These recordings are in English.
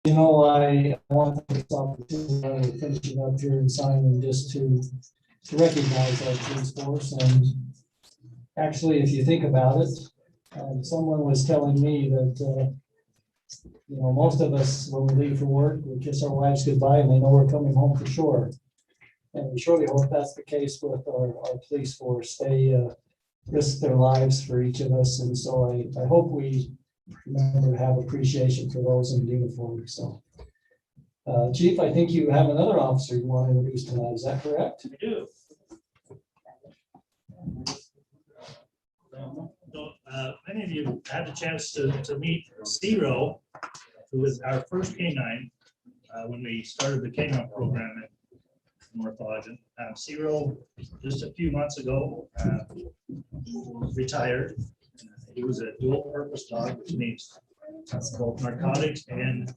You know, I want to stop finishing up here and signing just to recognize our police force. And actually, if you think about it, someone was telling me that, you know, most of us, when we leave for work, we kiss our wives goodbye and they know we're coming home for sure. And we surely hope that's the case with our police force. They risk their lives for each of us. And so I hope we remember to have appreciation for those in uniform. So, Chief, I think you have another officer you want to introduce tonight. Is that correct? I do. Many of you had the chance to meet Zero, who was our first canine when we started the canine program at North Ogden. Zero, just a few months ago, retired. He was a dual purpose dog, which means both narcotics and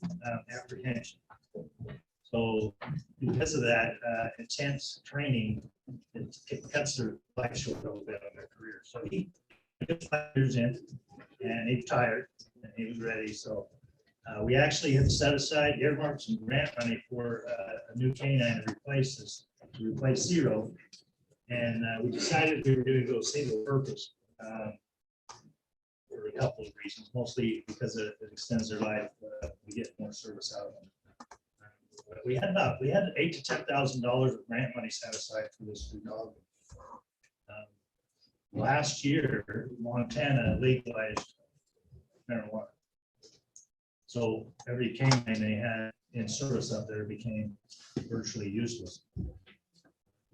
apprehension. So because of that intense training, it cuts their life short a little bit on their career. So he took 5 years in and he retired and he was ready. So we actually have set aside earmarked some grant money for a new canine to replace Zero. And we decided we were going to go single purpose. For a couple of reasons, mostly because it extends their life. We get more service out of them. We had $8,000 to $10,000 of grant money set aside for this new dog. Last year, Montana legalized marijuana, so every canine they had in service out there became virtually useless.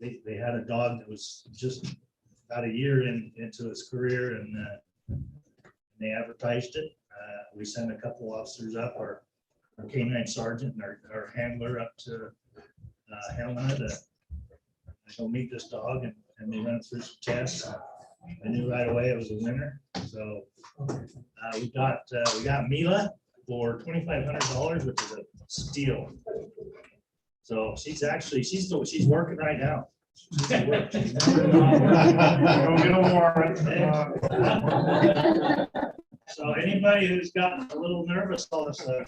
They had a dog that was just about a year into his career, and they advertised it. We sent a couple officers up, our canine sergeant and our handler up to Helena to go meet this dog, and they went through some tests. I knew right away it was a winner. So we got Mila for $2,500, which is a steal. So she's working right now. Don't get a warrant. So anybody who's gotten a little nervous all of a sudden.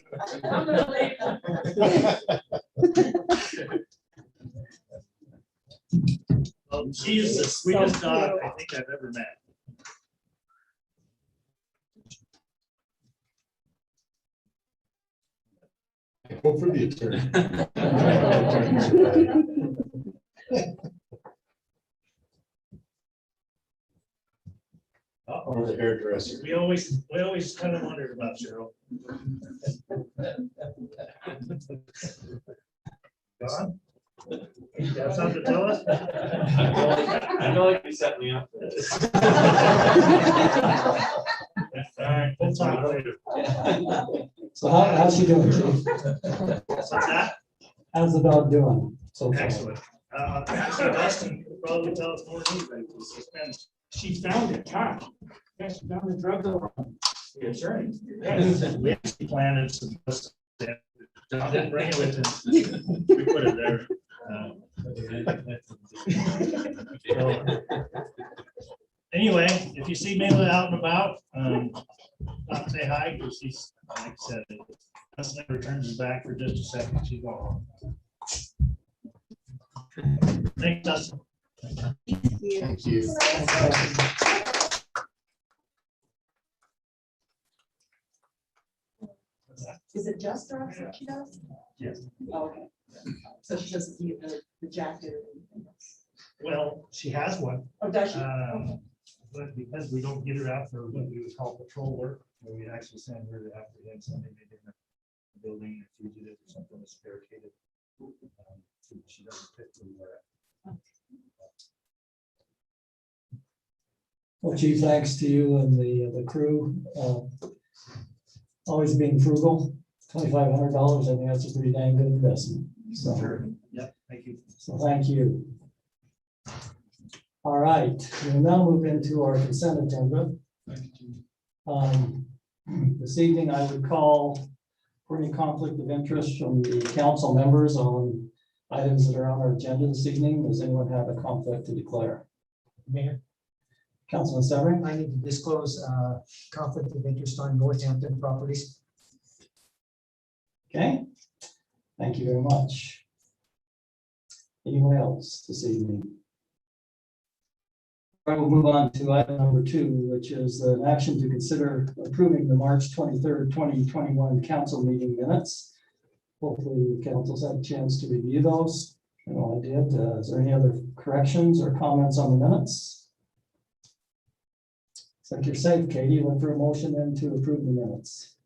Well, she is the sweetest dog I think I've ever met. Hope for the attorney. Or the hairdresser. We always kind of wondered about Cheryl. Don? You got something to tell us? I feel like you set me up. All right, we'll talk later. So how's she doing, Chief? What's that? How's the dog doing? So far? Excellent. Actually, Dustin could probably tell us more than anybody. She found it, huh? Yeah, she found the drug dealer. That's right. We actually planted some. John didn't bring it with us. We put it there. Anyway, if you see Mila out and about, stop and say hi, because she's, like I said, Dustin never turns his back for just a second. She's gone. Thanks, Dustin. Thank you. Is it just dogs that she does? Yes. Oh, okay. So she doesn't need the jacket or anything else? Well, she has one. Oh, does she? Okay. But because we don't get her out for what we would call patrol work, where we actually send her to apprehend somebody maybe in the building, a fugitive or something that's barricaded. She doesn't fit where we're at. Well, Chief, thanks to you and the crew. Always being frugal. $2,500. I think that's a pretty dang good investment. So, Sure. Yep. Thank you. so thank you. All right, we'll now move into our consent agenda. This evening, I would call for any conflict of interest from the council members on items that are on our agenda this evening. Does anyone have a conflict to declare? Mayor, Councilman Severin? I need to disclose conflict of interest on Northampton properties. Okay, thank you very much. Anyone else this evening? All right, we'll move on to item number 2, which is an action to consider approving the March 23rd, 2021 council meeting minutes. Hopefully, council's had a chance to review those. I know I did. Is there any other corrections or comments on the minutes? Looks like you're safe, Katie. Look for a motion then to approve the minutes.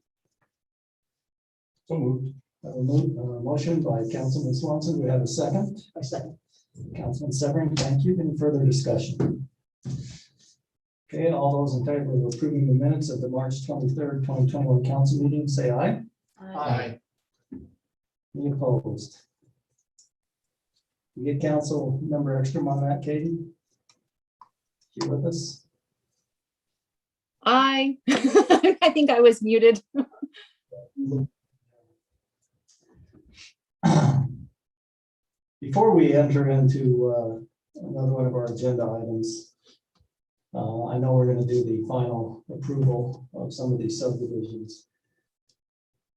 So moved. Motion by Councilman Swanson. Do we have a second? A second. Councilman Severn, thank you. Any further discussion? Okay, all those in favor of approving the minutes of the March 23rd, 2021 council meeting, say aye. Aye. Any opposed? You get council member Ekstrom on that, Katie? You with us? I I think I was muted. Before we enter into another one of our agenda items, I know we're going to do the final approval of some of these subdivisions.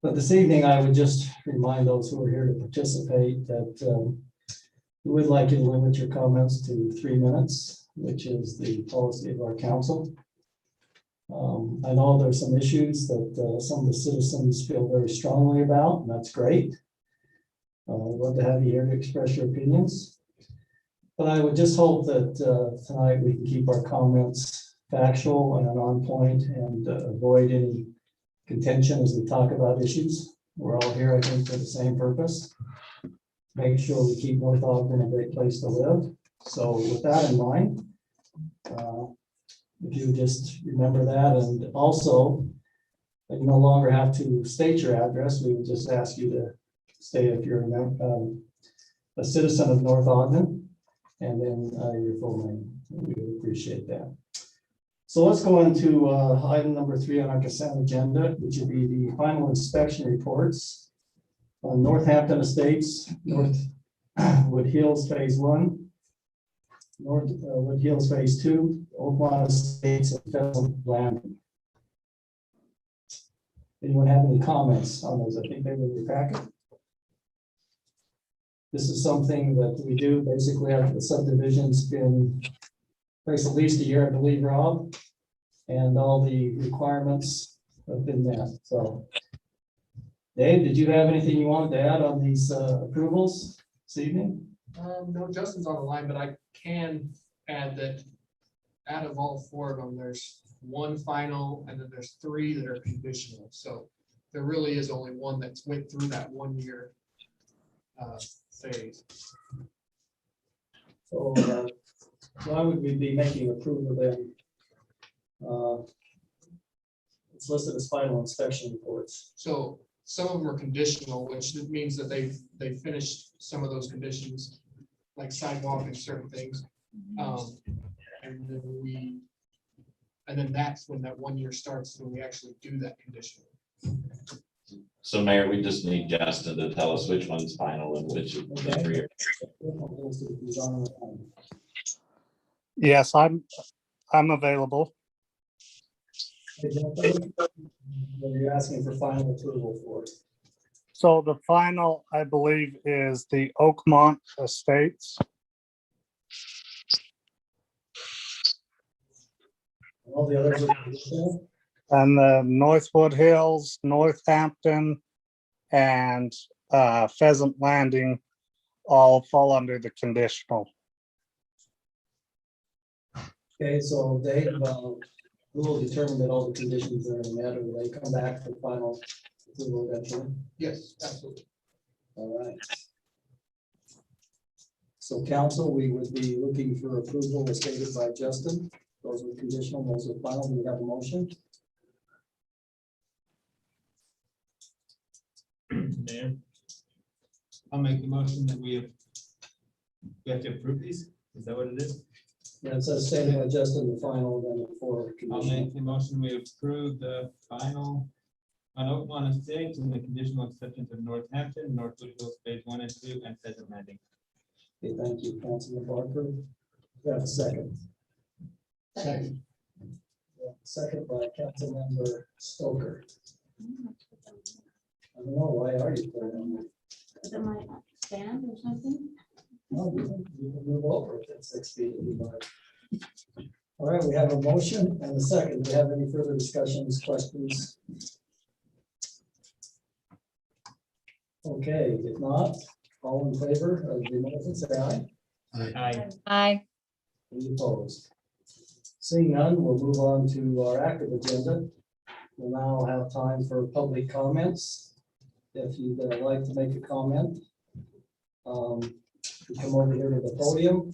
But this evening, I would just remind those who are here to participate that we would like you to limit your comments to 3 minutes, which is the policy of our council. I know there's some issues that some of the citizens feel very strongly about, and that's great. We'd love to have you here to express your opinions. But I would just hope that tonight we can keep our comments factual and on point and avoid any contention as we talk about issues. We're all here, I think, for the same purpose. Make sure we keep North Ogden a great place to live. So with that in mind, if you just remember that, and also you no longer have to state your address. We would just ask you to stay if you're a citizen of North Ogden, and then your full name. We would appreciate that. So let's go into item number 3 on our consent agenda, which would be the final inspection reports on Northampton Estates, Northwood Hills Phase 1, Northwood Hills Phase 2, Oakmont Estates, and Pheasant Landing. Anyone have any comments on those? I think they were in your packet. This is something that we do basically after the subdivision's been placed at least a year, I believe, Rob, and all the requirements have been met. So, Dave, did you have anything you wanted to add on these approvals this evening? No, Justin's on the line, but I can add that out of all 4 of them, there's 1 final, and then there's 3 that are conditional. So there really is only 1 that's went through that 1 year phase. So why would we be making approval then? It's listed as final inspection reports. So some of them are conditional, which means that they finished some of those conditions, like sidewalk and certain things. And then that's when that 1 year starts, when we actually do that conditional. So Mayor, we just need Justin to tell us which one's final and which of the 3 are. Yes, I'm available. What are you asking for final approval for? So the final, I believe, is the Oakmont Estates. All the others are conditional? And the Northwood Hills, Northampton, and Pheasant Landing all fall under the conditional. Okay, so Dave, who will determine that all the conditions are met, or will they come back for final approval eventually? Yes, absolutely. All right. So council, we would be looking for approval as stated by Justin. Those are conditional, those are final. Do we have a motion? Mayor, I'll make the motion that we have to approve these. Is that what it is? Yeah, it says stated by Justin, the final, then the 4 I'll conditional. make the motion, we approve the final on Oakmont Estates and the conditional acceptance of Northampton, Northwood Hills Phase 1 and 2, and Pheasant Landing. Okay, thank you, Councilman Barker. We have a second. Second. Yeah, second by Councilmember Stoker. I don't know, why are you putting it on there? It might stand or something. No, you can move over if it's 6 feet. If you like. All right, we have a motion and a second. Do we have any further discussions, questions? Okay, if not, all in favor of the motion, say aye. Aye. Aye. Any opposed? Seeing none, we'll move on to our active agenda. We'll now have time for public comments. If you'd like to make a comment, you come over here to the podium,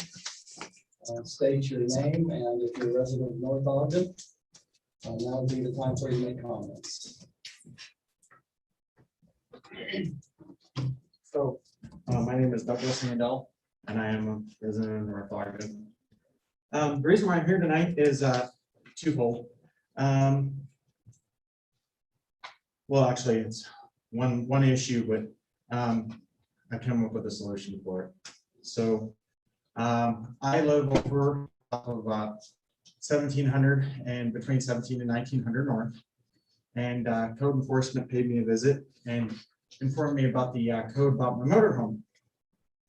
state your name, and if you're a resident of North Ogden, now would be the time for you to make comments. So, my name is Douglas Mandel, and I am a resident of North Ogden. The reason why I'm here tonight is twofold. Well, actually, it's one issue, but I come up with a solution for it. So, I live over off of 1700 and between 17 and 1900 north, and code enforcement paid me a visit and informed me about the code about my motorhome.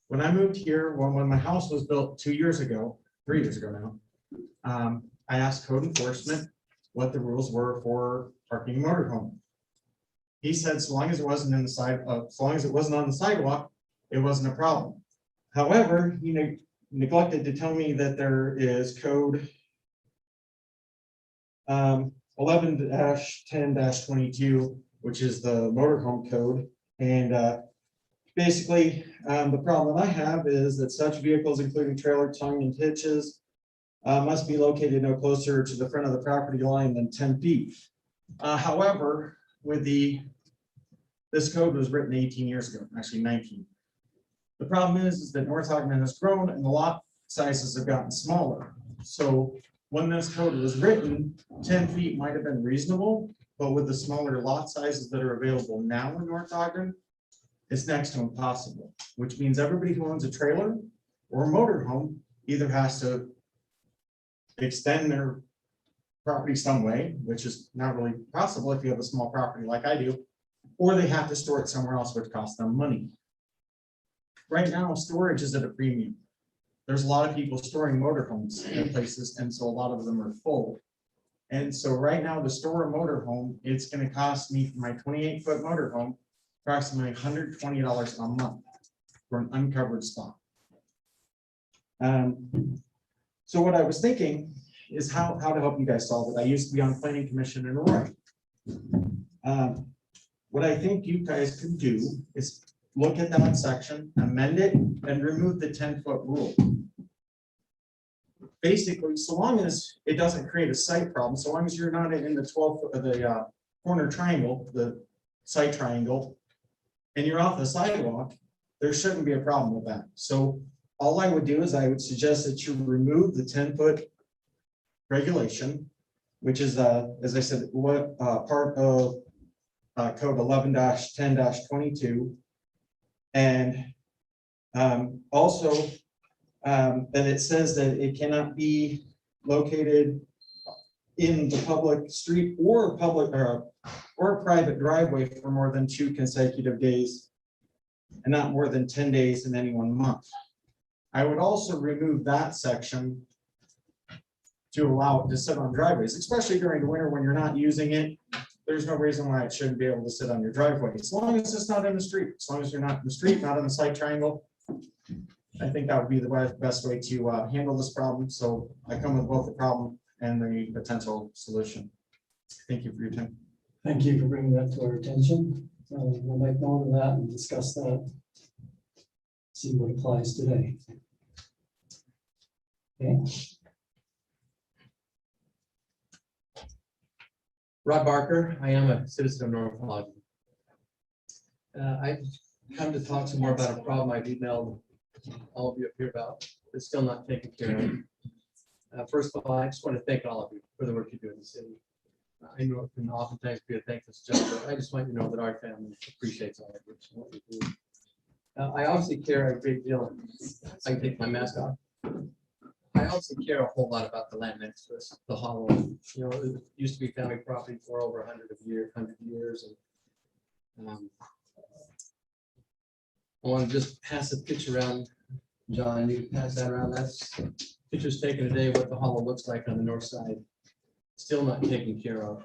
When I moved here, when my house was built 3 years ago now, I asked code enforcement what the rules were for parking a motorhome. He said, so long as it wasn't in the side, as long as it wasn't on the sidewalk, it wasn't a problem. However, he neglected to tell me that there is code 11-10-22, which is the motorhome code. And basically, the problem I have is that such vehicles, including trailer, tongue, and hitches, must be located no closer to the front of the property line than 10 feet. However, this code was written 18 years ago, actually 19. The problem is that North Ogden has grown and the lot sizes have gotten smaller. So when this code was written, 10 feet might have been reasonable, but with the smaller lot sizes that are available now in North Ogden, it's next to impossible, which means everybody who owns a trailer or a motorhome either has to extend their property some way, which is not really possible if you have a small property like I do, or they have to store it somewhere else, which costs them money. Right now, storage is at a premium. There's a lot of people storing motorhomes in places, and so a lot of them are full. And so right now, to store a motorhome, it's going to cost me for my 28-foot motorhome approximately $120 a month for an uncovered spot. So what I was thinking is how to help you guys solve it. I used to be on planning commission in Roy. What I think you guys can do is look at that section, amend it, and remove the 10-foot rule. Basically, so long as it doesn't create a site problem, so long as you're not in the 12-foot of the corner triangle, the site triangle, and you're off the sidewalk, there shouldn't be a problem with that. So all I would do is I would suggest that you remove the 10-foot regulation, which is, as I said, what part of code 11-10-22. And also that it says that it cannot be located in the public street or public or private driveway for more than 2 consecutive days and not more than 10 days in any one month. I would also remove that section to allow it to sit on driveways, especially during the winter when you're not using it. There's no reason why it shouldn't be able to sit on your driveway, as long as it's not in the street. As long as you're not in the street, not in the site triangle, I think that would be the best way to handle this problem. So I come with both the problem and the potential solution. Thank you for your time. Thank you for bringing that to our attention. We'll make note of that and discuss that. See what applies today. Okay. Rod Barker, I am a citizen of North Ogden. I've come to talk some more about a problem I've emailed all of you up here about. It's still not taken care of. First of all, I just want to thank all of you for the work you do in the city. I know it can oftentimes be a thankless job, but I just want you to know that our family appreciates all of you and what we do. I obviously care a great deal. I can take my mask off. I also care a whole lot about the land next to us, the hollow. You know, it used to be family property for over 100 years, and I want to just pass a picture around. John, you can pass that around. That's pictures taken today, what the hollow looks like on the north side. Still not taken care of.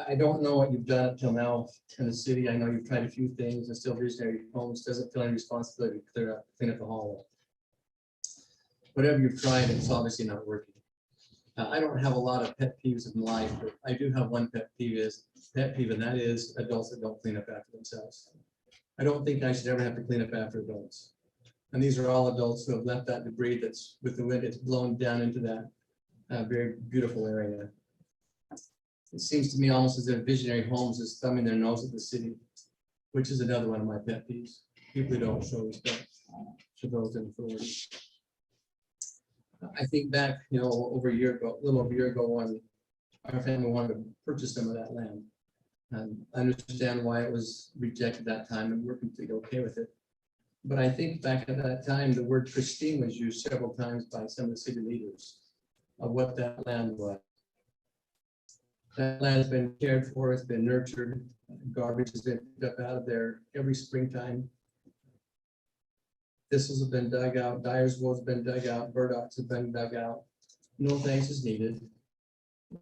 I don't know what you've done up till now in the city. I know you've tried a few things and still Visionary Homes doesn't feel any responsibility to clean up the hollow. Whatever you've tried, it's obviously not working. I don't have a lot of pet peeves in life, but I do have one pet peeve, and that is adults that don't clean up after themselves. I don't think I should ever have to clean up after adults. And these are all adults who have left that debris that's with the wind, it's blown down into that very beautiful area. It seems to me almost as if Visionary Homes is thumbing their nose at the city, which is another one of my pet peeves. People who don't show respect to those in authority. I think back, over a year ago, a little over a year ago, when our family wanted to purchase some of that land. And I understand why it was rejected that time, and we're completely okay with it. But I think back at that time, the word pristine was used several times by some of the city leaders of what that land was. That land has been cared for, it's been nurtured, garbage has been picked up out of there every springtime. Thistles have been dug out, Dyer's wool's been dug out, burdocks have been dug out. No thanks is needed.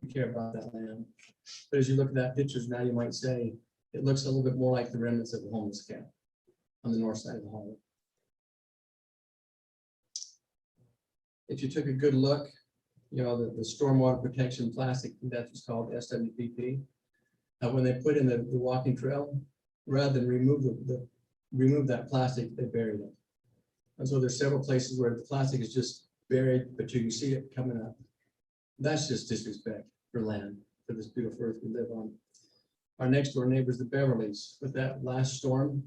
We care about that land. But as you look at that pictures now, you might say, it looks a little bit more like the remnants of a homeless camp on the north side of the hallway. If you took a good look, the stormwater protection plastic, that's what's called SWPP. When they put in the walking trail, rather than remove that plastic, they buried it. And so there's several places where the plastic is just buried, but you can see it coming up. That's just disrespect for land, for this beautiful earth we live on. Our next door neighbors, the Beverleys, with that last storm,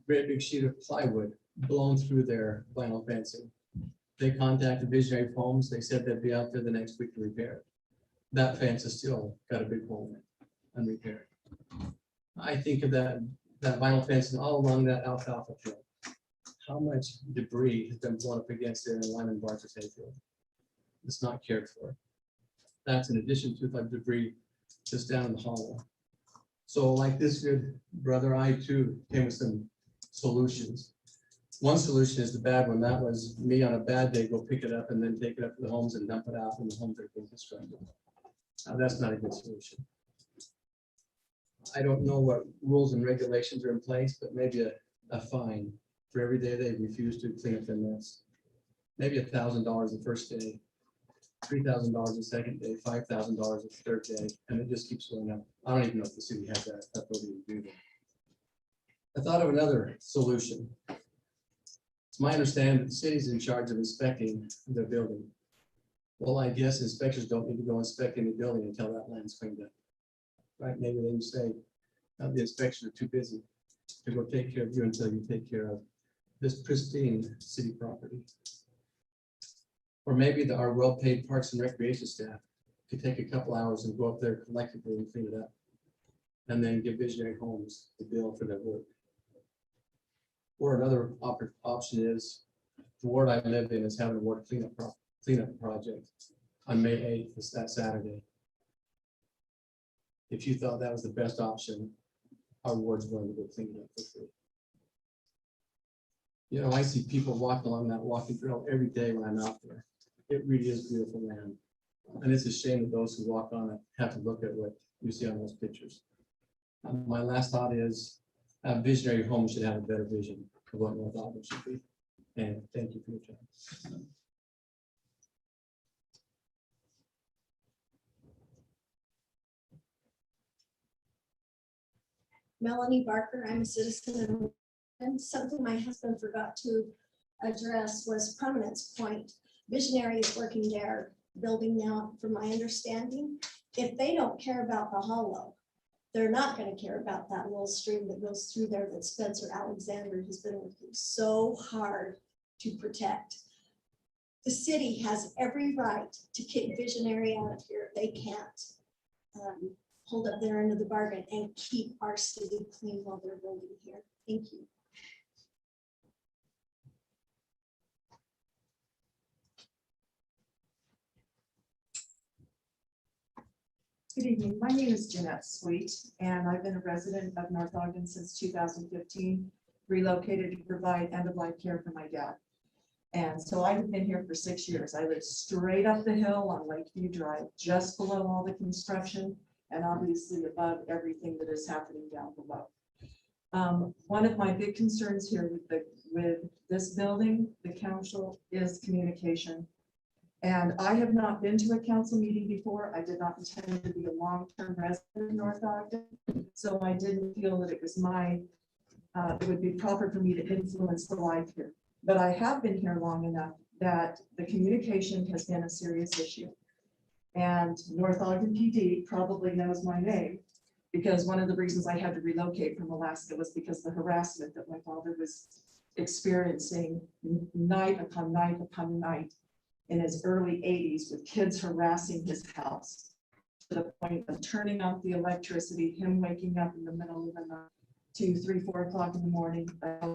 great big sheet of plywood blown through their vinyl fencing. They contacted Visionary Homes. They said they'd be out there the next week to repair it. That fence has still got a big hole in it, unrepaired. I think of that vinyl fencing all along that alfalfa field. How much debris has been blown up against it in Lyman Barker's hayfield? It's not cared for. That's in addition to the debris just down in the hollow. So like this good brother, I too came with some solutions. One solution is the bad one. That was me on a bad day, go pick it up and then take it up to the homes and dump it out in the homes that are being constructed. That's not a good solution. I don't know what rules and regulations are in place, but maybe a fine for every day they refuse to clean up their mess. Maybe $1,000 the first day, $3,000 the second day, $5,000 the third day, and it just keeps going up. I don't even know if the city has that ability to do that. I thought of another solution. It's my understanding that the city's in charge of inspecting their building. Well, I guess inspectors don't need to go inspect any building until that land's cleaned up. Right? Maybe they can say, the inspectors are too busy to go take care of you until you take care of this pristine city property. Or maybe our well-paid parks and recreation staff could take a couple hours and go up there collectively and clean it up. And then give Visionary Homes the bill for their work. Or another option is, the ward I live in is having a ward cleanup project on May 8th, it's that Saturday. If you thought that was the best option, our ward's willing to go clean it up for free. I see people walking along that walking trail every day when I'm out there. It really is beautiful land. And it's a shame that those who walk on it have to look at what you see on those pictures. My last thought is, Visionary Homes should have a better vision of what North Ogden should be. And thank you for your time. Melanie Barker, I'm a citizen, and something my husband forgot to address was Prominence Point. Visionary is working there, building now, from my understanding. If they don't care about the hollow, they're not going to care about that little stream that goes through there that Spencer Alexander has been working so hard to protect. The city has every right to kick Visionary out of here. They can't hold up their end of the bargain and keep our city clean while they're building here. Thank you. Good evening. My name is Jeanette Sweet, and I've been a resident of North Ogden since 2015, relocated to provide end-of-life care for my dad. And so I've been here for 6 years. I live straight up the hill on Lakeview Drive, just below all the construction, and obviously above everything that is happening down below. One of my big concerns here with this building, the council, is communication. And I have not been to a council meeting before. I did not intend to be a long-term resident of North Ogden, so I didn't feel that it was it would be proper for me to influence the life here. But I have been here long enough that the communication has been a serious issue. And North Ogden PD probably knows my name, because one of the reasons I had to relocate from Alaska was because of the harassment that my father was experiencing night upon night upon night in his early 80s, with kids harassing his house to the point of turning off the electricity, him waking up in the middle of the night, 2, 3, 4 o'clock in the morning,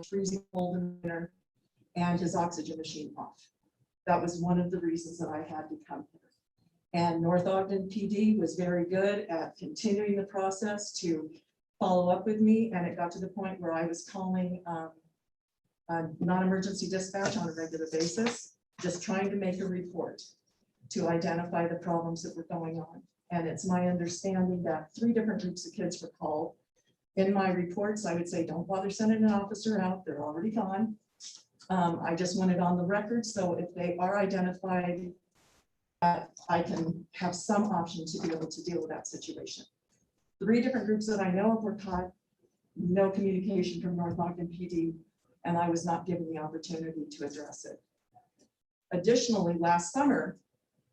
freezing cold in the winter, and his oxygen machine off. That was one of the reasons that I had to come here. And North Ogden PD was very good at continuing the process to follow up with me, and it got to the point where I was calling non-emergency dispatch on a regular basis, just trying to make a report to identify the problems that were going on. And it's my understanding that 3 different groups of kids were called. In my reports, I would say, don't bother sending an officer out, they're already gone. I just want it on the record, so if they are identified, I can have some option to be able to deal with that situation. 3 different groups that I know of were caught, no communication from North Ogden PD, and I was not given the opportunity to address it. Additionally, last summer,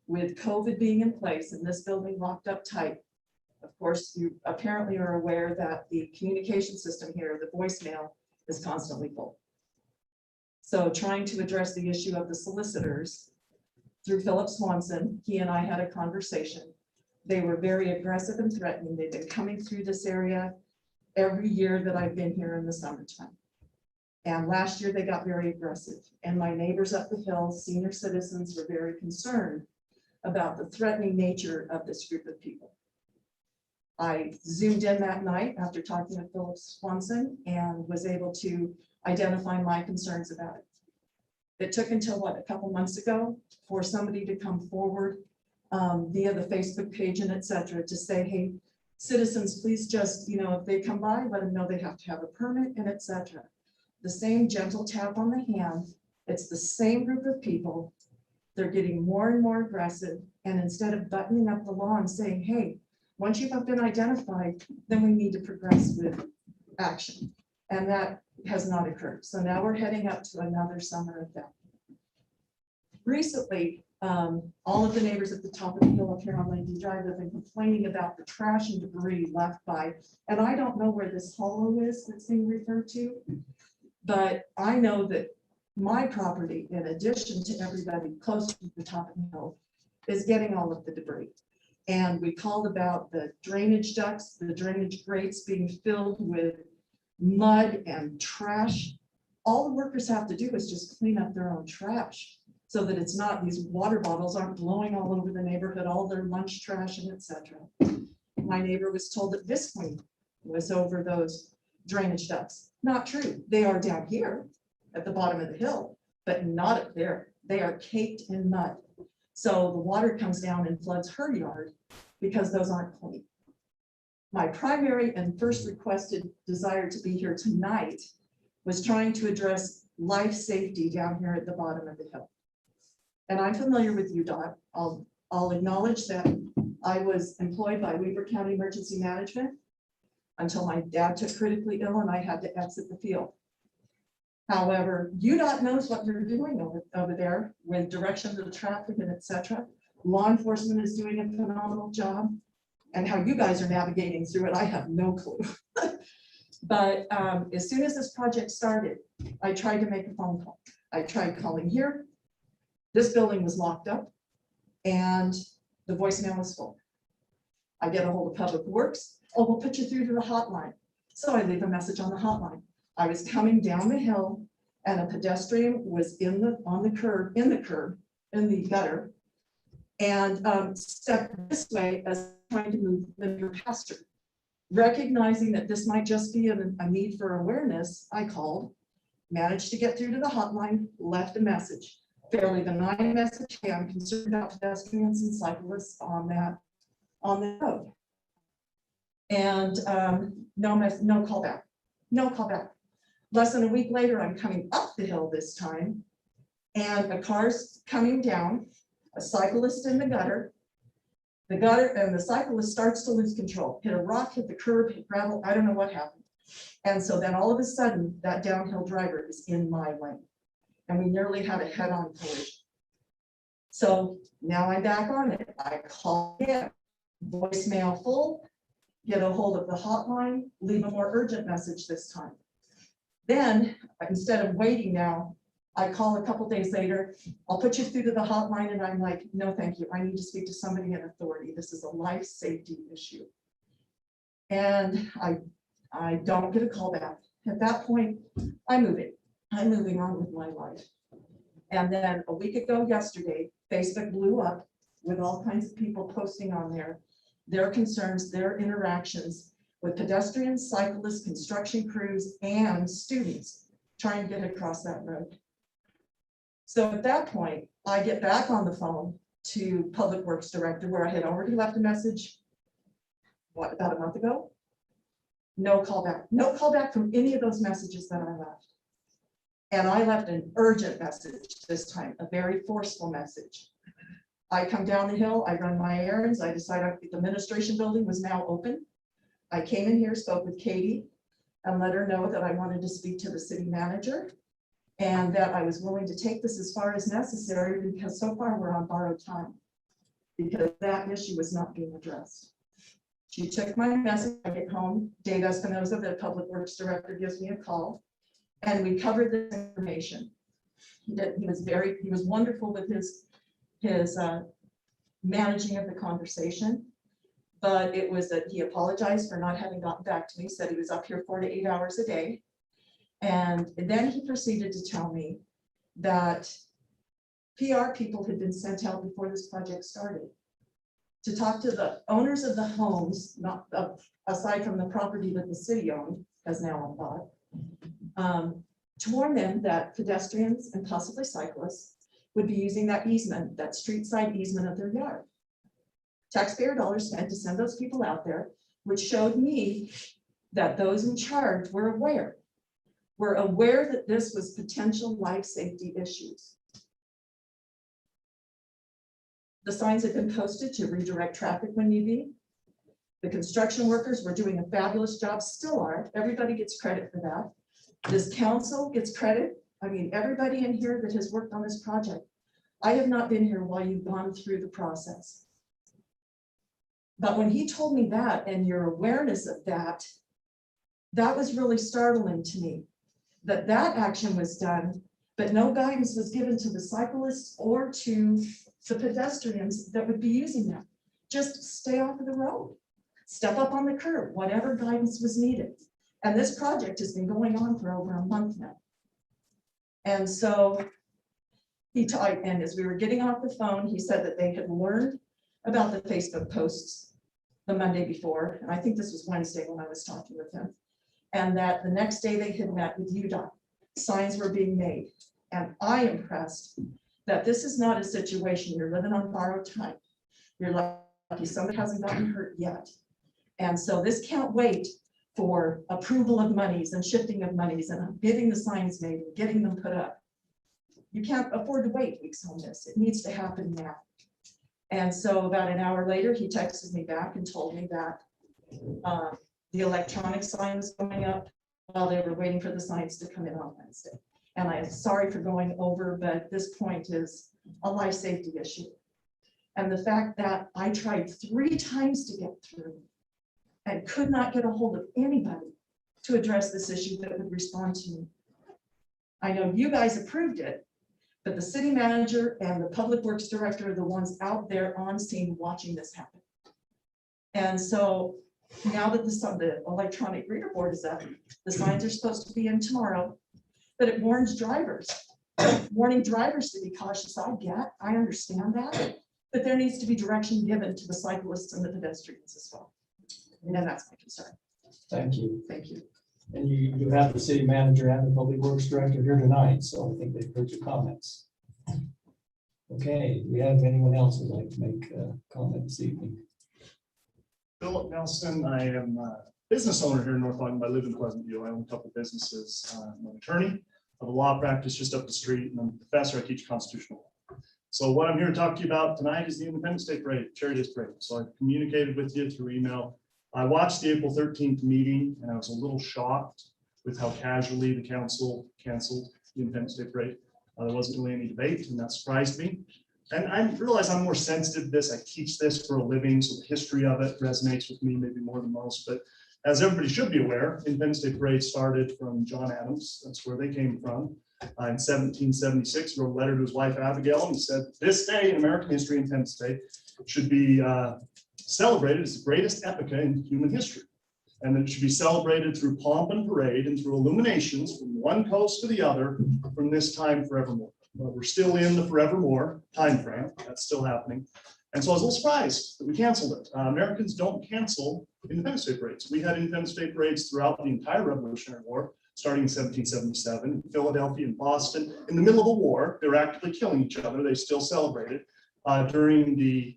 with COVID being in place and this building locked up tight, of course, you apparently are aware that the communication system here, the voicemail, is constantly full. So trying to address the issue of the solicitors through Philip Swanson, he and I had a conversation. They were very aggressive and threatening. They've been coming through this area every year that I've been here in the summertime. And last year they got very aggressive, and my neighbors up the hill, senior citizens, were very concerned about the threatening nature of this group of people. I zoomed in that night after talking to Philip Swanson and was able to identify my concerns about it. It took until what, a couple months ago, for somebody to come forward via the Facebook page and etc. to say, hey, citizens, please just, if they come by, let them know they have to have a permit and etc. The same gentle tap on the hand. It's the same group of people. They're getting more and more aggressive. And instead of buttoning up the law and saying, hey, once you have been identified, then we need to progress with action. And that has not occurred. So now we're heading up to another summer of that. Recently, all of the neighbors at the top of the hill up here on Lakeview Drive have been complaining about the trash and debris left by, and I don't know where this hollow is that's being referred to, but I know that my property, in addition to everybody close to the top of the hill, is getting all of the debris. And we called about the drainage ducts, the drainage grates being filled with mud and trash. All the workers have to do is just clean up their own trash so that it's not, these water bottles aren't blowing all over the neighborhood, all their lunch trash and etc. My neighbor was told that Visqueen was over those drainage ducts. Not true. They are down here at the bottom of the hill, but not up there. They are caked in mud. So the water comes down and floods her yard because those aren't clean. My primary and first requested desire to be here tonight was trying to address life safety down here at the bottom of the hill. And I'm familiar with UDOT. I'll acknowledge that I was employed by Weber County Emergency Management until my dad took critically ill and I had to exit the field. However, UDOT knows what they're doing over there with direction of the traffic and etc. Law enforcement is doing a phenomenal job, and how you guys are navigating through it, I have no clue. But as soon as this project started, I tried to make a phone call. I tried calling here. This building was locked up and the voicemail was full. I get a hold of Public Works. Oh, we'll put you through to the hotline. So I leave a message on the hotline. I was coming down the hill and a pedestrian was in the gutter, and stepped this way as trying to move the pastor. Recognizing that this might just be a need for awareness, I called, managed to get through to the hotline, left a message. Fairly benign message. Hey, I'm concerned about pedestrians and cyclists on the road. And no call back. No call back. Less than a week later, I'm coming up the hill this time, and a car's coming down, a cyclist in the gutter. The gutter and the cyclist starts to lose control, hit a rock, hit the curb, hit gravel, I don't know what happened. And so then all of a sudden, that downhill driver is in my lane. And we nearly had a head-on collision. So now I'm back on it. I call again, voicemail full, get a hold of the hotline, leave a more urgent message this time. Then, instead of waiting now, I call a couple days later, I'll put you through to the hotline, and I'm like, no, thank you. I need to speak to somebody in authority. This is a life safety issue. And I don't get a call back. At that point, I'm moving on with my life. And then a week ago yesterday, Facebook blew up with all kinds of people posting on there their concerns, their interactions with pedestrians, cyclists, construction crews, and students trying to get across that road. So at that point, I get back on the phone to Public Works Director, where I had already left a message, what, about a month ago? No call back. No call back from any of those messages that I left. And I left an urgent message this time, a very forceful message. I come down the hill, I run my errands, I decided the administration building was now open. I came in here, spoke with Katie, and let her know that I wanted to speak to the city manager, and that I was willing to take this as far as necessary, because so far we're on borrowed time, because that issue was not being addressed. She took my message. I get home, Dave Espinoza, the Public Works Director, gives me a call, and we covered this information. He was wonderful with his managing of the conversation, but it was that he apologized for not having gotten back to me, said he was up here 4 to 8 hours a day. And then he proceeded to tell me that PR people had been sent out before this project started to talk to the owners of the homes, not aside from the property that the city owned, has now bought, to warn them that pedestrians and possibly cyclists would be using that easement, that street side easement of their yard. Taxpayer dollars spent to send those people out there, which showed me that those in charge were aware that this was potential life safety issues. The signs have been posted to redirect traffic when need be. The construction workers were doing a fabulous job, still are. Everybody gets credit for that. This council gets credit. I mean, everybody in here that has worked on this project. I have not been here while you've gone through the process. But when he told me that, and your awareness of that, that was really startling to me, that action was done, but no guidance was given to the cyclists or to the pedestrians that would be using them. Just stay off of the road, step up on the curb, whatever guidance was needed. And this project has been going on for over a month now. And so and as we were getting off the phone, he said that they had learned about the Facebook posts the Monday before, and I think this was Wednesday when I was talking with him, and that the next day they had met with UDOT. Signs were being made, and I am impressed that this is not a situation you're living on borrowed time. You're lucky somebody hasn't gotten hurt yet. And so this can't wait for approval of monies and shifting of monies and getting the signs made and getting them put up. You can't afford to wait weeks on this. It needs to happen now. And so about an hour later, he texted me back and told me that the electronic sign was going up while they were waiting for the signs to come in on Wednesday. And I'm sorry for going over, but this point is a life safety issue. And the fact that I tried 3 times to get through and could not get a hold of anybody to address this issue that would respond to me. I know you guys approved it, but the city manager and the public works director are the ones out there on scene watching this happen. And so now that the electronic reader board is up, the signs are supposed to be in tomorrow, but it warns drivers, warning drivers to be cautious. I understand that, but there needs to be direction given to the cyclists and the pedestrians as well. And that's my concern. Thank you. Thank you. And you have the city manager and the public works director here tonight, so I think they've heard your comments. Okay, do we have anyone else who'd like to make a comment this evening? Philip Nelson, I am a business owner here in North Ogden. I live in Pleasant View. I own a couple of businesses. I'm an attorney. I have a law practice just up the street, and I'm a professor. I teach constitutional law. So what I'm here to talk to you about tonight is the Independence Day Parade, Cherry Days Parade. So I've communicated with you through email. I watched the April 13th meeting, and I was a little shocked with how casually the council canceled the Independence Day Parade. There wasn't really any debate, and that surprised me. And I realize I'm more sensitive to this. I teach this for a living, so the history of it resonates with me maybe more than most. But as everybody should be aware, Independence Day Parade started from John Adams. That's where they came from. In 1776, he wrote a letter to his wife Abigail, and he said, "This day in American history, Independence Day, should be celebrated as the greatest epoch in human history. And it should be celebrated through pomp and parade and through illuminations from one coast to the other from this time forevermore." Well, we're still in the forevermore timeframe. That's still happening. And so I was a little surprised that we canceled it. Americans don't cancel Independence Day parades. We had Independence Day parades throughout the entire Revolutionary War, starting in 1777, in Philadelphia and Boston. In the middle of a war, they were actively killing each other. They still celebrated. During the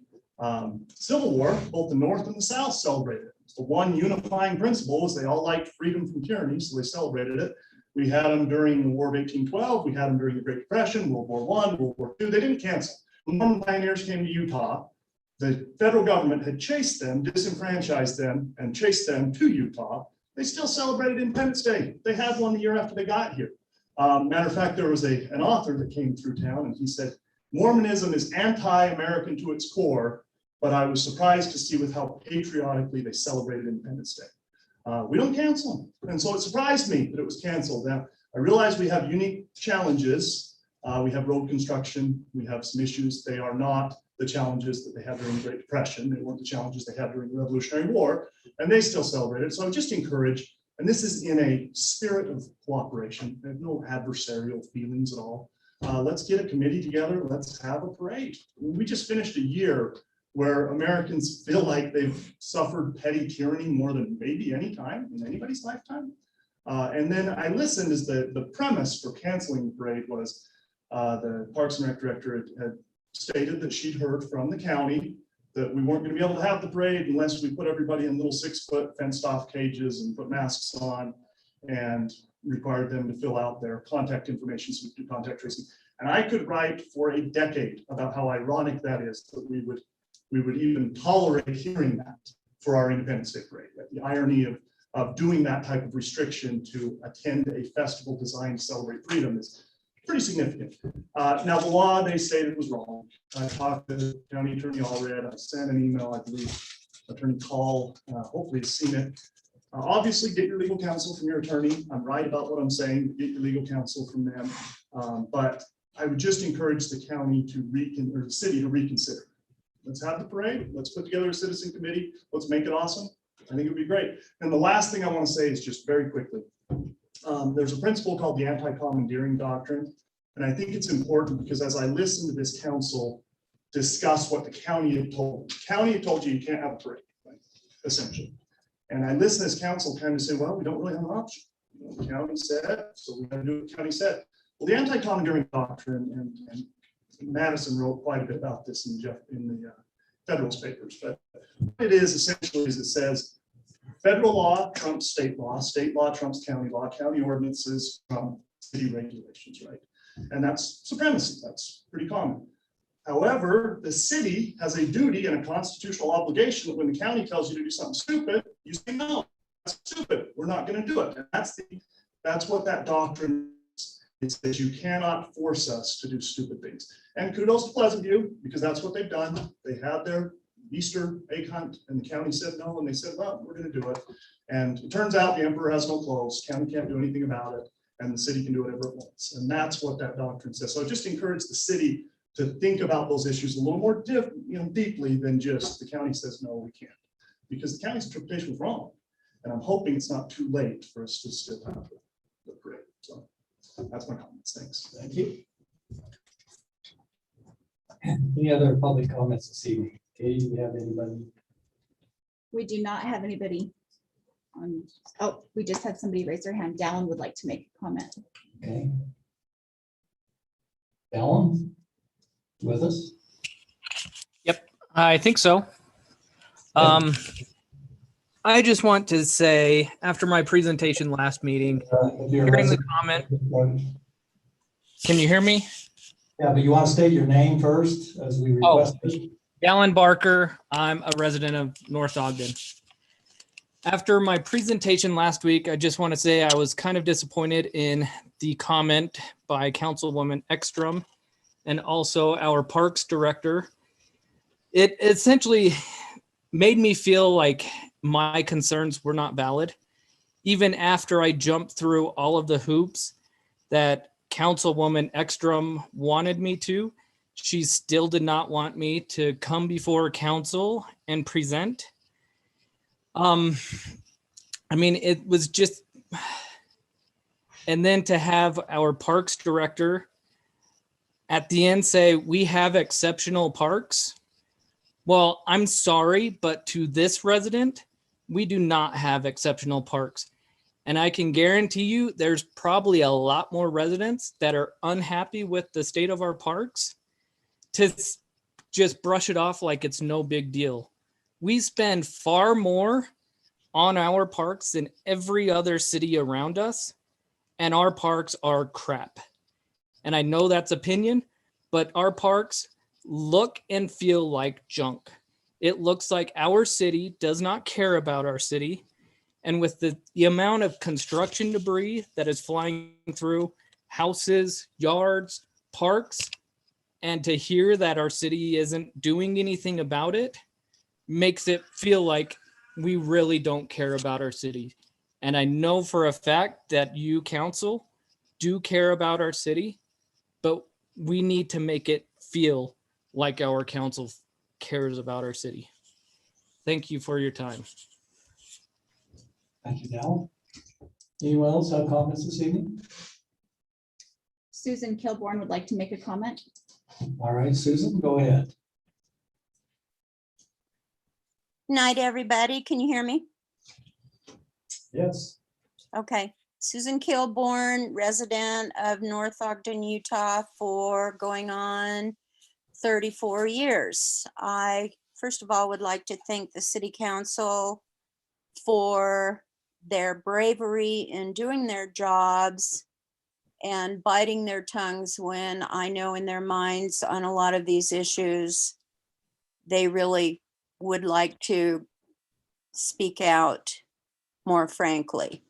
Civil War, both the North and the South celebrated it. The one unifying principle was they all liked freedom from tyranny, so they celebrated it. We had them during the War of 1812. We had them during the Great Depression, World War I, World War II. They didn't cancel. When Mormon pioneers came to Utah, the federal government had chased them, disenfranchised them, and chased them to Utah. They still celebrated Independence Day. They had one the year after they got here. Matter of fact, there was an author that came through town, and he said, "Mormonism is anti-American to its core, but I was surprised to see with how patriotically they celebrated Independence Day." We don't cancel them. And so it surprised me that it was canceled. Now, I realize we have unique challenges. We have road construction. We have some issues. They are not the challenges that they had during the Great Depression. They weren't the challenges they had during the Revolutionary War, and they still celebrated. So I just encourage, and this is in a spirit of cooperation. There's no adversarial feelings at all. Let's get a committee together. Let's have a parade. We just finished a year where Americans feel like they've suffered petty tyranny more than maybe any time in anybody's lifetime. And then I listened as the premise for canceling the parade was the Parks and Rec director had stated that she'd heard from the county that we weren't going to be able to have the parade unless we put everybody in little 6-foot fenced off cages and put masks on and required them to fill out their contact information so we could do contact tracing. And I could write for a decade about how ironic that is that we would even tolerate hearing that for our Independence Day parade. The irony of doing that type of restriction to attend a festival designed to celebrate freedom is pretty significant. Now, the law, they say it was wrong. I talked to the county attorney Allred. I sent an email, I believe, Attorney Call, hopefully has seen it. Obviously, get your legal counsel from your attorney. I'm right about what I'm saying. Get your legal counsel from them. But I would just encourage the county or the city to reconsider. Let's have the parade. Let's put together a citizen committee. Let's make it awesome. I think it would be great. And the last thing I want to say is just very quickly. There's a principle called the anti-commandeering doctrine. And I think it's important because as I listen to this council discuss what the county had told, the county had told you can't have a parade, right? Essentially. And I listen to this council kind of say, well, we don't really have an option. The county said, so we got to do what the county said. Well, the anti-commandeering doctrine, and Madison wrote quite a bit about this in the Federalist Papers, but what it is essentially is it says federal law trumps state law trumps county law, county ordinances trump city regulations, right? And that's supremacy. That's pretty common. However, the city has a duty and a constitutional obligation that when the county tells you to do something stupid, you say, no, that's stupid. We're not going to do it. And that's what that doctrine is. It's that you cannot force us to do stupid things. And kudos to Pleasant View, because that's what they've done. They had their Easter egg hunt, and the county said no, and they said, well, we're going to do it. And it turns out the emperor has no clothes. County can't do anything about it, and the city can do whatever it wants. And that's what that doctrine says. So I just encourage the city to think about those issues a little more deeply than just the county says, no, we can't. Because the county's interpretation was wrong. And I'm hoping it's not too late for us to still have the parade. So that's my comments. Thanks. Thank you. Any other public comments this evening? Katie, do we have anybody? We do not have anybody oh, we just had somebody raise their hand. Dallin would like to make a comment. Okay. Alan, with us? Yep, I think so. I just want to say, after my presentation last meeting, hearing the comment. Can you hear me? Yeah, but you want to state your name first as we requested? Alan Barker. I'm a resident of North Ogden. After my presentation last week, I just want to say I was kind of disappointed in the comment by Councilwoman Ekstrom and also our Parks Director. It essentially made me feel like my concerns were not valid, even after I jumped through all of the hoops that Councilwoman Ekstrom wanted me to. She still did not want me to come before council and present. I mean, it was just, and then to have our Parks Director at the end say, we have exceptional parks. Well, I'm sorry, but to this resident, we do not have exceptional parks. And I can guarantee you there's probably a lot more residents that are unhappy with the state of our parks to just brush it off like it's no big deal. We spend far more on our parks than every other city around us, and our parks are crap. And I know that's opinion, but our parks look and feel like junk. It looks like our city does not care about our city. And with the amount of construction debris that is flying through houses, yards, parks, and to hear that our city isn't doing anything about it makes it feel like we really don't care about our city. And I know for a fact that you, council, do care about our city, but we need to make it feel like our council cares about our city. Thank you for your time. Thank you, Dal. Anyone else have comments this evening? Susan Kilborn would like to make a comment. All right, Susan, go ahead. Night, everybody. Can you hear me? Yes. Okay. Susan Kilborn, resident of North Ogden, Utah for going on 34 years. I, first of all, would like to thank the City Council for their bravery in doing their jobs and biting their tongues when I know in their minds on a lot of these issues, they really would like to speak out more frankly.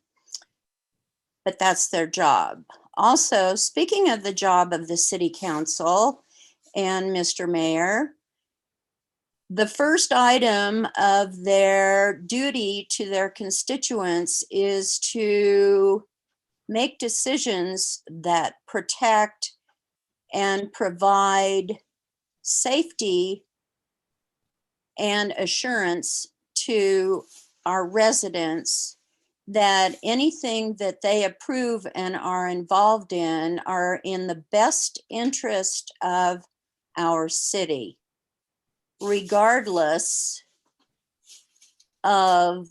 But that's their job. Also, speaking of the job of the City Council and Mr. Mayor, the first item of their duty to their constituents is to make decisions that protect and provide safety and assurance to our residents that anything that they approve and are involved in are in the best interest of our city, regardless of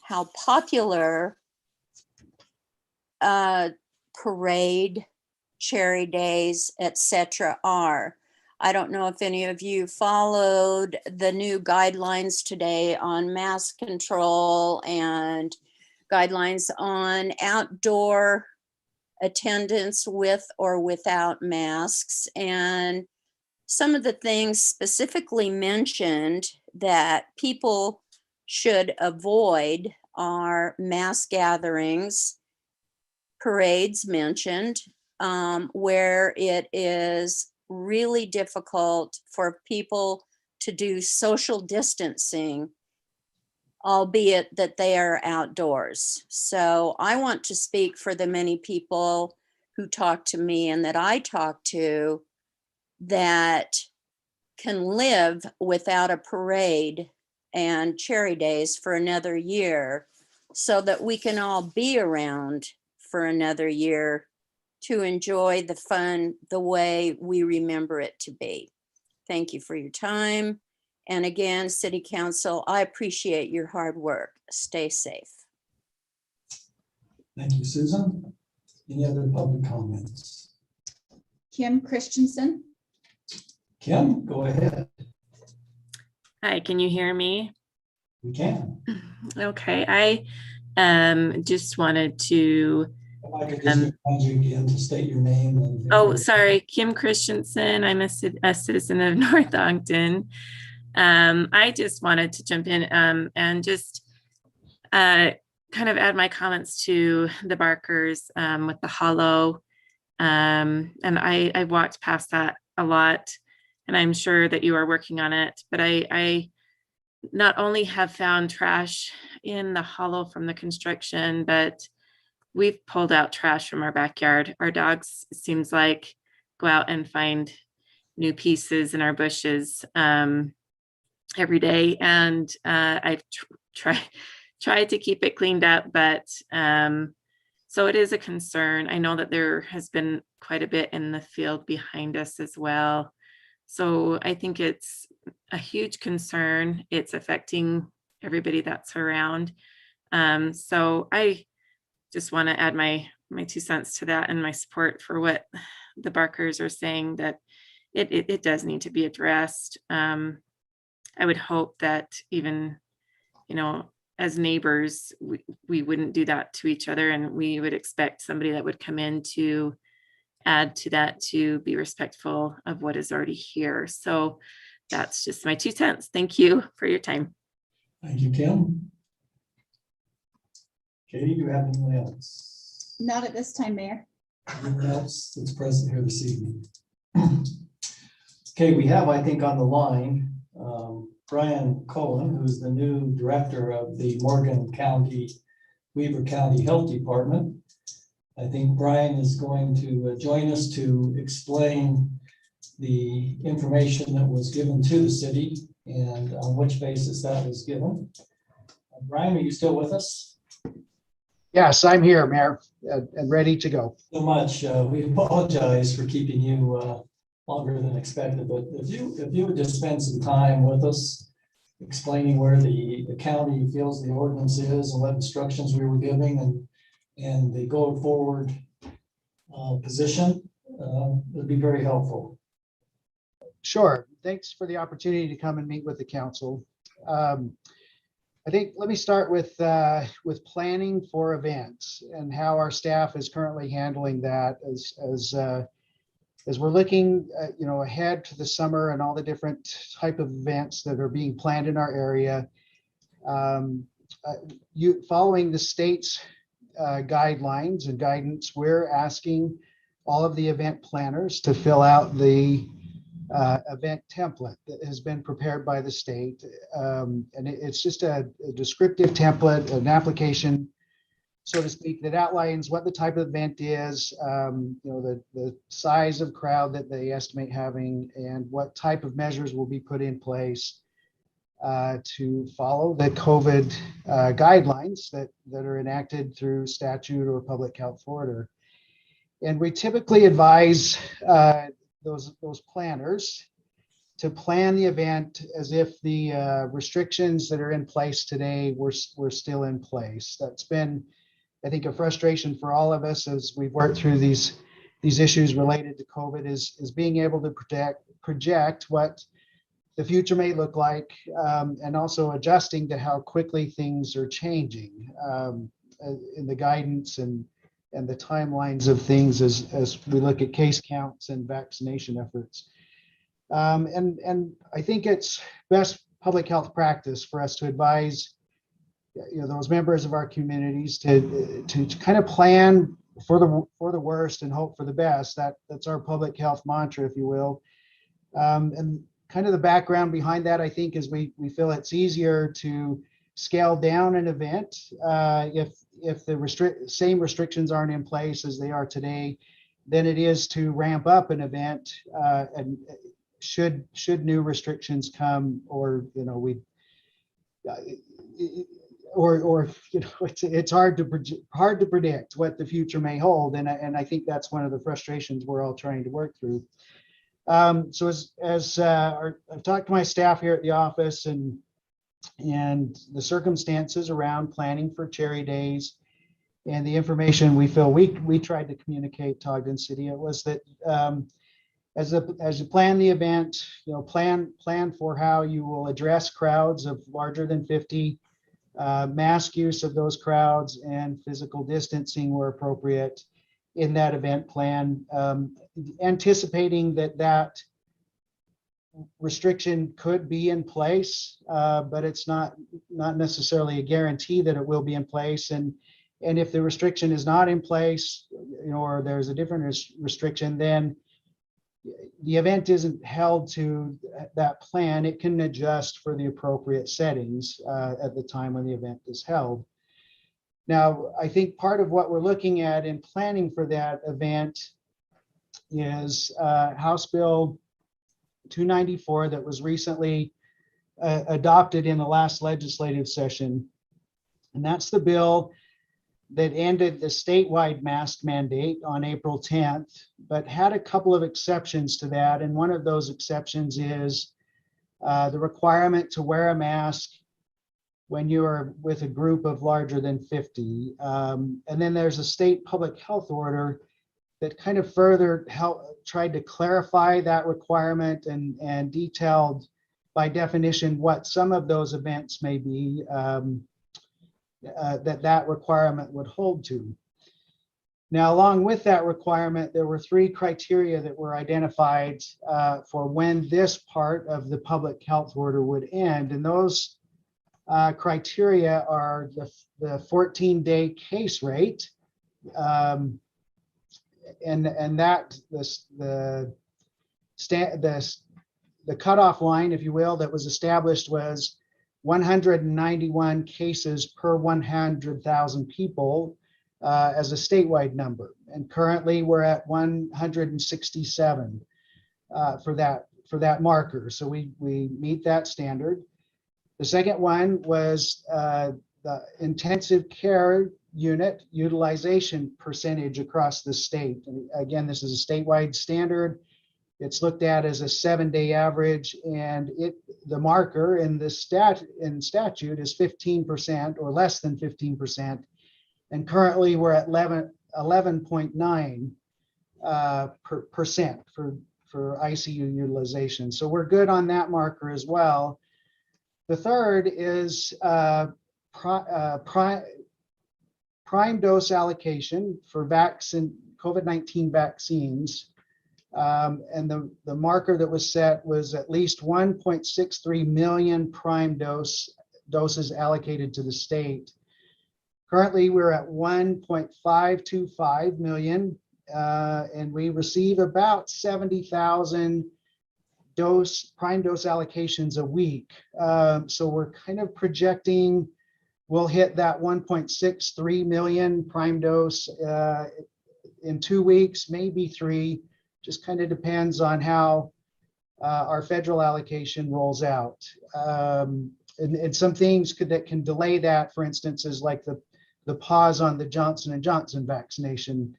how popular parade, cherry days, etc. are. I don't know if any of you followed the new guidelines today on mask control and guidelines on outdoor attendance with or without masks. And some of the things specifically mentioned that people should avoid are mass gatherings, parades mentioned, where it is really difficult for people to do social distancing, albeit that they are outdoors. So I want to speak for the many people who talk to me and that I talk to that can live without a parade and cherry days for another year so that we can all be around for another year to enjoy the fun the way we remember it to be. thank you for your time. And again, City Council, I appreciate your hard work. Stay safe. Thank you, Susan. Any other public comments? Kim Christensen. Kim, go ahead. Hi, can you hear me? We can. Okay, I just wanted to. If I could just remind you again to state your name. Oh, sorry, Kim Christensen. I'm a citizen of North Ogden. I just wanted to jump in and just kind of add my comments to the Barkers with the hollow. And I walked past that a lot, and I'm sure that you are working on it. But I not only have found trash in the hollow from the construction, but we've pulled out trash from our backyard. Our dogs, it seems like, go out and find new pieces in our bushes every day. And I've tried to keep it cleaned up, but so it is a concern. I know that there has been quite a bit in the field behind us as well. So I think it's a huge concern. It's affecting everybody that's around. So I just want to add my 2 cents to that and my support for what the Barkers are saying, that it does need to be addressed. I would hope that even, as neighbors, we wouldn't do that to each other, and we would expect somebody that would come in to add to that, to be respectful of what is already here. So that's just my 2 cents. Thank you for your time. Thank you, Kim. Katie, do you have anyone else? Not at this time, Mayor. Anyone else that's present here this evening? Okay, we have, I think, on the line, Brian Cullen, who's the new director of the Morgan County, Weaver County Health Department. I think Brian is going to join us to explain the information that was given to the city and on which basis that was given. Brian, are you still with us? Yes, I'm here, Mayor, and ready to go. So much. We apologize for keeping you longer than expected, but if you would just spend some time with us explaining where the county feels the ordinance is and what instructions we were giving and the go forward position, would be very helpful. Sure. Thanks for the opportunity to come and meet with the council. I think let me start with planning for events and how our staff is currently handling that as we're looking ahead to the summer and all the different type of events that are being planned in our area. Following the state's guidelines and guidance, we're asking all of the event planners to fill out the event template that has been prepared by the state. And it's just a descriptive template, an application, so to speak, that outlines what the type of event is, the size of crowd that they estimate having, and what type of measures will be put in place to follow the COVID guidelines that are enacted through statute or public health order. And we typically advise those planners to plan the event as if the restrictions that are in place today were still in place. That's been, I think, a frustration for all of us as we've worked through these issues related to COVID is being able to project what the future may look like, and also adjusting to how quickly things are changing in the guidance and the timelines of things as we look at case counts and vaccination efforts. And I think it's best public health practice for us to advise those members of our communities to kind of plan for the worst and hope for the best. That's our public health mantra, if you will. And kind of the background behind that, I think, is we feel it's easier to scale down an event if the same restrictions aren't in place as they are today than it is to ramp up an event. And should new restrictions come, or it's hard to predict what the future may hold, and I think that's one of the frustrations we're all trying to work through. So I've talked to my staff here at the office and the circumstances around planning for cherry days and the information we feel we tried to communicate to Ogden City, it was that as you plan the event, plan for how you will address crowds of larger than 50, mask use of those crowds and physical distancing where appropriate in that event plan, anticipating that restriction could be in place, but it's not necessarily a guarantee that it will be in place. And if the restriction is not in place, or there's a different restriction, then the event isn't held to that plan. It can adjust for the appropriate settings at the time when the event is held. Now, I think part of what we're looking at in planning for that event is House Bill 294 that was recently adopted in the last legislative session. And that's the bill that ended the statewide mask mandate on April 10th, but had a couple of exceptions to that. And one of those exceptions is the requirement to wear a mask when you are with a group of larger than 50. And then there's a state public health order that kind of further tried to clarify that requirement and detailed by definition what some of those events may be that requirement would hold to. Now, along with that requirement, there were 3 criteria that were identified for when this part of the public health order would end. And those criteria are the 14-day case rate, and that the cutoff line, if you will, that was established was 191 cases per 100,000 people as a statewide number. And currently we're at 167 for that marker. So we meet that standard. The second one was the intensive care unit utilization percentage across the state. And again, this is a statewide standard. It's looked at as a 7-day average, and the marker in the statute is 15% or less than 15%. And currently we're at 11.9% for ICU utilization. So we're good on that marker as well. The third is prime dose allocation for COVID-19 vaccines. And the marker that was set was at least 1.63 million prime doses allocated to the state. Currently, we're at 1.525 million, and we receive about 70,000 prime dose allocations a week. So we're kind of projecting we'll hit that 1.63 million prime dose in 2 weeks, maybe 3. Just kind of depends on how our federal allocation rolls out. And some things that can delay that, for instance, is like the pause on the Johnson & Johnson vaccination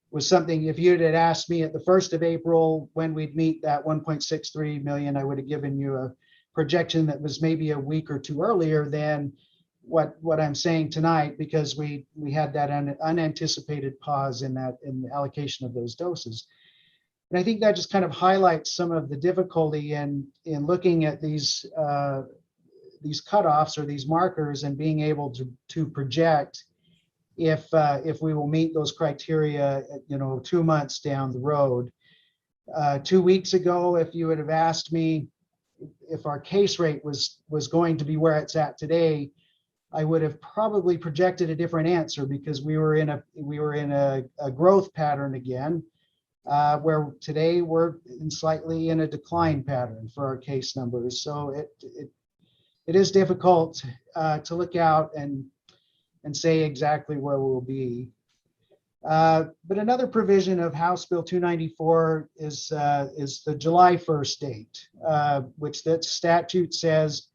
was something, if you had asked me at the 1st of April when we'd meet that 1.63 million, I would have given you a projection that was maybe a week or 2 earlier than what I'm saying tonight, because we had that unanticipated pause in the allocation of those doses. And I think that just kind of highlights some of the difficulty in looking at these cutoffs or these markers and being able to project if we will meet those criteria, 2 months down the road. 2 weeks ago, if you would have asked me if our case rate was going to be where it's at today, I would have probably projected a different answer, because we were in a growth pattern again. Where today we're slightly in a decline pattern for our case numbers. So it is difficult to look out and say exactly where we'll be. But another provision of House Bill 294 is the July 1st date, which that statute says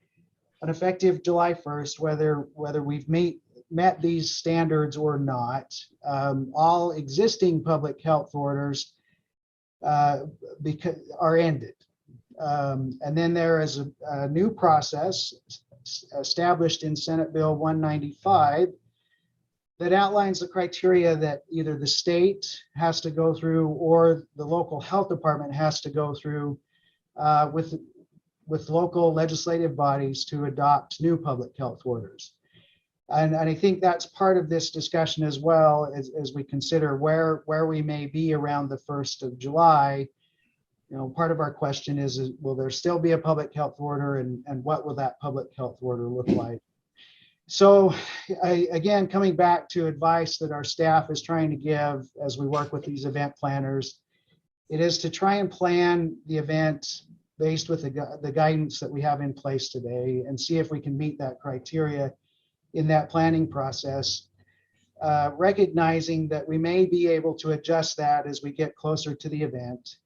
an effective July 1st, whether we've met these standards or not, all existing public health orders because are ended. And then there is a new process established in Senate Bill 195 that outlines the criteria that either the state has to go through or the local health department has to go through with local legislative bodies to adopt new public health orders. And I think that's part of this discussion as well, as we consider where we may be around the 1st of July. You know, part of our question is will there still be a public health order, and what will that public health order look like? So again, coming back to advice that our staff is trying to give as we work with these event planners, it is to try and plan the event based with the guidance that we have in place today and see if we can meet that criteria in that planning process, recognizing that we may be able to adjust that as we get closer to the event.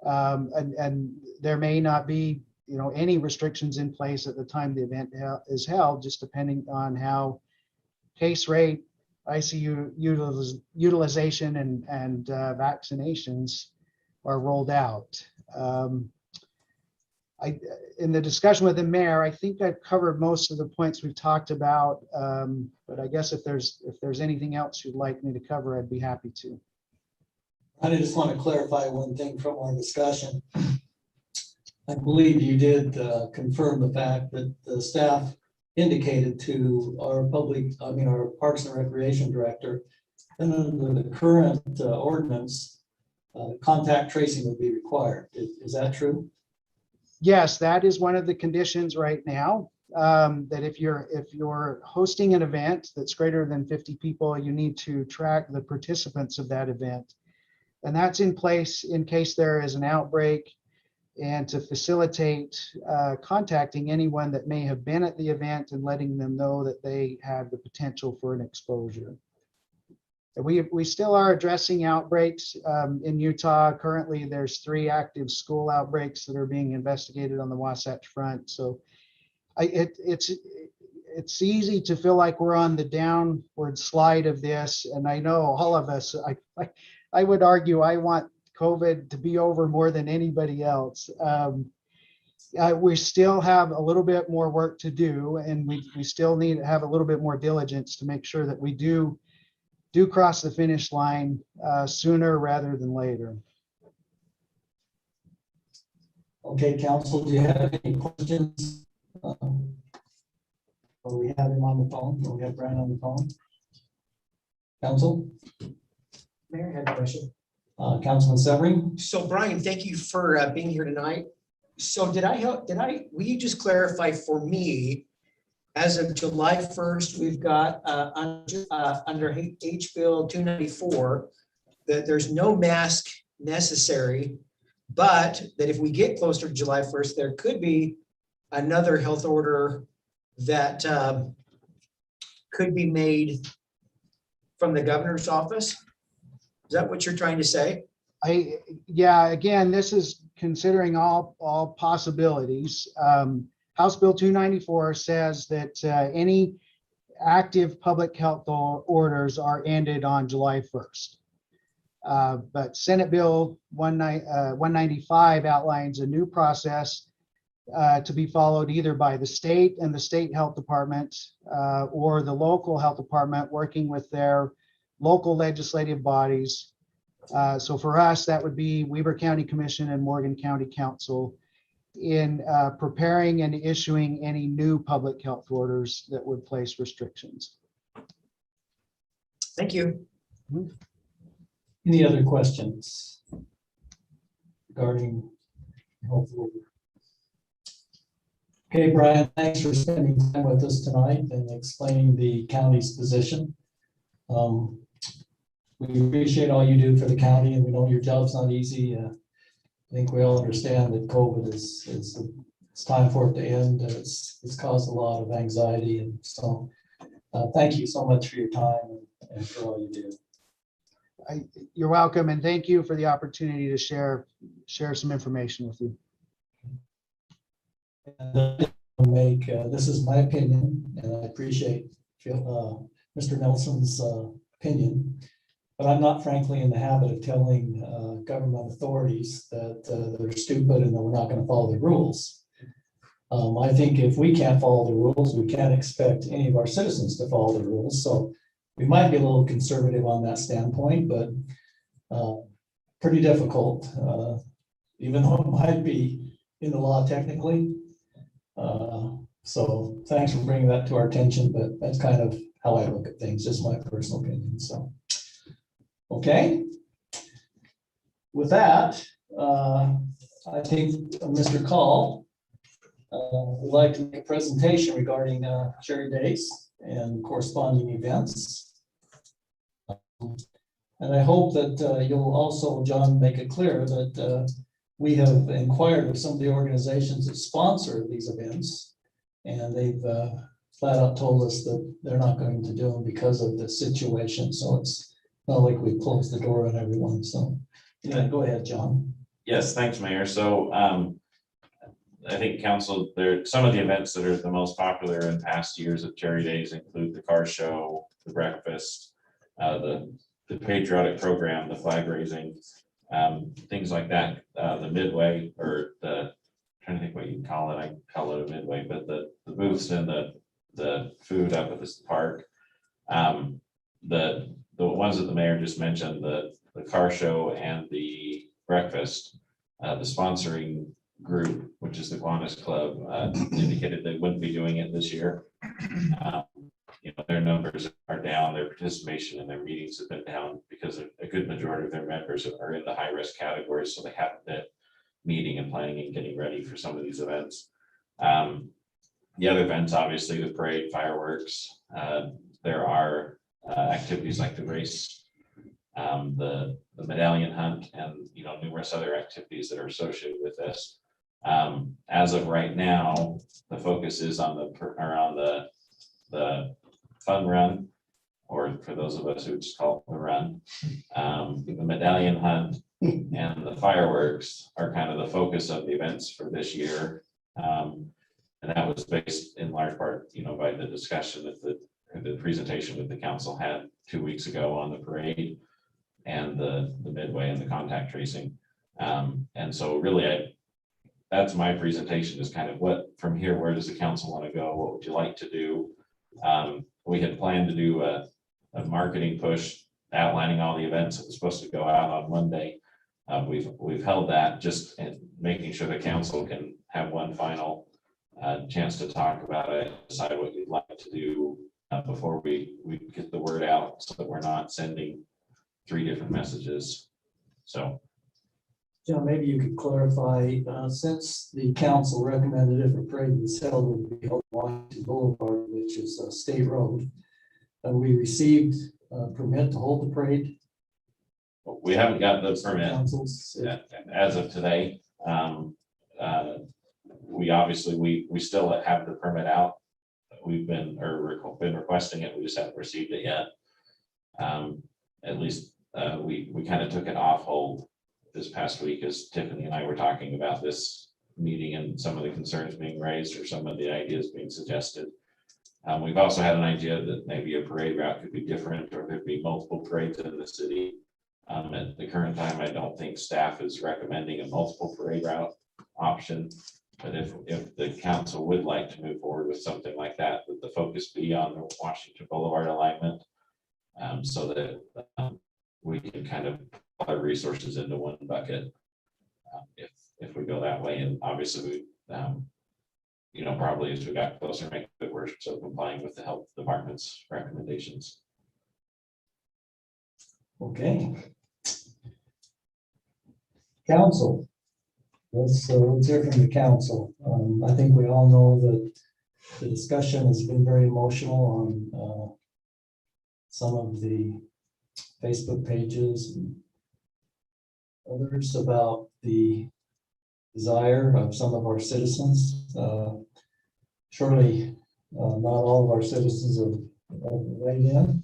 And there may not be, you know, any restrictions in place at the time the event is held, just depending on how case rate, ICU utilization, and vaccinations are rolled out. In the discussion with the mayor, I think I've covered most of the points we've talked about, but I guess if there's anything else you'd like me to cover, I'd be happy to. I just want to clarify one thing from our discussion. I believe you did confirm the fact that the staff indicated to our our Parks and Recreation Director, that under the current ordinance, contact tracing would be required. Is that true? Yes, that is one of the conditions right now. That if you're hosting an event that's greater than 50 people, you need to track the participants of that event. And that's in place in case there is an outbreak, and to facilitate contacting anyone that may have been at the event and letting them know that they have the potential for an exposure. And we still are addressing outbreaks in Utah. Currently, there's 3 active school outbreaks that are being investigated on the Wasatch Front. So it's easy to feel like we're on the downward slide of this. And I know all of us, I would argue I want COVID to be over more than anybody else. We still have a little bit more work to do, and we still need to have a little bit more diligence to make sure that we do cross the finish line sooner rather than later. Okay, council, do you have any questions? We have him on the phone. We have Brian on the phone. Council? Mayor, I had a question. Councilman Severing? So Brian, thank you for being here tonight. So will you just clarify for me, as of July 1st, we've got under H Bill 294, that there's no mask necessary, but that if we get closer to July 1st, there could be another health order that could be made from the governor's office? Is that what you're trying to say? Yeah, again, this is considering all possibilities. House Bill 294 says that any active public health orders are ended on July 1st. But Senate Bill 195 outlines a new process to be followed either by the state and the state health department or the local health department working with their local legislative bodies. So for us, that would be Weber County Commission and Morgan County Council in preparing and issuing any new public health orders that would place restrictions. Thank you. Any other questions regarding health order? Okay, Brian, thanks for spending time with us tonight and explaining the county's position. We appreciate all you do for the county, and we know your job's not easy. I think we all understand that COVID it's time for it to end. It's caused a lot of anxiety, and so thank you so much for your time and for all you do. You're welcome, and thank you for the opportunity to share some information with you. This is my opinion, and I appreciate Mr. Nelson's opinion. But I'm not frankly in the habit of telling government authorities that they're stupid and that we're not going to follow the rules. I think if we can't follow the rules, we can't expect any of our citizens to follow the rules. So we might be a little conservative on that standpoint, but pretty difficult, even though it might be in the law technically. So thanks for bringing that to our attention, but that's kind of how I look at things, just my personal opinion. So, okay. With that, I think Mr. Call would like to make a presentation regarding Cherry Days and corresponding events. And I hope that you'll also, John, make it clear that we have inquired of some of the organizations that sponsor these events, and they've flat out told us that they're not going to do them because of the situation. So it's not like we closed the door on everyone. So yeah, go ahead, John. Yes, thanks, Mayor. So I think council, some of the events that are the most popular in past years of Cherry Days include the car show, the breakfast, the patriotic program, the flag raising, things like that. The midway, or the, trying to think what you call it. I call it a midway, but the booths and the food up at this park. The ones that the mayor just mentioned, the car show and the breakfast, the sponsoring group, which is the Kiwanis Club, indicated they wouldn't be doing it this year. Their numbers are down, their participation in their meetings have been down because a good majority of their members are in the high risk categories, so they haven't been meeting and planning and getting ready for some of these events. The other events, obviously the parade, fireworks, there are activities like the race, the medallion hunt, and numerous other activities that are associated with this. As of right now, the focus is on the fun run, or for those of us who just call it the run. The medallion hunt and the fireworks are kind of the focus of the events for this year. And that was based in large part, by the discussion that the presentation that the council had 2 weeks ago on the parade and the midway and the contact tracing. And so really, that's my presentation, is kind of what from here, where does the council want to go? What would you like to do? We had planned to do a marketing push outlining all the events that was supposed to go out on Monday. We've held that, just making sure the council can have one final chance to talk about it, decide what you'd like to do before we get the word out, so that we're not sending 3 different messages. So, John, maybe you could clarify, since the council recommended if a parade was held, it would be held on Washington Boulevard, which is a state road. We received a permit to hold the parade. we haven't got the permit Councils. as of today. We obviously, we still have the permit out. We've been requesting it. We just haven't received it yet. At least we kind of took it off hold this past week, as Tiffany and I were talking about this meeting and some of the concerns being raised or some of the ideas being suggested. We've also had an idea that maybe a parade route could be different, or there'd be multiple parades in the city. At the current time, I don't think staff is recommending a multiple parade route option. But if the council would like to move forward with something like that, that the focus be on the Washington Boulevard alignment, so that we can kind of put our resources into one bucket. If we go that way, and obviously we, probably as we got closer, make it worse, so complying with the health department's recommendations. Okay. Council. Let's hear from the council. I think we all know that the discussion has been very emotional on some of the Facebook pages and others about the desire of some of our citizens. Surely not all of our citizens have weighed in,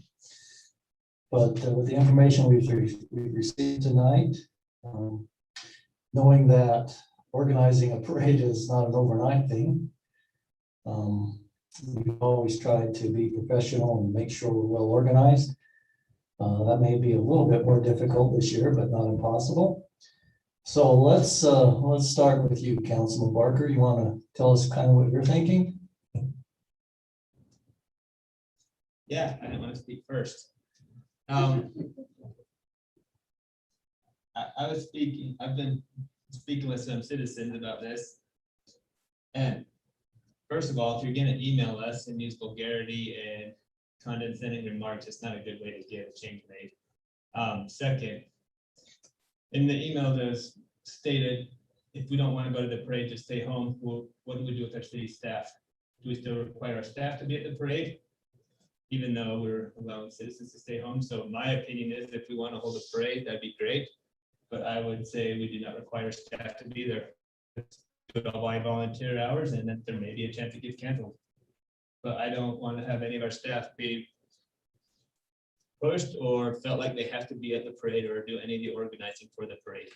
but with the information we've received tonight, knowing that organizing a parade is not an overnight thing, we've always tried to be professional and make sure we're well organized. That may be a little bit more difficult this year, but not impossible. So let's start with you, Councilman Barker. You want to tell us kind of what you're thinking? Yeah, I didn't want to speak first. I've been speaking with some citizens about this. And first of all, if you're gonna email us and use vulgarity and condescending remarks, it's not a good way to get a change made. Second, in the email, there's stated, if we don't want to go to the parade, just stay home. Well, what do we do with our city staff? Do we still require our staff to be at the parade? Even though we're allowing citizens to stay home. So my opinion is if we want to hold a parade, that'd be great. But I would say we do not require staff to be there. Do it all by volunteer hours, and then there may be a chance it gets canceled. But I don't want to have any of our staff be pushed or felt like they have to be at the parade or do any of the organizing for the parade.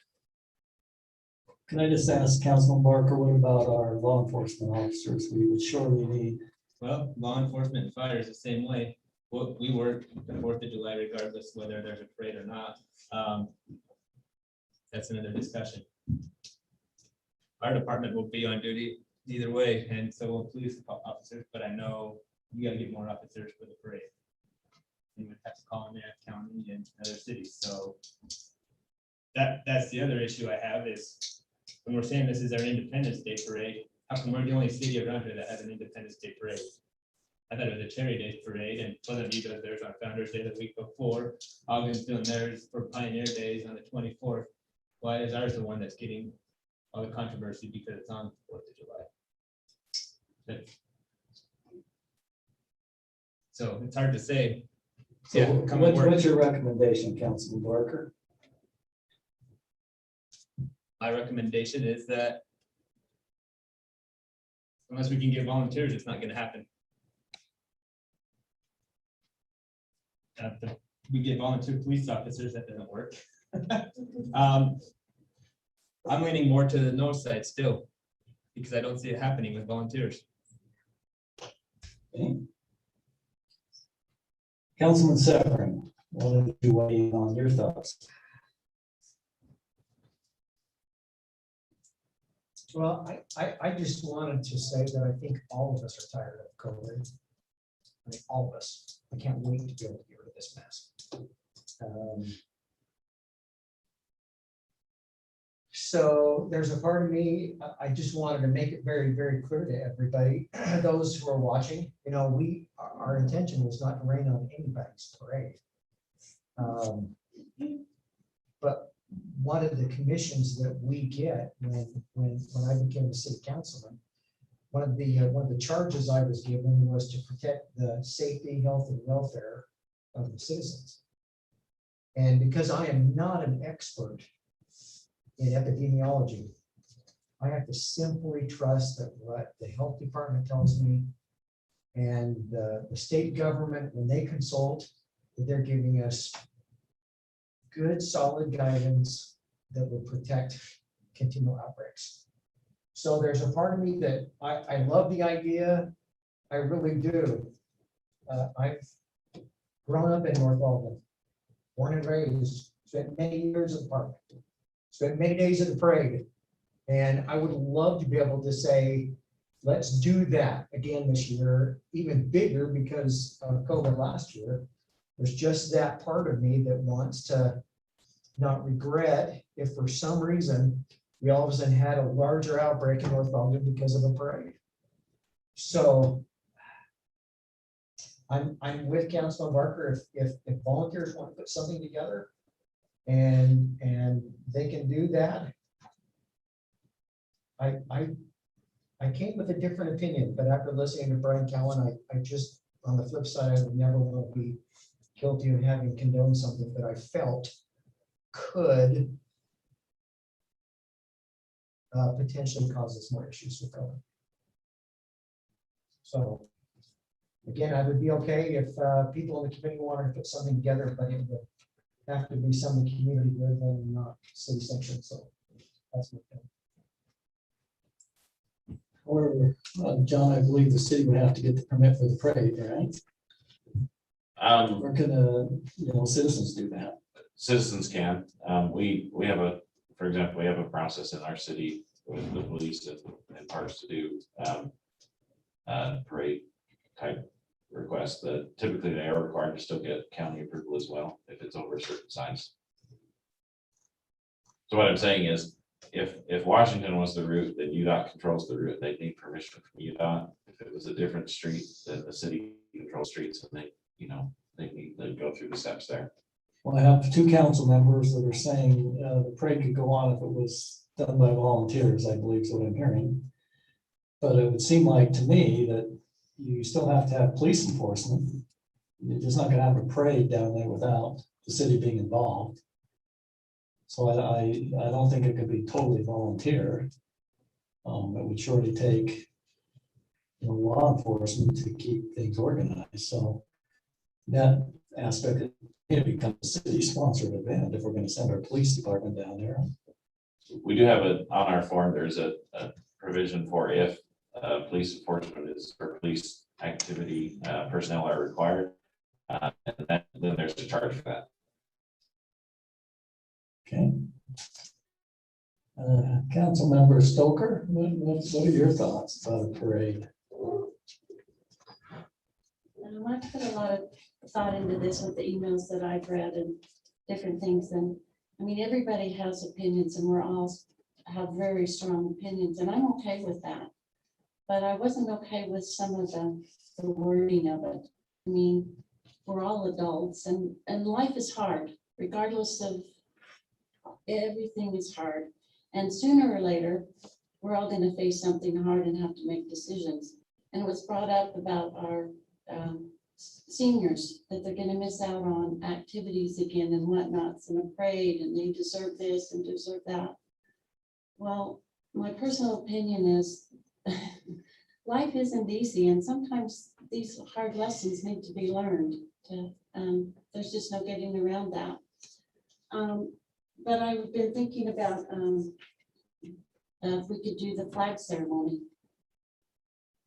Can I just ask Councilman Barker, what about our law enforcement officers? We would surely need. Well, law enforcement and fire is the same way. Well, we work the 4th of July regardless whether there's a parade or not. That's another discussion. Our department will be on duty either way, and so will police officers, but I know you gotta get more officers for the parade. You would have to call in the county and other cities, so that's the other issue I have is when we're saying this is our Independence Day parade, how come we're the only city around here that has an Independence Day parade? I thought it was a Cherry Day parade, and Pleasantview does theirs on Founder's Day the week before. Ogden's doing theirs for Pioneer Days on the 24th. Why is ours the one that's getting all the controversy because it's on 4th of July? So it's hard to say. So Yeah, come and work. what's your recommendation, Councilman Barker? My recommendation is that unless we can get volunteers, it's not going to happen. If we get volunteer police officers, that doesn't work. I'm leaning more to the no side still because I don't see it happening with volunteers. Okay. Councilman Severin, what did you weigh in on your thoughts? Well, I just wanted to say that I think all of us are tired of COVID. I mean, all of us. I can't wait to be able to get rid of this mess. So there's a part of me, I just wanted to make it very, very clear to everybody, those who are watching, you know, our intention was not to rain on anybody's parade. But one of the commissions that we get when I became a city councilman, one of the charges I was given was to protect the safety, health, and welfare of the citizens. And because I am not an expert in epidemiology, I have to simply trust that what the health department tells me and the state government, when they consult, that they're giving us good, solid guidance that will protect continual outbreaks. So there's a part of me that I love the idea. I really do. I've grown up in North Ogden, born and raised, spent many years at the park, spent many days at the parade. And I would love to be able to say, let's do that again this year, even bigger because of COVID last year. There's just that part of me that wants to not regret if for some reason we all of a sudden had a larger outbreak in North Ogden because of a parade. So I'm with Councilman Barker. If volunteers want to put something together and they can do that, I came with a different opinion, but after listening to Brian Cowan, I just, on the flip side, I would never want to be guilty of having condoned something that I felt could potentially cause us more issues with COVID. So again, I would be okay if people in the committee wanted to put something together, but it would have to be something community driven and not city sanctioned. So that's my thing. Or, John, I believe the city would have to get the permit for the parade, right? Or can, citizens do that? Citizens can. We have for example, we have a process in our city with the police and parks to do parade type requests that typically they are required to still get county approval as well if it's over a certain size. So what I'm saying is, if Washington was the route, then UDOT controls the route. They need permission from UDOT. If it was a different street, then the city controls streets, and they need to go through the steps there. Well, I have two council members that are saying the parade could go on if it was done by volunteers, I believe is what I'm hearing. But it would seem like to me that you still have to have police enforcement. You're just not gonna have a parade down there without the city being involved. So I don't think it could be totally volunteer. It would surely take, law enforcement to keep things organized. So that aspect, it becomes a city-sponsored event if we're going to send our police department down there. We do have on our form, there's a provision for if police enforcement is, or police activity personnel are required, and then there's a charge for that. Okay. Councilmember Stoker, what are your thoughts about a parade? I put a lot of thought into this with the emails that I've read and different things. And I mean, everybody has opinions and we're all have very strong opinions, and I'm okay with that. But I wasn't okay with some of the wording of it. I mean, we're all adults and life is hard, regardless of everything is hard. And sooner or later, we're all going to face something hard and have to make decisions. And it was brought up about our seniors, that they're going to miss out on activities again and whatnots and a parade, and they deserve this and deserve that. Well, my personal opinion is life isn't easy, and sometimes these hard lessons need to be learned. There's just no getting around that. But I've been thinking about if we could do the flag ceremony.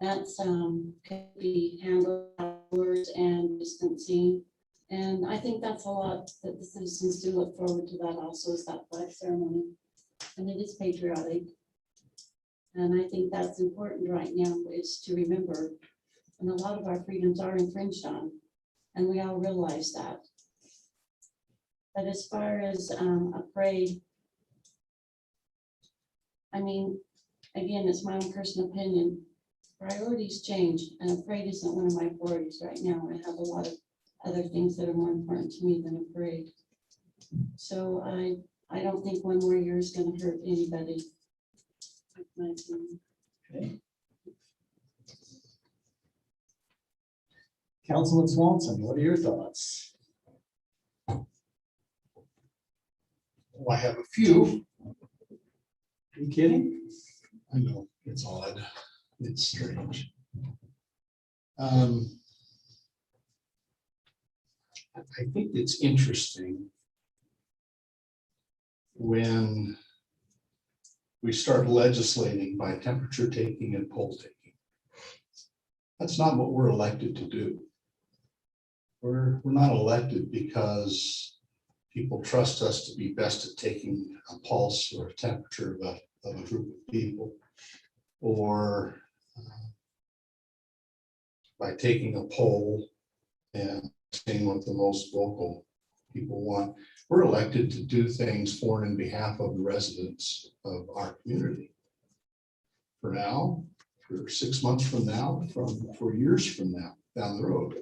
That's could be handled outdoors and distancing. And I think that's a lot that the citizens do look forward to, that also, is that flag ceremony. And it is patriotic. And I think that's important right now, is to remember, and a lot of our freedoms are infringed on, and we all realize that. But as far as a parade, I mean, again, it's my own personal opinion. Priorities change, and a parade isn't one of my priorities right now. I have a lot of other things that are more important to me than a parade. So I don't think one more year is going to hurt anybody. Okay. Councilman Swanson, what are your thoughts? Well, I have a few. Are you kidding? I know, it's odd. It's strange. I think it's interesting when we start legislating by temperature taking and poll taking. That's not what we're elected to do. We're not elected because people trust us to be best at taking a pulse or a temperature of a group of people, or by taking a poll and seeing what the most vocal people want. We're elected to do things for and in behalf of the residents of our community. For now, for 6 months from now, for years from now, down the road.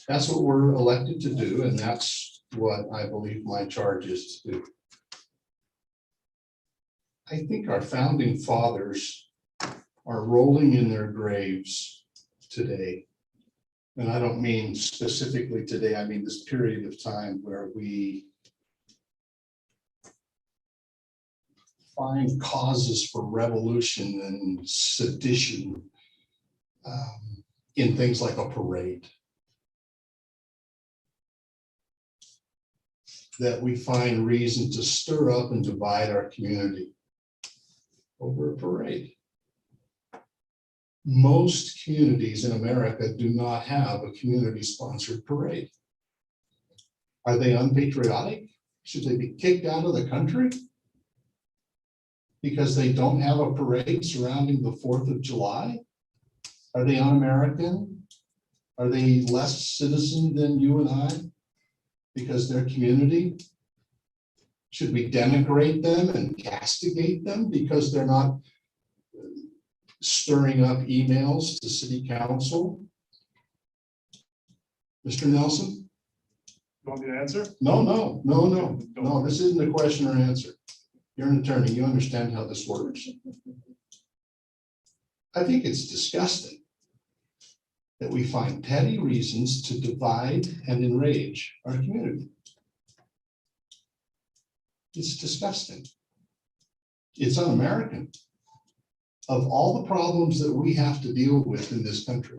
That's what we're elected to do, and that's what I believe my charge is to do. I think our founding fathers are rolling in their graves today. And I don't mean specifically today, I mean this period of time where we find causes for revolution and sedition in things like a parade. That we find reason to stir up and divide our community over a parade. Most communities in America do not have a community-sponsored parade. Are they unpatriotic? Should they be kicked out of the country? Because they don't have a parade surrounding the 4th of July? Are they un-American? Are they less citizen than you and I? Because their community? Should we denigrate them and castigate them because they're not stirring up emails to city council? Mr. Nelson? You want me to answer? No, this isn't a question or answer. You're an attorney, you understand how this works. I think it's disgusting that we find petty reasons to divide and enrage our community. It's disgusting. It's un-American. Of all the problems that we have to deal with in this country,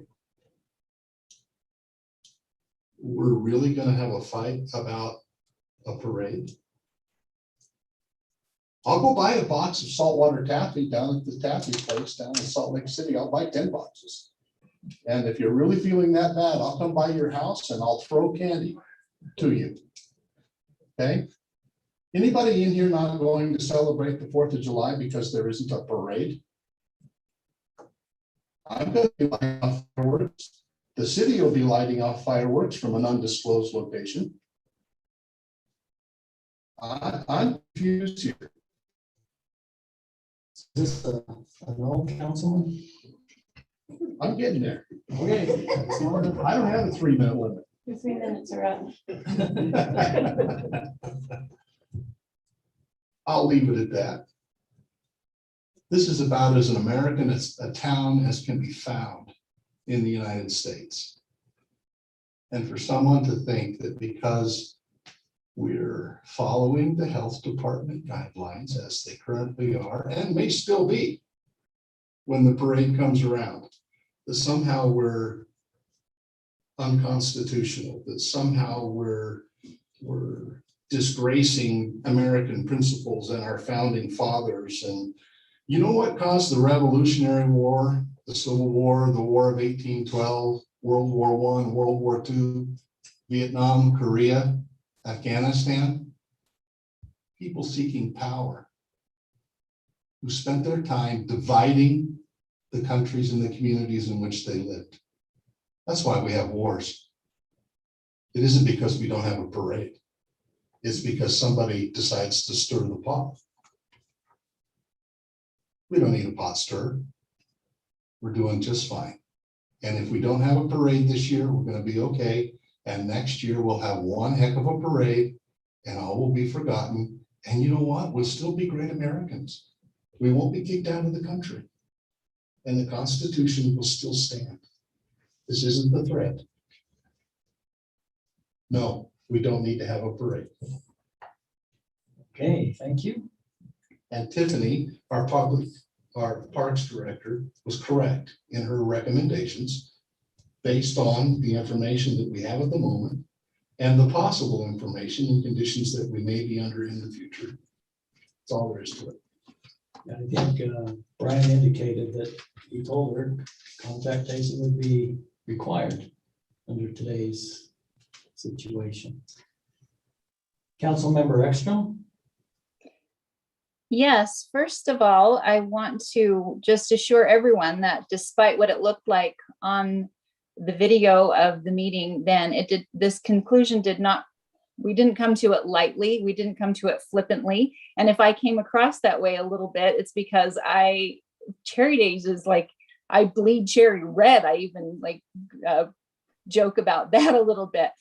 we're really going to have a fight about a parade? I'll go buy a box of saltwater taffy down at the taffy place down in Salt Lake City. I'll buy 10 boxes. And if you're really feeling that bad, I'll come by your house and I'll throw candy to you. Okay? Anybody in here not going to celebrate the 4th of July because there isn't a parade? I'm going to be lighting off fireworks. The city will be lighting off fireworks from an undisclosed location. I'm confused here. Is this a no, Councilman? I'm getting there. Okay. I don't have a 3-minute limit. Your 3 minutes are up. I'll leave it at that. This is about as an American as a town as can be found in the United States. And for someone to think that because we're following the health department guidelines as they currently are and may still be when the parade comes around, that somehow we're unconstitutional, that somehow we're disgracing American principles and our founding fathers. And you know what caused the Revolutionary War, the Civil War, the War of 1812, World War I, World War II, Vietnam, Korea, Afghanistan? People seeking power who spent their time dividing the countries and the communities in which they lived. That's why we have wars. It isn't because we don't have a parade. It's because somebody decides to stir the pot. We don't need a pot stir. We're doing just fine. And if we don't have a parade this year, we're going to be okay. And next year we'll have one heck of a parade and all will be forgotten. And you know what? We'll still be great Americans. We won't be kicked out of the country. And the Constitution will still stand. This isn't the threat. No, we don't need to have a parade. Okay, thank you. And Tiffany, our parks director, was correct in her recommendations based on the information that we have at the moment and the possible information and conditions that we may be under in the future. That's all there is to it. I think Brian indicated that he told her contact tracing would be required under today's situation. Councilmember Ekstrom? Yes, first of all, I want to just assure everyone that despite what it looked like on the video of the meeting, then this conclusion we didn't come to it lightly. We didn't come to it flippantly. And if I came across that way a little bit, it's because Cherry Days is like, I bleed cherry red. I even joke about that a little bit.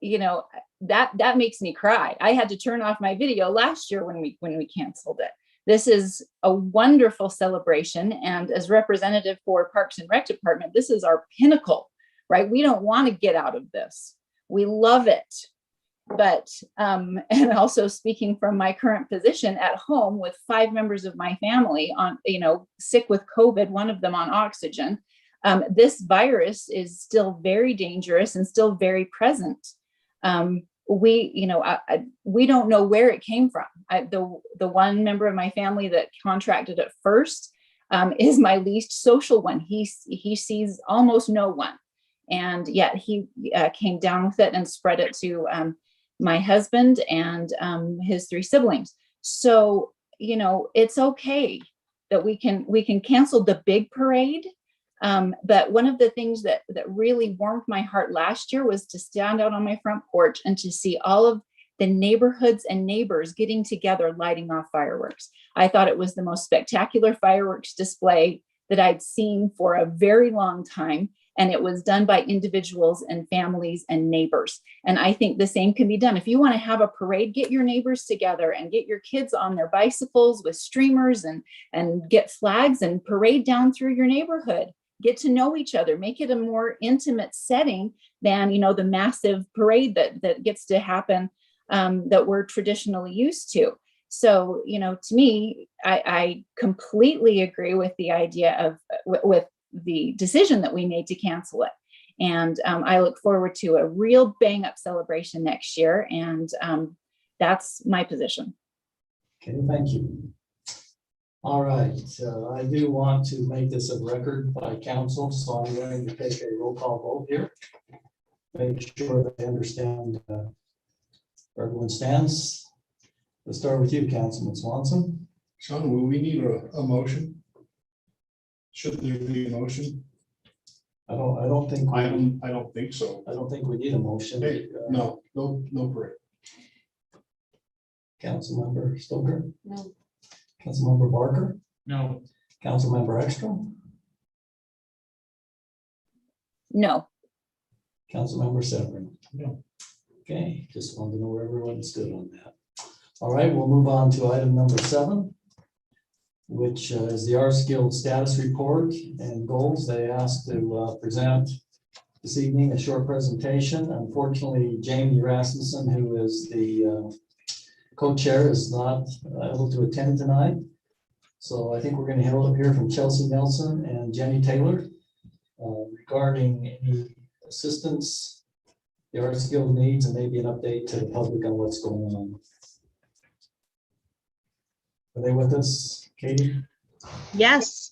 You know, that makes me cry. I had to turn off my video last year when we canceled it. This is a wonderful celebration. And as representative for Parks and Rec Department, this is our pinnacle, right? We don't want to get out of this. We love it. But, and also speaking from my current position at home with 5 members of my family on, sick with COVID, one of them on oxygen, this virus is still very dangerous and still very present. We don't know where it came from. The one member of my family that contracted it first is my least social one. He sees almost no one. And yet he came down with it and spread it to my husband and his 3 siblings. So, you know, it's okay that we can cancel the big parade. But one of the things that really warmed my heart last year was to stand out on my front porch and to see all of the neighborhoods and neighbors getting together, lighting off fireworks. I thought it was the most spectacular fireworks display that I'd seen for a very long time. And it was done by individuals and families and neighbors. And I think the same can be done. If you want to have a parade, get your neighbors together and get your kids on their bicycles with streamers and get flags and parade down through your neighborhood. Get to know each other, make it a more intimate setting than, you know, the massive parade that gets to happen that we're traditionally used to. So, you know, to me, I completely agree with the idea of with the decision that we made to cancel it. And I look forward to a real bang up celebration next year. And that's my position. Okay, thank you. All right, I do want to make this a record by council, so I'm going to take a roll call vote here. Make sure that I understand where everyone stands. Let's start with you, Councilman Swanson. Sean, will we need a motion? Should there be a motion? I don't think. I don't think so. I don't think we need a motion. Hey, no parade. Councilmember Stoker? No. Councilmember Barker? No. Councilmember Ekstrom? No. Councilmember Severin? No. Okay, just wanted to know where everyone stood on that. All right, we'll move on to item number 7, which is the Arts Guild status report and goals. They asked to present this evening a short presentation. Unfortunately, Jamie Rasmussen, who is the co-chair, is not able to attend tonight. So I think we're going to hear from Chelsea Nelson and Jenny Taylor regarding any assistance the Arts Guild needs and maybe an update to the public on what's going on. Are they with us, Katie? Yes.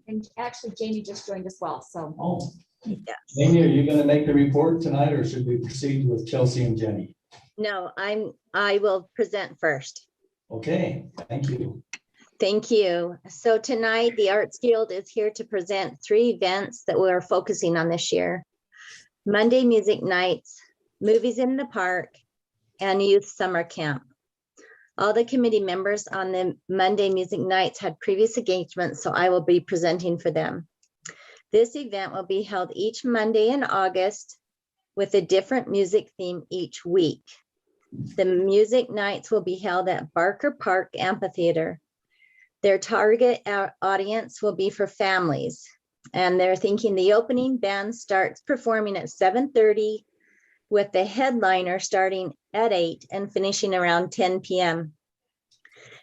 And actually, Jamie just joined as well, so. Oh, yes. Jamie, are you going to make the report tonight, or should we proceed with Chelsea and Jenny? No, I will present first. Okay, thank you. Thank you. So tonight, the Arts Guild is here to present 3 events that we're focusing on this year. Monday music nights, movies in the park, and youth summer camp. All the committee members on the Monday music nights had previous engagements, so I will be presenting for them. This event will be held each Monday in August with a different music theme each week. The music nights will be held at Barker Park Amphitheater. Their target audience will be for families, and they're thinking the opening band starts performing at 7:30 with the headliner starting at 8 and finishing around 10 p.m.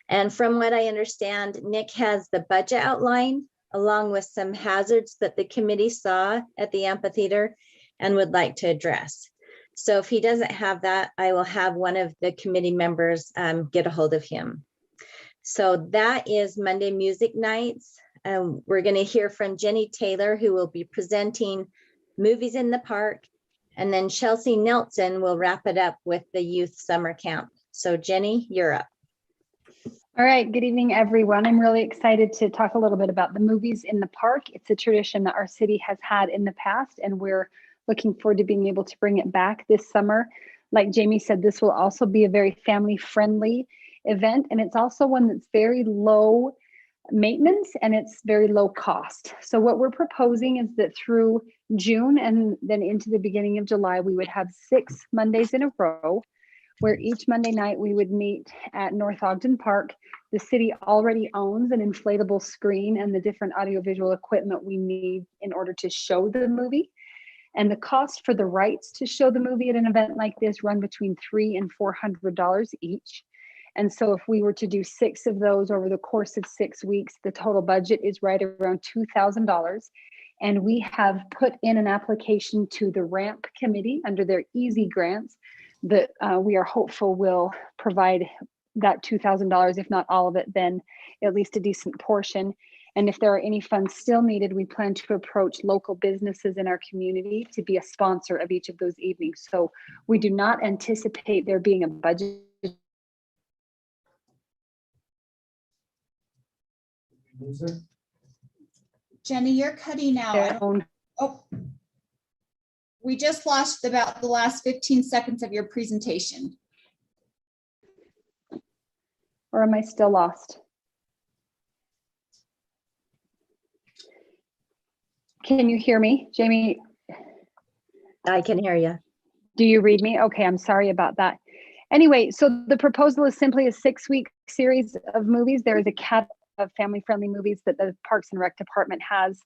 And from what I understand, Nick has the budget outline along with some hazards that the committee saw at the amphitheater and would like to address. So if he doesn't have that, I will have one of the committee members get a hold of him. So that is Monday music nights. We're going to hear from Jenny Taylor, who will be presenting movies in the park. And then Chelsea Nelson will wrap it up with the youth summer camp. So Jenny, you're up. All right, good evening, everyone. I'm really excited to talk a little bit about the movies in the park. It's a tradition that our city has had in the past, and we're looking forward to being able to bring it back this summer. Like Jamie said, this will also be a very family-friendly event, and it's also one that's very low maintenance and it's very low cost. So what we're proposing is that through June and then into the beginning of July, we would have 6 Mondays in a row where each Monday night we would meet at North Ogden Park. The city already owns an inflatable screen and the different audiovisual equipment we need in order to show the movie. And the cost for the rights to show the movie at an event like this run between $300 and $400 each. And so if we were to do 6 of those over the course of 6 weeks, the total budget is right around $2,000. And we have put in an application to the RAMP committee under their easy grants that we are hopeful will provide that $2,000, if not all of it, then at least a decent portion. And if there are any funds still needed, we plan to approach local businesses in our community to be a sponsor of each of those evenings. So we do not anticipate there being a budget. Jenny, you're cutting out. I don't- Oh, we just lost about the last 15 seconds of your presentation. Or am I still lost? Can you hear me, Jamie? I can hear you. Do you read me? Okay, I'm sorry about that. Anyway, so the proposal is simply a 6-week series of movies. There is a catalog of family-friendly movies that the Parks and Rec Department has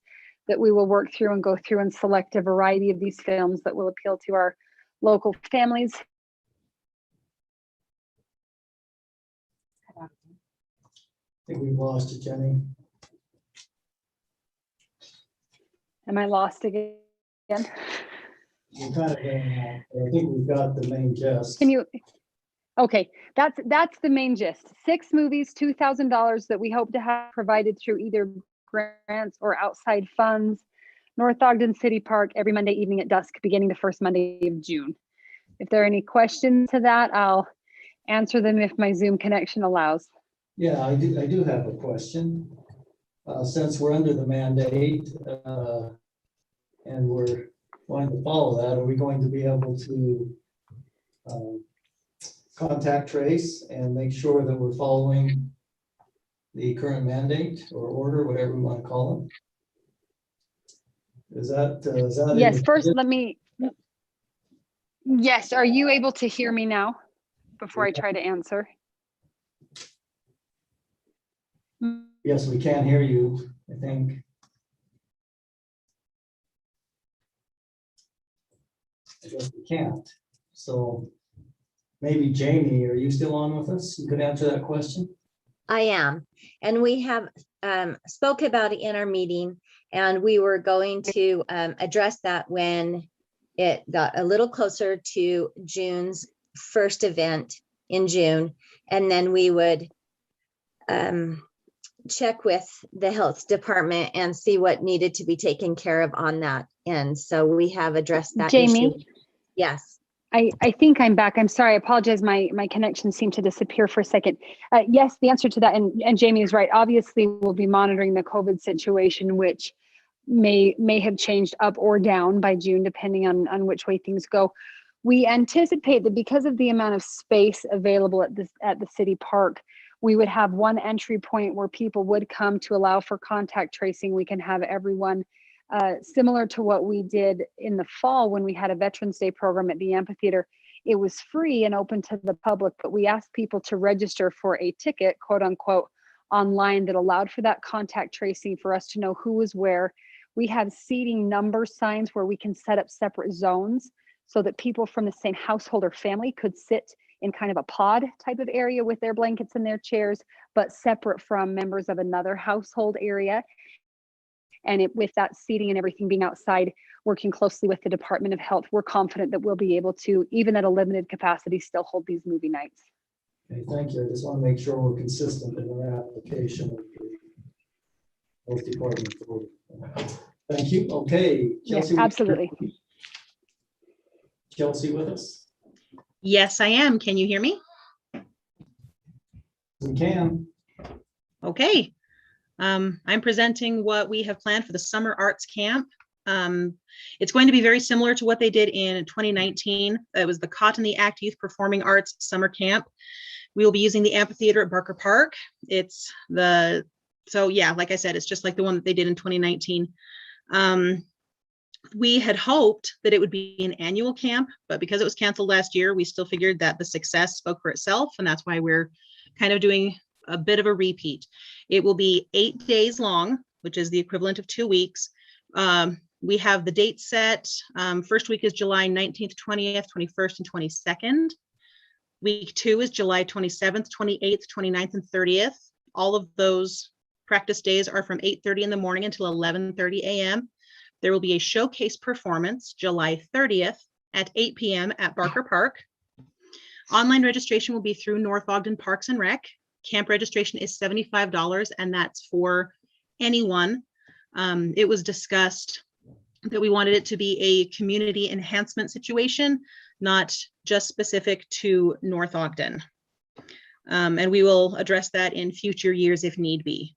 that we will work through and go through and select a variety of these films that will appeal to our local families. I think we've lost you, Jenny. Am I lost again? We're kind of getting out, but I think we've got the main gist. Can you? Okay, that's the main gist. 6 movies, $2,000 that we hope to have provided through either grants or outside funds. North Ogden City Park every Monday evening at dusk, beginning the first Monday of June. If there are any questions to that, I'll answer them if my Zoom connection allows. Yeah, I do have a question. Since we're under the mandate and we're going to follow that, are we going to be able to contact trace and make sure that we're following the current mandate or order, whatever we want to call it? Is that? Yes, first let me, yes, are you able to hear me now before I try to answer? Yes, we can hear you, I think. I guess we can't. So maybe Jamie, are you still on with us? You could answer that question. I am. And we have spoke about it in our meeting, and we were going to address that when it got a little closer to June's first event in June. And then we would check with the health department and see what needed to be taken care of on that end. So we have addressed that Jamie? issue. Yes. I think I'm back. I'm sorry. I apologize. My connection seemed to disappear for a second. Yes, the answer to that, and Jamie is right. Obviously, we'll be monitoring the COVID situation, which may have changed up or down by June, depending on which way things go. We anticipate that because of the amount of space available at the city park, we would have one entry point where people would come to allow for contact tracing. We can have everyone similar to what we did in the fall when we had a Veterans Day program at the amphitheater. It was free and open to the public, but we asked people to register for a ticket, quote unquote, online that allowed for that contact tracing for us to know who was where. We have seating number signs where we can set up separate zones so that people from the same household or family could sit in kind of a pod type of area with their blankets and their chairs, but separate from members of another household area. And with that seating and everything being outside, working closely with the Department of Health, we're confident that we'll be able to, even at a limited capacity, still hold these movie nights. Okay, thank you. I just want to make sure we're consistent in our application of the health department. Thank you. Okay. Chelsea, yes, absolutely. Chelsea with us? Yes, I am. Can you hear me? We can. Okay. I'm presenting what we have planned for the Summer Arts Camp. It's going to be very similar to what they did in 2019. It was the Caught in the Act Youth Performing Arts Summer Camp. We will be using the amphitheater at Barker Park. So yeah, like I said, it's just like the one that they did in 2019. We had hoped that it would be an annual camp, but because it was canceled last year, we still figured that the success spoke for itself, and that's why we're kind of doing a bit of a repeat. It will be 8 days long, which is the equivalent of 2 weeks. We have the date set. First week is July 19th, 20th, 21st, and 22nd. Week 2 is July 27th, 28th, 29th, and 30th. All of those practice days are from 8:30 in the morning until 11:30 a.m. There will be a showcase performance July 30th at 8 p.m. at Barker Park. Online registration will be through North Ogden Parks and Rec. Camp registration is $75, and that's for anyone. It was discussed that we wanted it to be a community enhancement situation, not just specific to North Ogden. And we will address that in future years if need be.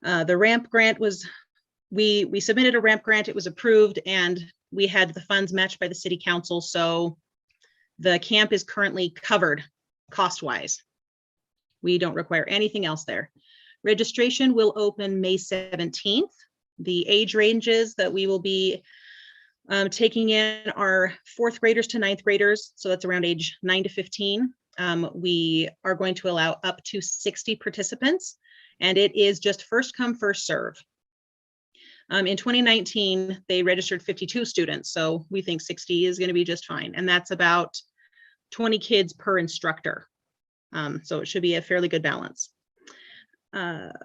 The ramp grant was, we submitted a ramp grant, it was approved, and we had the funds matched by the city council. So the camp is currently covered cost-wise. We don't require anything else there. Registration will open May 17th. The age ranges that we will be taking in are 4th graders to 9th graders. So that's around age 9 to 15. We are going to allow up to 60 participants, and it is just first come, first serve. In 2019, they registered 52 students. So we think 60 is going to be just fine. And that's about 20 kids per instructor. So it should be a fairly good balance.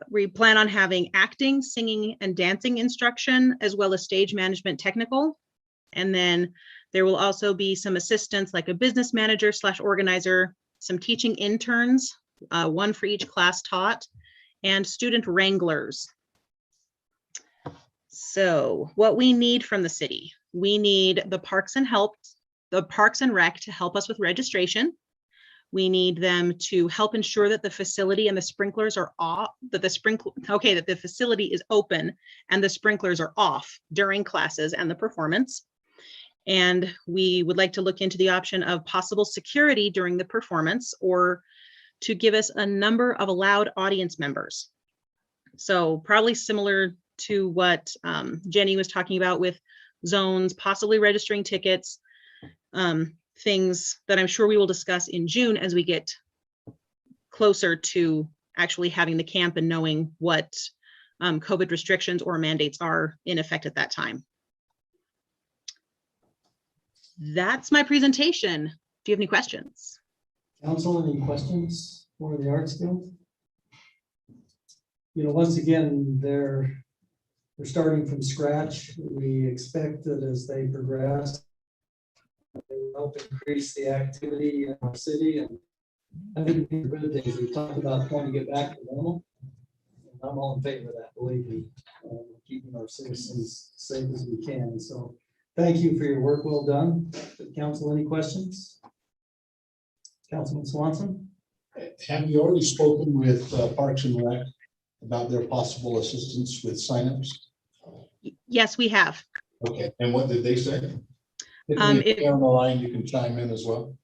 We plan on having acting, singing, and dancing instruction, as well as stage management technical. And then there will also be some assistants like a business manager / organizer, some teaching interns, one for each class taught, and student wranglers. So what we need from the city, we need the Parks and Rec to help us with registration. We need them to help ensure that the facility and the sprinklers are off, that the facility is open and the sprinklers are off during classes and the performance. And we would like to look into the option of possible security during the performance, or to give us a number of allowed audience members. So probably similar to what Jenny was talking about with zones, possibly registering tickets, things that I'm sure we will discuss in June as we get closer to actually having the camp and knowing what COVID restrictions or mandates are in effect at that time. That's my presentation. Do you have any questions? Council, any questions for the Arts Guild? You know, once again, they're starting from scratch. We expect that as they progress, they will help increase the activity in our city. And I think these are good things. We talked about trying to get back to normal. And I'm all in favor of that, believe me. Keeping our citizens safe as we can. So thank you for your work well done. Council, any questions? Councilman Swanson? Have you already spoken with Parks and Rec about their possible assistance with signups? Yes, we have. Okay, and what did they say? If If- on the line, you can chime in as well.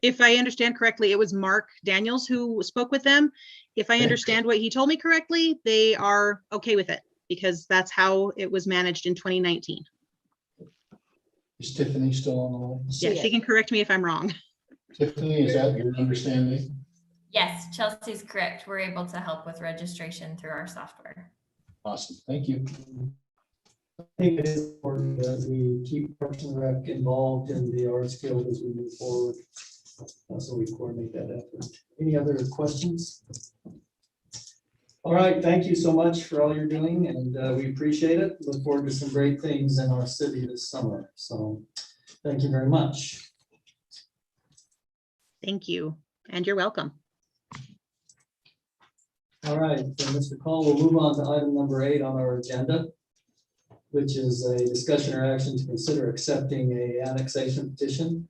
If I understand correctly, it was Mark Daniels who spoke with them. If I understand what he told me correctly, they are okay with it because that's how it was managed in 2019. Is Tiffany still on the line? Yeah, she can correct me if I'm wrong. Tiffany, is that your understanding? Yes, Chelsea's correct. We're able to help with registration through our software. Awesome, thank you. I think it is important that we keep Parks and Rec involved in the Arts Guild as we move forward. So we coordinate that effort. Any other questions? All right, thank you so much for all you're doing, and we appreciate it. Look forward to some great things in our city this summer. So thank you very much. Thank you, and you're welcome. All right, so Mr. Call, we'll move on to item number 8 on our agenda, which is a discussion or action to consider accepting a annexation petition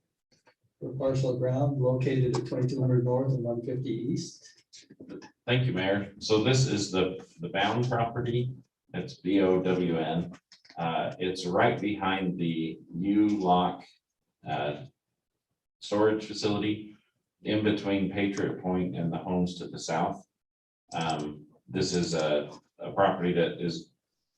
for parcel of ground located at 2200 North and 150 East. Thank you, Mayor. So this is the Bound property. It's BOWN. It's right behind the U-Lock storage facility in between Patriot Point and the homes to the south. This is a property that is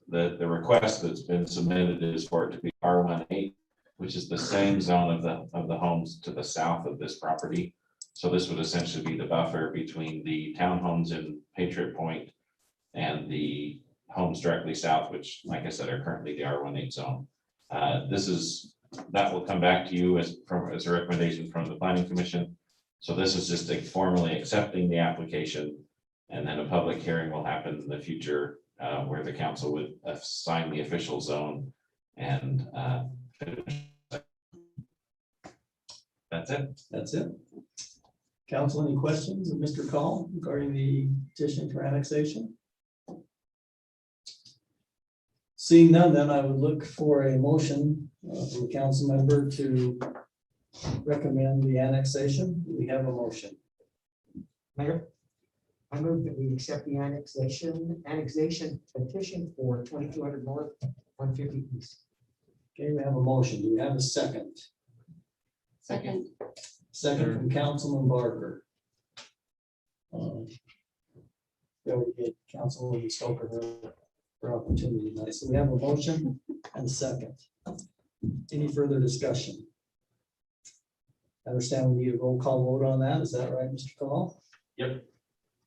the request that's been submitted is for it to be R18, which is the same zone of the homes to the south of this property. So this would essentially be the buffer between the townhomes in Patriot Point and the homes directly south, which, like I said, are currently the R18 zone. That will come back to you as a recommendation from the Planning Commission. So this is just formally accepting the application, and then a public hearing will happen in the future where the council would assign the official zone and finish. That's it. That's it. Council, any questions of Mr. Call regarding the petition for annexation? Seeing none, then I would look for a motion from a council member to recommend the annexation. We have a motion. Mayor, I move that we accept the annexation petition for 2200 North, 150 East. Okay, we have a motion. Do we have a second? Second. Second from Councilman Barker. Yeah, we get Councilwoman Stoker her opportunity tonight. So we have a motion and a second. Any further discussion? I understand we need a roll call vote on that. Is that right, Mr. Call? Yep.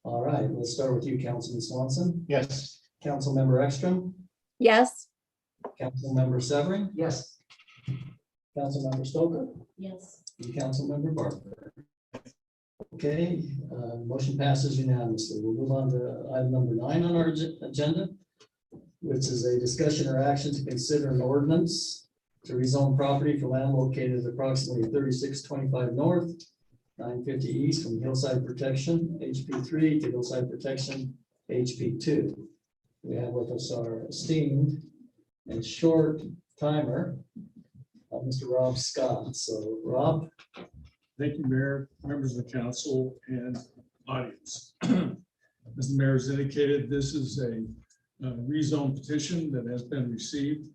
All right, let's start with you, Councilman Swanson. Yes. Councilmember Ekstrom, Yes. Councilmember Severing, Yes. Councilmember Stoker, Yes. and Councilmember Barker. Okay, motion passes unanimously. We'll move on to item number 9 on our agenda, which is a discussion or action to consider an ordinance to rezone property for land located at approximately 3625 north, 950 east from hillside protection, HP3 to hillside protection, HP2. We have with us our esteemed and short timer, Mr. Rob Scott. So Rob. Thank you, Mayor, members of the council and audience. As the mayor has indicated, this is a rezone petition that has been received.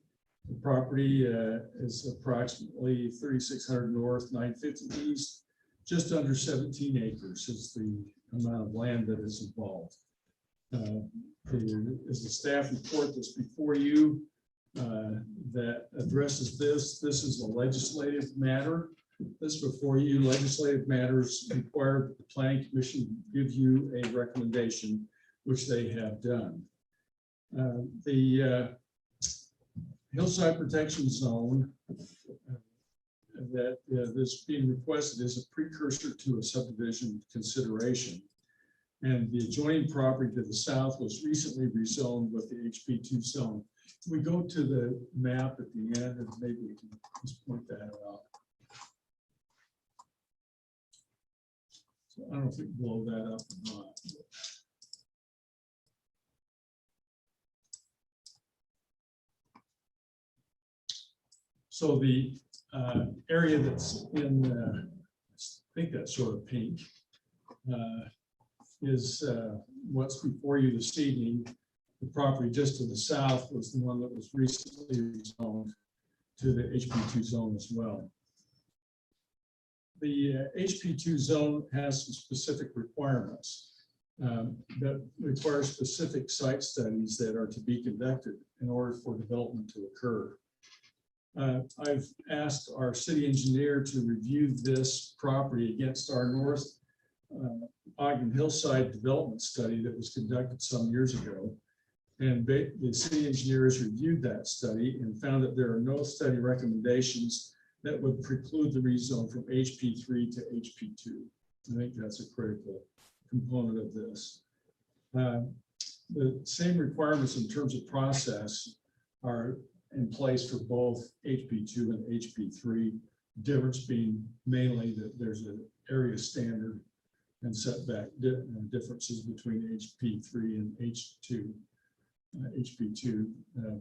The property is approximately 3600 north, 950 east, just under 17 acres is the amount of land that is involved. There is a staff report that's before you that addresses this. This is a legislative matter. This before you, legislative matters require that the planning commission give you a recommendation, which they have done. The hillside protection zone that is being requested is a precursor to a subdivision consideration. And the adjoining property to the south was recently rezoned with the HP2 zone. We go to the map at the end, and maybe we can just point that out. So I don't know if we can blow that up or not. So the area that's in, I think that's sort of pink, is what's before you this evening. The property just to the south was the one that was recently rezoned to the HP2 zone as well. The HP2 zone has some specific requirements that require specific site studies that are to be conducted in order for development to occur. I've asked our city engineer to review this property against our North Ogden hillside development study that was conducted some years ago. And the city engineer has reviewed that study and found that there are no study recommendations that would preclude the rezone from HP3 to HP2. I think that's a critical component of this. The same requirements in terms of process are in place for both HP2 and HP3. Difference being mainly that there's an area standard and setback differences between HP3 and H2. HP2,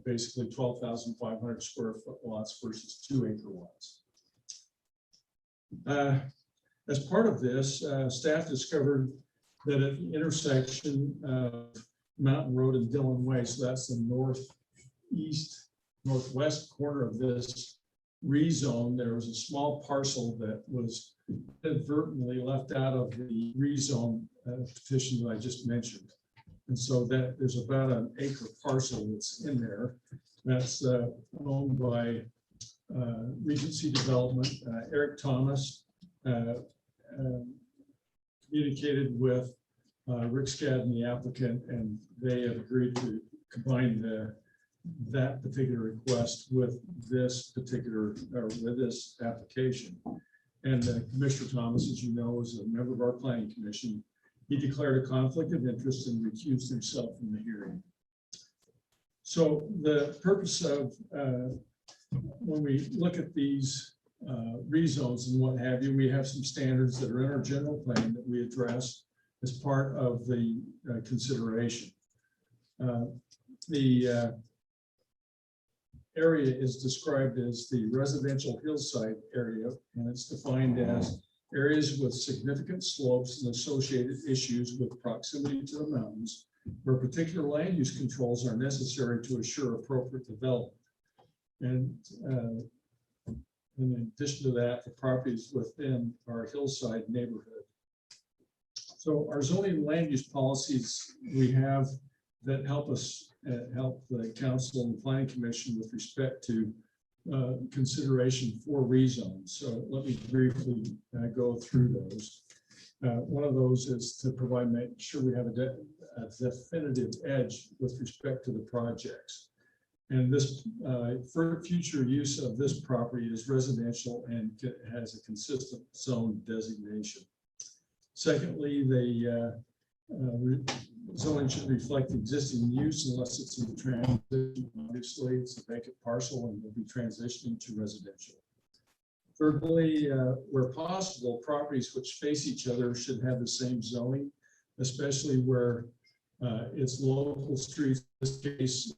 basically 12,500 square foot lots versus 2 acre lots. As part of this, staff discovered that at the intersection of Mountain Road and Dillon Way, so that's the northwest corner of this rezone, there was a small parcel that was inadvertently left out of the rezone petition that I just mentioned. And so that there's about an acre parcel that's in there that's owned by Regency Development. Eric Thomas communicated with Rick Skadden, the applicant, and they have agreed to combine that particular request with this particular, or with this application. And Commissioner Thomas, as you know, is a member of our planning commission. He declared a conflict of interest and recused himself from the hearing. So the purpose of, when we look at these rezones and what have you, we have some standards that are in our general plan that we address as part of the consideration. The area is described as the residential hillside area, and it's defined as areas with significant slopes and associated issues with proximity to the mountains, where particular land use controls are necessary to assure appropriate development. And in addition to that, the properties within our hillside neighborhood. So our zoning land use policies we have that help us, help the council and planning commission with respect to consideration for rezone. So let me briefly go through those. One of those is to make sure we have a definitive edge with respect to the projects. And this for future use of this property is residential and has a consistent zone designation. Secondly, the zoning should reflect existing use unless it's in transition. Obviously, it's a vacant parcel and will be transitioning to residential. Thirdly, where possible, properties which face each other should have the same zoning, especially where it's local streets. In this case,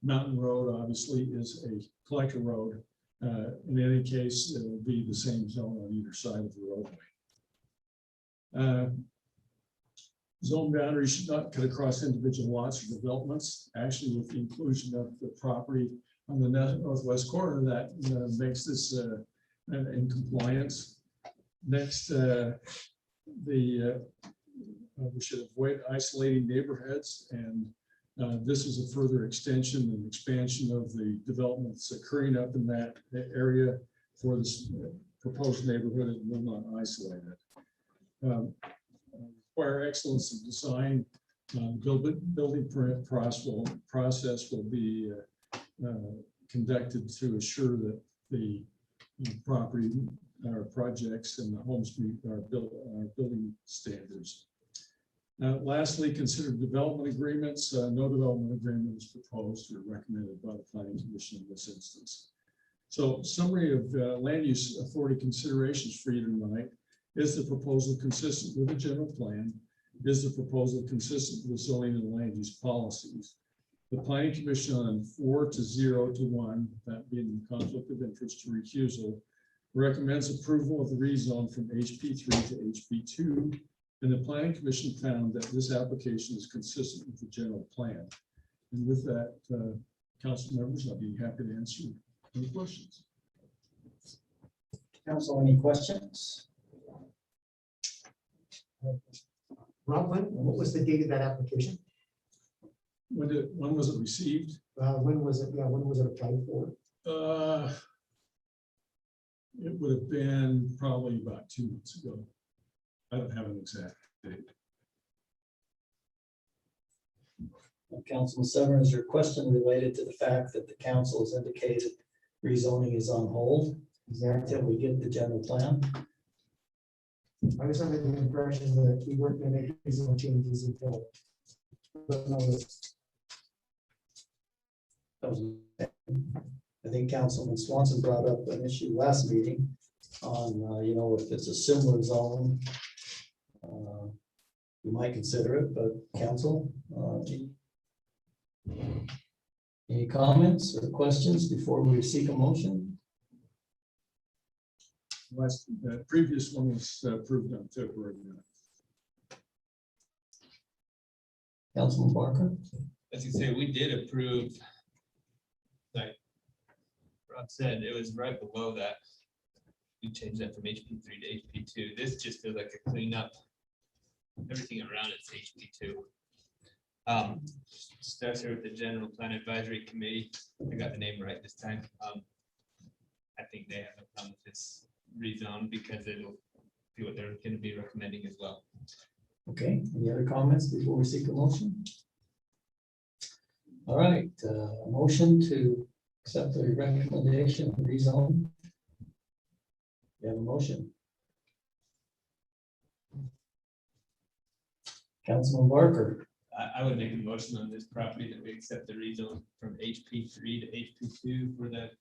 Mountain Road obviously is a collector road. In any case, it will be the same zone on either side of the roadway. Zone boundaries should not cut across individual lots or developments. Actually, with the inclusion of the property on the northwest corner, that makes this in compliance. Next, we should avoid isolating neighborhoods, and this is a further extension and expansion of the developments occurring up in that area for this proposed neighborhood, and will not isolate it. Require excellence of design. Building permit process will be conducted to assure that the property or projects and the homes meet our building standards. Lastly, consider development agreements. No development agreement is proposed or recommended by the Planning Commission in this instance. So, summary of land use authority considerations for you tonight. Is the proposal consistent with the general plan? Is the proposal consistent with zoning and land use policies? The Planning Commission on 4-0-1, that being the conflict of interest to recusal, recommends approval of the rezone from HP3 to HP2, and the Planning Commission found that this application is consistent with the general plan. And with that, council members, I'll be happy to answer any questions. Council, any questions? Rob, what was the date of that application? When was it received? When was it? Yeah, when was it applied for? It would have been probably about 2 months ago. I don't have an exact date. Councilman Severn, is your question related to the fact that the council has indicated rezoning is on hold until we get the general plan? I was under the impression that we weren't going to make reasonable changes until. I think Councilman Swanson brought up an issue last meeting on, if it's a similar zone, you might consider it, but council, any comments or questions before we seek a motion? The previous one was approved on February 9th. Councilman Barker? As you say, we did approve, like Rob said, it was right below that. We changed that from HP3 to HP2. This just feels like a cleanup. Everything around it's HP2. Starts here with the General Plan Advisory Committee. I got the name right this time. I think they have no problem with this rezone because it'll be what they're going to be recommending as well. Okay, any other comments before we seek a motion? All right, a motion to accept the recommendation of rezone. You have a motion. Councilman Barker. I would make a motion on this property that we accept the rezone from HP3 to HP2 for that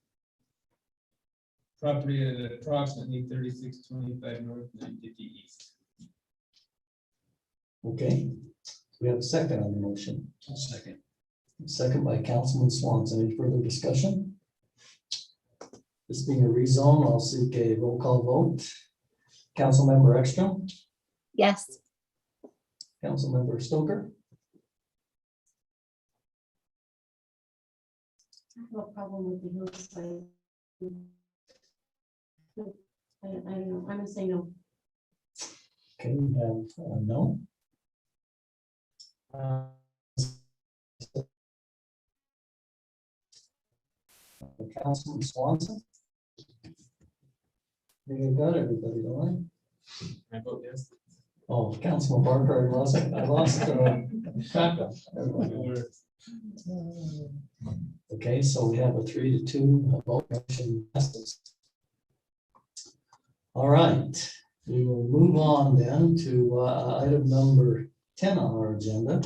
property at approximately 3625 north, 950 east. Okay, we have a second on the motion. Second. Second by Councilman Swanson. Any further discussion? This being a rezone, I'll seek a roll call vote. Councilmember Ekstrom, Yes. Councilmember Stoker, I have a problem with the hillside. I don't know, I'm gonna say no. okay, we have no. Councilman Swanson. You got everybody, don't I vote yes. I? Oh, Councilman Barker, I lost track of everyone. Okay, so we have a 3-2 vote, motion passes. All right, we will move on then to item number 10 on our agenda.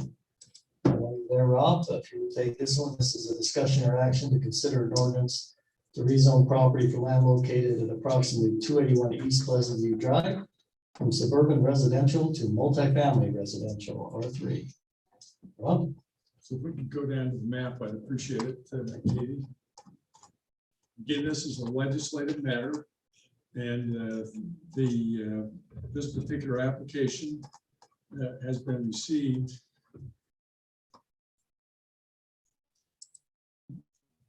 There, Rob, if you would take this one, this is a discussion or action to consider an ordinance to rezone property for land located at approximately 281 East Pleasant View Drive from suburban residential to multifamily residential, R3. Rob? So if we could go down to the map, I'd appreciate it, Katie. Again, this is a legislative matter, and this particular application has been received.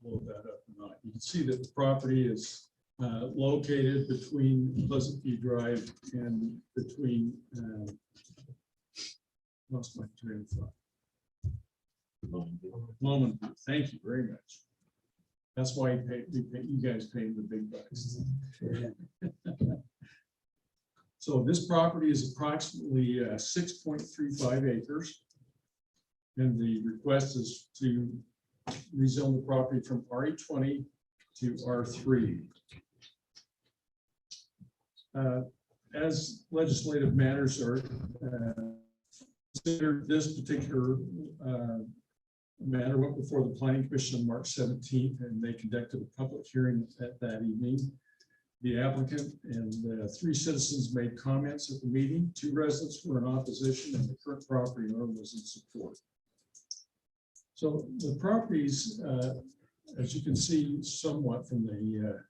Load that up or not. You can see that the property is located between Pleasant View Drive and between lost my train of thought. Moment, thank you very much. That's why you guys paid the big bucks. So this property is approximately 6.35 acres. And the request is to rezone the property from RE20 to R3. As legislative matters are considered, this particular matter went before the Planning Commission on March 17th, and they conducted a public hearing at that evening. The applicant and 3 citizens made comments at the meeting. 2 residents were in opposition, and the current property owner was in support. So the properties, as you can see somewhat from the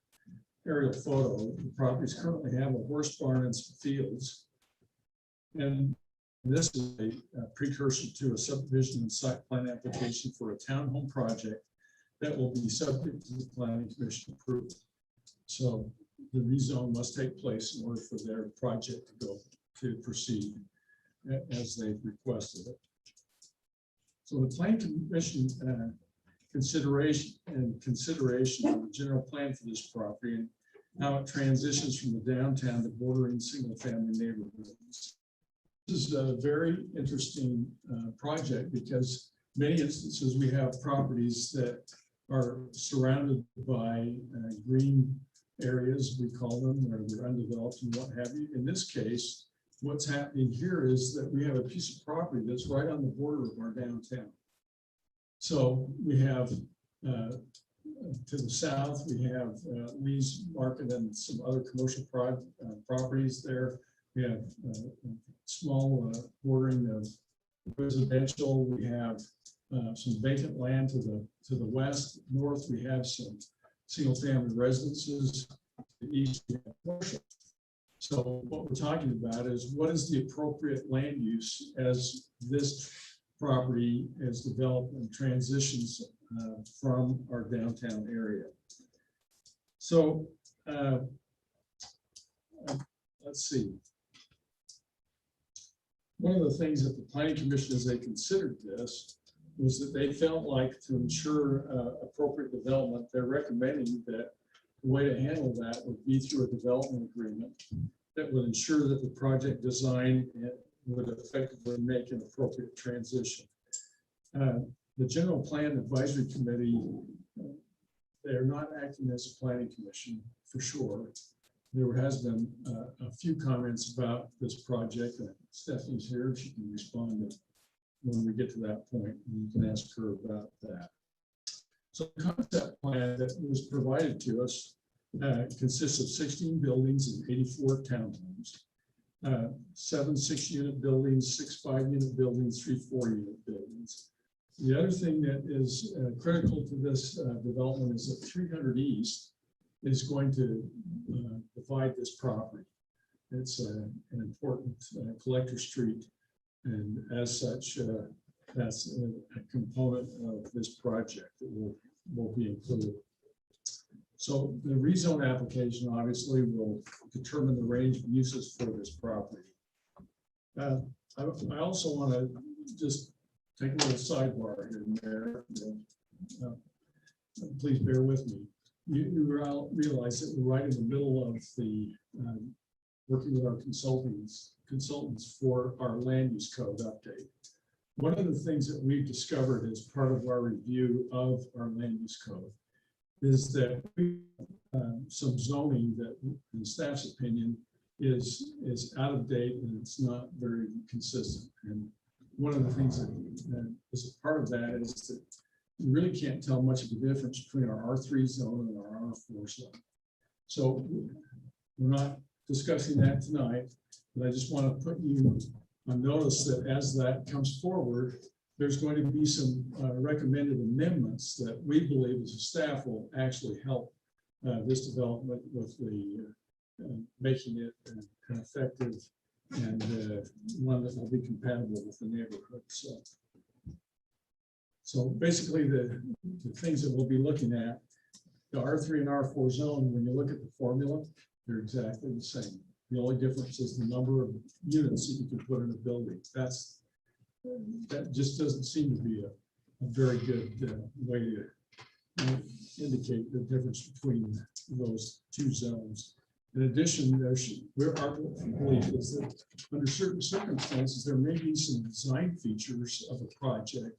aerial photo, the properties currently have a horse barn and some fields. And this is a precursor to a subdivision and site plan application for a townhome project that will be subject to the Planning Commission approval. So the rezone must take place in order for their project to proceed as they've requested it. So the Planning Commission consideration of the general plan for this property and how it transitions from the downtown to bordering single-family neighborhoods. This is a very interesting project because many instances we have properties that are surrounded by green areas, we call them, where they're undeveloped and what have you. In this case, what's happening here is that we have a piece of property that's right on the border of our downtown. So we have to the south, we have Lee's Market and some other commercial properties there. We have small bordering of residential. We have some vacant land to the west. North, we have some single-family residences. To the east, we have commercial. So what we're talking about is what is the appropriate land use as this property is developed and transitions from our downtown area. So let's see. One of the things that the Planning Commission, as they considered this, was that they felt like to ensure appropriate development, they're recommending that the way to handle that would be through a development agreement that would ensure that the project design would effectively make an appropriate transition. The General Plan Advisory Committee, they're not acting as a planning commission for sure. There has been a few comments about this project, and Stephanie's here. She can respond when we get to that point, and you can ask her about that. So the concept plan that was provided to us consists of 16 buildings and 84 townhomes, 7 6-unit buildings, 6 5-unit buildings, 3 4-unit buildings. The other thing that is critical to this development is that 300 East is going to divide this property. It's an important collector street, and as such, that's a component of this project that will be included. So the rezone application obviously will determine the range of uses for this property. I also want to just take a little sidebar here, Mayor. Please bear with me. You realize that we're right in the middle of the working with our consultants for our land use code update. One of the things that we've discovered as part of our review of our land use code is that some zoning that, in staff's opinion, is out of date and it's not very consistent. And one of the things that is a part of that is that you really can't tell much of a difference between our R3 zone and our R4 zone. So we're not discussing that tonight, but I just want to put you on notice that as that comes forward, there's going to be some recommended amendments that we believe as a staff will actually help this development with the making it an effective and one that will be compatible with the neighborhood. So basically the things that we'll be looking at, the R3 and R4 zone, when you look at the formula, they're exactly the same. The only difference is the number of units that you can put in a building. That just doesn't seem to be a very good way to indicate the difference between those two zones. In addition, our belief is that under certain circumstances, there may be some design features of a project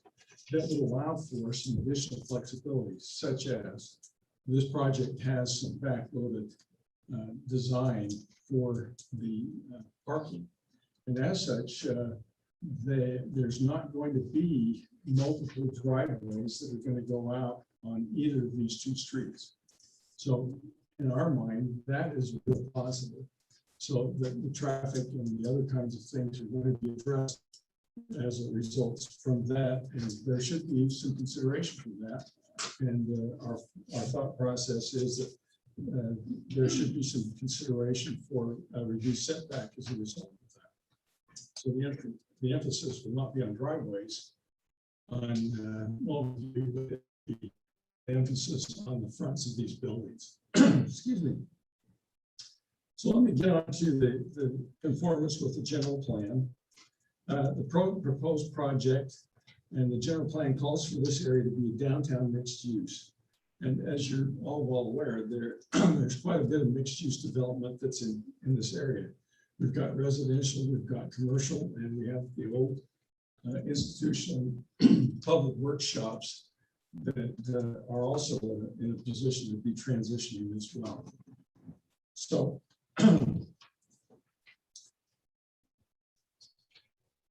that will allow for some additional flexibility, such as this project has some backloaded design for the parking. And as such, there's not going to be multiple driveways that are going to go out on either of these two streets. So in our mind, that is real positive. So that the traffic and the other kinds of things are going to be addressed as a result from that. And there should be some consideration for that. And our thought process is that there should be some consideration for a reduced setback as a result of that. So the emphasis will not be on driveways, the emphasis on the fronts of these buildings. Excuse me. So let me get on to the conformance with the general plan. The proposed project and the general plan calls for this area to be downtown mixed use. And as you're all well aware, there's quite a bit of mixed use development that's in this area. We've got residential, we've got commercial, and we have the old institutional public workshops that are also in a position to be transitioning as well. So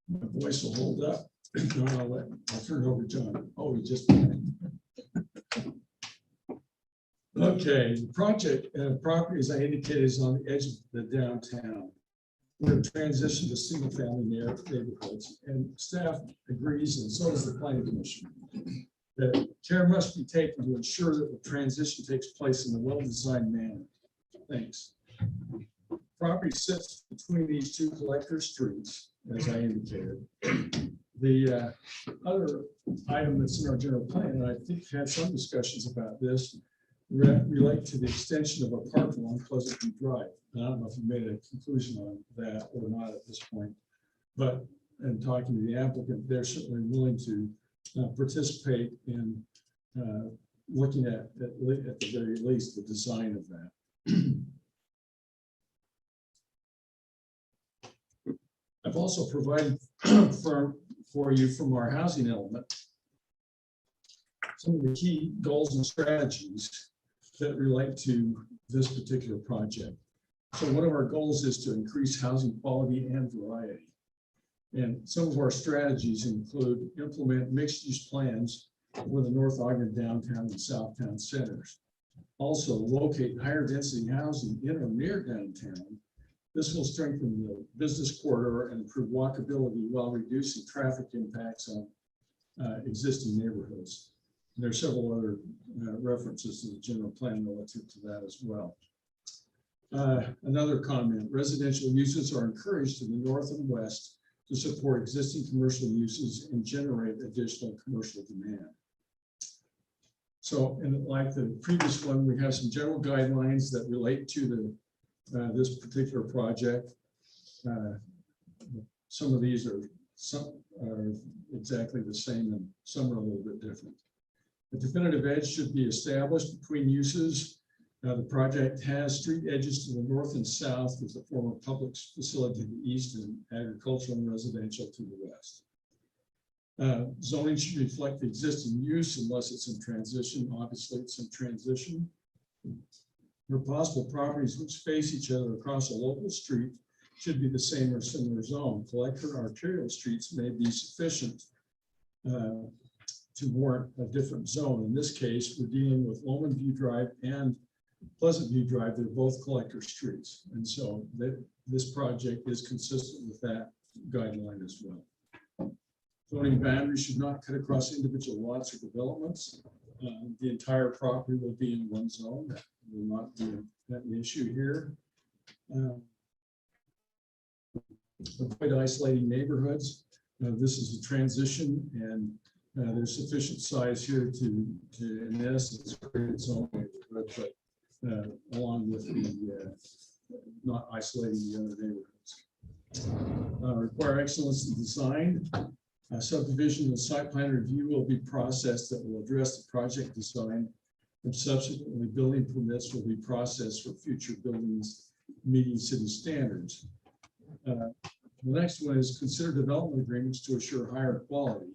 my voice will hold up. I'll turn it over to John. Oh, he just okay. The project property, as I indicated, is on the edge of the downtown. We're going to transition to single-family neighborhoods, and staff agrees, and so does the planning commission, that care must be taken to ensure that the transition takes place in a well-designed manner. Thanks. Property sits between these two collector streets, as I indicated. The other item that's in our general plan, and I think had some discussions about this, relate to the extension of a park along Pleasant View Drive. I don't know if you made a conclusion on that or not at this point, but in talking to the applicant, they're certainly willing to participate in looking at the very least the design of that. I've also provided for you from our housing element some of the key goals and strategies that relate to this particular project. So one of our goals is to increase housing quality and variety. And some of our strategies include implement mixed-use plans for the North Ogden downtown and Southtown centers. Also locate higher density housing in or near downtown. This will strengthen the business corridor and improve walkability while reducing traffic impacts on existing neighborhoods. There are several other references to the general plan relative to that as well. Another comment, residential uses are encouraged in the north and west to support existing commercial uses and generate additional commercial demand. So, and like the previous one, we have some general guidelines that relate to the this particular project. Some of these are exactly the same and some are a little bit different. The definitive edge should be established between uses. The project has street edges to the north and south with the former public facility to the east and agricultural and residential to the west. Zoning should reflect the existing use unless it's in transition. Obviously, it's in transition. Where possible, properties which face each other across a local street should be the same or similar zone. Collector arterial streets may be sufficient to warrant a different zone. In this case, we're dealing with Lowman View Drive and Pleasant View Drive. They're both collector streets. And so this project is consistent with that guideline as well. Zoning boundaries should not cut across individual lots or developments. The entire property will be in one zone. That will not be an issue here. Avoid isolating neighborhoods. This is a transition, and there's sufficient size here to in essence create its own neighborhood, but along with the not isolating the other neighborhoods. Require excellence in design. Subdivision and site plan review will be processed that will address the project design, and subsequently building permits will be processed for future buildings meeting city standards. The next one is consider development agreements to assure higher quality.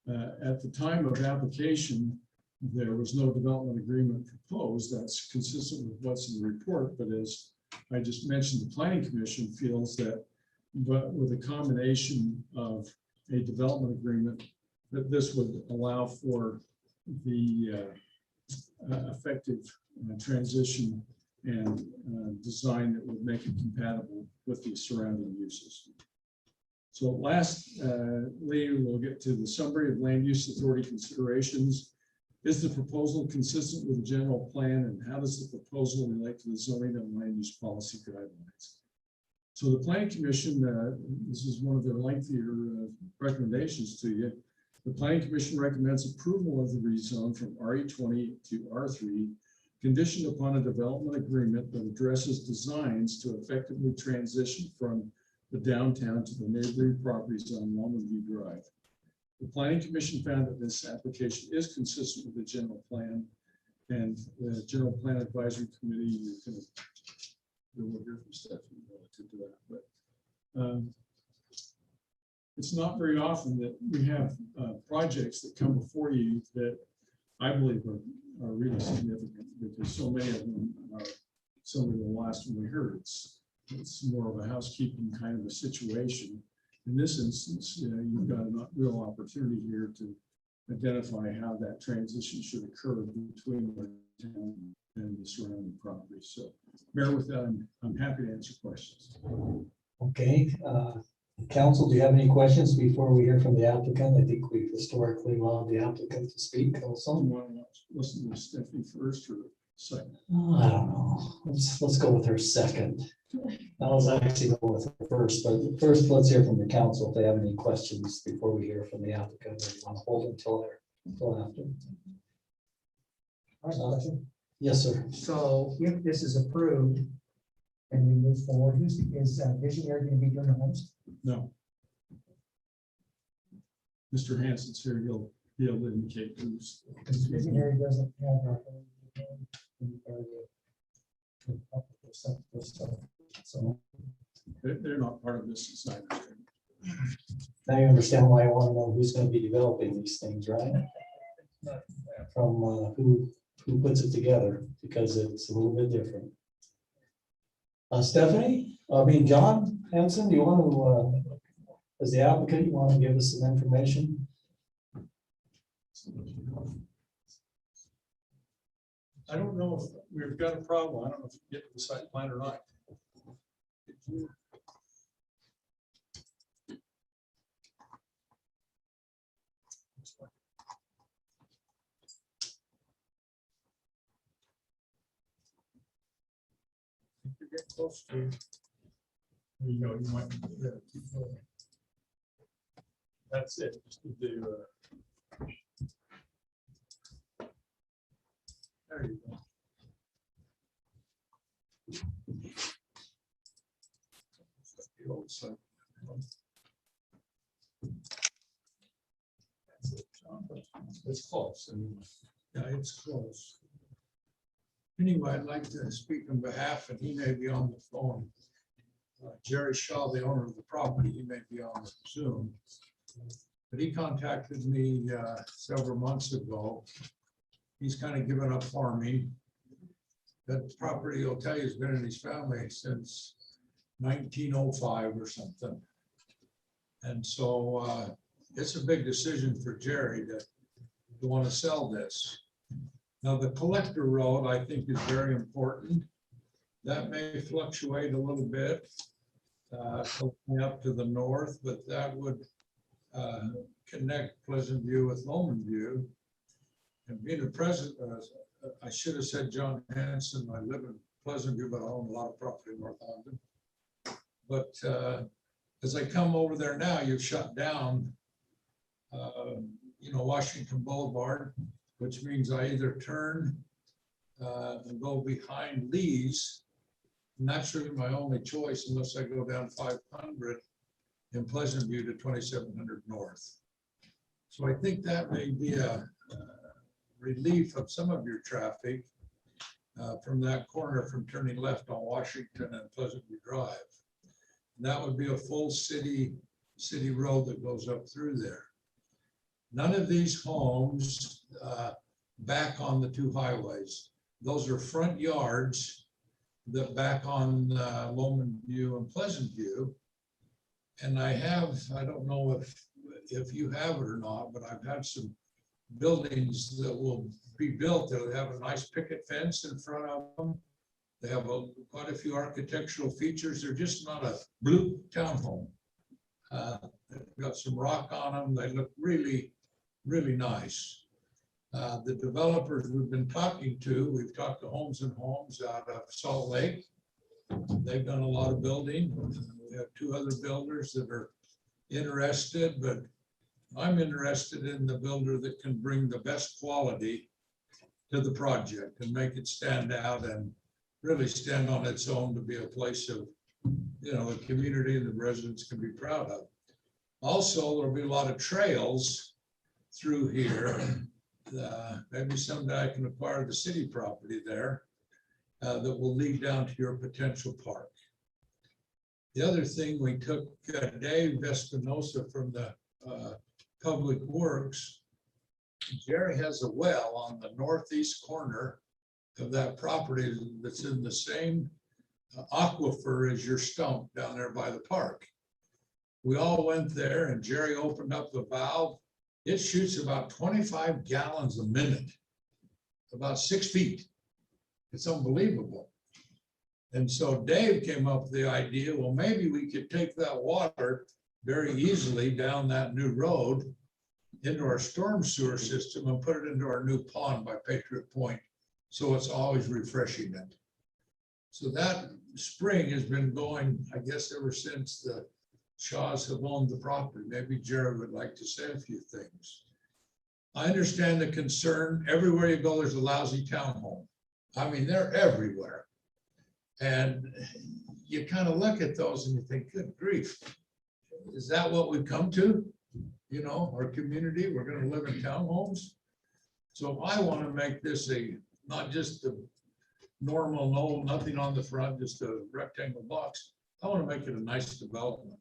At the time of application, there was no development agreement proposed. That's consistent with what's in the report, but as I just mentioned, the Planning Commission feels that with a combination of a development agreement, that this would allow for the effective transition and design that would make it compatible with the surrounding uses. So lastly, we'll get to the summary of land use authority considerations. Is the proposal consistent with the general plan, and how does the proposal relate to the zoning and land use policy guidelines? So the Planning Commission, this is one of their lengthier recommendations to you. The Planning Commission recommends approval of the rezone from RE20 to R3, conditioned upon a development agreement that addresses designs to effectively transition from the downtown to the neighboring properties on Lowman View Drive. The Planning Commission found that this application is consistent with the general plan, and the General Plan Advisory Committee, you can we'll hear from Stephanie relative to that. But it's not very often that we have projects that come before you that I believe are really significant, because so many of them are some of the last one we heard. It's more of a housekeeping kind of a situation. In this instance, you've got a real opportunity here to identify how that transition should occur between the town and the surrounding properties. So bear with that. I'm happy to answer questions. Okay, council, do you have any questions before we hear from the applicant? I think we've historically allowed the applicant to speak also. You want to listen to Stephanie first or second? I don't know. Let's go with her second. I was actually go with her first, but first let's hear from the council if they have any questions before we hear from the applicant. Or you want to hold until after? Yes, sir. So if this is approved and we move forward, is Visionary going to be doing the homes? No. Mr. Hansen's here. He'll be able to indicate who's. Because Visionary doesn't have so they're not part of this society. Now you understand why I want to know who's going to be developing these things, right? From who puts it together, because it's a little bit different. Stephanie, John Hanson, do you want to, as the applicant, you want to give us some information? I don't know if we've got a problem. I don't know if you get to the site plan or not. get close to. You know, you might keep going. That's it. Just need to, there you go. The old site. That's it, John, but it's close. Anyway. Yeah, it's close. Anyway, I'd like to speak on behalf, and he may be on the phone. Jerry Shaw, the owner of the property, he may be on Zoom. But he contacted me several months ago. He's kind of given up farming. That property, I'll tell you, has been in his family since 1905 or something. And so it's a big decision for Jerry to want to sell this. Now, the collector road, I think, is very important. That may fluctuate a little bit up to the north, but that would connect Pleasant View with Lowman View. And being a president, I should have said John Hanson. I live in Pleasant View, but I own a lot of property in North Ogden. But as I come over there now, you've shut down, Washington Boulevard, which means I either turn and go behind Lee's, and that's really my only choice unless I go down 500 in Pleasant View to 2700 North. So I think that may be a relief of some of your traffic from that corner from turning left on Washington and Pleasant View Drive. And that would be a full city road that goes up through there. None of these homes back on the two highways. Those are front yards that back on Lowman View and Pleasant View. And I don't know if you have it or not, but I've had some buildings that will be built that will have a nice picket fence in front of them. They have quite a few architectural features. They're just not a blue townhome. They've got some rock on them. They look really, really nice. The developers we've been talking to, we've talked to Homes and Homes out of Salt Lake. They've done a lot of building. We have two other builders that are interested, but I'm interested in the builder that can bring the best quality to the project and make it stand out and really stand on its own to be a place of, the community and the residents can be proud of. Also, there'll be a lot of trails through here. Maybe someday I can acquire the city property there that will lead down to your potential park. The other thing, we took Dave Espinosa from the Public Works. Jerry has a well on the northeast corner of that property that's in the same aquifer as your stump down there by the park. We all went there and Jerry opened up the valve. It shoots about 25 gallons a minute, about 6 feet. It's unbelievable. And so Dave came up with the idea, well, maybe we could take that water very easily down that new road into our storm sewer system and put it into our new pond by Patriot Point. So it's always refreshing it. So that spring has been going, I guess, ever since the Shaws have owned the property. Maybe Jared would like to say a few things. I understand the concern. Everywhere you go, there's a lousy townhome. I mean, they're everywhere. And you kind of look at those and you think, good grief, is that what we've come to? Our community, we're going to live in townhomes. So I want to make this not just a normal, nothing on the front, just a rectangle box. I want to make it a nice development.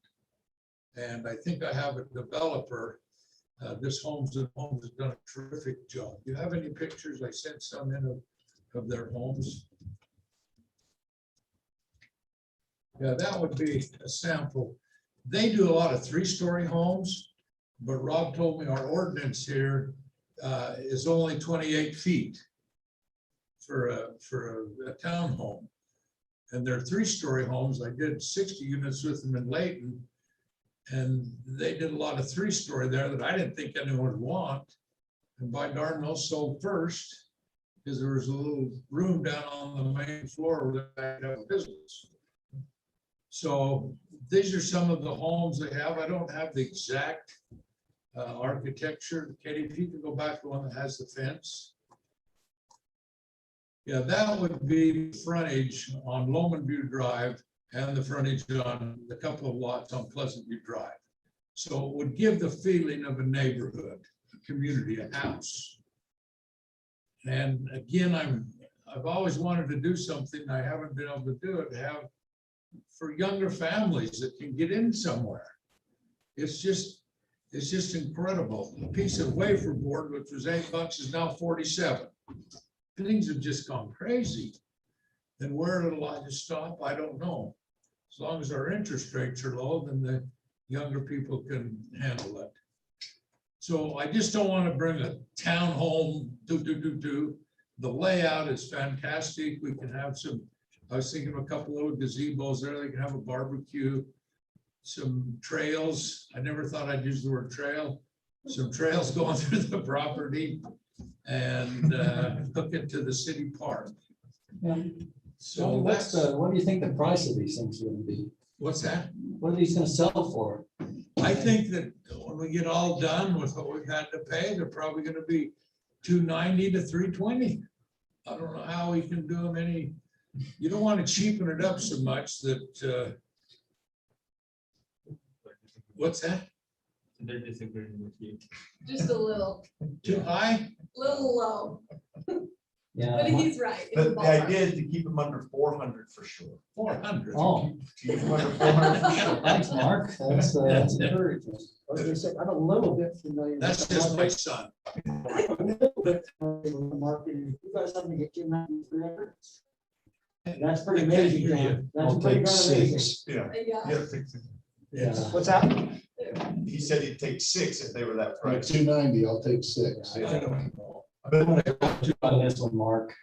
And I think I have a developer. This Homes and Homes has done a terrific job. Do you have any pictures? I sent some in of their homes. Yeah, that would be a sample. They do a lot of 3-story homes, but Rob told me our ordinance here is only 28 feet for a townhome. And they're 3-story homes. I did 60 units with them in Layton, and they did a lot of 3-story there that I didn't think anyone would want. And by darn, those sold first. because there was a little room down on the main floor where they had a business. So these are some of the homes they have. I don't have the exact architecture. Katie, if you could go back to the one that has the fence. Yeah, that would be frontage on Loman View Drive and the frontage on the couple of lots on Pleasant View Drive. So it would give the feeling of a neighborhood, a community, a house. And again, I've always wanted to do something. I haven't been able to do it, have for younger families that can get in somewhere. It's just incredible. A piece of wafer board, which was $8, is now 47. Things have just gone crazy. And where it'll I just stop, I don't know. As long as our interest rates are low, then the younger people can handle it. So I just don't want to bring a townhome, The layout is fantastic. We can have some, I was thinking of a couple of gazebos there. They can have a barbecue, some trails. I never thought I'd use the word trail. Some trails going through the property and hook it to the city park. Yeah. So what do you think the price of these things are going to be? What's that? What are these going to sell for? I think that when we get all done with what we've had to pay, they're probably going to be $290 to $320. I don't know how we can do them any. You don't want to cheapen it up so much that. What's that? They're disagreeing with you. Just a little, Too high? little low. Yeah. But he's right. It's a The ballpark. idea is to keep them under 400 for sure. 400. Oh, Keep them under 400 for sure. thanks, Mark. That's encouraging. I was gonna say, I'm a little bit familiar. with That's the just my market. son. I'm a little bit familiar with the market. If you guys happen to get $293. That's pretty I can't amazing, hear you. John. That's I'll pretty take darn amazing. 6. Yeah. Yeah. Yeah. What's that? He said he'd take 6 if they were that At price. 290, I'll take 6. I don't know. I'm gonna go on this one, Mark.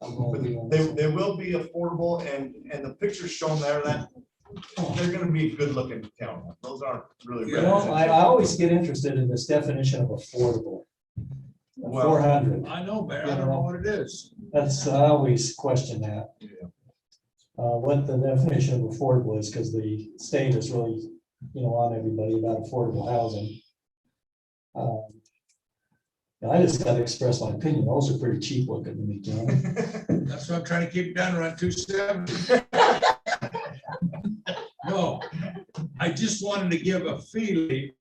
I'm gonna be on this one. They will be affordable and the pictures shown there, that they're gonna be good looking town. Those aren't really. You know, I always get interested in this definition of affordable. Well, 400. I know, Mayor. I don't know what it is. That's, I always question that. Yeah. What the definition of affordable is, because the state is really, on everybody about affordable housing. I just gotta express my opinion. Those are pretty cheap looking to me, John. That's why I'm trying to keep it down around 270. No, I just wanted to give a feeling.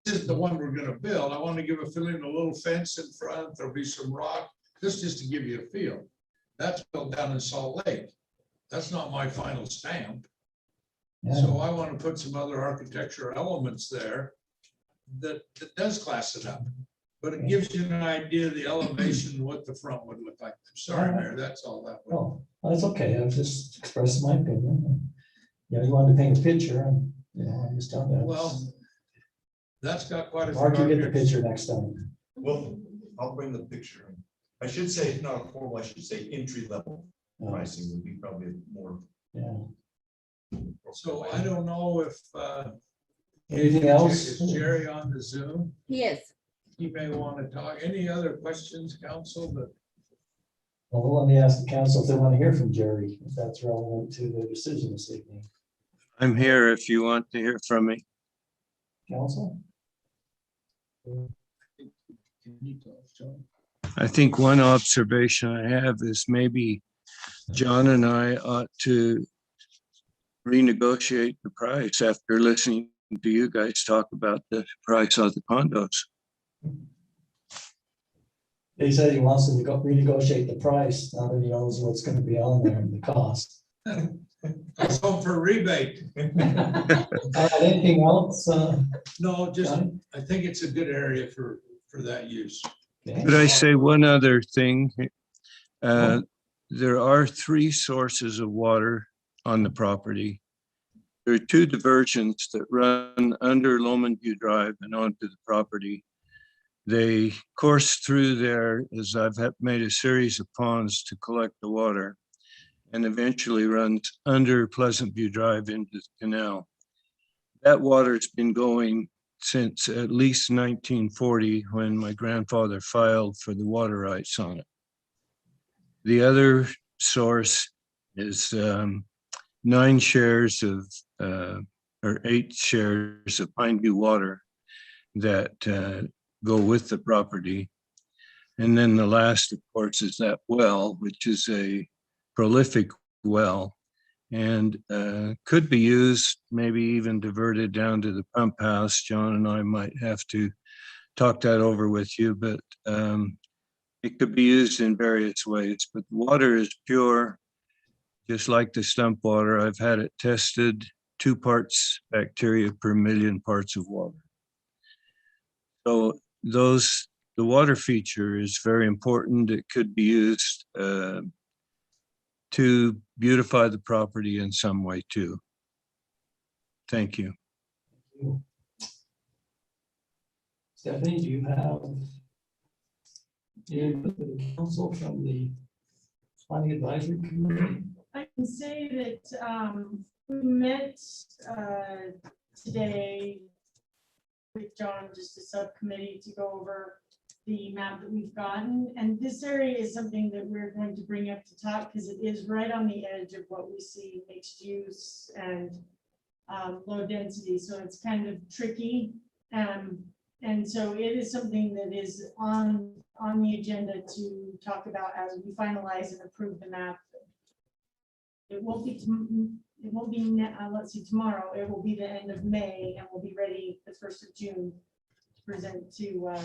This is the one we're gonna build. I want to give a feeling, a little fence in front. There'll be some rock. This just to give you a feel. That's built down in Salt Lake. That's not my final stamp. So I want to put some other architectural elements there that does class it up. But it gives you an idea of the elevation, what the front would look like. I'm sorry, Mayor, that's all that was. Oh, that's okay. I was just expressing my opinion. You wanted to paint a picture and, I just don't know. Well, that's got quite a few. Mark, you get the arguments. picture next time. Well, I'll bring the picture. I should say, it's not affordable, I should say entry level pricing would be probably more. Yeah. So I don't know if. Anything else? Is Jerry on the Zoom? He is. He may want to talk. Any other questions, council? But Well, let me ask the council if they want to hear from Jerry, if that's relevant to the decision this evening. I'm here if you want to hear from me. Council? I think one observation I have is maybe John and I ought to renegotiate the price after listening to you guys talk about the price of the condos. He said he wants to renegotiate the price, now that he knows what's going to be on there and the cost. I was hoping for a rebate. Anything else? No, just, I think it's a good area for that use. Could I say one other thing? There are 3 sources of water on the property. There are 2 diversions that run under Loman View Drive and onto the property. They course through there as I've made a series of ponds to collect the water and eventually runs under Pleasant View Drive into the canal. That water's been going since at least 1940 when my grandfather filed for the water rights on it. The other source is 9 shares of, or 8 shares of Pineview water that go with the property. And then the last, of course, is that well, which is a prolific well and could be used, maybe even diverted down to the pump house. John and I might have to talk that over with you, but it could be used in various ways. But the water is pure, just like the stump water. I've had it tested, 2 parts bacteria per million parts of water. So the water feature is very important. It could be used to beautify the property in some way too. Thank you. Stephanie, do you have input to the council from the planning advisory committee? I can say that we met today with John, just a subcommittee, to go over the map that we've gotten. And this area is something that we're going to bring up to top because it is right on the edge of what we see mixed use and low density. So it's kind of tricky. And so it is something that is on the agenda to talk about as we finalize and approve the map. It won't be, let's see, tomorrow. It will be the end of May and we'll be ready the 1st of June to present to,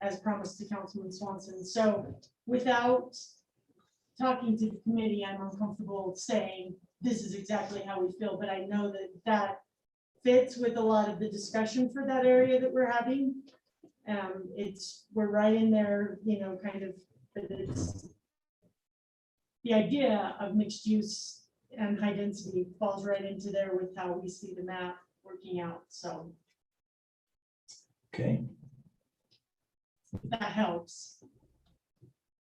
as promised to Councilman Swanson. So without talking to the committee, I'm uncomfortable saying this is exactly how we feel, but I know that that fits with a lot of the discussion for that area that we're having. We're right in there, you know, kind of, it's the idea of mixed use and high density falls right into there with how we see the map working out. So Okay, that helps.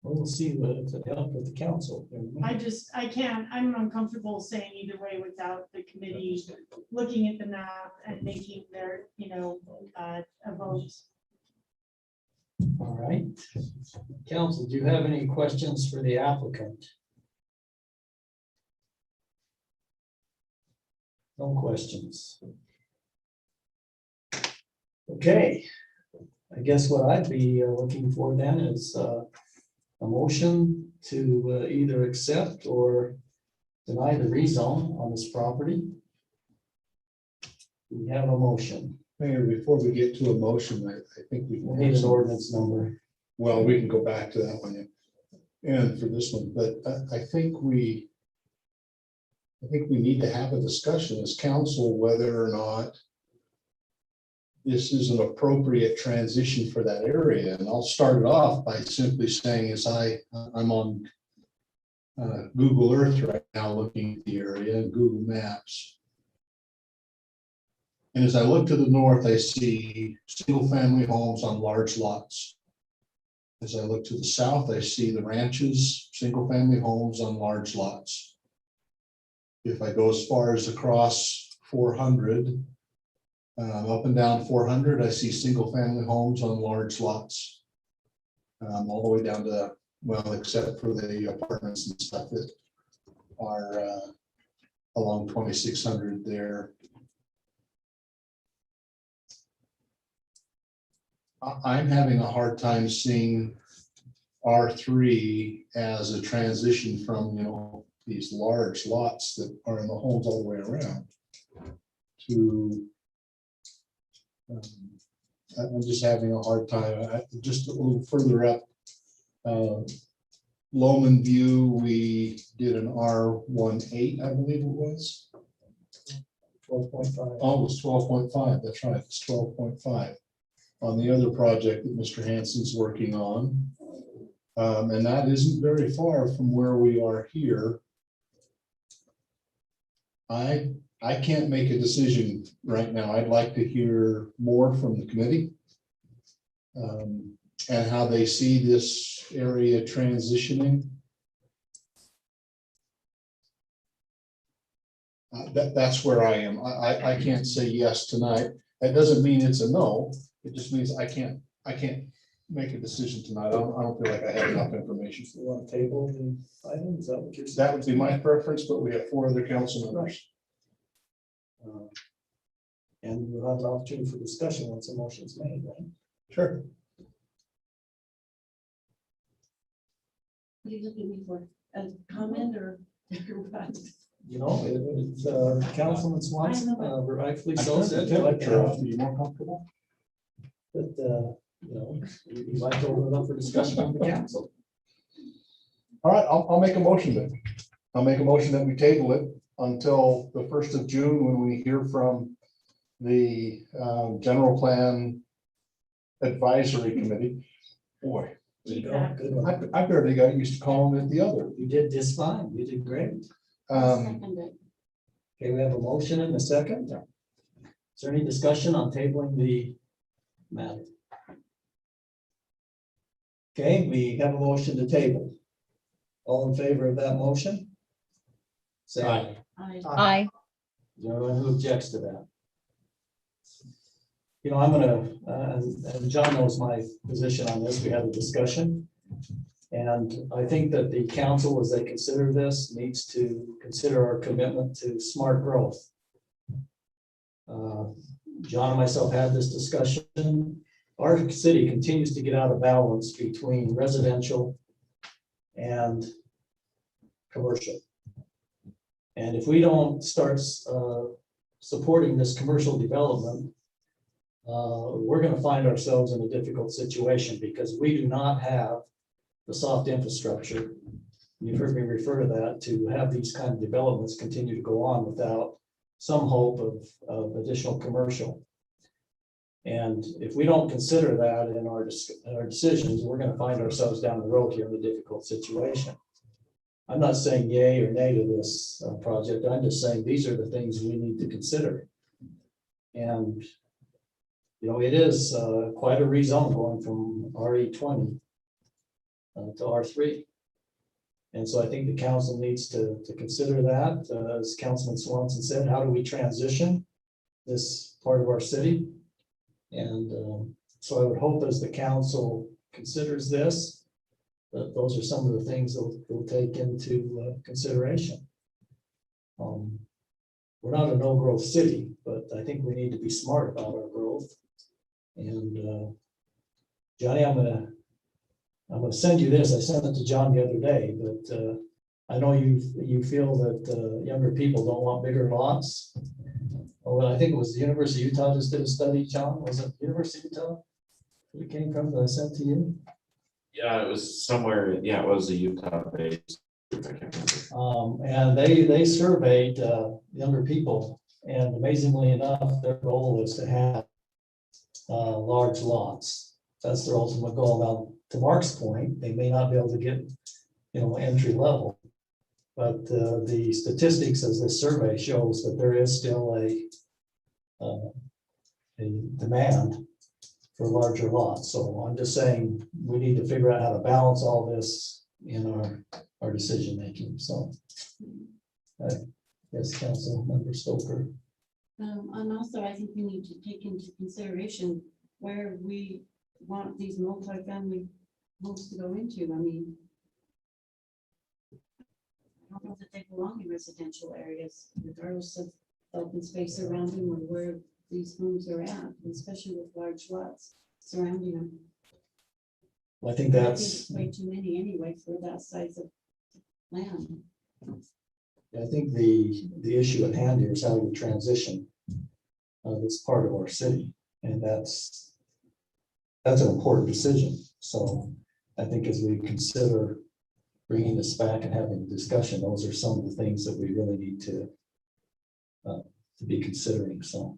well, we'll see if it helps with the council. I'm uncomfortable saying either way without the committee looking at the map and making their, you know, a vote. All right. Council, do you have any questions for the applicant? No questions. Okay, I guess what I'd be looking for then is a motion to either accept or deny the rezone on this property. We have a motion. Mayor, before we get to a motion, I think we need an ordinance number. Well, we can go back to that one and for this one, but I think we need to have a discussion as council whether or not this is an appropriate transition for that area. And I'll start it off by simply saying, as I'm on Google Earth right now looking at the area and Google Maps. And as I look to the north, I see single-family homes on large lots. As I look to the south, I see the ranches, single-family homes on large lots. If I go as far as across 400, up and down 400, I see single-family homes on large lots. All the way down to, well, except for the apartments and stuff that are along 2600 there. I'm having a hard time seeing R3 as a transition from, you know, these large lots that are in the homes all the way around to, I'm just having a hard time. Just a little further up, Loman View, we did an R18, I believe it was. 12.5. Oh, it was 12.5. That's right. It's 12.5 on the other project that Mr. Hansen's working on. And that isn't very far from where we are here. I can't make a decision right now. I'd like to hear more from the committee and how they see this area transitioning. That's where I am. I can't say yes tonight. That doesn't mean it's a no. It just means I can't make a decision tonight. I don't feel like I have enough information. You want to table the item? Is that what you're saying? That would be my preference, but we have 4 other council members. And we'll have an opportunity for discussion once a motion's made, right? Sure. What are you looking at me for? A comment or? what? You know, Councilman Swanson, rightfully so, said. Are you more comfortable? But, you know, you'd like to open it up for discussion on the council. All right, I'll make a motion then. I'll make a motion that we table it until the 1st of June when we hear from the general plan advisory committee. Boy, There you go. Good one. I barely got used to calling it the other. You did just fine. You did great. Second it. Okay, we have a motion and a second. Is there any discussion on tabling the matter? Okay, we have a motion to table. All in favor of that motion? Say aye. Aye. Is there anyone who objects to that? You know, I'm gonna, and John knows my position on this. We had a discussion. And I think that the council, as they consider this, needs to consider our commitment to smart growth. John and myself had this discussion. Our city continues to get out of balance between residential and commercial. And if we don't start supporting this commercial development, we're going to find ourselves in a difficult situation because we do not have the soft infrastructure. You've heard me refer to that, to have these kind of developments continue to go on without some hope of additional commercial. And if we don't consider that in our decisions, we're going to find ourselves down the road here in a difficult situation. I'm not saying yay or nay to this project. I'm just saying these are the things we need to consider. And, you know, it is quite a rezone going from RE20 to R3. And so I think the council needs to consider that. As Councilman Swanson said, how do we transition this part of our city? And so I would hope as the council considers this, that those are some of the things that we'll take into consideration. We're not a no-growth city, but I think we need to be smart about our growth. And Johnny, I'm gonna send you this. I sent it to John the other day, but I know you feel that younger people don't want bigger lots. Oh, well, I think it was the University of Utah just did a study, John. Was it University of Utah? Where it came from that I sent to you? Yeah, it was somewhere, yeah, it was a Utah based. And they surveyed younger people, and amazingly enough, their goal is to have large lots. That's their ultimate goal. Now, to Mark's point, they may not be able to get, you know, entry level, but the statistics as this survey shows that there is still a demand for larger lots. So I'm just saying we need to figure out how to balance all this in our decision making. So, yes, Council Member Stoker. And also, I think we need to take into consideration where we want these multifamily homes to go into. I mean, I don't know that they belong in residential areas, regardless of open space around them or where these homes are at, especially with large lots surrounding them. Well, I think that's it's way too many anyway for that size of land. I think the issue at hand here is how we transition this part of our city, and that's an important decision. So I think as we consider bringing this back and having a discussion, those are some of the things that we really need to be considering. So,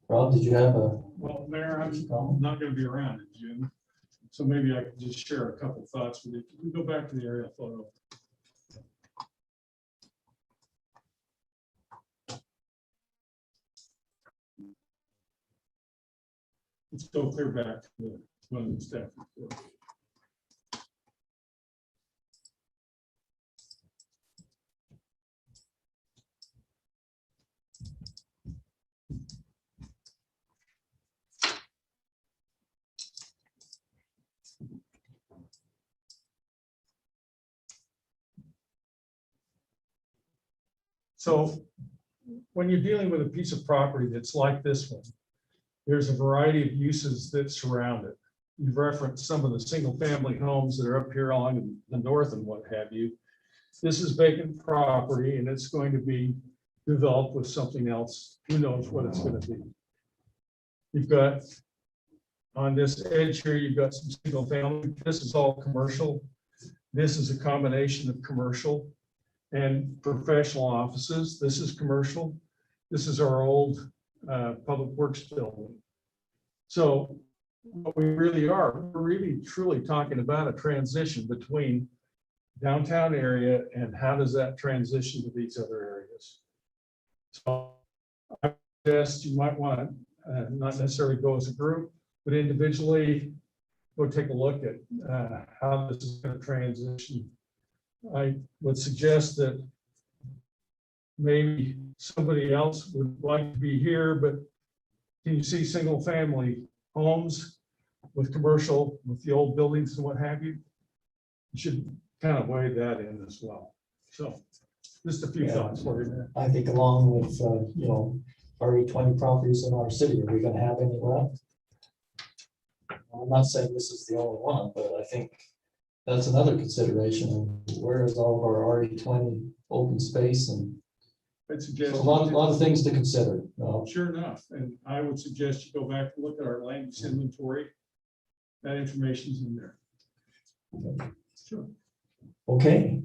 Rob, did you have a? Well, Mayor, I'm not going to be around in June, so maybe I could just share a couple thoughts with you. Can we go back to the aerial photo? Let's go clear back to one of the staff reports. So when you're dealing with a piece of property that's like this one, there's a variety of uses that surround it. You've referenced some of the single-family homes that are up here along the north and what have you. This is vacant property and it's going to be developed with something else. Who knows what it's going to be? You've got on this edge here, you've got some single-family. This is all commercial. This is a combination of commercial and professional offices. This is commercial. This is our old public works building. So what we really are, we're really truly talking about a transition between downtown area and how does that transition to these other areas. So I suggest you might want to not necessarily go as a group, but individually go take a look at how this is going to transition. I would suggest that maybe somebody else would like to be here, but can you see single family homes with commercial, with the old buildings and what have you? You should kind of weigh that in as well. So just a few thoughts for you there. I think along with, you know, RE20 properties in our city, are we gonna have any left? I'm not saying this is the only one, but I think that's another consideration of where is all of our RE20 open space and I'd suggest a lot of things to consider. Sure enough, and I would suggest you go back and look at our land use inventory. That information's in there. Sure. Okay.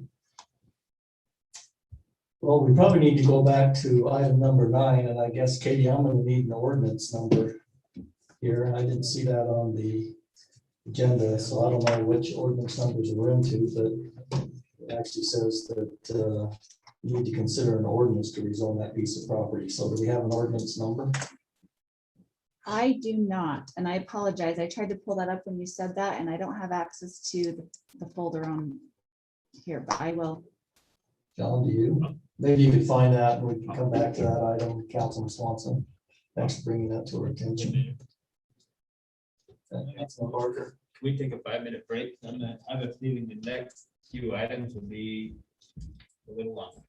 Well, we probably need to go back to item number 9, and I guess, Katie, I'm gonna need an ordinance number here. I didn't see that on the agenda, so I don't know which ordinance numbers we're into, but it actually says that you need to consider an ordinance to rezone that piece of property. So do we have an ordinance number? I do not, and I apologize. I tried to pull that up when you said that, and I don't have access to the folder on here, but I will. John, do you? Maybe you could find that and we can come back to that item, Councilman Swanson. Thanks for bringing that to our attention. Councilman Barker. Can we take a 5-minute break on that? I have a feeling the next few items will be a little long.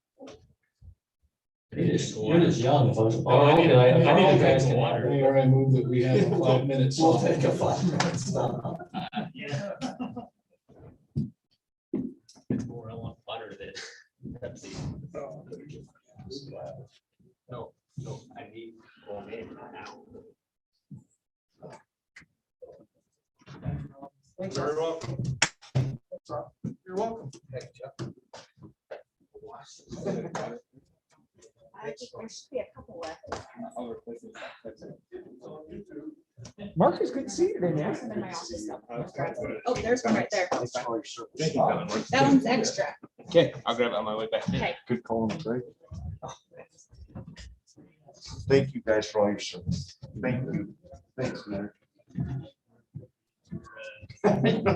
You're just young. If I was. I need to drink some water. Mayor, I move that we have a 5-minute We'll stop. take a 5-minute stop. Yeah. More, I want water than Pepsi. No, I need going in now. Very welcome. You're welcome. I think there should be a couple left. I'll replace it. Marcus, good to see you today, There's some in my man. office. Oh, there's one right there. Thank you, Colin. That one's extra. Okay, I'll grab it on my way back. Okay. Good call, right? Thank you guys for all your service. Thank you. Thanks, Mayor. Working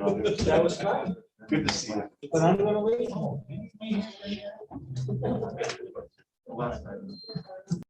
on it. That was fun. Good to see you. But I'm gonna leave. Last night.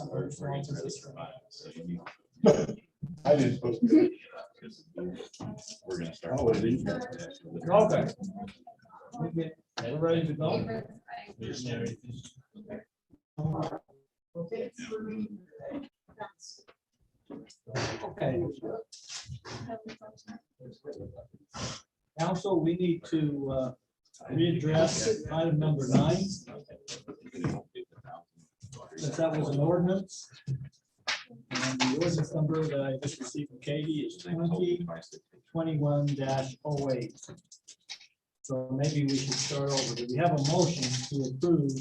We're getting ready for mine, so you need- I didn't post it. We're gonna start. Okay. We're ready to go. Okay. Council, we need to readdress item number 9. Since that was an ordinance. And the ordinance number that I just received from Katie is 2021-08. So maybe we should start over. Do we have a motion to approve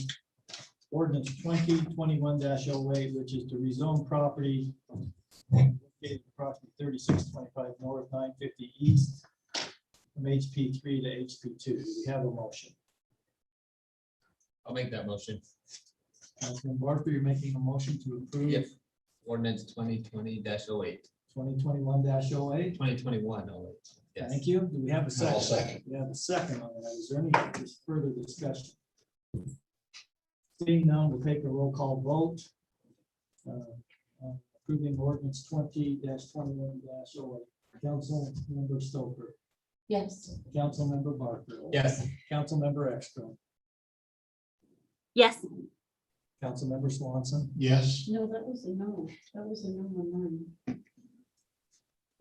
ordinance 2021-08, which is to rezone property located approximately 3625 north, 950 east from HP 3 to HP 2? Do we have a motion? I'll make that motion. Councilman Barker, you're making a motion to approve Yep. Ordinance 2020-08. 2021-08. 2021-08. Yes. Thank you. Do we have a second? I'll second. We have a second on that. Is there any further discussion? Seeing none, we'll take a roll call vote. Approving ordinance 20-21-08. Councilmember Stoker, Yes. Councilmember Barker. Yes. Councilmember Ekstrom, Yes. Councilmember Swanson. Yes. No, that was a no. That was a no on mine.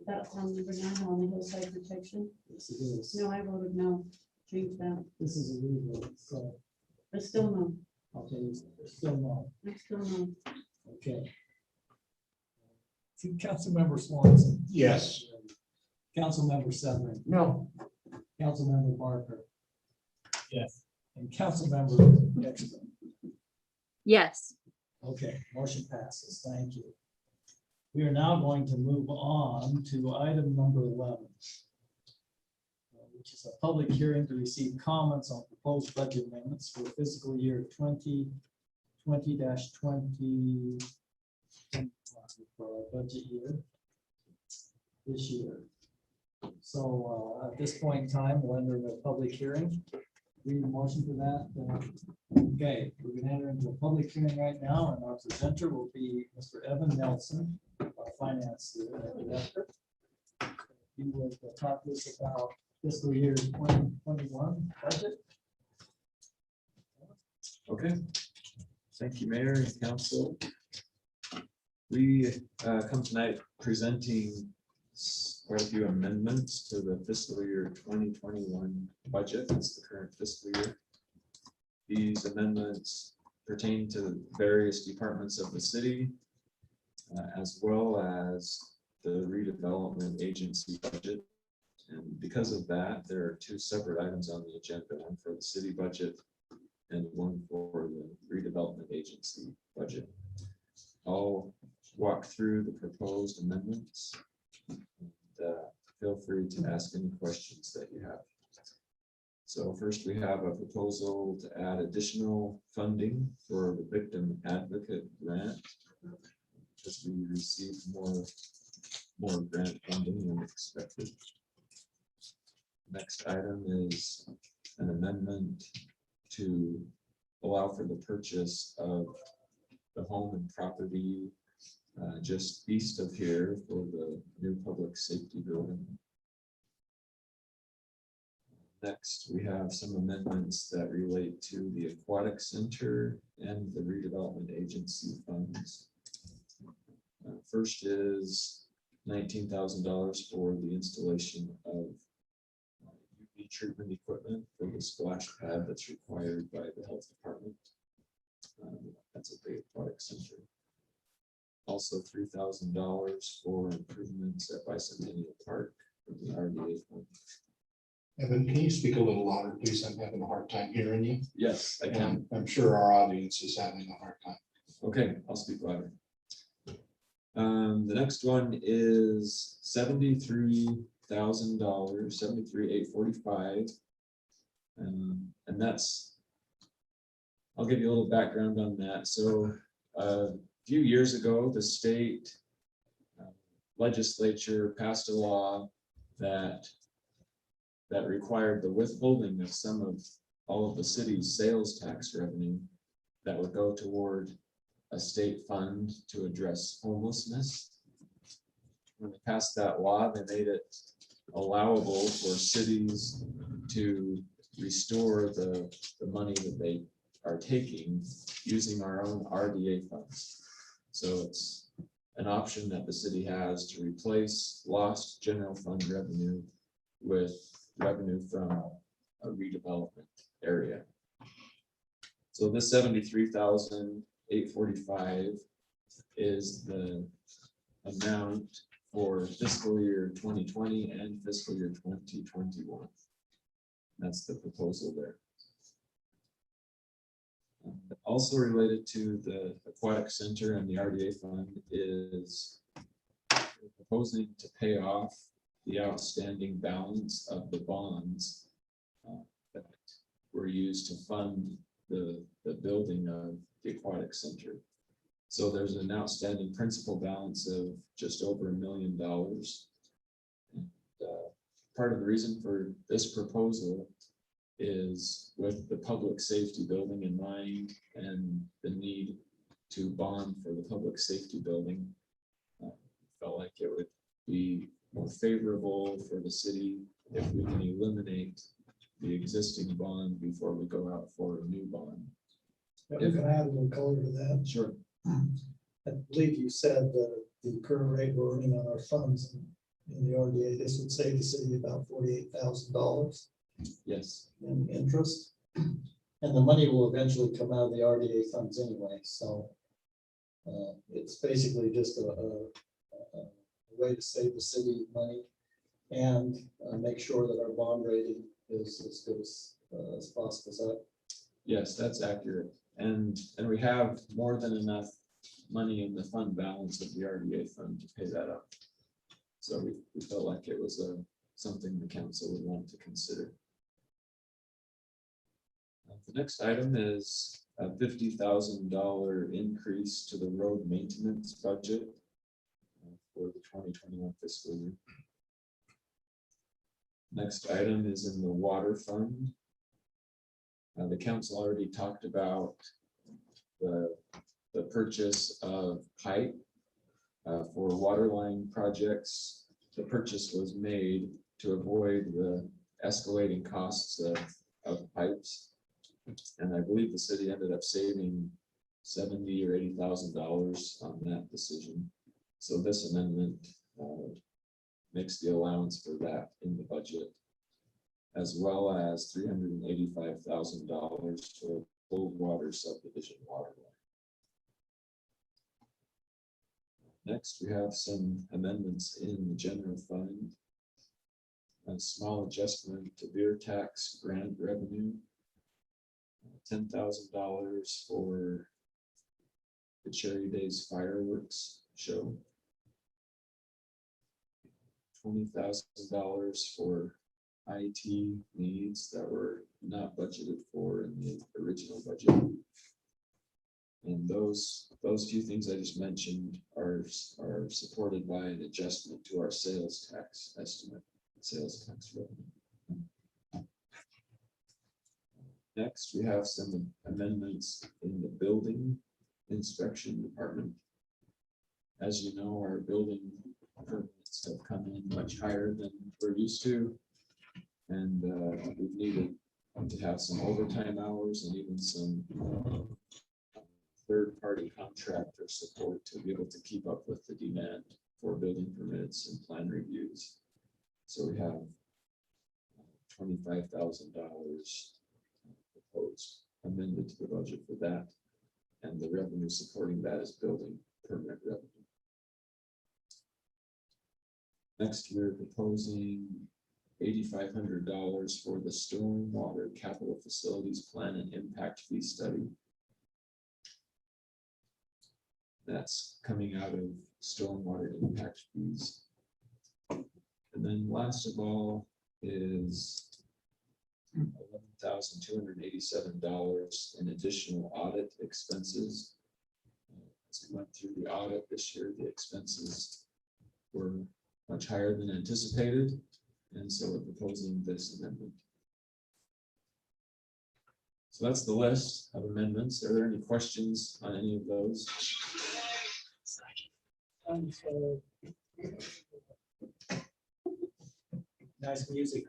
That's on number 9 on the hillside protection. Yes, it is. No, I voted no. Change that. This is a revote, so, But still no. okay, still no. I still no. Okay. Councilmember Swanson. Yes. Councilmember Severin. No. Councilmember Barker. Yes. And Councilmember Ekstrom. Yes. Okay, motion passes. Thank you. We are now going to move on to item number 11, which is a public hearing to receive comments on proposed budget amendments for fiscal year 2020-20 for our budget year this year. So at this point in time, we'll enter the public hearing. Read a motion for that. Okay, we're going to enter into a public hearing right now, and our presenter will be Mr. Evan Nelson, our finance director. He will talk to us about fiscal year 2021 budget. Okay, thank you, Mayor and Council. We come tonight presenting quite a few amendments to the fiscal year 2021 budget. That's the current fiscal year. These amendments pertain to various departments of the city, as well as the redevelopment agency budget. And because of that, there are 2 separate items on the agenda, one for the city budget and one for the redevelopment agency budget. I'll walk through the proposed amendments. Feel free to ask any questions that you have. So first, we have a proposal to add additional funding for the victim advocate grant, because we received more grant funding than expected. Next item is an amendment to allow for the purchase of the home and property just east of here for the new public safety building. Next, we have some amendments that relate to the aquatic center and the redevelopment agency funds. First is $19,000 for the installation of UV treatment equipment for the splash pad that's required by the health department. That's at the aquatic center. Also $3,000 for improvements at Bicentennial Park for the RDA fund. Evan, can you speak a little louder, please? I'm having a hard time hearing you. Yes, I can. I'm sure our audience is having a hard time. Okay, I'll speak louder. The next one is $73,000, $73,845. And that's, I'll give you a little background on that. So a few years ago, the state legislature passed a law that required the withholding of some of all of the city's sales tax revenue that would go toward a state fund to address homelessness. When they passed that law, they made it allowable for cities to restore the money that they are taking using our own RDA funds. So it's an option that the city has to replace lost general fund revenue with revenue from a redevelopment area. So this 73,845 is the amount for fiscal year 2020 and fiscal year 2021. That's the proposal there. Also related to the aquatic center and the RDA fund is proposing to pay off the outstanding balance of the bonds that were used to fund the building of the aquatic center. So there's an outstanding principal balance of just over $1 million. Part of the reason for this proposal is with the public safety building in mind and the need to bond for the public safety building. Felt like it would be more favorable for the city if we can eliminate the existing bond before we go out for a new bond. If I can add a little color to that. Sure. I believe you said the current rate we're earning on our funds in the RDA, this would save the city about $48,000. Yes. In interest. And the money will eventually come out of the RDA funds anyway, so it's basically just a way to save the city money and make sure that our bond rating is as good as possible. So yes, that's accurate. And we have more than enough money in the fund balance of the RDA fund to pay that up. So we felt like it was something the council would want to consider. The next item is a $50,000 increase to the road maintenance budget for the 2021 fiscal year. Next item is in the water fund. The council already talked about the purchase of pipe for water line projects. The purchase was made to avoid the escalating costs of pipes. And I believe the city ended up saving $70,000 or $80,000 on that decision. So this amendment makes the allowance for that in the budget, as well as $385,000 for cold water subdivision water line. Next, we have some amendments in the general fund. A small adjustment to beer tax grant revenue. $10,000 for the Cherry Days fireworks show. $20,000 for IT needs that were not budgeted for in the original budget. And those few things I just mentioned are supported by an adjustment to our sales tax estimate, sales tax revenue. Next, we have some amendments in the building inspection department. As you know, our building permits have come in much higher than we're used to. And we've needed to have some overtime hours and even some third-party contractor support to be able to keep up with the demand for building permits and plan reviews. So we have $25,000 proposed amended to the budget for that, and the revenue supporting that is building permit revenue. Next, we're proposing $8,500 for the stormwater capital facilities plan and impact fee study. That's coming out of stormwater impact fees. And then last of all is $11,287 in additional audit expenses. As we went through the audit this year, the expenses were much higher than anticipated, and so we're proposing this amendment. So So that's the list of amendments. Are there any questions on any of those? Nice music.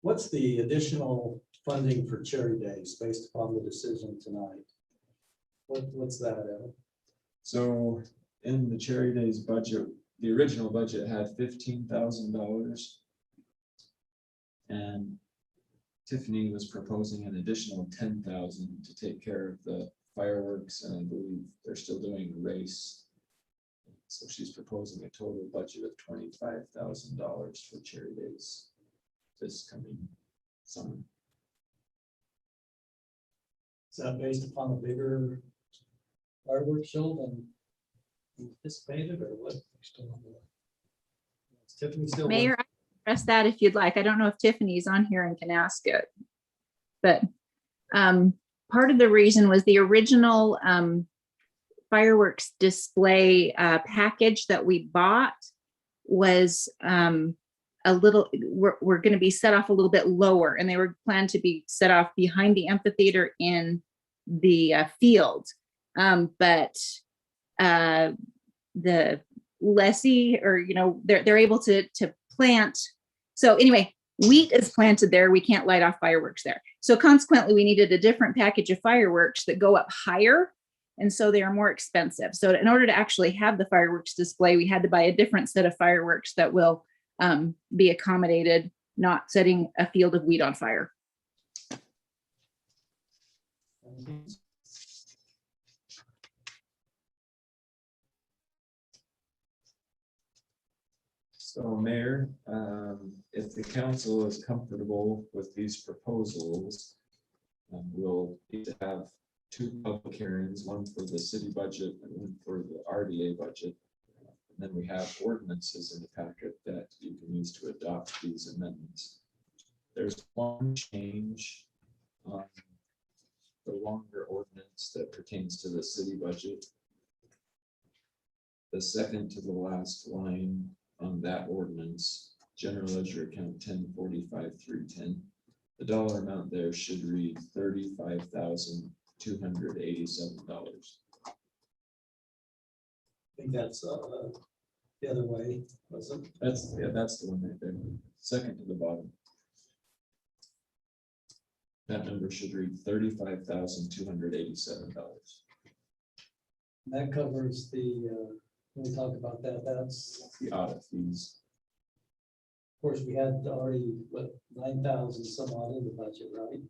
What's the additional funding for Cherry Days based upon the decision tonight? What's that, Evan? So in the Cherry Days budget, the original budget had $15,000. And Tiffany was proposing an additional 10,000 to take care of the fireworks, and I believe they're still doing a race. So she's proposing a total budget of $25,000 for Cherry Days this coming summer. Is that based upon a bigger fireworks show than anticipated, or what? Is Tiffany still? Mayor, I can address that if you'd like. I don't know if Tiffany's on here and can ask it. But part of the reason was the original fireworks display package that we bought was a little, we're going to be set off a little bit lower, and they were planned to be set off behind the amphitheater in the field. But the lessee, or, you know, they're able to plant. So anyway, wheat is planted there. We can't light off fireworks there. So consequently, we needed a different package of fireworks that go up higher. And so they are more expensive. So in order to actually have the fireworks display, we had to buy a different set of fireworks that will be accommodated, not setting a field of wheat on fire. So Mayor, if the council is comfortable with these proposals, we'll need to have 2 public hearings, one for the city budget and one for the RDA budget. And then we have ordinances in the packet that you can use to adopt these amendments. There's one change on the longer ordinance that pertains to the city budget. The second to the last line on that ordinance, general ledger account 1045-310. The dollar amount there should read $35,287. I think that's the other way, wasn't it? That's the one right there. Second to the bottom. That number should read $35,287. That covers the, when we talk about that, that's, The audit fees. of course, we had already, what, 9,000 some odd in the budget, right?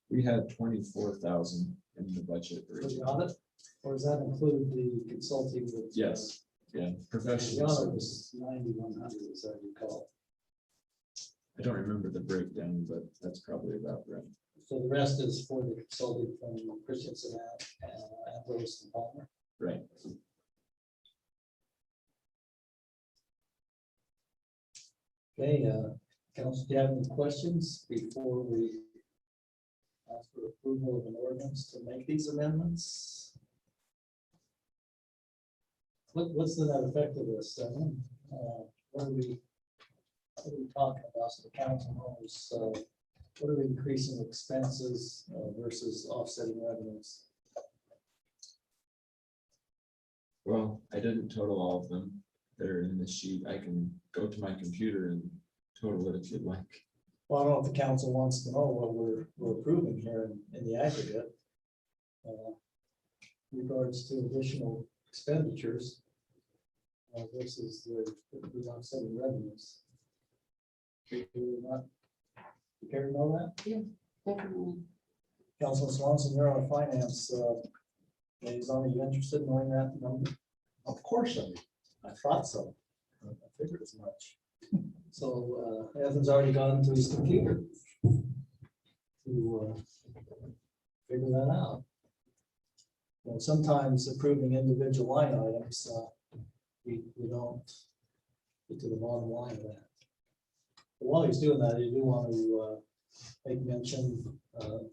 We had 24,000 in the budget For the originally. audit, or does that include the consulting? Yes, yeah, The professional audit service. was 9,100, as I recall. I don't remember the breakdown, but that's probably about right. So the rest is for the consulting from Christensen and Ambrose and Palmer. Right. Okay, council, do you have any questions before we ask for approval of an ordinance to make these amendments? What's the net effect of this? What are we talking about? So the council knows, what are we increasing expenses versus offsetting revenues? Well, I didn't total all of them. They're in the sheet. I can go to my computer and total it if you'd like. Well, I don't know if the council wants to know what we're approving here in the aggregate. Regards to additional expenditures versus the offsetting revenues. Do we not, you care to know that? Yeah, definitely. Councilman Swanson, you're on finance. Liaison, are you interested in knowing that number? Of course I thought so. I figured as much. So Evan's already gone to his computer to figure that out. You know, sometimes approving individual line items, we don't get to the bottom line of that. But while he's doing that, you do want to make mention,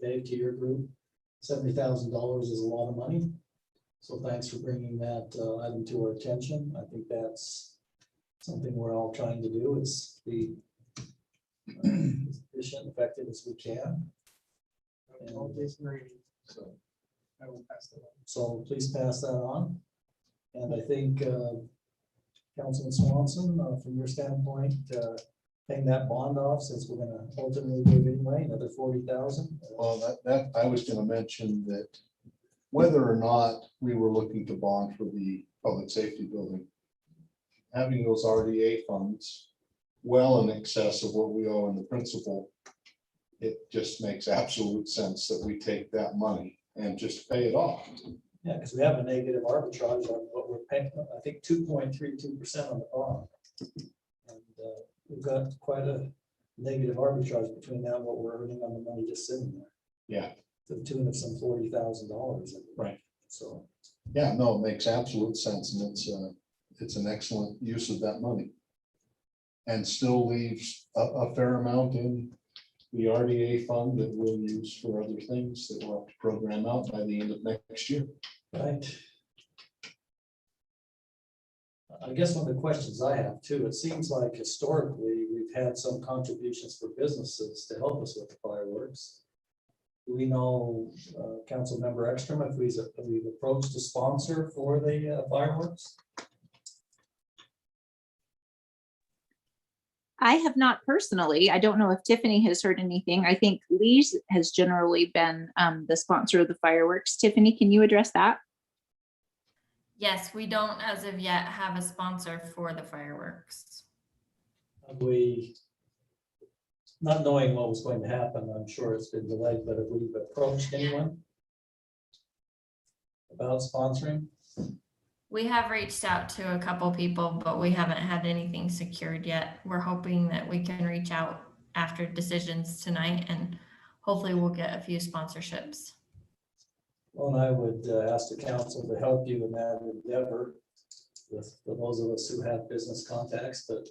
Dave, to your group, $70,000 is a lot of money. So thanks for bringing that item to our attention. I think that's something we're all trying to do, is be as efficient, effective as we can. So I will pass that on. So please pass that on. And I think Councilman Swanson, from your standpoint, paying that bond off, since we're gonna ultimately do it anyway, another 40,000. Well, that, I was gonna mention that whether or not we were looking to bond for the public safety building, having those RDA funds well in excess of what we owe in the principal, it just makes absolute sense that we take that money and just pay it off. Yeah, because we have a negative arbitrage on what we're paying, I think 2.32% on the bond. And we've got quite a negative arbitrage between now and what we're earning on the money just sitting there. Yeah. To the tune of some $40,000. Right. So. Yeah, no, it makes absolute sense, and it's an excellent use of that money. And still leaves a fair amount in the RDA fund that we'll use for other things that we'll have to program out by the end of next year. Right. I guess one of the questions I have too, it seems like historically we've had some contributions for businesses to help us with the fireworks. Do we know, Council Member Ekstrom, if we've approached a sponsor for the fireworks? I have not personally. I don't know if Tiffany has heard anything. I think Lee's has generally been the sponsor of the fireworks. Tiffany, can you address that? Yes, we don't as of yet have a sponsor for the fireworks. Have we, not knowing what was going to happen, I'm sure it's been delayed, but have we approached anyone about sponsoring? We have reached out to a couple people, but we haven't had anything secured yet. We're hoping that we can reach out after decisions tonight and hopefully we'll get a few sponsorships. Well, and I would ask the council to help you in that endeavor with for those of us who have business contacts, but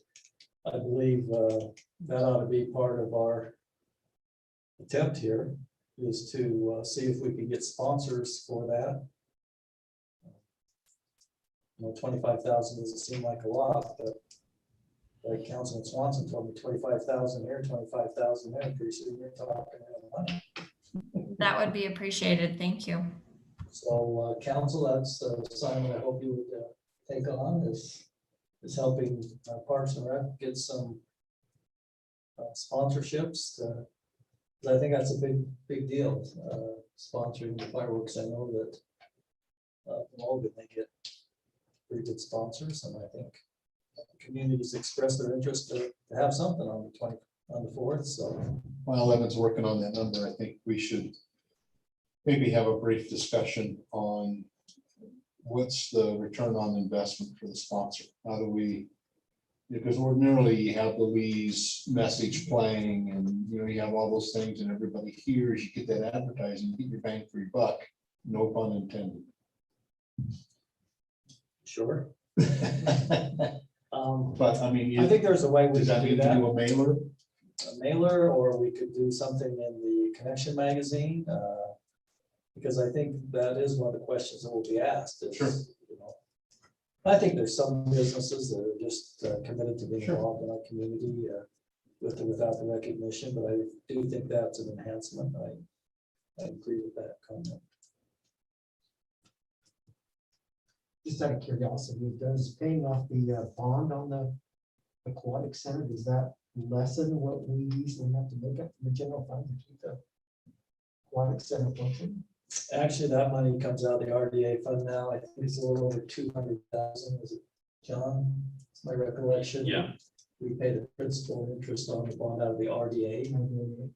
I believe that ought to be part of our attempt here, is to see if we can get sponsors for that. You know, 25,000 doesn't seem like a lot, but like Councilman Swanson told me, 25,000 here, 25,000 there, pretty soon you're talking money. That would be appreciated. Thank you. So council, that's the assignment I hope you would take on is helping Parks and Rec get some sponsorships. I think that's a big deal, sponsoring the fireworks. I know that from Ogden they get pretty good sponsors, and I think communities express their interest to have something on the 4th. So while Evan's working on that number, I think we should maybe have a brief discussion on what's the return on investment for the sponsor. How do we, because ordinarily you have the Lee's message playing and you have all those things and everybody hears, you get that advertising, you get your bang for your buck, no pun intended. Sure. But I mean, I think there's a way we can do that. Do a mailer? A mailer, or we could do something in the Connection magazine, because I think that is one of the questions that will be asked. Is, sure. I think there's some businesses that are just committed to being involved in our community with or without the recognition, but I do think that's an enhancement. I agree with that comment. Just out of curiosity, does paying off the bond on the aquatic center, does that lessen what we usually have to make up from the general fund to keep the aquatic center function? Actually, that money comes out of the RDA fund now. I think it's a little over 200,000. Is it, John? It's my recollection. Yeah. We pay the principal and interest on the bond out of the RDA,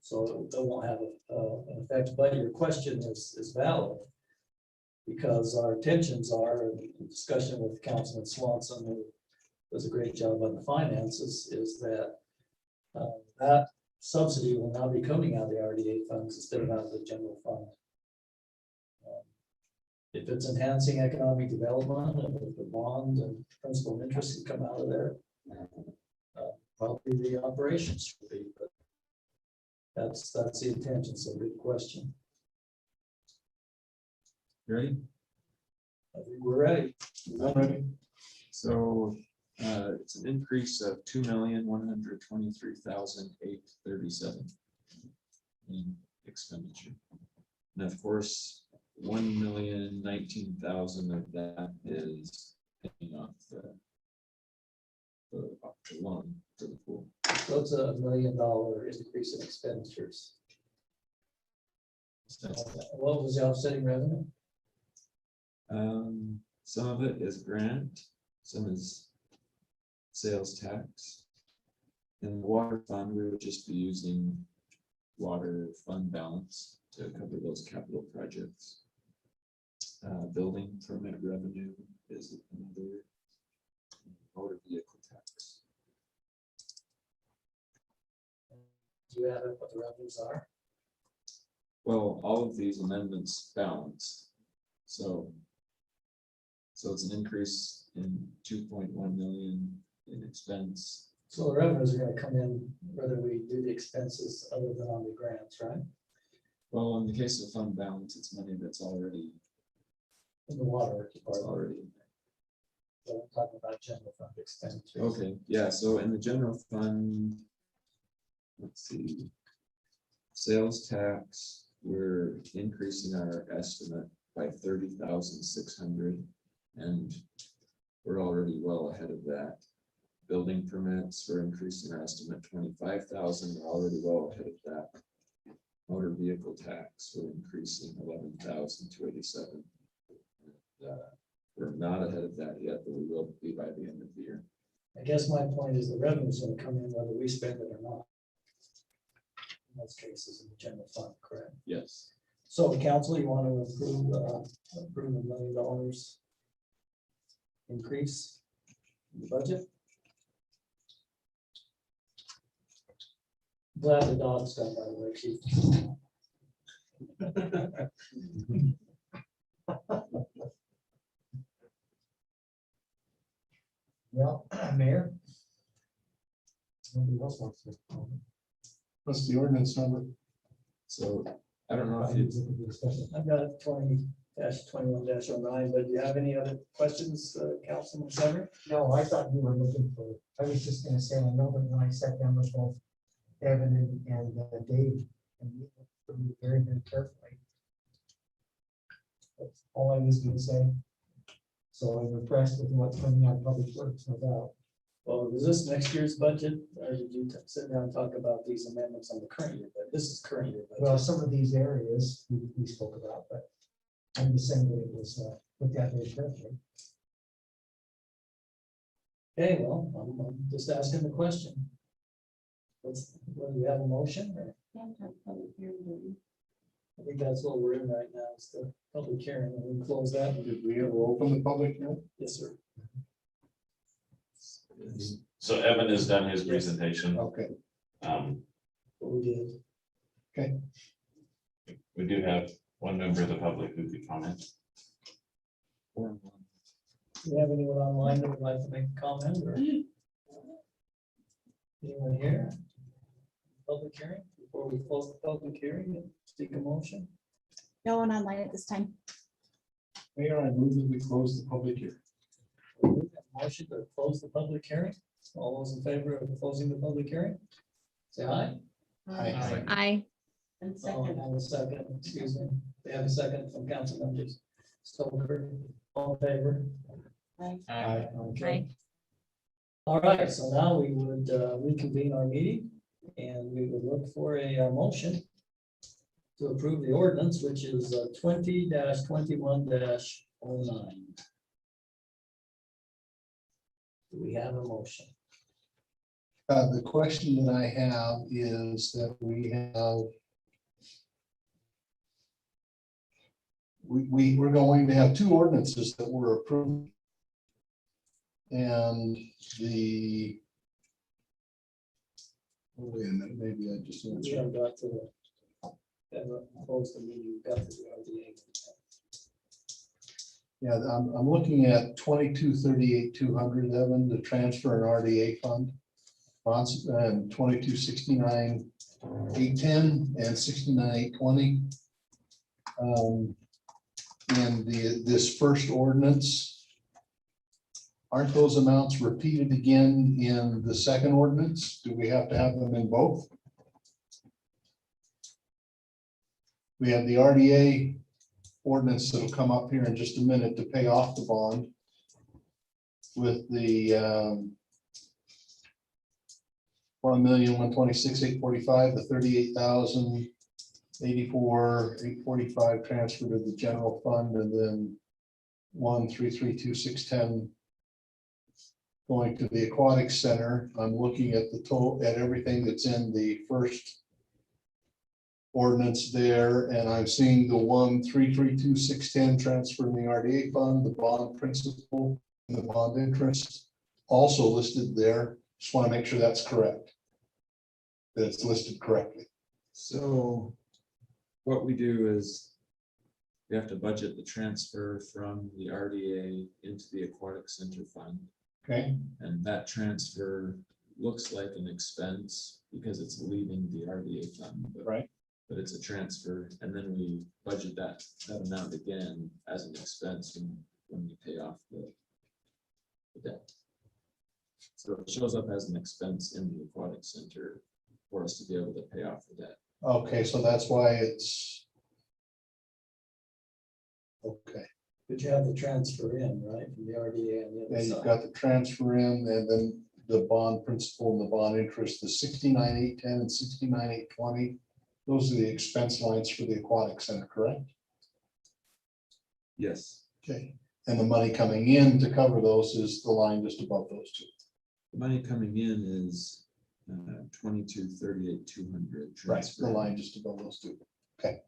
so it won't have an effect. But your question is valid, because our intentions are, in discussion with Councilman Swanson, who does a great job on the finances, is that that subsidy will now be coming out of the RDA funds instead of out of the general fund. If it's enhancing economic development, and if the bond and principal and interest can come out of there, probably the operations should be, but that's the intention. So good question. Ready? I think we're ready. I'm ready. So It's an increase of 2,123,837 in expenditure. And of course, 1,019,000 of that is paying off the loan for the pool. So it's $1 million increase in expenditures. What was the offsetting revenue? Some of it is grant, some is sales tax. In the water fund, we would just be using water fund balance to cover those capital projects. Building permit revenue is another. Motor vehicle tax. Do you have what the revenues are? Well, all of these amendments balance. So it's an increase in 2.1 million in expense. So the revenues are gonna come in whether we do the expenses other than on the grants, right? Well, in the case of fund balance, it's money that's already In the water it's department. already in there. So I'm talking about general fund expenditures. Okay, yeah, so in the general fund, let's see. Sales tax, we're increasing our estimate by 30,600, and we're already well ahead of that. Building permits, we're increasing our estimate 25,000, we're already well ahead of that. Motor vehicle tax, we're increasing 11,287. We're not ahead of that yet, but we will be by the end of the year. I guess my point is the revenue's gonna come in whether we spend it or not. In most cases in the general fund, correct? Yes. So council, you want to approve $1 million increase in the budget? Glad the dog's done, by the way, Chief. Well, Mayor? Nobody else wants to. What's the ordinance number? So I don't know if you, I've got 20-21-09, but do you have any other questions, Councilman Sever? No, I thought you were looking for, I was just gonna say, I know that when I sat down with both Evan and Dave, and we looked through it very, very carefully. That's all I was gonna say. So I'm impressed with what's coming out of Public Works, no doubt. Well, is this next year's budget, or did you sit down and talk about these amendments on the current year? But this is current year. budget. Well, some of these areas we spoke about, but I'm just saying that it was looked at very carefully. Okay, well, I'm just asking the question. What do we have a motion? Or? I think that's what we're in right now, is the public hearing, and we close that. Did we ever open the public hearing? Yes, sir. So Evan has done his presentation. Okay. What we did. Okay. We do have one member of the public who could comment. Do you have anyone online that would like to make a comment, or anyone here? Public hearing, before we close the public hearing and seek a motion? No one online at this time. Mayor, I move that we close the public hearing. Motion to close the public hearing. All those in favor of closing the public hearing? Say aye. Aye. And Oh, second, and a second, excuse me. We have a second from council members. Stover, all in favor? Aye. Okay. All right, so now we would reconvene our meeting, and we would look for a motion to approve the ordinance, which is 20-21-09. Do we have a motion? The question that I have is that we're going to have two ordinances that were approved. And the, wait a minute, maybe I just We answered. haven't got to the, haven't closed the meeting, we've got to the RDA. Yeah, I'm looking at 2238-200, Evan, to transfer an RDA fund. Bonds and 2269-810 and 69-820. And this first ordinance, aren't those amounts repeated again in the second ordinance? Do we have to have them in both? We have the RDA ordinance that'll come up here in just a minute to pay off the bond with the 1,126,845, the 38,084,845 transfer to the general fund, and then 1,332,610 going to the aquatic center. I'm looking at the total, at everything that's in the first ordinance there, and I'm seeing the 1,332,610 transfer in the RDA fund, the bond principal, and the bond interest also listed there. Just want to make sure that's correct. That it's listed correctly. So what we do is we have to budget the transfer from the RDA into the aquatic center fund. Okay. And that transfer looks like an expense because it's leaving the RDA fund. Right. But it's a transfer, and then we budget that amount again as an expense when we pay off the debt. So it shows up as an expense in the aquatic center for us to be able to pay off the debt. Okay, so that's why it's. Okay. But you have the transfer in, right, from the RDA on the Yeah, other you've side. got the transfer in, and then the bond principal and the bond interest, the 69,810 and 69,820. Those are the expense lines for the aquatic center, correct? Yes. Okay, and the money coming in to cover those is the line just above those two. The money coming in is 22,38,200. Right, the line just above those two. Okay.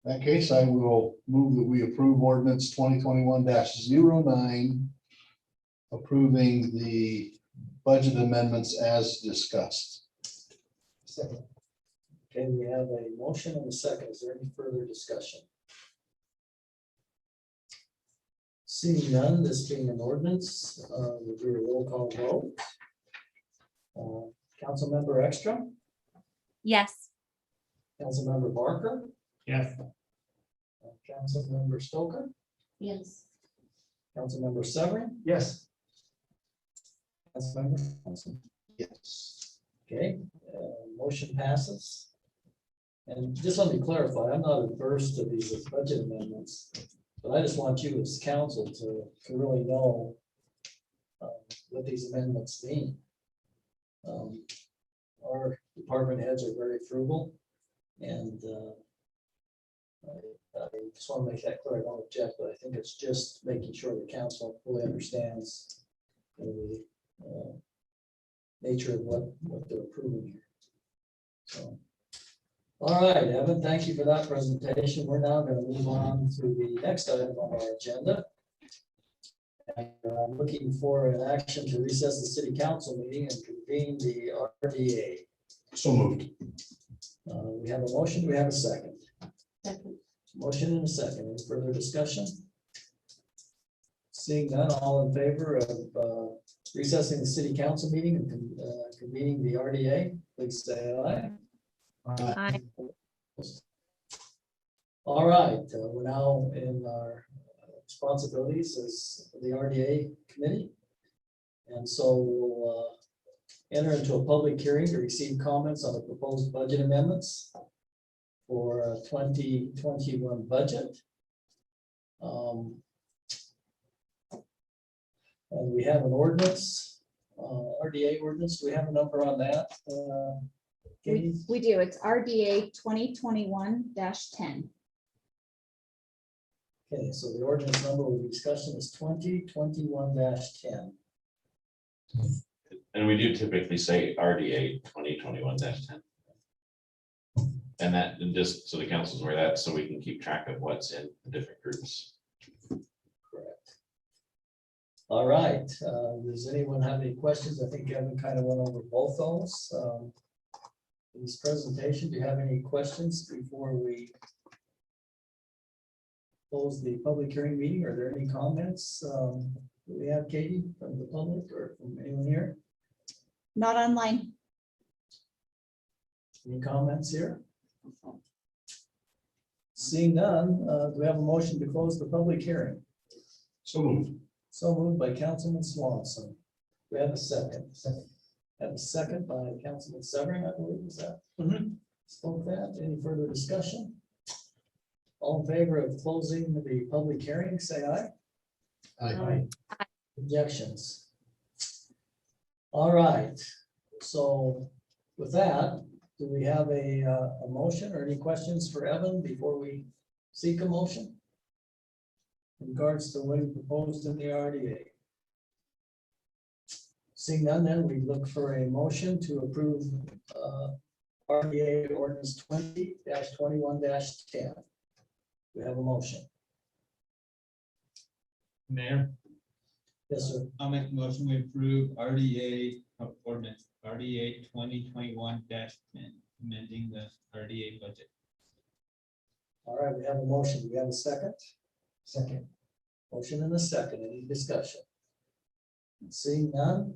In that case, I will move that we approve ordinance 2021-09, approving the budget amendments as discussed. Second. Okay, we have a motion and a second. Is there any further discussion? Seeing none, this being an ordinance, we'll do a roll call vote. Councilmember Ekstrom, Yes. Councilmember Barker, Yes. Councilmember Stoker, Yes. Councilmember Severin, Yes. Councilmember Johnson. Yes. Okay, motion passes. And just let me clarify, I'm not adverse to these budget amendments, but I just want you as council to really know what these amendments mean. Our department heads are very frugal, and I just want to make that clear. I don't object, but I think it's just making sure the council fully understands the nature of what they're approving here. So, all right, Evan, thank you for that presentation. We're now going to move on to the next item on our agenda. And I'm looking for an action to recess the city council meeting and convene the RDA. So moved. We have a motion. Do we have a second? Second. Motion and a second. Any further discussion? Seeing none, all in favor of recessing the city council meeting and convening the RDA, please say aye. Aye. All right, we're now in our responsibilities as the RDA committee. And so we'll enter into a public hearing to receive comments on the proposed budget amendments for 2021 budget. And we have an ordinance, RDA ordinance. Do we have a number on that? Katie? We do. It's RDA 2021-10. Okay, so the ordinance number we're discussing is 2021-10. And we do typically say RDA 2021-10. And that, and just so the council's aware of that, so we can keep track of what's in the different groups. Correct. All right, does anyone have any questions? I think Evan kind of went over both those. In this presentation, do you have any questions before we close the public hearing meeting? Are there any comments? Do we have, Katie, from the public or from anyone here? Not online. Any comments here? Seeing none, do we have a motion to close the public hearing? So moved. So moved by Councilman Swanson. We have a second. Have a second by Councilman Severing, I believe, is that? Spoke that. Any further discussion? All in favor of closing the public hearing, say aye. Aye. Objections? All right, so with that, do we have a motion or any questions for Evan before we seek a motion? In regards to what he proposed in the RDA. Seeing none, then we look for a motion to approve RDA ordinance 20-21-10. We have a motion. Mayor, Yes, sir. I'll make a motion we approve RDA ordinance, RDA 2021-10, amending the RDA budget. All right, we have a motion. Do we have a second? Second. Motion and a second. Any discussion? Seeing none.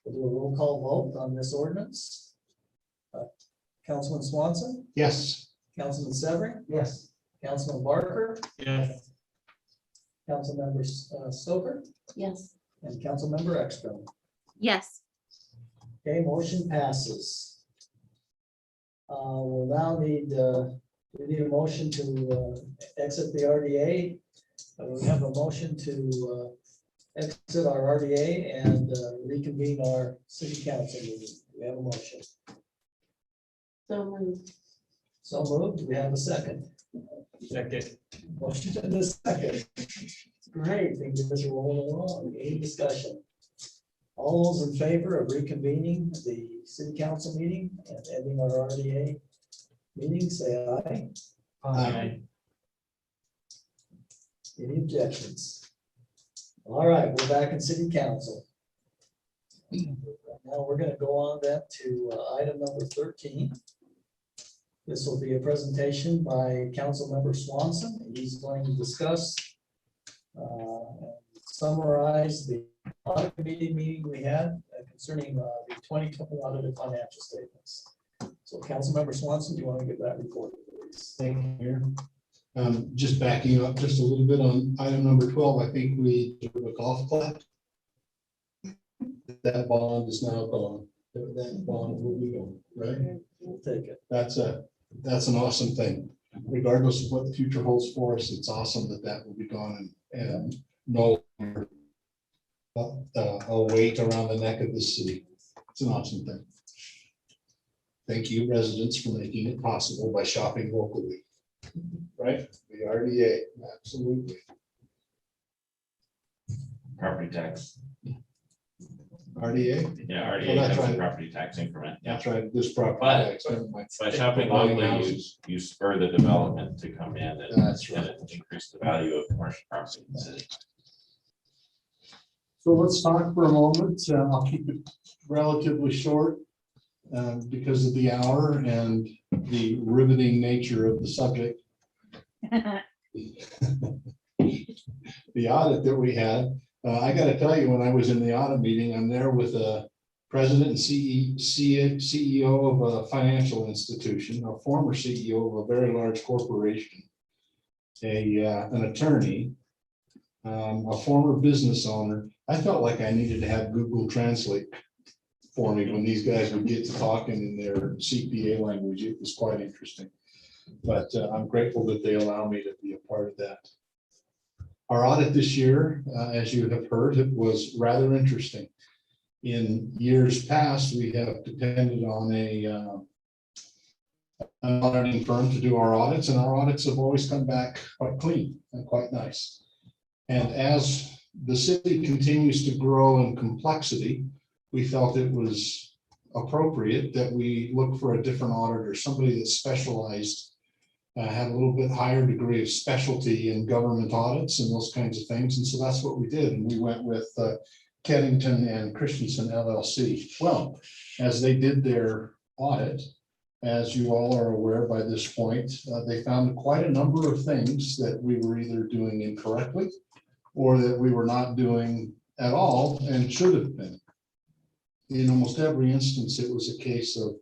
We'll do a roll call vote on this ordinance. Councilman Swanson, Yes. Councilman Severing, Yes. Councilman Barker, Yes. Councilmember Stoker, Yes. and Councilmember Ekstrom. Yes. Okay, motion passes. We'll now need, we need a motion to exit the RDA. We have a motion to exit our RDA and reconvene our city council meeting. We have a motion. So moved. So moved. We have a second. Second. Motion in the second. Great, things are just rolling along. Any discussion? All those in favor of reconvening the city council meeting and ending our RDA meeting, say aye. Aye. Any objections? All right, we're back in city council. Now we're gonna go on then to item number 13. This will be a presentation by Councilmember Swanson. He's going to discuss, summarize the audit committee meeting we had concerning the 2020 audited financial statements. So Councilmember Swanson, do you want to give that report, please? Thank you, Mayor. Just backing you up just a little bit on item number 12, I think we did a golf clap. That bond is now gone. That bond will be gone, right? We'll take it. That's an awesome thing. Regardless of what the future holds for us, it's awesome that that will be gone and no longer a weight around the neck of the city. It's an awesome thing. Thank you, residents, for making it possible by shopping locally. Right? The RDA, absolutely. Property tax. RDA? Yeah, Oh, RDA that's has a right. property tax increment. Yeah. That's right. This property But tax. Never mind. by shopping locally, you spur the development to come in and That's right. and increase the value of commercial property in the city. So let's talk for a moment. I'll keep it relatively short because of the hour and the riveting nature of the subject. The audit that we had, I got to tell you, when I was in the audit meeting, I'm there with a president and CEO of a financial institution, a former CEO of a very large corporation, an attorney, a former business owner. I felt like I needed to have Google Translate for me when these guys would get to talking in their CPA language. It was quite interesting. But I'm grateful that they allow me to be a part of that. Our audit this year, as you have heard, it was rather interesting. In years past, we have depended on an auditing firm to do our audits, and our audits have always come back quite clean and quite nice. And as the city continues to grow in complexity, we felt it was appropriate that we look for a different auditor, somebody that specialized, had a little bit higher degree of specialty in government audits and those kinds of things. And so that's what we did. And we went with Keddington and Christensen LLC. Well, as they did their audit, as you all are aware by this point, they found quite a number of things that we were either doing incorrectly or that we were not doing at all and should have been. In almost every instance, it was a case of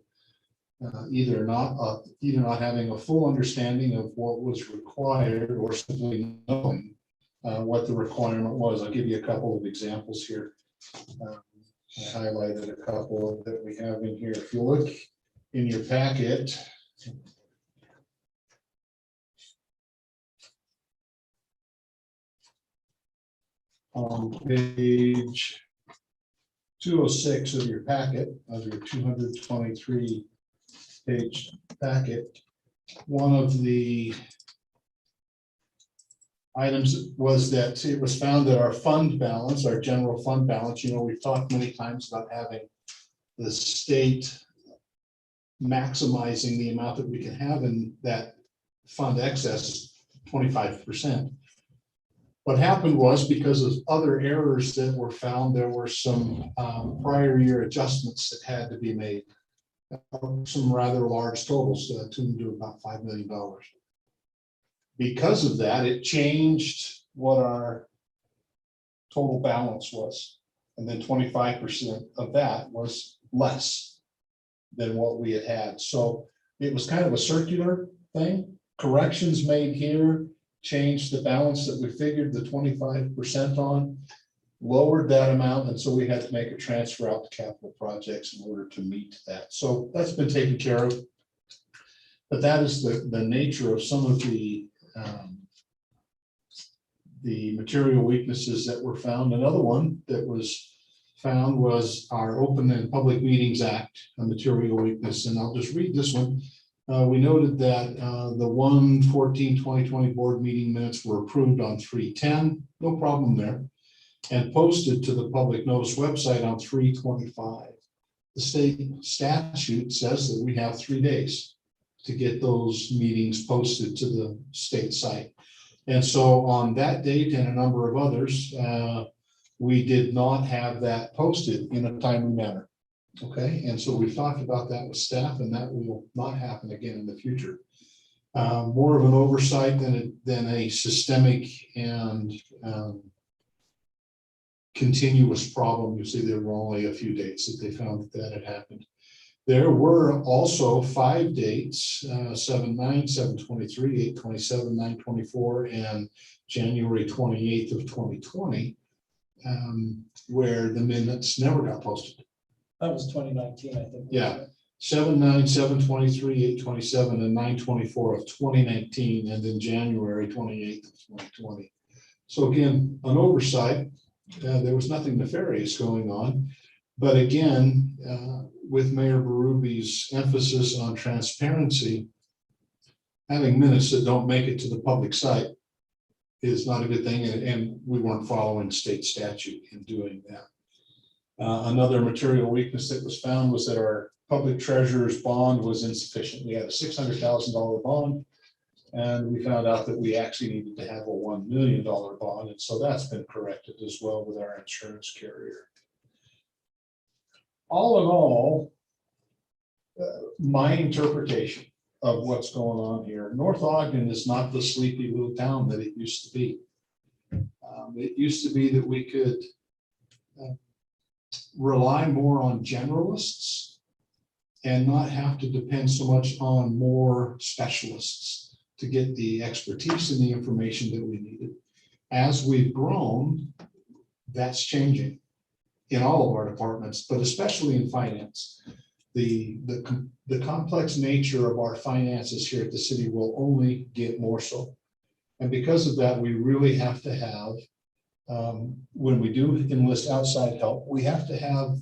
either not having a full understanding of what was required or simply knowing what the requirement was. I'll give you a couple of examples here. I highlighted a couple that we have in here. If you look in your packet, on page 206 of your packet, of your 223 page packet, one of the items was that it was found that our fund balance, our general fund balance, you know, we've talked many times about having the state maximizing the amount that we can have in that fund excess, 25%. What happened was, because of other errors that were found, there were some prior year adjustments that had to be made. Some rather large totals to about $5 million. Because of that, it changed what our total balance was. And then 25% of that was less than what we had had. So it was kind of a circular thing. Corrections made here changed the balance that we figured the 25% on, lowered that amount, and so we had to make a transfer out to capital projects in order to meet that. So that's been taken care of. But that is the nature of some of the material weaknesses that were found. Another one that was found was our Open and Public Meetings Act, a material weakness, and I'll just read this one. We noted that the 1/14/2020 board meeting minutes were approved on 3/10, no problem there, and posted to the public notice website on 3/25. The state statute says that we have 3 days to get those meetings posted to the state site. And so on that date and a number of others, we did not have that posted in a timely manner. Okay, and so we've talked about that with staff, and that will not happen again in the future. More of an oversight than a systemic and continuous problem. You see, there were only a few dates that they found that had happened. There were also 5 dates, 7/9, 7/23, 8/27, 9/24, and January 28th of 2020, where the minutes never got posted. That was 2019, I think. Yeah, 7/9, 7/23, 8/27, and 9/24 of 2019, and then January 28th of 2020. So again, an oversight. There was nothing nefarious going on, but again, with Mayor Berube emphasis on transparency, having minutes that don't make it to the public site is not a good thing, and we weren't following state statute in doing that. Another material weakness that was found was that our public treasurer's bond was insufficient. We had a $600,000 bond, and we found out that we actually needed to have a $1 million bond, and so that's been corrected as well with our insurance carrier. All in all, my interpretation of what's going on here, North Ogden is not the sleepy little town that it used to be. It used to be that we could rely more on generalists and not have to depend so much on more specialists to get the expertise and the information that we needed. As we've grown, that's changing in all of our departments, but especially in finance. The complex nature of our finances here at the city will only get more so. And because of that, we really have to have, when we do enlist outside help, we have to have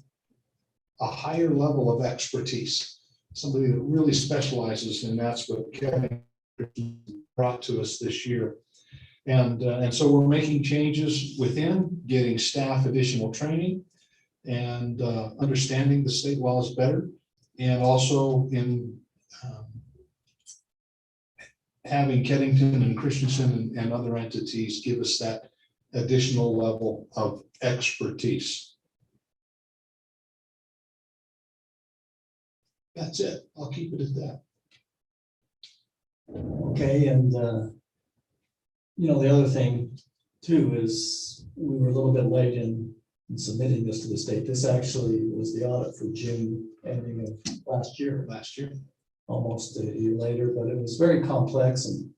a higher level of expertise, somebody that really specializes, and that's what Kevin brought to us this year. And so we're making changes within, getting staff additional training and understanding the state laws better, and also in having Keddington and Christensen and other entities give us that additional level of expertise. That's it. I'll keep it at that. Okay, and you know, the other thing too is we were a little bit late in submitting this to the state. This actually was the audit for June ending of last year. Almost a year later, but it was very complex, and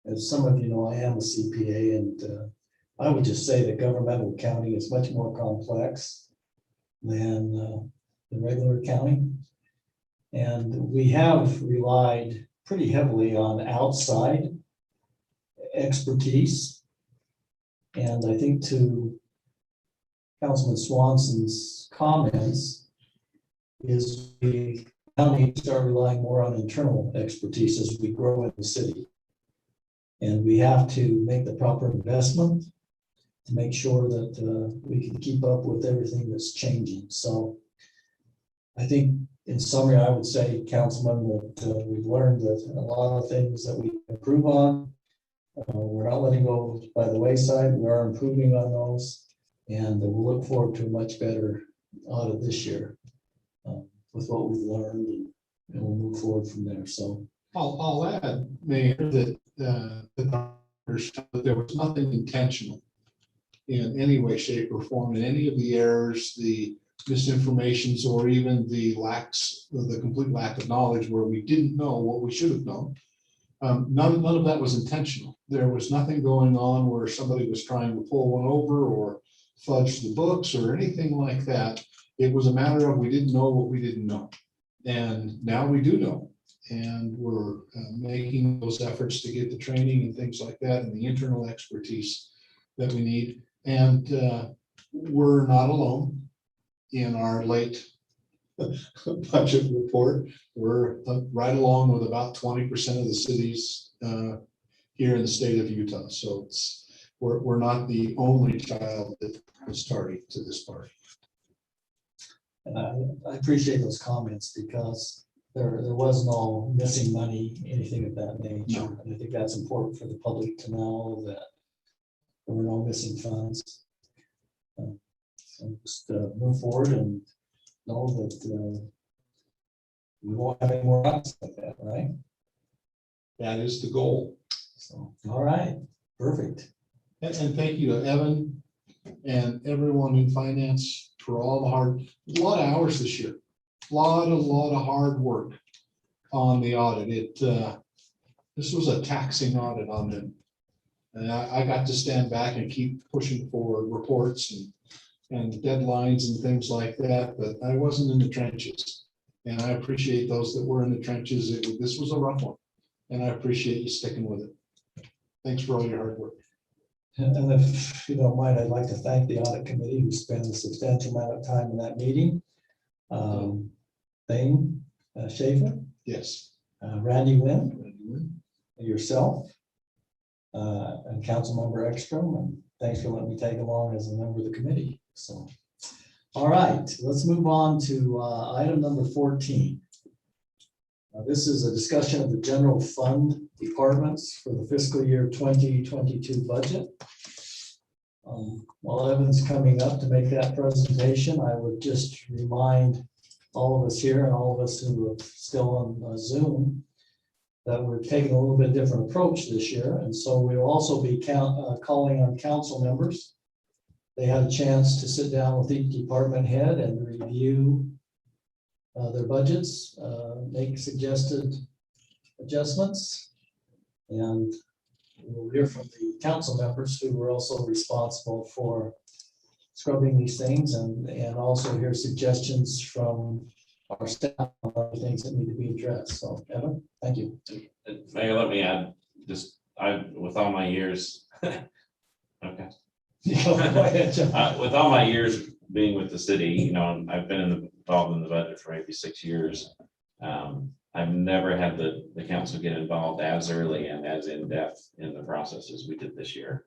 As some of you know, I am a CPA, and I would just say that governmental accounting is much more complex than the regular accounting. And we have relied pretty heavily on outside expertise. And I think to Councilman Swanson's comments is we now need to start relying more on internal expertise as we grow in the city. And we have to make the proper investment to make sure that we can keep up with everything that's changing. So I think in summary, I would say, Councilman, that we've learned that a lot of things that we improve on, we're not letting go by the wayside. We are improving on those. And we'll look forward to a much better audit this year with what we've learned, and we'll move forward from there. So I'll add, Mayor, that there was nothing intentional in any way, shape, or form in any of the errors, the misinformations, or even the complete lack of knowledge where we didn't know what we should have known. None of that was intentional. There was nothing going on where somebody was trying to pull one over or fudge the books or anything like that. It was a matter of we didn't know what we didn't know. And now we do know. And we're making those efforts to get the training and things like that and the internal expertise that we need. And we're not alone in our late budget report. We're right along with about 20% of the cities here in the state of Utah. So we're not the only child that was tardy to this party. and I appreciate those comments, because there was no missing money, anything of that nature. No. And I think that's important for the public to know, that there were no missing funds. So just move forward and know that we won't have any more audits like that, right? That is the goal. So, all right, perfect. And thank you to Evan and everyone in finance for all the a lot of hours this year. A lot of hard work on the audit. This was a taxing audit on them. And I got to stand back and keep pushing for reports and deadlines and things like that, but I wasn't in the trenches. And I appreciate those that were in the trenches. This was a rough one, and I appreciate you sticking with it. Thanks for all your hard work. And if you don't mind, I'd like to thank the audit committee who spent a substantial amount of time in that meeting. Thane Schaefer. Yes. Randy Wynn. Yourself. And Councilmember Ekstrom, and thanks for letting me tag along as a member of the committee. So, all right, let's move on to item number 14. This is a discussion of the general fund departments for the fiscal year 2022 budget. While Evan's coming up to make that presentation, I would just remind all of us here and all of us who are still on Zoom that we're taking a little bit different approach this year. And so we'll also be calling on council members. They had a chance to sit down with each department head and review their budgets, make suggested adjustments. And we'll hear from the council members who were also responsible for scrubbing these things, and also hear suggestions from our staff on other things that need to be addressed. So, Evan, thank you. Mayor, let me add, with all my years, okay. With all my years being with the city, I've been involved in the budget for maybe 6 years. I've never had the council get involved as early and as in depth in the process as we did this year.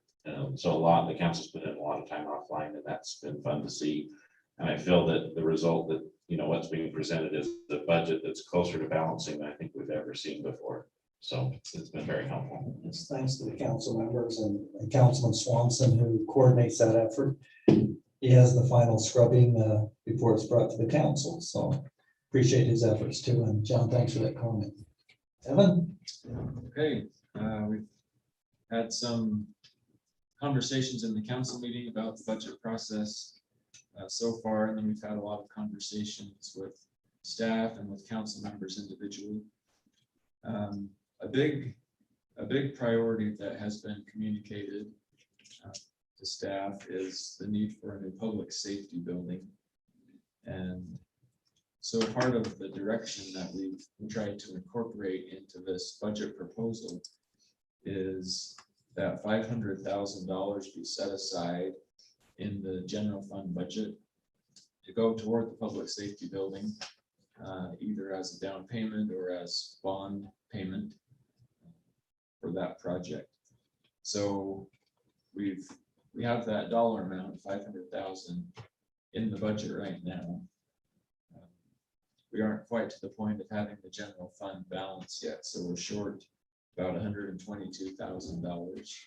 So the council's put in a lot of time offline, and that's been fun to see. And I feel that the result that, what's being presented is the budget that's closer to balancing than I think we've ever seen before. So it's been very helpful. It's thanks to the council members and Councilman Swanson, who coordinates that effort. He has the final scrubbing before it's brought to the council. So appreciate his efforts too. And John, thanks for that comment. Evan? Okay, we've had some conversations in the council meeting about the budget process so far, and then we've had a lot of conversations with staff and with council members individually. A big a big priority that has been communicated to staff is the need for a new public safety building. And so part of the direction that we've tried to incorporate into this budget proposal is that $500,000 be set aside in the general fund budget to go toward the public safety building, either as a down payment or as bond payment for that project. So we have that dollar amount, 500,000, in the budget right now. We aren't quite to the point of having the general fund balance yet, so we're short about $122,000.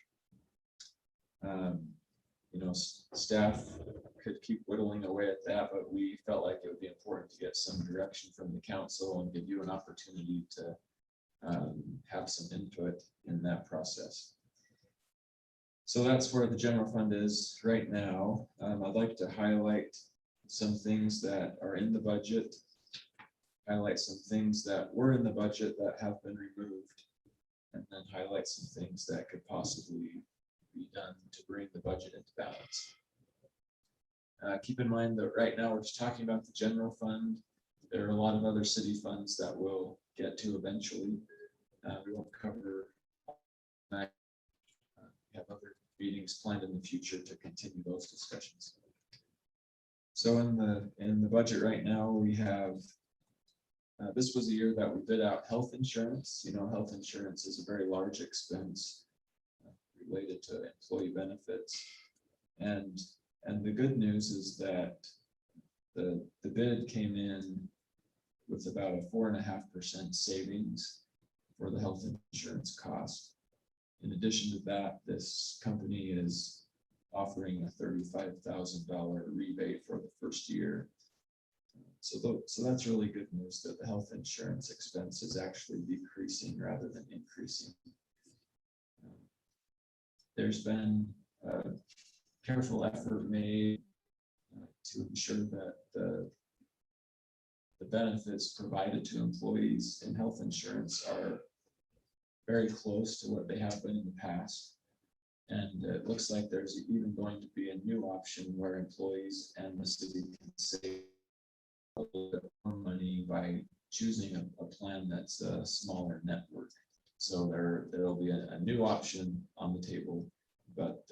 You know, staff could keep whittling away at that, but we felt like it would be important to get some direction from the council and give you an opportunity to have some input in that process. So that's where the general fund is right now. I'd like to highlight some things that are in the budget, highlight some things that were in the budget that have been removed, and then highlight some things that could possibly be done to bring the budget into balance. Keep in mind that right now we're just talking about the general fund. There are a lot of other city funds that we'll get to eventually. We won't cover tonight. We have other meetings planned in the future to continue those discussions. So in the budget right now, we have this was a year that we bid out health insurance. You know, health insurance is a very large expense related to employee benefits. And the good news is that the bid came in with about a 4.5% savings for the health insurance cost. In addition to that, this company is offering a $35,000 rebate for the first year. So that's really good news that the health insurance expense is actually decreasing rather than increasing. There's been a careful effort made to ensure that the benefits provided to employees in health insurance are very close to what they have been in the past. And it looks like there's even going to be a new option where employees and the city can save a little bit more money by choosing a plan that's a smaller network. So there'll be a new option on the table, but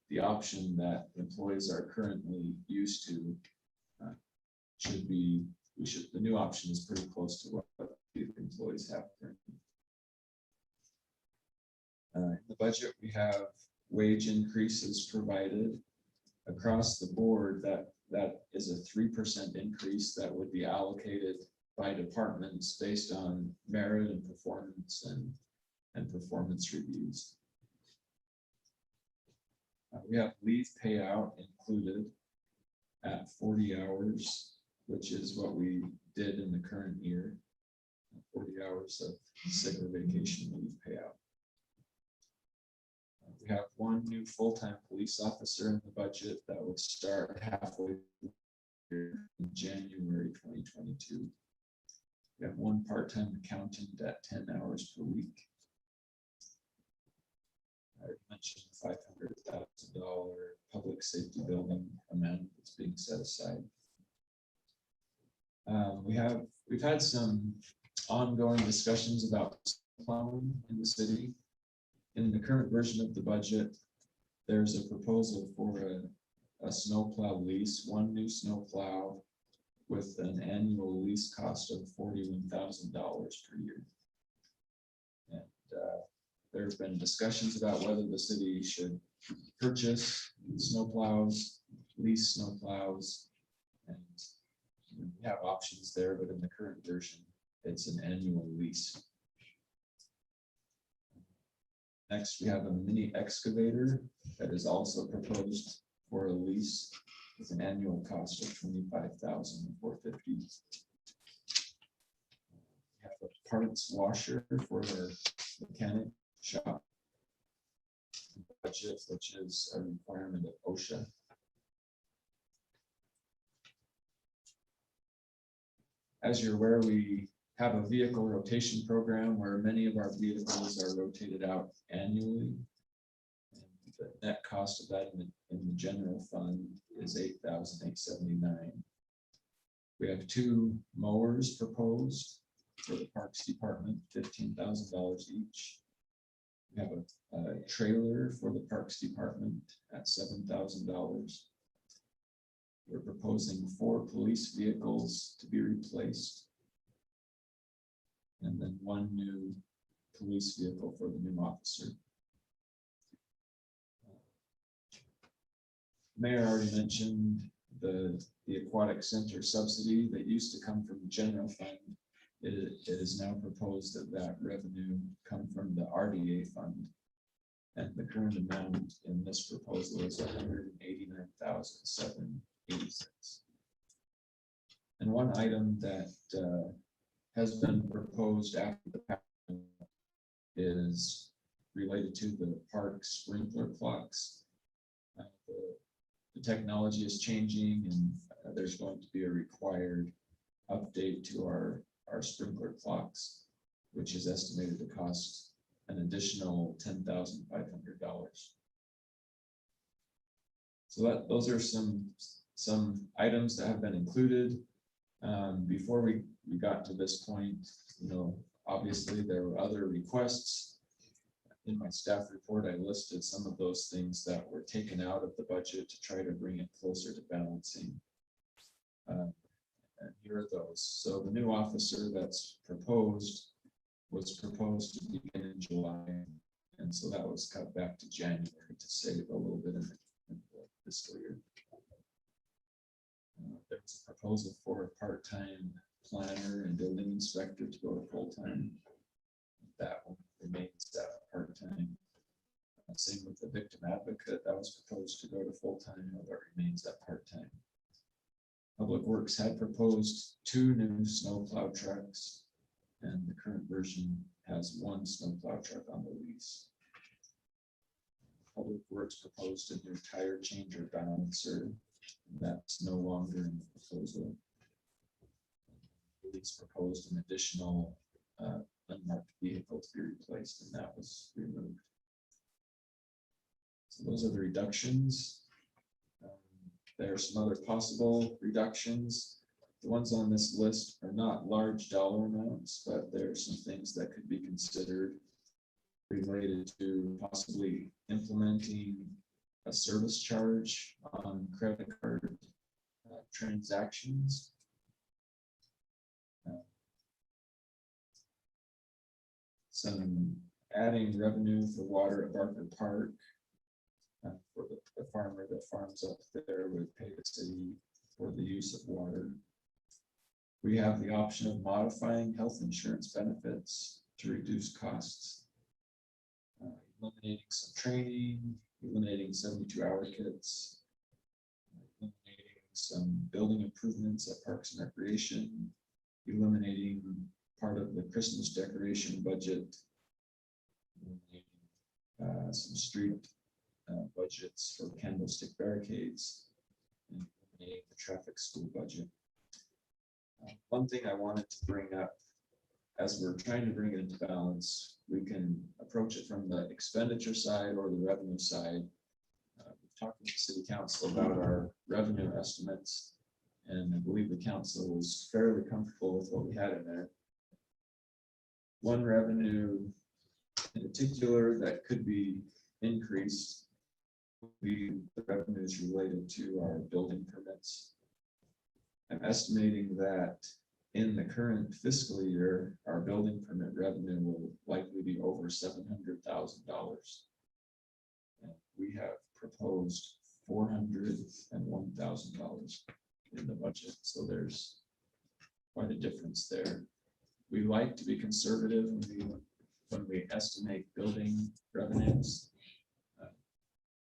the option that employees are currently used to the new option is pretty close to what the employees have currently. In the budget, we have wage increases provided across the board. That is a 3% increase that would be allocated by departments based on merit and performance and performance reviews. We have leave payout included at 40 hours, which is what we did in the current year, 40 hours of sick or vacation leave payout. We have one new full-time police officer in the budget that would start halfway through in January 2022. We have one part-time accountant at 10 hours per week. I already mentioned the $500,000 public safety building amount that's being set aside. We've had some ongoing discussions about plowing in the city. In the current version of the budget, there's a proposal for a snowplow lease, one new snowplow with an annual lease cost of $41,000 per year. And there have been discussions about whether the city should purchase snowplows, lease snowplows, and we have options there, but in the current version, it's an annual lease. Next, we have a mini excavator that is also proposed for a lease with an annual cost of $25,450. We have a parts washer for the mechanic shop budget, which is a requirement of OSHA. As you're aware, we have a vehicle rotation program where many of our vehicles are rotated out annually. And the net cost of that in the general fund is $8,879. We have 2 mowers proposed for the Parks Department, $15,000 each. We have a trailer for the Parks Department at $7,000. We're proposing 4 police vehicles to be replaced. And then 1 new police vehicle for the new officer. Mayor already mentioned the aquatic center subsidy that used to come from the general fund. It is now proposed that revenue come from the RDA fund. And the current amount in this proposal is $189,786. And one item that has been proposed after the passing is related to the park sprinkler clocks. The technology is changing, and there's going to be a required update to our sprinkler clocks, which is estimated to cost an additional $10,500. So those are some items that have been included. Before we got to this point, obviously there were other requests. In my staff report, I listed some of those things that were taken out of the budget to try to bring it closer to balancing. And here are those. So the new officer that's proposed was proposed to begin in July. And so that was cut back to January to save a little bit in the fiscal year. There was a proposal for a part-time planner and building inspector to go to full-time. That one remains at part-time. Same with the victim advocate, that was proposed to go to full-time, but remains at part-time. Public Works had proposed 2 new snowplow trucks, and the current version has 1 snowplow truck on the lease. Public Works proposed a new tire changer balancer. That's no longer in the proposal. Police proposed an additional unmarked vehicle to be replaced, and that was removed. So those are the reductions. There are some other possible reductions. The ones on this list are not large dollar amounts, but there are some things that could be considered related to possibly implementing a service charge on credit card transactions. Some adding revenue for water at Barker Park. For the farmer that farms up there would pay the city for the use of water. We have the option of modifying health insurance benefits to reduce costs. Eliminating some training, eliminating 72-hour kits, eliminating some building improvements at Parks and Recreation, eliminating part of the Christmas decoration budget, eliminating some street budgets for candlestick barricades, and eliminating the traffic school budget. One thing I wanted to bring up, as we're trying to bring it into balance, we can approach it from the expenditure side or the revenue side. We've talked with the city council about our revenue estimates, and I believe the council was fairly comfortable with what we had in there. One revenue in particular that could be increased would be the revenues related to our building permits. I'm estimating that in the current fiscal year, our building permit revenue will likely be over $700,000. And we have proposed $401,000 in the budget. So there's quite a difference there. We like to be conservative when we estimate building revenues.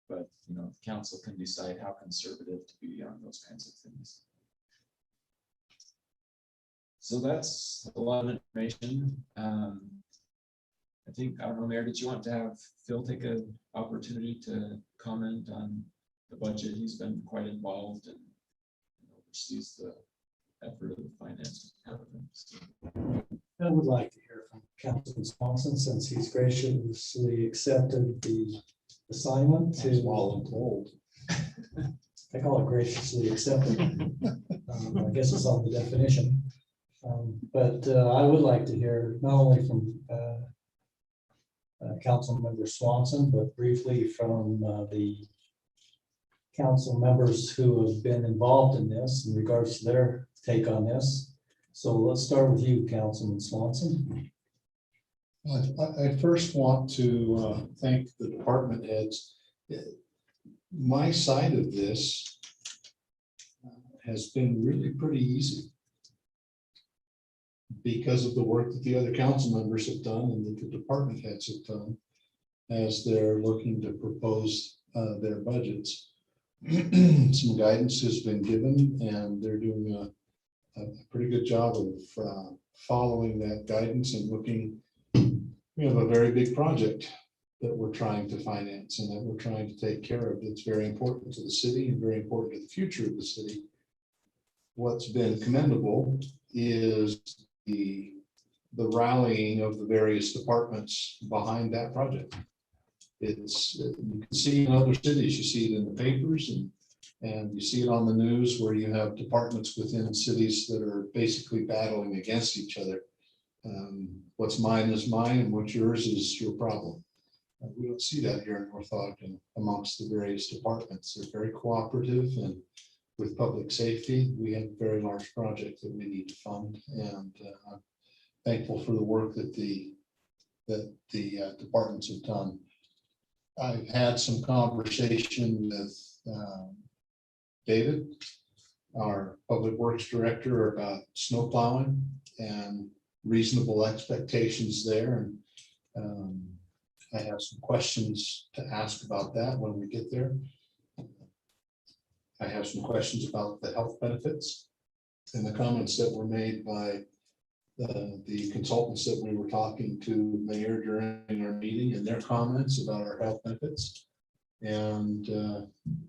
But the council can decide how conservative to be on those kinds of things. So that's a lot of information. I don't know, Mayor, did you want to have Phil take an opportunity to comment on the budget? He's been quite involved and oversees the effort of the finance department. I would like to hear from Councilman Swanson since he's graciously accepted the assignment to. Voluntold. I call it graciously accepted. I guess it's all the definition. But I would like to hear not only from Councilmember Swanson, but briefly from the council members who have been involved in this in regards to their take on this. So let's start with you, Councilman Swanson. I first want to thank the department heads. My side of this has been really pretty easy because of the work that the other council members have done and that the department heads have done as they're looking to propose their budgets. Some guidance has been given and they're doing a pretty good job of following that guidance and looking. We have a very big project that we're trying to finance and that we're trying to take care of. It's very important to the city and very important to the future of the city. What's been commendable is the rallying of the various departments behind that project. It's, you can see in other cities, you see it in the papers and you see it on the news where you have departments within cities that are basically battling against each other. What's mine is mine and what's yours is your problem. We don't see that here in North Ogden amongst the various departments. They're very cooperative, and with public safety, we have a very large project that we need to fund. And I'm thankful for the work that the departments have done. I've had some conversation with David, our public works director, about snow plowing and reasonable expectations there. And I have some questions to ask about that when we get there. I have some questions about the health benefits and the comments that were made by the consultants that we were talking to Mayor during our meeting and their comments about our health benefits. And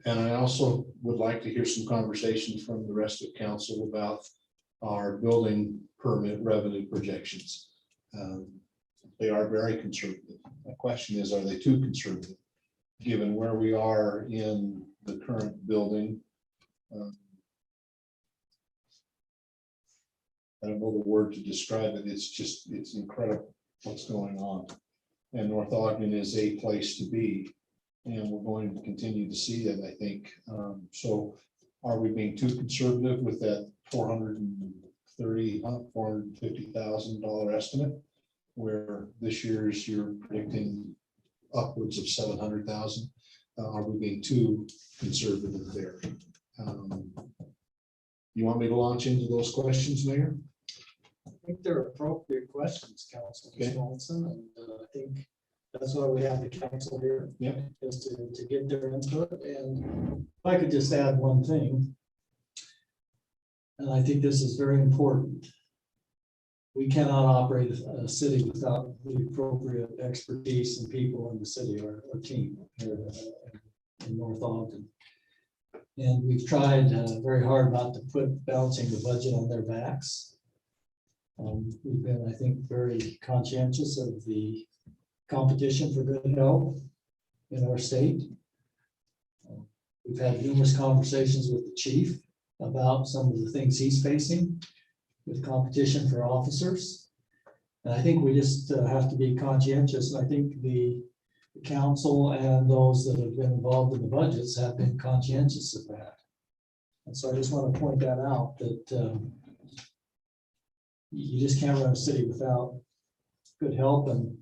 I also would like to hear some conversation from the rest of council about our building permit revenue projections. They are very conservative. My question is, are they too conservative? Given where we are in the current building. I don't know the word to describe it. It's incredible what's going on. And North Ogden is a place to be. And we're going to continue to see that, I think. So are we being too conservative with that $450,000 estimate? Where this year's you're predicting upwards of 700,000. Are we being too conservative there? You want me to launch into those questions, Mayor? I think they're appropriate questions, Councilman Swanson, and I think that's why we have the council here. Yep. Is to get their input. And if I could just add one thing, and I think this is very important. We cannot operate a city without the appropriate expertise and people in the city, our team here in North Ogden. And we've tried very hard not to put balancing the budget on their backs. We've been, I think, very conscientious of the competition for good health in our state. We've had numerous conversations with the chief about some of the things he's facing with competition for officers. And I think we just have to be conscientious. I think the council and those that have been involved in the budgets have been conscientious of that. And so I just want to point that out, that you just can't run a city without good help. And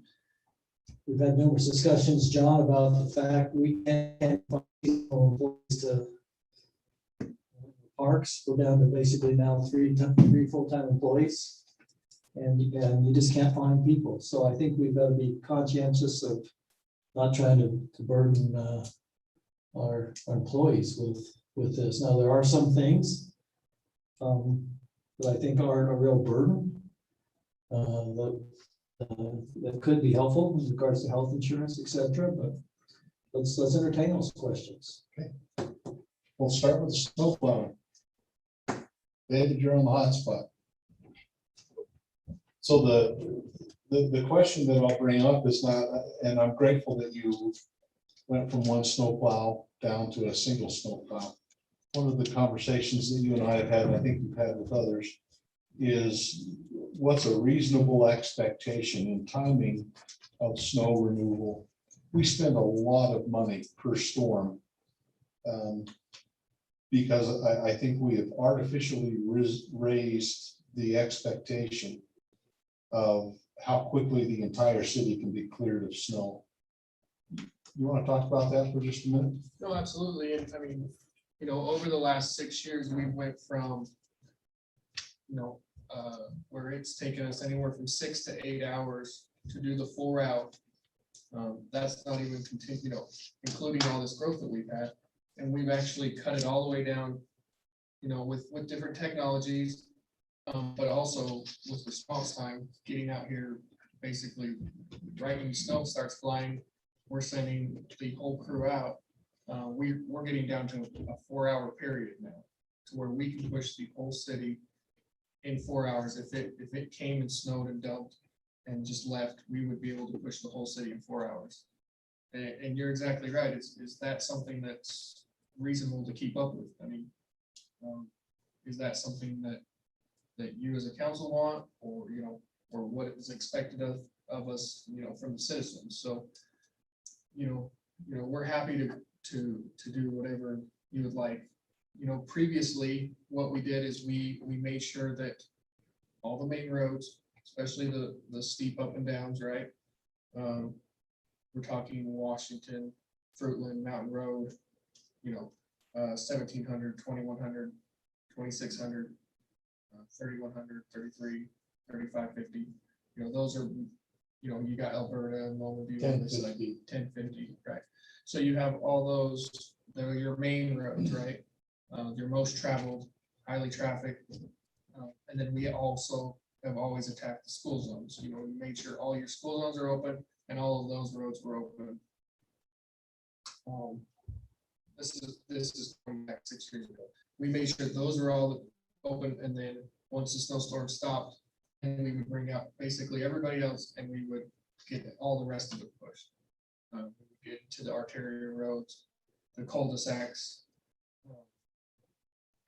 we've had numerous discussions, John, about the fact we can't find employees to parks. We're down to basically now three full-time employees, and you just can't find people. So I think we've got to be conscientious of not trying to burden our employees with this. Now, there are some things that I think aren't a real burden that could be helpful in regards to health insurance, etc. But let's entertain those questions. Okay, we'll start with the snowplow. David, you're on the hot spot. So the question that I'll bring up is not, and I'm grateful that you went from one snowplow down to a single snowplow. One of the conversations that you and I have had, and I think you've had with others, is what's a reasonable expectation in timing of snow removal? We spend a lot of money per storm. Because I think we have artificially raised the expectation of how quickly the entire city can be cleared of snow. You want to talk about that for just a minute? No, absolutely. And I mean, you know, over the last 6 years, we went from, you know, where it's taken us anywhere from 6 to 8 hours to do the full route. That's not even you know, including all this growth that we've had. And we've actually cut it all the way down, you know, with different technologies, but also with response time, getting out here basically right when snow starts flying, we're sending the whole crew out. We're getting down to a 4-hour period now, to where we can push the whole city in 4 hours. If it came and snowed and dumped and just left, we would be able to push the whole city in 4 hours. And you're exactly right. Is that something that's reasonable to keep up with? I mean, is that something that you as a council want, or, you know, or what is expected of us, you know, from the citizens? So, you know, we're happy to do whatever you would like. You know, previously, what we did is we made sure that all the main roads, especially the steep up and downs, right? We're talking Washington, Fruitland, Mountain Road, you know, 1700, 2100, 2600, 3100, 33, 3550. You know, those are, you know, you got Alberta and Longview on this side, 1050, right? So you have all those, they're your main roads, right? Your most traveled, highly trafficked. And then we also have always attacked the school zones. You know, we made sure all your school zones are open and all of those roads were open. This is going back 6 years ago. We made sure those are all open, and then once the snowstorm stopped, and we would bring out basically everybody else, and we would get all the rest of it pushed. We would get to the arterial roads, the cul-de-sacs,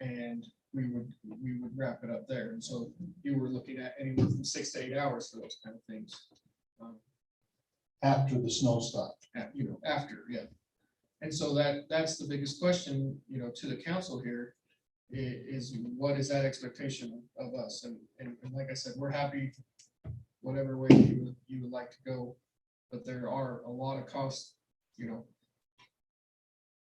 and we would wrap it up there. And so you were looking at anywhere from 6 to 8 hours for those kind of things. After the snow stopped. You know, after, yeah. And so that's the biggest question, you know, to the council here is what is that expectation of us? And like I said, we're happy whatever way you would like to go, but there are a lot of costs, you know,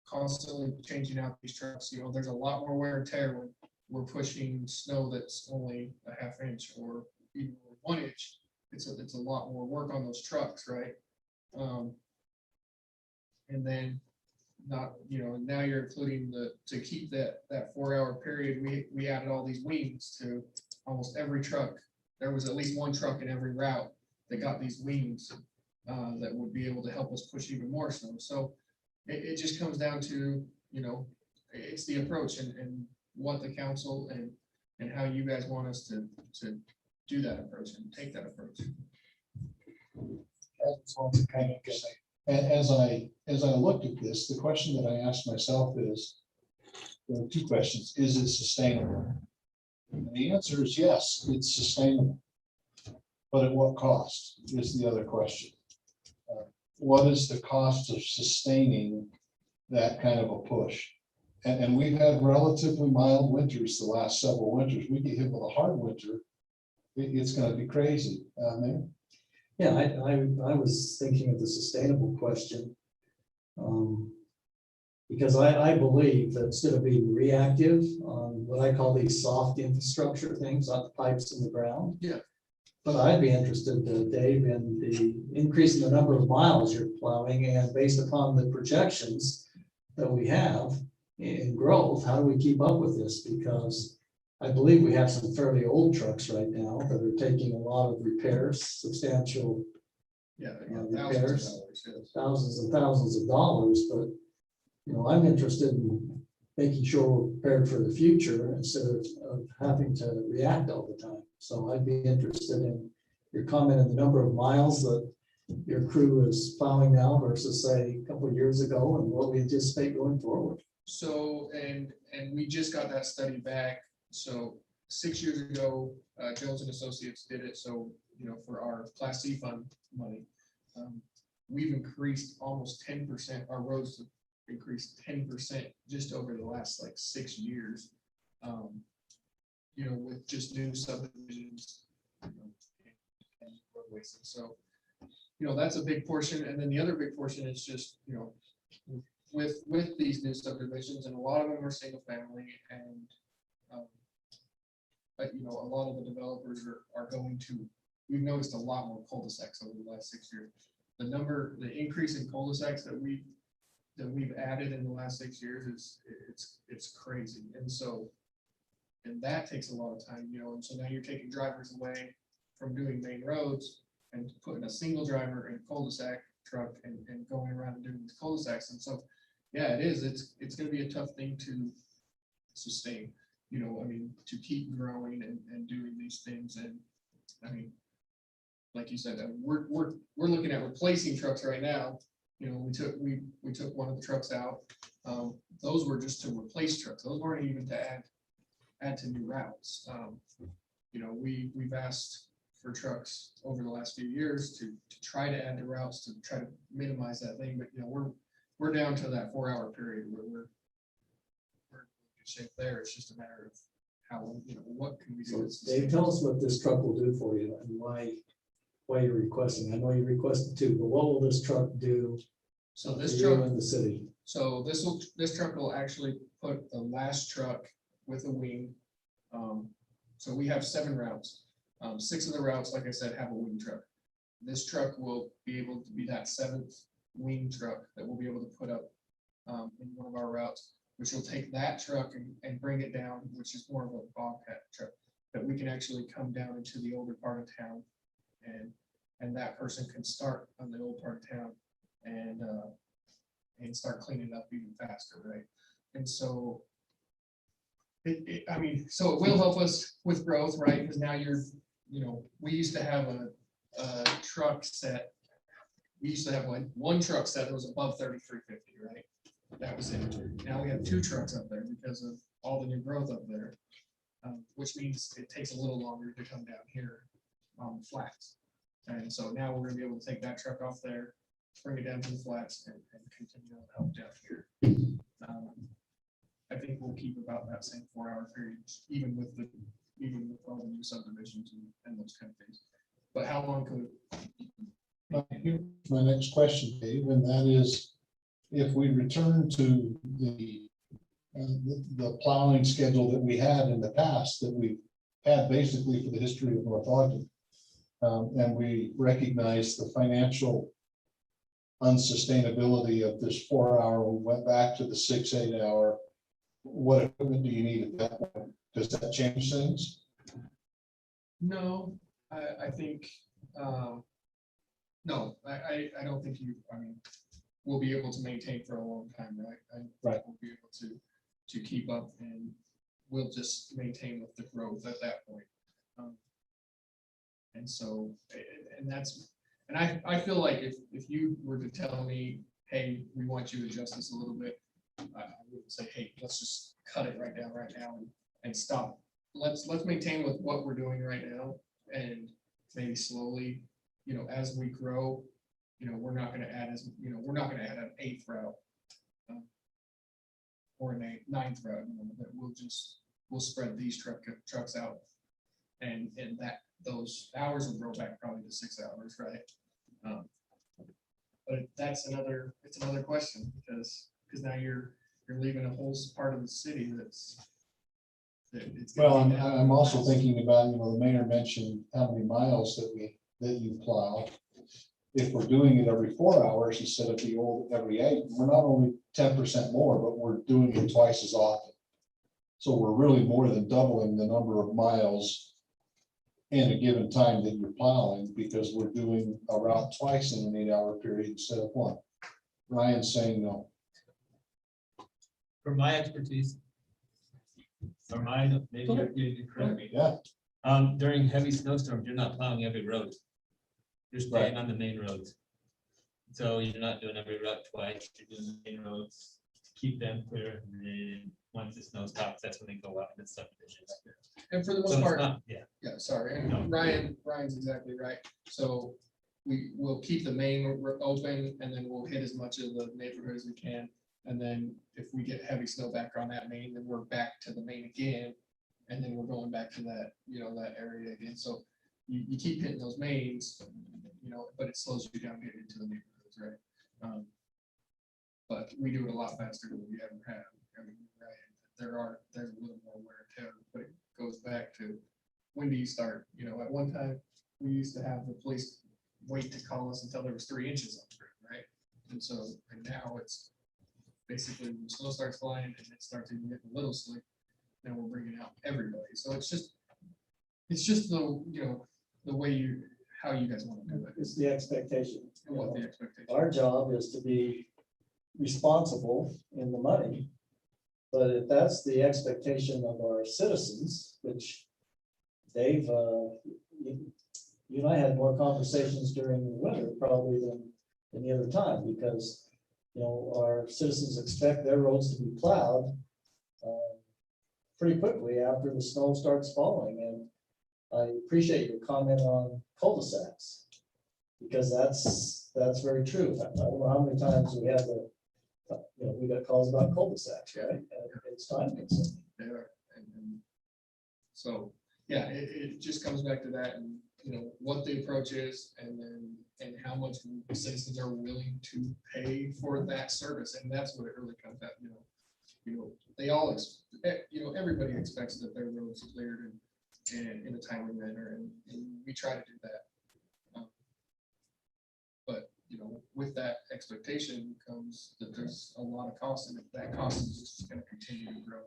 constantly changing out these trucks. You know, there's a lot more wear and tear when we're pushing snow that's only a ½ inch or even 1 inch. It's a lot more work on those trucks, right? And then not, you know, now you're including to keep that 4-hour period, we added all these wings to almost every truck. There was at least one truck in every route that got these wings that would be able to help us push even more snow. So it just comes down to, you know, it's the approach and what the council and how you guys want us to do that approach and take that approach. As I looked at this, the question that I asked myself is, there are two questions. Is it sustainable? And the answer is yes, it's sustainable. But at what cost is the other question. What is the cost of sustaining that kind of a push? And we've had relatively mild winters the last several winters. We get hit with a hard winter, it's going to be crazy. Man. Yeah, I was thinking of the sustainable question. Because I believe that instead of being reactive on what I call these soft infrastructure things, not the pipes in the ground. Yeah. But I'd be interested, Dave, in the increase in the number of miles you're plowing, and based upon the projections that we have in growth, how do we keep up with this? Because I believe we have some fairly old trucks right now that are taking a lot of repairs, substantial repairs, thousands and thousands of dollars. But you know, I'm interested in making sure we're prepared for the future instead of having to react all the time. So I'd be interested your comment on the number of miles that your crew is plowing now versus say a couple of years ago and what we anticipate going forward. So, and we just got that study back. So 6 years ago, Jones and Associates did it. So, for our Class C fund money, we've increased almost 10%. Our roads have increased 10% just over the last like 6 years. With just new subdivisions, and roadways. And so, that's a big portion. And then the other big portion is just, with these new subdivisions, and a lot of them are single family, and but a lot of the developers are going to. We've noticed a lot more cul-de-sacs over the last 6 years. The increase in cul-de-sacs that we've added in the last 6 years it's crazy, and that takes a lot of time, and so now you're taking drivers away from doing main roads and putting a single driver in a cul-de-sac truck and going around and doing these cul-de-sacs. And so, yeah, it is. It's going to be a tough thing to sustain, to keep growing and doing these things. And I mean, like you said, we're looking at replacing trucks right now. We took one of the trucks out. Those were just to replace trucks. Those weren't even to add to new routes. We've asked for trucks over the last few years to try to add to routes to try to minimize that thing, but we're down to that 4-hour period where we're in good shape there. It's just a matter of how, what can we do? So Dave, tell us what this truck will do for you and why you're requesting. I know you requested 2, but what will this truck do? So this for you truck in the city. So this truck will actually put the last truck with a wing. So we have 7 routes. 6 of the routes, like I said, have a wing truck. This truck will be able to be that 7th wing truck that we'll be able to put up in one of our routes, which will take that truck and bring it down, which is more of a bobcat truck, that we can actually come down into the older part of town, and that person can start on the old part of town and start cleaning up even faster, right? And so so it will help us with growth, right? Because now we used to have a truck set. We used to have one truck set that was above 3350, right? That was it. Now we have 2 trucks up there because of all the new growth up there, which means it takes a little longer to come down here on the flats. And so now we're gonna be able to take that truck off there, bring it down to the flats, and continue to help down here. I think we'll keep about that same 4-hour period, even with all the new subdivisions and those kind of things. But how long could Here's my next question, Dave, and that is, if we return to the plowing schedule that we had in the past, that we had basically for the history of North Ogden, and we recognize the financial unsustainability of this 4-hour, we went back to the 6-8 hour. What equipment do you need at that point? Does that change things? No, I think, no, I don't think we'll be able to maintain for a long time, right? Right. We'll be able to keep up, and we'll just maintain with the growth at that point. And so, I feel like if you were to tell me, hey, we want you to adjust this a little bit, I wouldn't say, hey, let's just cut it right now and stop. Let's maintain with what we're doing right now, and maybe slowly, as we grow, we're not going to add an 8th route or an 9th route. That we'll spread these trucks out, and that those hours will grow back probably to 6 hours, right? But it's another question because now you're leaving a whole part of the city Well, I'm also thinking about, the mayor mentioned how many miles that you plow. If we're doing it every 4 hours instead of the old every 8, we're not only 10% more, but we're doing it twice as often. So we're really more than doubling the number of miles in a given time that you're plowing, because we're doing a route twice in an 8-hour period instead of 1. Ryan's saying no. From my expertise, maybe you correct me. Yeah. During heavy snowstorms, you're not plowing every road. You're staying on the main roads. So you're not doing every road twice, you're doing the main roads, to keep them clear, and then once the snow stops, that's when they go out in the subdivisions. And for the So most it's part, not- Yeah. yeah, sorry, No. and Ryan's exactly right. So we will keep the main open and then we'll hit as much of the neighborhood as we can. And then if we get heavy snow back on that main, then we're back to the main again. And then we're going back to that, that area again. So you keep hitting those mains, but it slows you down getting into the neighborhoods, right? But we do it a lot faster than we ever have. I mean, right, there's a little more wear and tear, but it goes back to when do you start? At one time, we used to have the police wait to call us until there was 3 inches on the ground, right? And now it's basically when the snow starts flying and it starts even getting a little slick, then we're bringing out everybody. So it's just the way how you guys want to do it. It's the expectation. And what the expectation. Our job is to be responsible in the money. But if that's the expectation of our citizens, which Dave, you and I had more conversations during the winter probably than any other time, because, our citizens expect their roads to be plowed pretty quickly after the snow starts falling. And I appreciate your comment on cul-de-sacs, because that's very true. I don't know how many times we had we got calls about cul-de-sacs, right? And it's time consuming. They are. And so, yeah, it just comes back to that and, what the approach is and how much citizens are willing to pay for that service. And that's what it really comes down, they all, everybody expects that their roads are cleared and in a timely manner. And we try to do that. But, with that expectation comes that there's a lot of cost, and that cost is just going to continue to grow.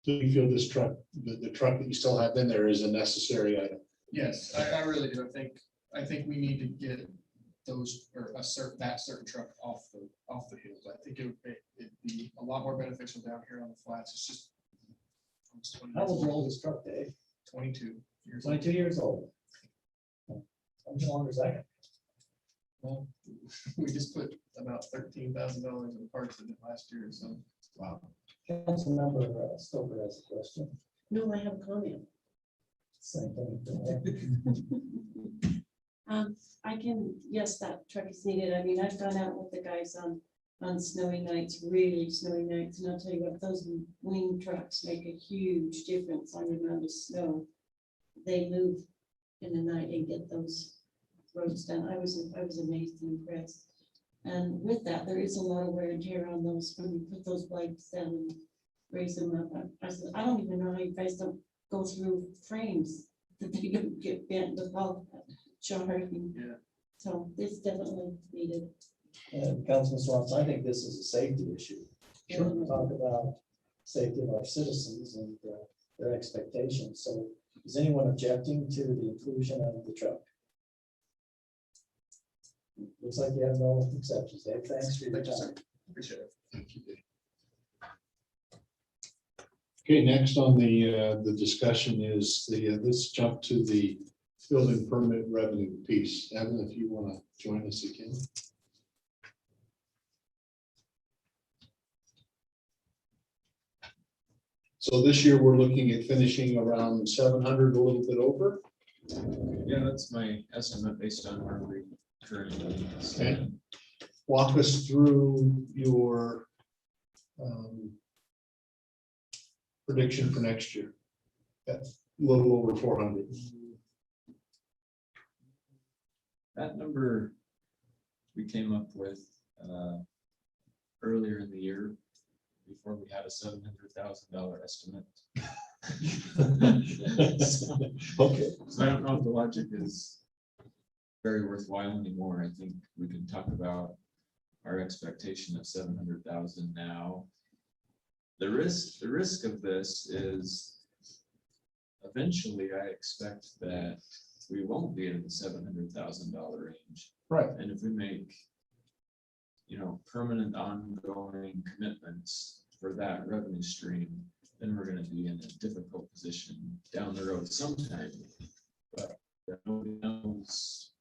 Do you feel this truck, the truck that you still have in there is a necessary item? Yes, I really do. I think we need to get those or that certain truck off the hills. I think it'd be a lot more beneficial down here on the flats. It's just. How old's your oldest truck, Dave? 22 years. 22 years old. How much longer is that? Well, we just put about $13,000 in parts in it last year. So wow. Councilmember Stover has a question. No, I have a comment. Same thing. Yes, that truck is needed. I mean, I've gone out with the guys on snowy nights, really snowy nights, and I'll tell you what, those wing trucks make a huge difference on the amount of snow. They move in the night and get those roads done. I was amazed and impressed. And with that, there is a lot of wear and tear on those when you put those bikes down and raise them up. I said, I don't even know how you guys don't go through frames that they don't get bent with all that charging. Yeah. So this definitely needed. And Councilman Swanson, I think this is a safety issue. Sure. We talk about safety of our citizens and their expectations. So is anyone objecting to the inclusion of the truck? Looks like you have no exceptions. Dave, thanks for your Thank you, sir. time. Appreciate it. Thank you, Dave. Okay, next on the discussion is let's jump to the building permit revenue piece. Evan, if you want to join us again. So this year, we're looking at finishing around 700, a little bit over. Yeah, that's my estimate based on where we currently Okay. Walk us through your prediction for next year. That's a little over 400. That number we came up with earlier in the year before we had a $700,000 estimate. Okay. So I don't know if the logic is very worthwhile anymore. I think we can talk about our expectation of 700,000 now. The risk of this is eventually I expect that we won't be in the $700,000 range. Right. And if we make, permanent ongoing commitments for that revenue stream, then we're gonna be in a difficult position down the road sometime. But nobody knows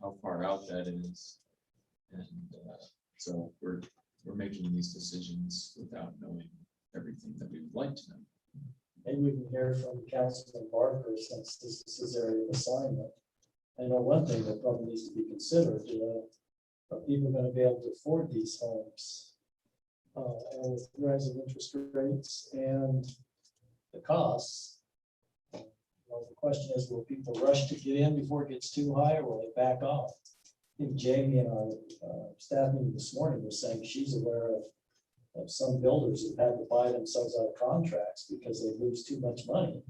how far out that is. And so we're making these decisions without knowing everything that we would like to know. Maybe we can hear from Councilman Barker, since this is his area of assignment. I know one thing that probably needs to be considered, are people going to be able to afford these homes? And with rising interest rates and the costs, well, the question is, will people rush to get in before it gets too high, or will they back off? I think Jamie in our staff meeting this morning was saying she's aware of some builders who've had to buy themselves out of contracts because they lose too much money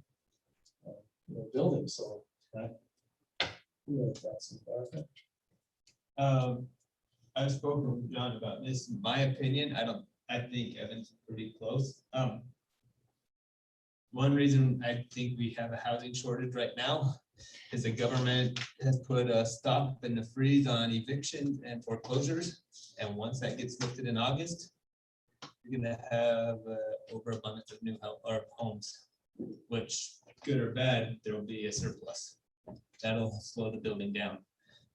building. So that's important. I've spoken with John about this. In my opinion, I think Evan's pretty close. One reason I think we have a housing shortage right now is the government has put a stop and a freeze on evictions and foreclosures. And once that gets lifted in August, you're gonna have overabundance of new homes, which, good or bad, there will be a surplus. That'll slow the building down.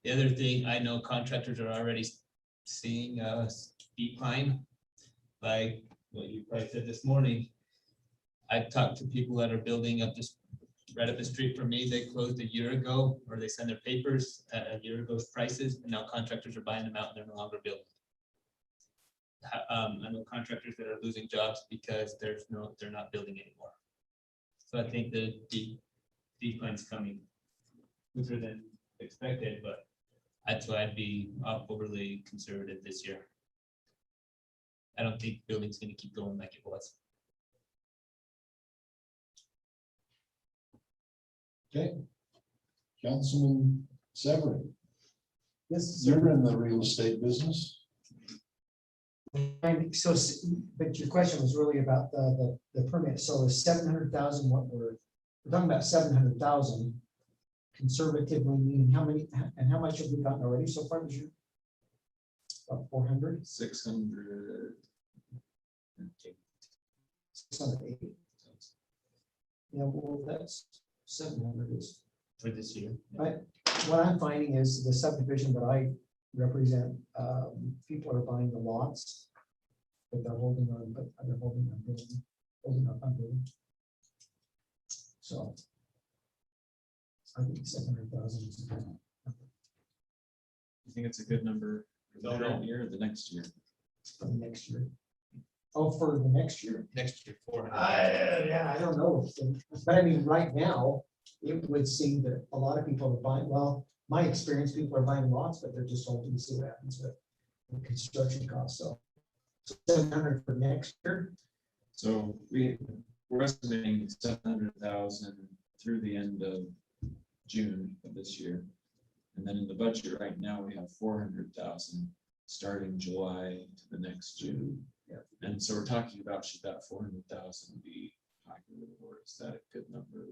The other thing, I know contractors are already seeing a decline, like what you probably said this morning. I talked to people that are building up just right up the street from me. They closed a year ago, or they sent their papers at a year ago's prices, and now contractors are buying them out and they're no longer building. I know contractors that are losing jobs because they're not building anymore. So I think the decline's coming quicker than expected, but that's why I'd be overly conservative this year. I don't think building's going to keep going like it was. Okay. Councilman Severin, Yes. you're in the real estate business. So, but your question was really about the permit. So is 700,000 what we're talking about? 700,000 conservatively, meaning how many and how much have we gotten already so far this year? About 400? 600. 680. Yeah, well, that's 700 is for this year. What I'm finding is the subdivision that I represent, people are buying the lots, but they're holding on, holding up on building. So I think 700,000 is a good number. You think it's a good number for the current year or the next year? For the next year. Oh, for the next year. Next year, 400. Yeah, I don't know. But I mean, right now, it would seem that a lot of people are buying, well, my experience, people are buying lots, but they're just holding to see what happens with the construction costs. So 700 for next year. So we're estimating 700,000 through the end of June of this year. And then in the budget right now, we have 400,000 starting July to the next June. Yeah. And so we're talking about, should that 400,000 be higher, or is that a good number?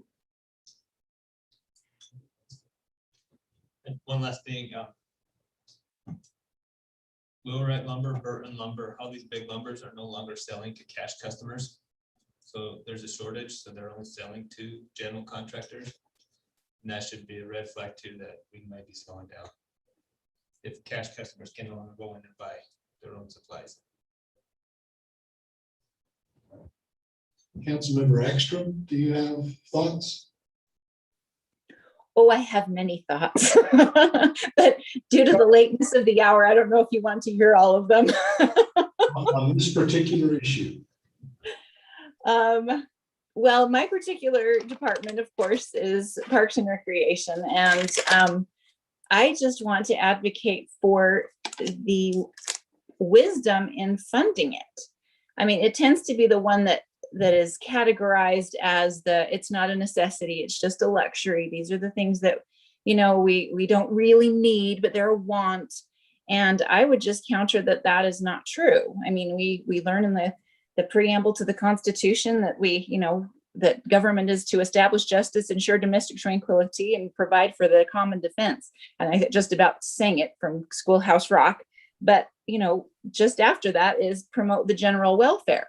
And one last thing, Wheelwright Lumber, Burton Lumber, all these big lumbers are no longer selling to cash customers. So there's a shortage, so they're only selling to general contractors. And that should be a red flag too, that we might be slowing down. If cash customers can no longer go in and buy their own supplies. Councilmember Ekstrom, do you have thoughts? Oh, I have many thoughts, but due to the lateness of the hour, I don't know if you want to hear all of them. On this particular issue? Well, my particular department, of course, is Parks and Recreation, and I just want to advocate for the wisdom in funding it. I mean, it tends to be the one that is categorized as it's not a necessity, it's just a luxury. These are the things that, we don't really need, but they're a want. And I would just counter that is not true. I mean, we learn in the preamble to the Constitution that that government is to establish justice, ensure domestic tranquility, and provide for the common defense. And I just about sang it from Schoolhouse Rock. But, just after that is promote the general welfare.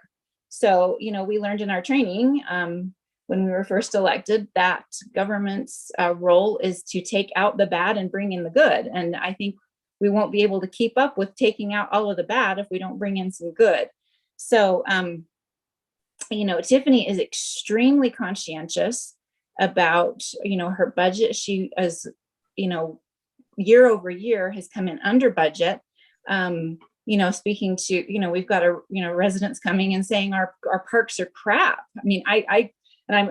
So, we learned in our training, when we were first elected, that government's role is to take out the bad and bring in the good. And I think we won't be able to keep up with taking out all of the bad if we don't bring in some good. So, Tiffany is extremely conscientious about, her budget. She is, year over year has come in under budget. Speaking to, we've got residents coming and saying our parks are crap. I mean, I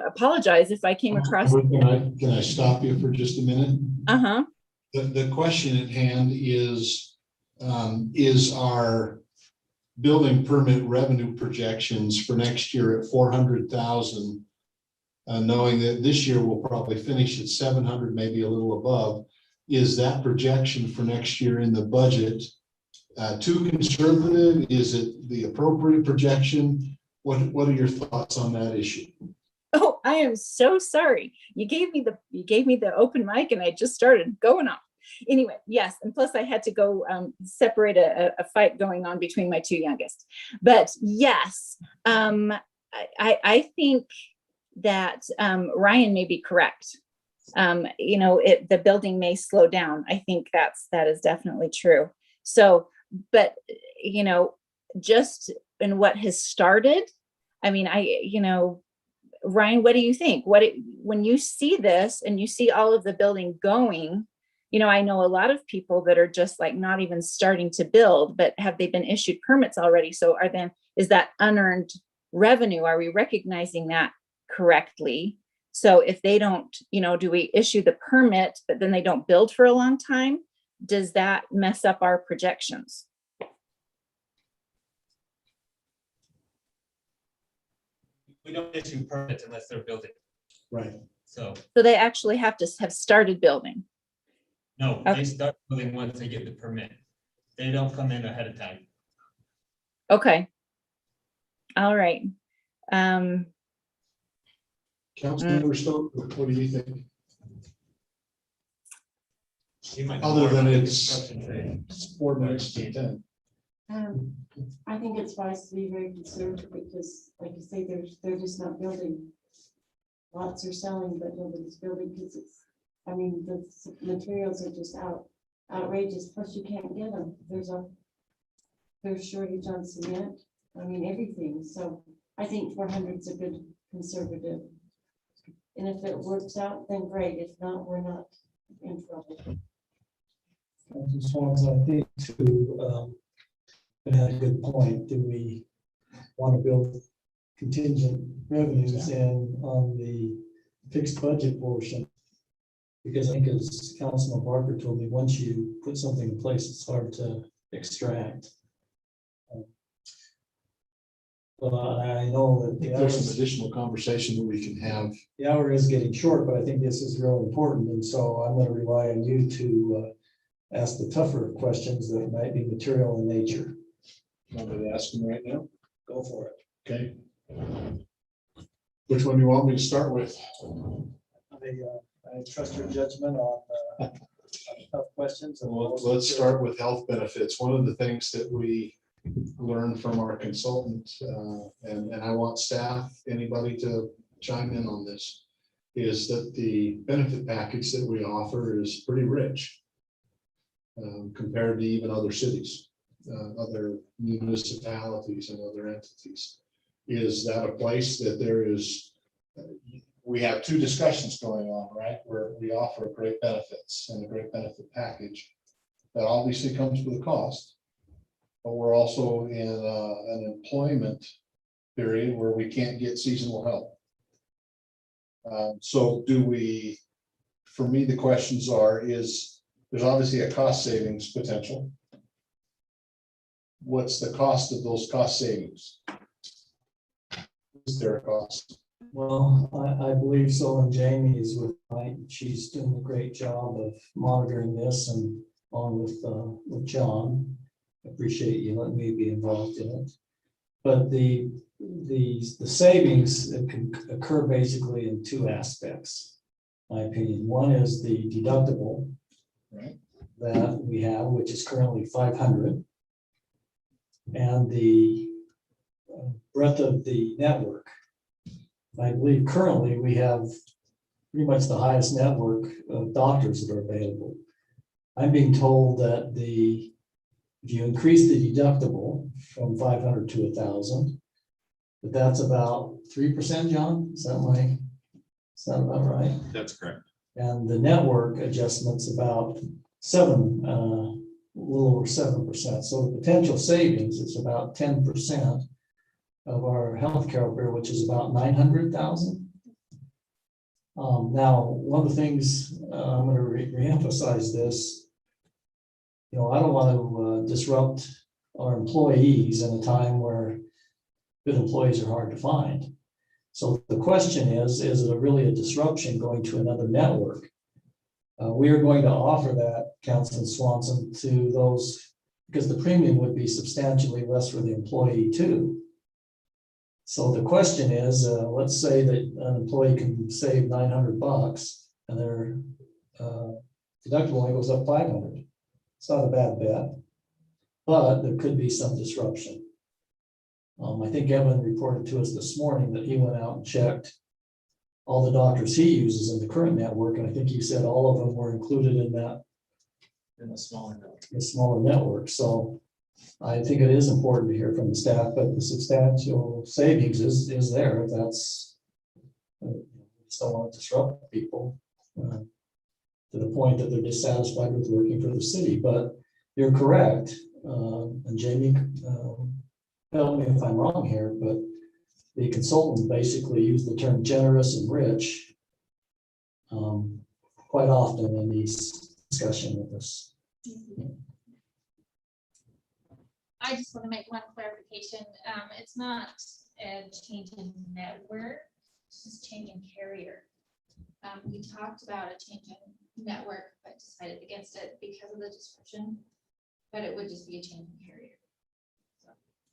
apologize if I came across. Can I stop you for just a minute? Uh-huh. The question at hand is our building permit revenue projections for next year at 400,000, knowing that this year we'll probably finish at 700, maybe a little above. Is that projection for next year in the budget too conservative? Is it the appropriate projection? What are your thoughts on that issue? Oh, I am so sorry. You gave me the open mic and I just started going off. Anyway, yes, and plus I had to go separate a fight going on between my two youngest. But yes, I think that Ryan may be correct. The building may slow down. I think that is definitely true. So, but just in what has started, I mean, Ryan, what do you think? When you see this and you see all of the building going, I know a lot of people that are just like not even starting to build, but have they been issued permits already? So is that unearned revenue? Are we recognizing that correctly? So if they don't, do we issue the permit, but then they don't build for a long time? Does that mess up our projections? We don't issue permits unless they're building. Right. So they actually have to have started building. no, Okay. they start building once they get the permit. They don't come in ahead of time. Okay. All right. Councilmember Stokes, what do you think? You might Other than more it's construction trade. 4 minutes to 10. I think it's wise to be very conservative because, like you say, they're just not building. Lots are selling, but nobody's building because the materials are just outrageous. Plus, you can't get them. There's shortage on cement. Everything. So I think 400 is a good conservative. And if it works out, then great. If not, we're not in trouble. Councilor Swans, I think had a good point. Do we want to build contingent revenues in on the fixed budget portion? Because I think as Councilman Barker told me, once you put something in place, it's hard to extract. Well, I know that There's some additional conversation that we can have. the hour is getting short, but I think this is really important. And so I'm going to rely on you to ask the tougher questions that might be material in nature. I'm going to ask them right now. Go for it. Okay. Which one do you want me to start with? I trust your judgment on tough questions. Well, let's start with health benefits. One of the things that we learned from our consultant, and I want staff, anybody to chime in on this, is that the benefit package that we offer is pretty rich compared to even other cities, other municipalities and other entities. Is that a place that there is, we have two discussions going on, right? Where we offer great benefits and a great benefit package that obviously comes with a cost, but we're also in an employment period where we can't get seasonal help. So do we, for me, the questions are, there's obviously a cost savings potential. What's the cost of those cost savings? Is there a cost? Well, I believe so, and Jamie is with Mike. She's doing a great job of monitoring this, and along with John. Appreciate you letting me be involved in it. But the savings can occur basically in two aspects, in my opinion. One is the deductible, right, that we have, which is currently $500, and the breadth of the network. I believe currently we have pretty much the highest network of doctors that are available. I'm being told that if you increase the deductible from 500 to 1,000, that's about 3%, John? Is that about right? That's correct. And the network adjustment's about a little over 7%. So the potential savings is about 10% of our healthcare bill, which is about 900,000. Now, one of the things I'm going to reemphasize this. I don't want to disrupt our employees in a time where good employees are hard to find. So the question is it really a disruption going to another network? We are going to offer that, Councilman Swanson, to those, because the premium would be substantially less for the employee too. So the question is, let's say that an employee can save $900 and their deductible only goes up $500. It's not a bad bet, but there could be some disruption. I think Evan reported to us this morning that he went out and checked all the doctors he uses in the current network, and I think he said all of them were included in that. In a smaller network. A smaller network. So I think it is important to hear from the staff, but the substantial savings is there. If that's, just don't want to disrupt people to the point that they're dissatisfied with working for the city. But you're correct, and Jamie, help me if I'm wrong here, but the consultant basically used the term generous and rich quite often in these discussions with us. I just want to make one clarification. It's not a change in network, it's just change in carrier. We talked about a change in network, but decided against it because of the description, but it would just be a change in carrier.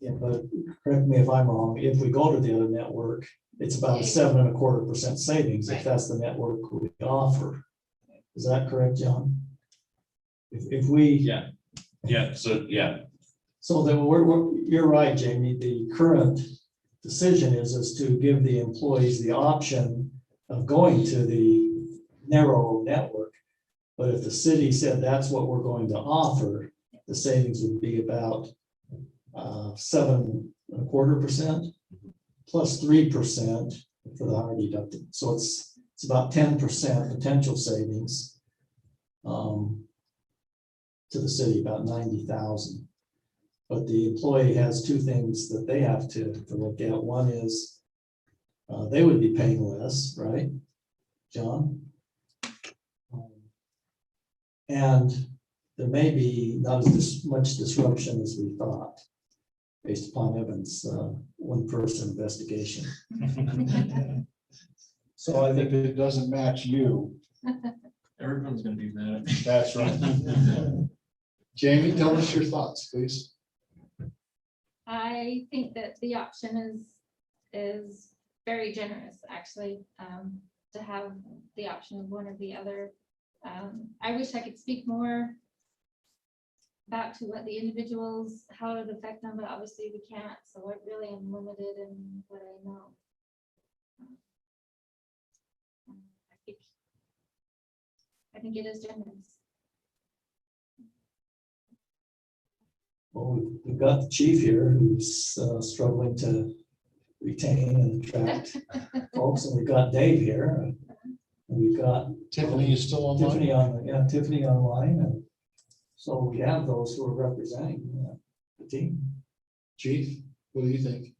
Yeah, but correct me if I'm wrong, if we go to the other network, it's about 7.25% savings if that's the network we offer. Is that correct, John? If we. So then you're right, Jamie, the current decision is to give the employees the option of going to the narrow network. But if the city said that's what we're going to offer, the savings would be about 7.25% plus 3% for the higher deductible. So it's about 10% potential savings to the city, about 90,000. But the employee has two things that they have to look at. One is they would be paying less, right, John? And there may be not as much disruption as we thought, based upon Evan's one-person investigation. So I think it doesn't match you. Everyone's gonna be mad. That's right. Jamie, tell us your thoughts, please. I think that the option is very generous, actually, to have the option of one or the other. I wish I could speak more about to what the individuals, how it would affect them, but obviously we can't. So I really am limited in what I know. I think it is generous. Well, we've got the chief here who's struggling to retain and attract folks, and we've got Dave here. And we've got Tiffany is still online. Tiffany online, and so we have those who are representing the team. Chief, what do you think?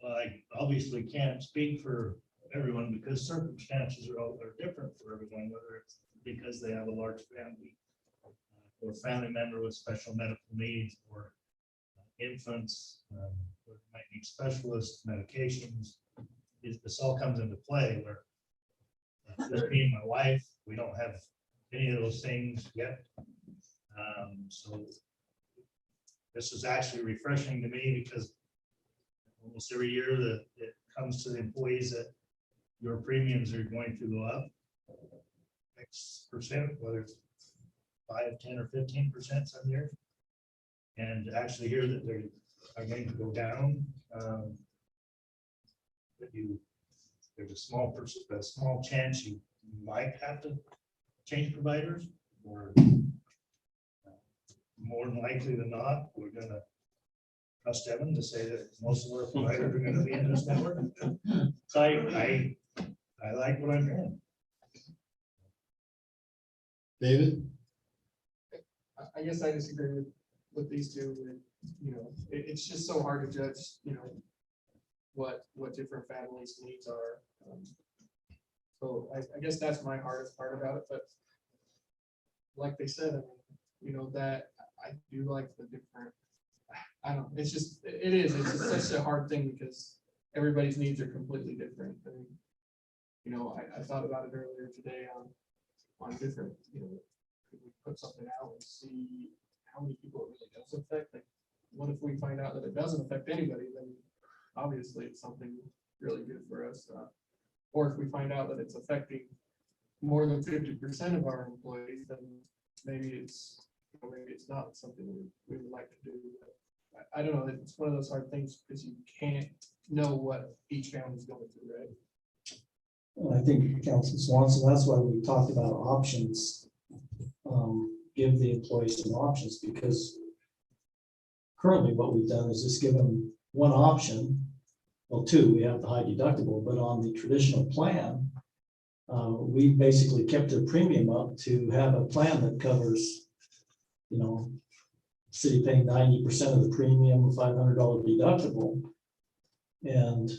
I obviously can't speak for everyone because circumstances are different for everyone, whether it's because they have a large family or family member with special medical needs or infants who might need specialists, medications. This all comes into play where just me and my wife, we don't have any of those things yet. So this is actually refreshing to me because almost every year that it comes to the employees that your premiums are going to go up X%, whether it's 5, 10, or 15% some years. And to actually hear that they're are going to go down. But there's a small chance you might have to change providers, or more than likely than not, we're gonna trust Evan to say that most of our providers are gonna be in this network. So I like what I'm hearing. David? I guess I disagree with these two. You know, it's just so hard to judge, you know, what different families' needs are. So I guess that's my hardest part about it, but like they said, I mean, you know, that I do like the different, I don't, it's just, it's just such a hard thing because everybody's needs are completely different. And, you know, I thought about it earlier today on different, you know, could we put something out and see how many people it really does affect? Like, what if we find out that it doesn't affect anybody, then obviously it's something really good for us. Or if we find out that it's affecting more than 50% of our employees, then maybe it's, you know, maybe it's not something we would like to do. But I don't know, it's one of those hard things because you can't know what each family is going through, right? And I think Councilman Swanson, that's why we talked about options. Give the employees some options, because currently what we've done is just give them one option. Well, two, we have the high deductible, but on the traditional plan, we basically kept their premium up to have a plan that covers, you know, city paying 90% of the premium, $500 deductible. And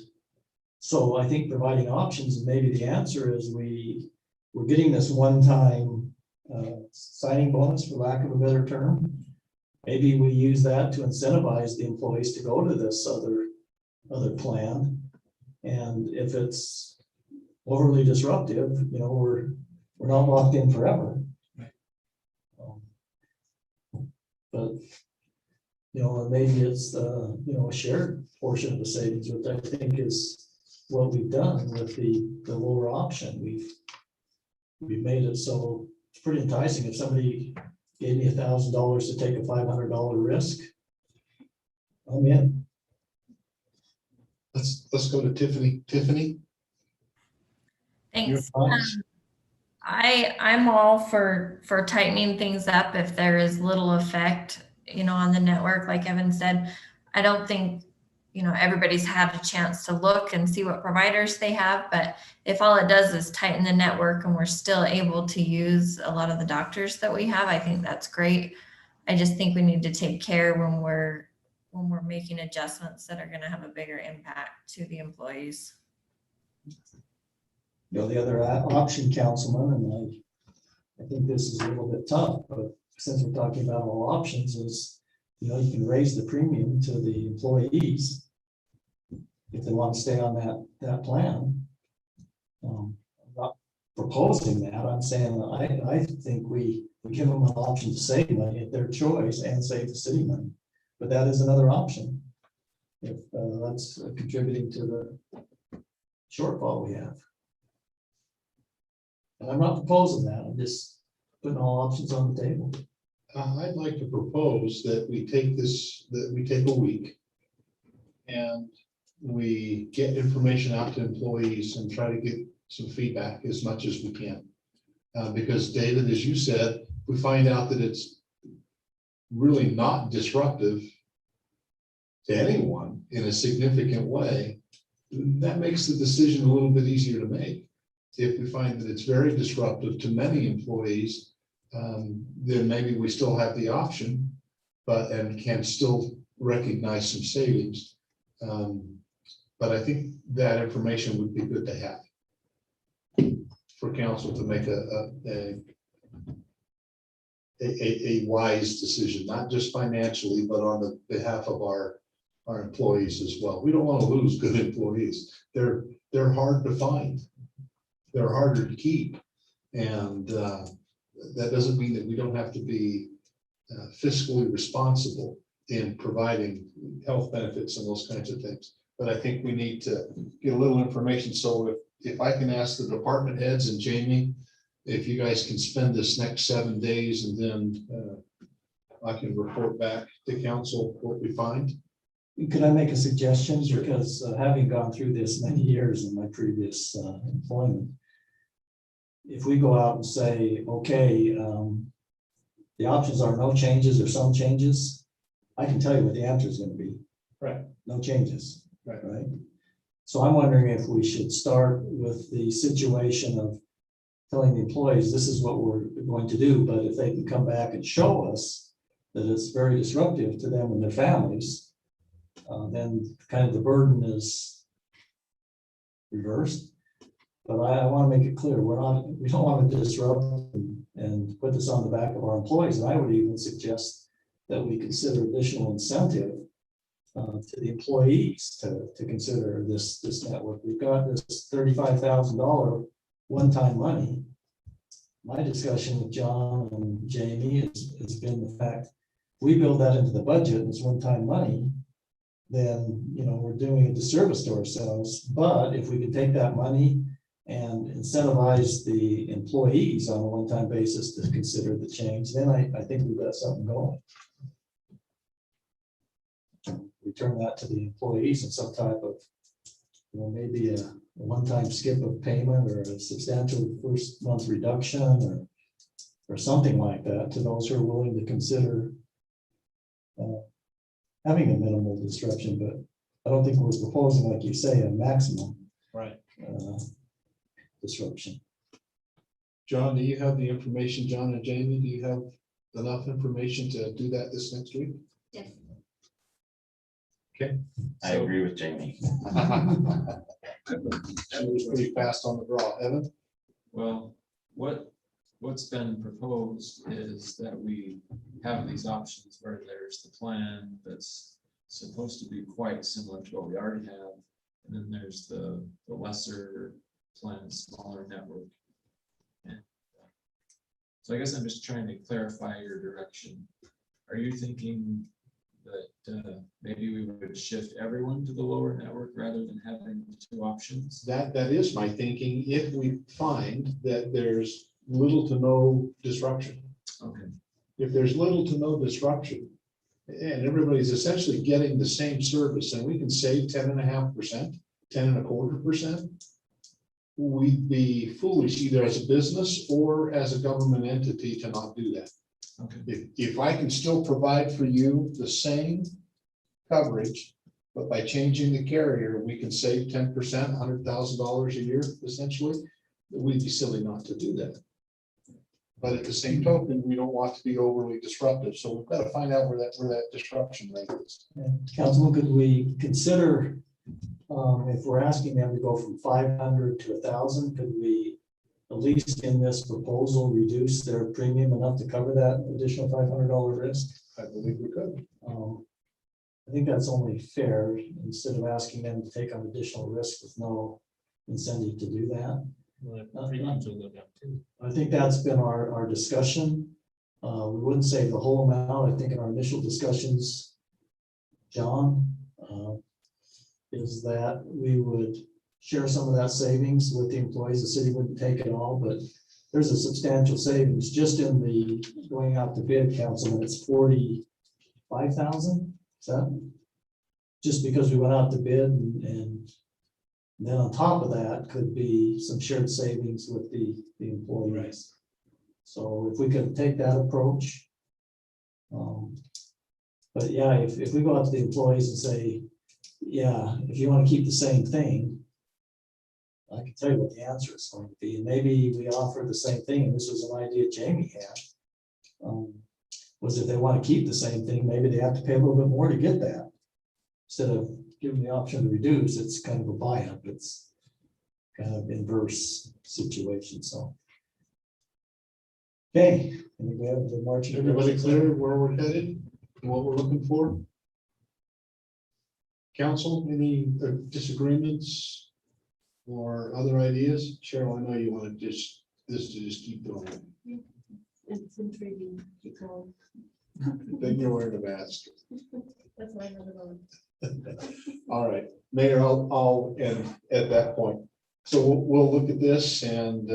so I think providing options, and maybe the answer is we're getting this one-time signing bonus, for lack of a better term. Maybe we use that to incentivize the employees to go to this other plan. And if it's overly disruptive, you know, we're not locked in forever. But, you know, maybe it's you know, a shared portion of the savings, which I think is what we've done with the lower option. We've made it so it's pretty enticing. If somebody gave me $1,000 to take a $500 risk, I'm in. Let's go to Tiffany. Tiffany? Thanks. I'm all for tightening things up if there is little effect, you know, on the network. Like Evan said, I don't think, you know, everybody's had a chance to look and see what providers they have, but if all it does is tighten the network and we're still able to use a lot of the doctors that we have, I think that's great. I just think we need to take care when we're making adjustments that are going to have a bigger impact to the employees. You know, the other option, Councilman, and I think this is a little bit tough, but since we're talking about all options, is, you know, you can raise the premium to the employees if they want to stay on that plan. I'm not proposing that. I'm saying I think we give them an option to save money at their choice and save the city money. But that is another option if that's contributing to the shortfall we have. And I'm not proposing that. I'm just putting all options on the table. I'd like to propose that we take a week and we get information out to employees and try to get some feedback as much as we can. Because David, as you said, we find out that it's really not disruptive to anyone in a significant way, that makes the decision a little bit easier to make. If we find that it's very disruptive to many employees, then maybe we still have the option, and can still recognize some savings. But I think that information would be good to have for council to make a wise decision, not just financially, but on the behalf of our employees as well. We don't want to lose good employees. They're hard to find. They're harder to keep. And that doesn't mean that we don't have to be fiscally responsible in providing health benefits and those kinds of things. But I think we need to get a little information. So if I can ask the department heads and Jamie, if you guys can spend this next 7 days and then I can report back to council what we find. Could I make a suggestion? Because having gone through this many years in my previous employment, if we go out and say, okay, the options are no changes or some changes, I can tell you what the answer is going to be. Right. No changes. Right. Right. So I'm wondering if we should start with the situation of telling the employees, this is what we're going to do, but if they can come back and show us that it's very disruptive to them and their families, then kind of the burden is reversed. But I want to make it clear, we don't want to disrupt and put this on the back of our employees. And I would even suggest that we consider additional incentive to the employees to consider this network. We've got this $35,000 one-time money. My discussion with John and Jamie has been the fact, we build that into the budget as one-time money, then, we're doing a disservice to ourselves. But if we could take that money and incentivize the employees on a one-time basis to consider the change, then I think we've got something going. Return that to the employees in some type of, maybe a one-time skip of payment or a substantial first month reduction or something like that to those who are willing to consider having a minimal disruption. But I don't think we're proposing, like you say, a maximum Right. Disruption. John, do you have the information? John and Jamie, do you have enough information to do that this next week? Yes. Okay. I agree with Jamie. That was pretty fast on the draw. Evan? Well, what's been proposed is that we have these options where there's the plan that's supposed to be quite similar to what we already have. And then there's the lesser plan, smaller network. And so I guess I'm just trying to clarify your direction. Are you thinking that maybe we would shift everyone to the lower network rather than having two options? That is my thinking, if we find that there's little to no disruption. Okay. If there's little to no disruption, and everybody's essentially getting the same service, and we can save 10.5%, 10.25%, we'd be foolish either as a business or as a government entity to not do that. Okay. If I can still provide for you the same coverage, but by changing the carrier, we can save 10%, $100,000 a year, essentially, we'd be silly not to do that. But at the same token, we don't want to be overly disruptive. So we've got to find out where that disruption rate is. Yeah. Councilman, could we consider, if we're asking them to go from 500 to 1,000, could we at least in this proposal reduce their premium enough to cover that additional $500 risk? I believe we could. I think that's only fair, instead of asking them to take on additional risk with no incentive to do that. I think that's been our discussion. We wouldn't say the whole amount. I think in our initial discussions, John, is that we would share some of that savings with the employees. The city wouldn't take it all, but there's a substantial savings just in the going out to bid, Councilman. It's 45,000. Is that just because we went out to bid, and then on top of that could be some shared savings with the employees. Right. So if we could take that approach, but yeah, if we go out to the employees and say, yeah, if you want to keep the same thing, I can tell you what the answer is going to be. And maybe we offer the same thing, and this was an idea Jamie had, was if they want to keep the same thing, maybe they have to pay a little bit more to get that. Instead of giving the option to reduce, it's kind of a buy-up. It's kind of inverse situation, so. Okay, I think we have the marching. Everybody clear where we're headed and what we're looking for? Council, any disagreements or other ideas? Cheryl, I know you want to just keep going. It's intriguing. Keep going. Then you're wearing a mask. That's why I'm going. All right, Mayor, I'll end at that point. So we'll look at this, and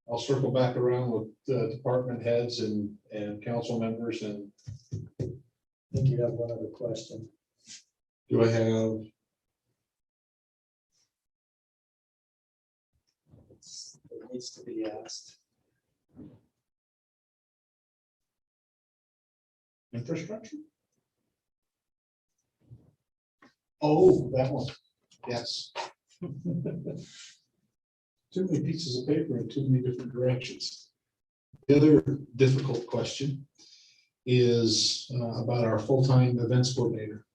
I'll circle back around with the department heads and council members. And I think you have one other question. Do I have, It needs to be asked. infrastructure? Oh, that one, yes. Too many pieces of paper in too many different directions. The other difficult question is about our full-time events coordinator.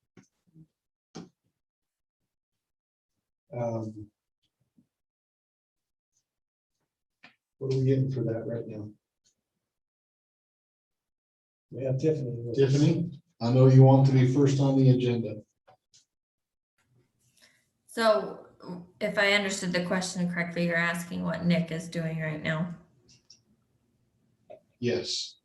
What are we getting for that right now? We have Tiffany. with us. Tiffany, I know you want to be first on the agenda. So if I understood the question correctly, you're asking what Nick is doing right now. Yes.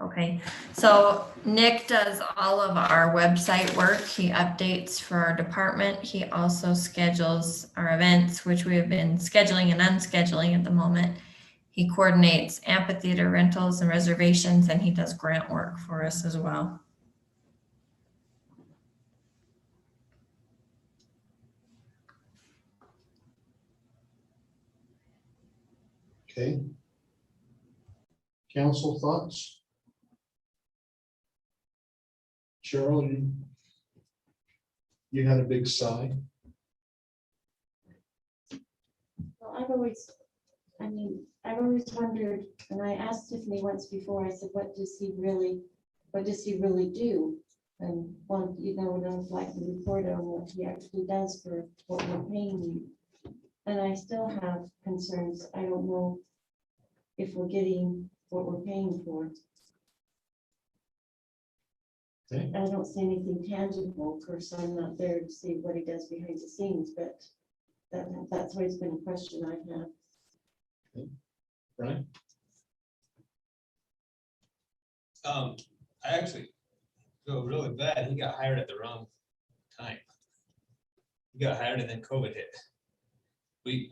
Okay, so Nick does all of our website work. He updates for our department. He also schedules our events, which we have been scheduling and unscheduling at the moment. He coordinates amphitheater rentals and reservations, and he does grant work for us as well. Okay. Council thoughts? Cheryl, you had a big sigh. Well, I've always wondered, and I asked Tiffany once before, I said, what does he really do? And want, like the report on what he actually does for what we're paying him. And I still have concerns. I don't know if we're getting what we're paying for. Okay. I don't see anything tangible. Of course, I'm not there to see what he does behind the scenes, but that's always been a question I've had. Okay. Brian? I actually feel really bad. He got hired at the wrong time. He got hired and then COVID hit. We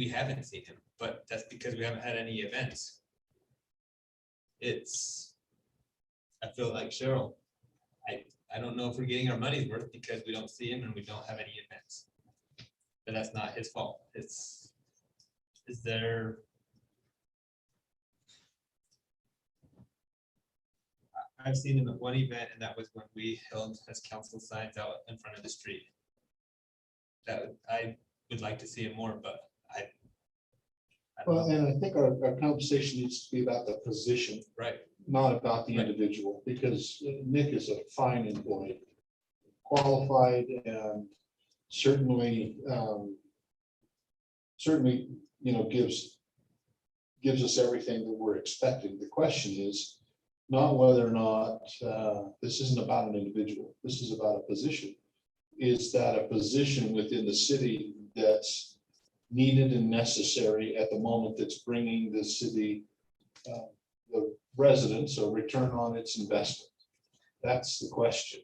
haven't seen him, but that's because we haven't had any events. I feel like Cheryl. I don't know if we're getting our money's worth because we don't see him and we don't have any events. But that's not his fault. Is there? I've seen him at one event, and that was when we held his council signs out in front of the street. That I would like to see him more, but I don't Well, know. and I think our conversation needs to be about the position, Right. not about the individual, because Nick is a fine employee, qualified, and certainly, gives us everything that we're expecting. The question is not whether or not this isn't about an individual. This is about a position. Is that a position within the city that's needed and necessary at the moment that's bringing the city, the residents, a return on its investment? That's the question.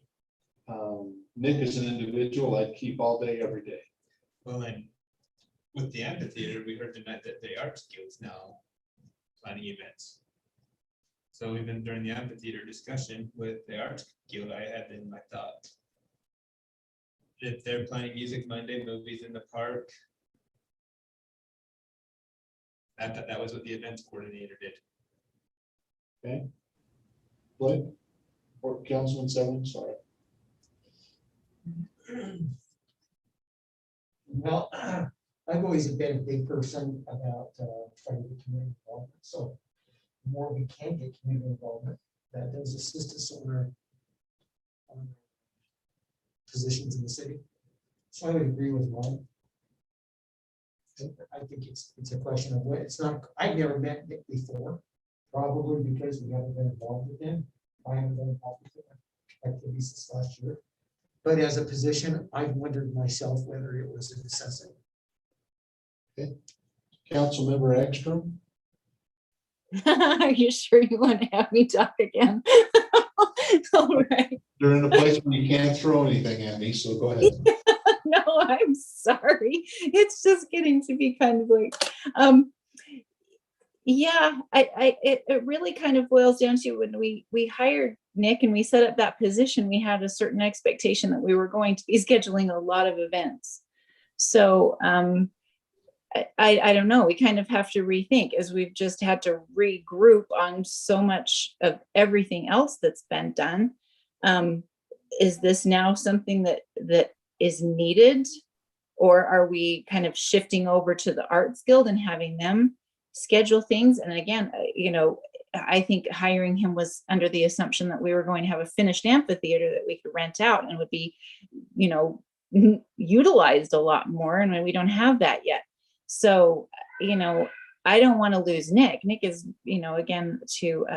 Nick is an individual I'd keep all day, every day. Well, and with the amphitheater, we heard tonight that the Arts Guild's now planning events. So even during the amphitheater discussion with the Arts Guild, I had in my thought, if they're planning Music Monday, movies in the park, that was what the events coordinator did. Okay. What? Or Councilman Seven, sorry. Well, I've always been a big person about trying to get community involvement. So the more we can get community involvement, that does assist us on our positions in the city. So I would agree with Ron. I think it's a question of what, it's not, I've never met Nick before, probably because we haven't been involved with him. I haven't been involved with him activities this last year. But as a position, I've wondered myself whether it was a necessity. Okay. Councilmember Ekstrom? Are you sure you want to have me talk again? All right. You're in a place where you can't throw anything at me, so go ahead. No, I'm sorry. It's just getting to be kind of like, yeah, it really kind of boils down to when we hired Nick, and we set up that position, we had a certain expectation that we were going to be scheduling a lot of events. So I don't know, we kind of have to rethink, as we've just had to regroup on so much of everything else that's been done. Is this now something that is needed? Or are we kind of shifting over to the Arts Guild and having them schedule things? And again, you know, I think hiring him was under the assumption that we were going to have a finished amphitheater that we could rent out and would be, you know, utilized a lot more. And we don't have that yet. So, you know, I don't want to lose Nick. Nick is, you know, again, to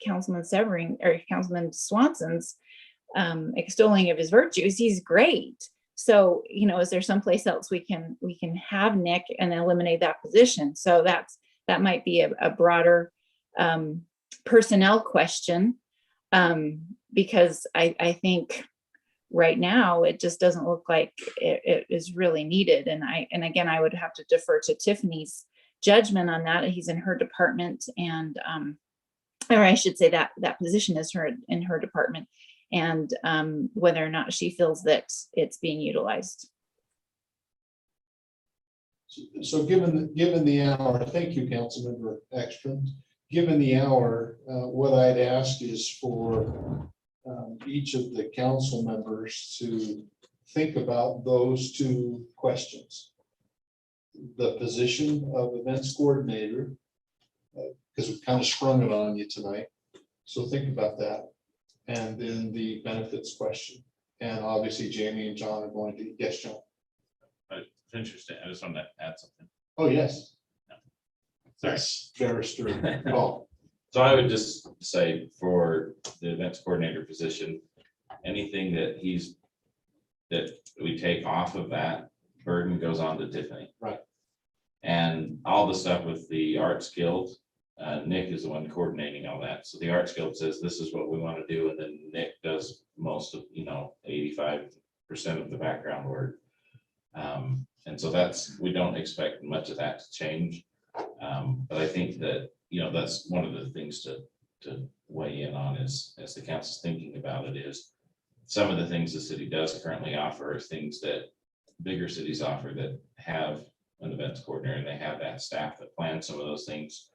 Councilman Severing or Councilman Swanson's extolling of his virtues, he's great. So, you know, is there someplace else we can have Nick and eliminate that position? So that might be a broader personnel question, because I think right now it just doesn't look like it is really needed. And again, I would have to defer to Tiffany's judgment on that. He's in her department, and or I should say that position is in her department, and whether or not she feels that it's being utilized. So given the hour, thank you, Councilmember Ekstrom. Given the hour, what I'd ask is for each of the council members to think about those two questions. The position of events coordinator, because we've kind of sprung it on you tonight. So think about that. And then the benefits question. And obviously Jamie and John are going to, yes, John. It's interesting. I just wanted to add something. Oh, yes. No. Sorry. Yes, barrister. Oh. So I would just say for the events coordinator position, anything that we take off of that burden goes on to Tiffany. Right. And all the stuff with the Arts Guild, Nick is the one coordinating all that. So the Arts Guild says, this is what we want to do. And then Nick does most of, 85% of the background work. And so we don't expect much of that to change. But I think that, that's one of the things to weigh in on as the council's thinking about it, is some of the things the city does currently offer are things that bigger cities offer that have an events coordinator, and they have that staff that plans some of those things.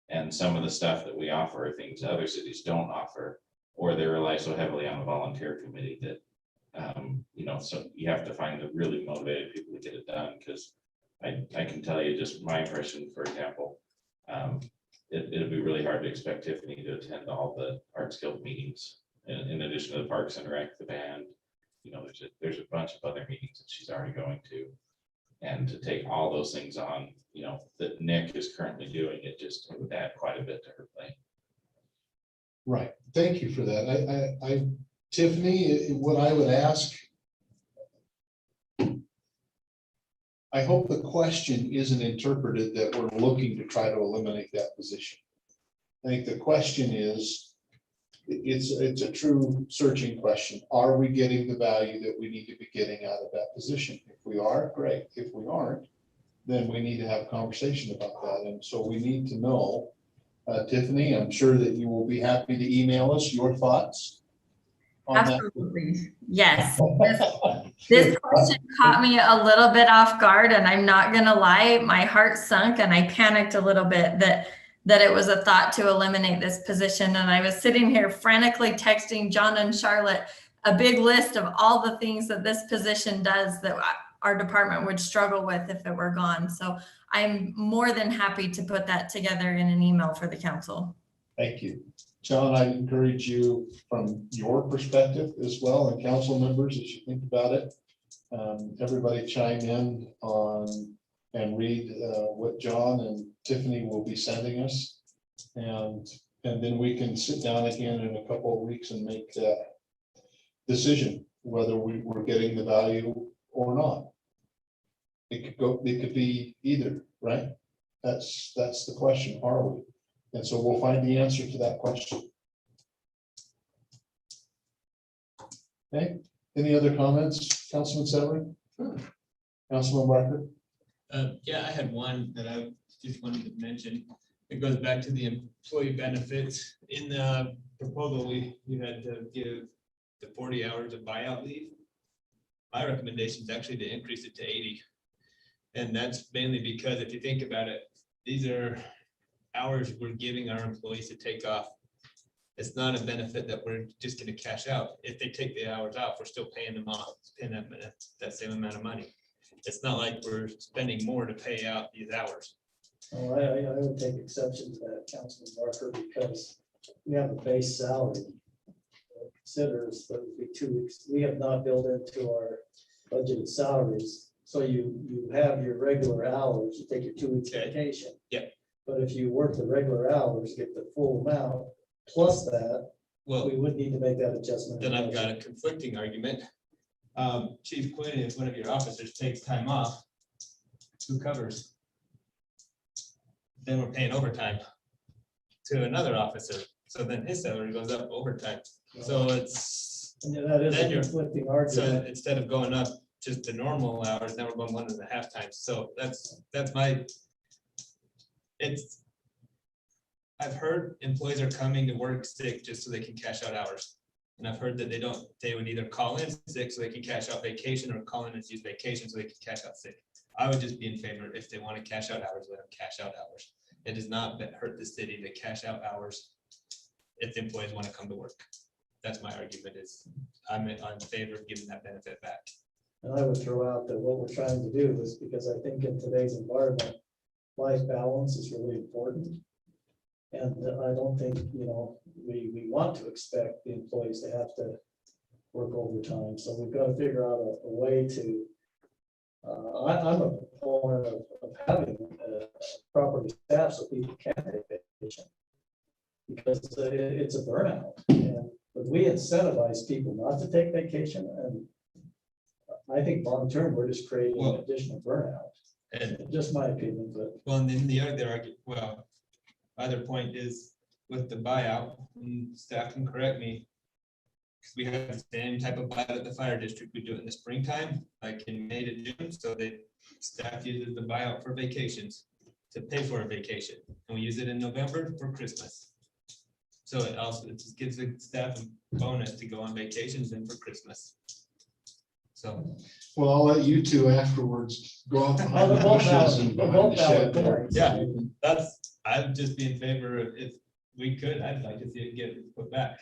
And some of the stuff that we offer are things other cities don't offer, or they rely so heavily on a volunteer committee that, so you have to find the really motivated people to get it done. Because I can tell you just my impression, for example, it'd be really hard to expect Tiffany to attend all the Arts Guild meetings in addition to the Parks and Rec, the band. There's a bunch of other meetings that she's already going to, and to take all those things on, that Nick is currently doing, it would add quite a bit to her plate. Right. Thank you for that. Tiffany, what I would ask, I hope the question isn't interpreted that we're looking to try to eliminate that position. I think the question is, it's a true searching question. Are we getting the value that we need to be getting out of that position? If we are, great. If we aren't, then we need to have a conversation about that. And so we need to know, Tiffany, I'm sure that you will be happy to email us your thoughts on Absolutely. That. Yes. This question caught me a little bit off guard, and I'm not going to lie, my heart sunk and I panicked a little bit that it was a thought to eliminate this position. And I was sitting here frantically texting John and Charlotte a big list of all the things that this position does that our department would struggle with if it were gone. So I'm more than happy to put that together in an email for the council. Thank you. John, I encourage you from your perspective as well, and council members, as you think about it, everybody chime in on and read what John and Tiffany will be sending us. And then we can sit down again in a couple of weeks and make that decision, whether we're getting the value or not. It could be either, right? That's the question, are we? And so we'll find the answer to that question. Okay, any other comments, Councilman Severing? Councilman Barker? Yeah, I had one that I just wanted to mention. It goes back to the employee benefits. In the proposal, you had to give the 40 hours of buyout leave. My recommendation is actually to increase it to 80. And that's mainly because if you think about it, these are hours we're giving our employees to take off. It's not a benefit that we're just gonna cash out. If they take the hours out, we're still paying them off, paying them that same amount of money. It's not like we're spending more to pay out these hours. Oh, I would take exception to that, Councilman Barker, because we have a base salary. Considers that would be 2 weeks. We have not built into our budgeted salaries. So you have your regular hours, you take your 2 weeks vacation. Yeah. But if you work the regular hours, get the full amount, plus that, Well, we would need to make that adjustment. then I've got a conflicting argument. Chief Quinn, if one of your officers takes time off, who covers? Then we're paying overtime to another officer. So then his salary goes up overtime. So it's, Yeah, that is then a you're, conflicting so argument. instead of going up just the normal hours, now we're going 1.5 times. So that's my, it's, I've heard employees are coming to work sick just so they can cash out hours. And I've heard that they would either call in sick so they can cash out vacation, or call in and use vacation so they can cash out sick. I would just be in favor, if they want to cash out hours, let them cash out hours. It does not hurt the city to cash out hours if the employees want to come to work. That's my argument, is I'm in favor of giving that benefit back. And I would throw out that what we're trying to do is, because I think in today's environment, life balance is really important. And I don't think, we want to expect the employees to have to work overtime. So we've got to figure out a way to, I'm a proponent of having properly staffed so people can take vacation. Because it's a burnout. And but we incentivize people not to take vacation, and I think long term, we're just creating additional burnout. And just my opinion, but. Well, and then the other point is with the buyout, and staff can correct me, because we have the same type of buyout at the fire district. We do it in the springtime, like in May to June, so the staff uses the buyout for vacations, to pay for a vacation, and we use it in November for Christmas. So it just gives the staff a bonus to go on vacations and for Christmas. So. Well, I'll let you two afterwards go out behind the bushes and behind the shed. Yeah, I'd just be in favor of, if we could, I'd like to see it get put back.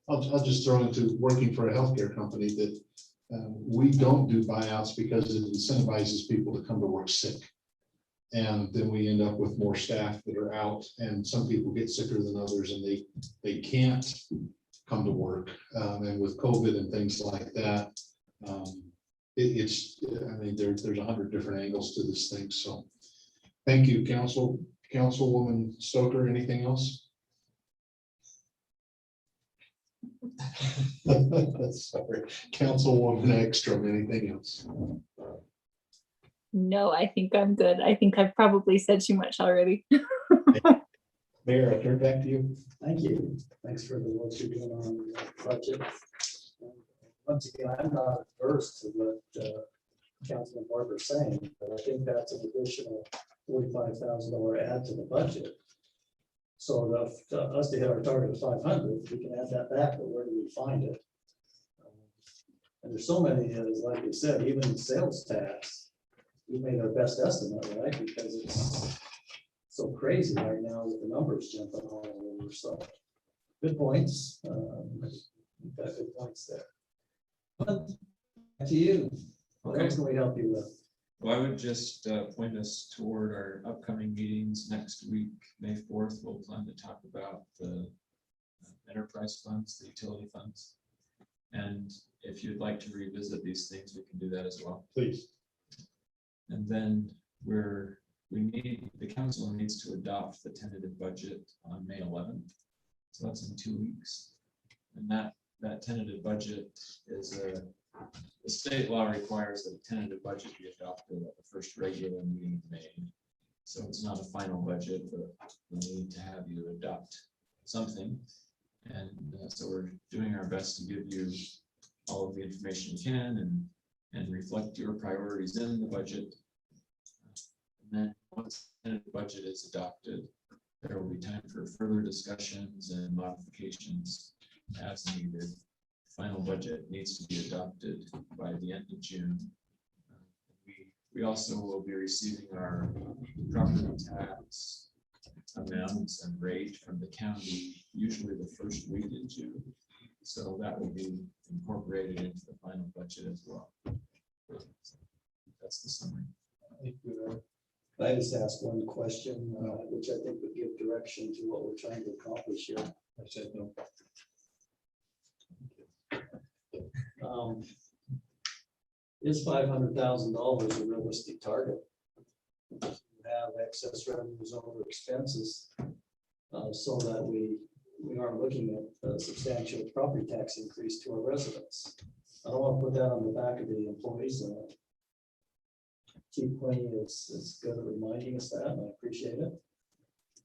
I'll just throw into working for a healthcare company that we don't do buyouts because it incentivizes people to come to work sick. And then we end up with more staff that are out, and some people get sicker than others, and they can't come to work. And with COVID and things like that, there's 100 different angles to this thing. So thank you, Councilwoman Stoker. Anything else? Sorry, Councilwoman Ekstrom, anything else? No, I think I'm good. I think I've probably said too much already. Mayor, I turn back to you. Thank you. Thanks for the work you're doing on the budget. Once again, I'm not averse to what Councilman Barker's saying, but I think that's an additional $45,000 add to the budget. So for us to hit our target of 500, we can add that back, but where do we find it? And there's so many, like we said, even the sales tax, we made our best estimate, right? Because it's so crazy right now with the numbers jumping all over. So good points. You've got good points there. But back to you. What else can we help you with? Well, I would just point us toward our upcoming meetings next week, May 4th. We'll plan to talk about the enterprise funds, the utility funds. And if you'd like to revisit these things, we can do that as well. Please. And then the council needs to adopt the tentative budget on May 11th. So that's in 2 weeks. And that tentative budget is the state law requires that a tentative budget be adopted at the first regular meeting in May. So it's not a final budget, but we need to have you adopt something. And so we're doing our best to give you all of the information we can and reflect your priorities in the budget. And then once the budget is adopted, there will be time for further discussions and modifications as needed. Final budget needs to be adopted by the end of June. We also will be receiving our property tax amounts and rate from the county, usually the first week in June. So that will be incorporated into the final budget as well. That's the summary. Can I just ask one question, which I think would give direction to what we're trying to accomplish here? I said no. Is $500,000 a realistic target? Have excess revenues over expenses, so that we aren't looking at a substantial property tax increase to our residents. I don't want to put that on the back of the employees. Chief Quinny is good at reminding us that, and I appreciate it.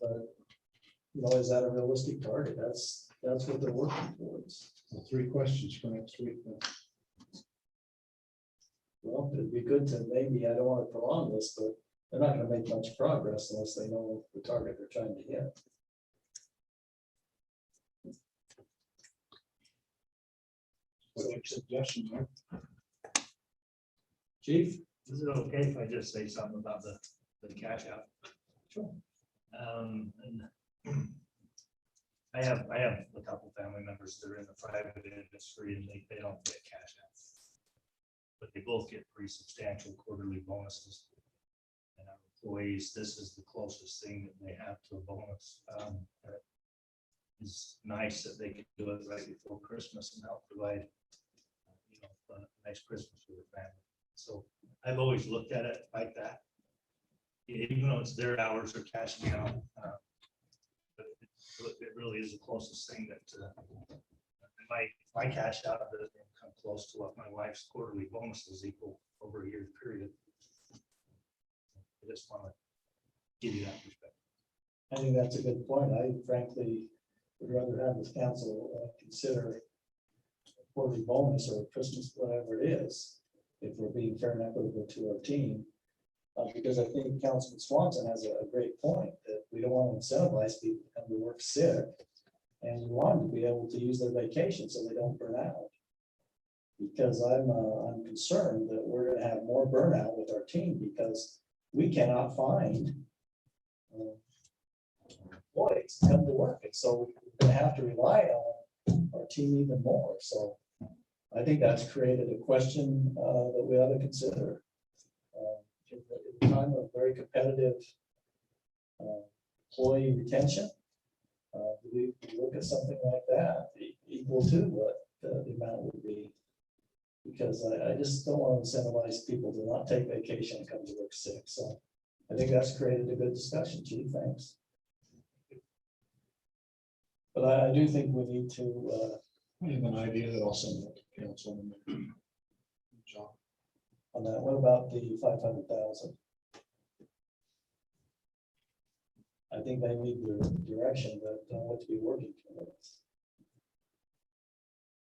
But is that a realistic target? That's what they're working towards. 3 questions for next week. Well, it'd be good to maybe, I don't want to prolong this, but they're not going to make much progress unless they know the target they're trying to hit. What's your suggestion, Mark? Chief? Is it okay if I just say something about the cash out? Sure. And I have a couple family members that are in the private industry and they don't get cash out. But they both get pretty substantial quarterly bonuses. And our employees, this is the closest thing that they have to a bonus. It's nice that they can do it right before Christmas and help provide, a nice Christmas for their family. So I've always looked at it like that. Even though it's their hours they're cashing out, but it really is the closest thing that my cash out doesn't come close to what my wife's quarterly bonuses equal over a year period. I just want to give you that perspective. I think that's a good point. I frankly would rather have this council consider a quarterly bonus or Christmas, whatever it is, if we're being fair and equitable to our team. Because I think Councilman Swanson has a great point that we don't want to incentivize people to come to work sick, and we want them to be able to use their vacation so they don't burn out. Because I'm concerned that we're going to have more burnout with our team because we cannot find employees to come to work, and so we're going to have to rely on our team even more. So I think that's created a question that we ought to consider. In a time of very competitive employee retention, we look at something like that equal to what the amount would be. Because I just don't want to incentivize people to not take vacation and come to work sick. So I think that's created a good discussion, Chief. Thanks. But I do think we need to. I have an idea that I'll send that to council. John. On that, what about the 500,000? I think they need the direction, but don't want to be working towards.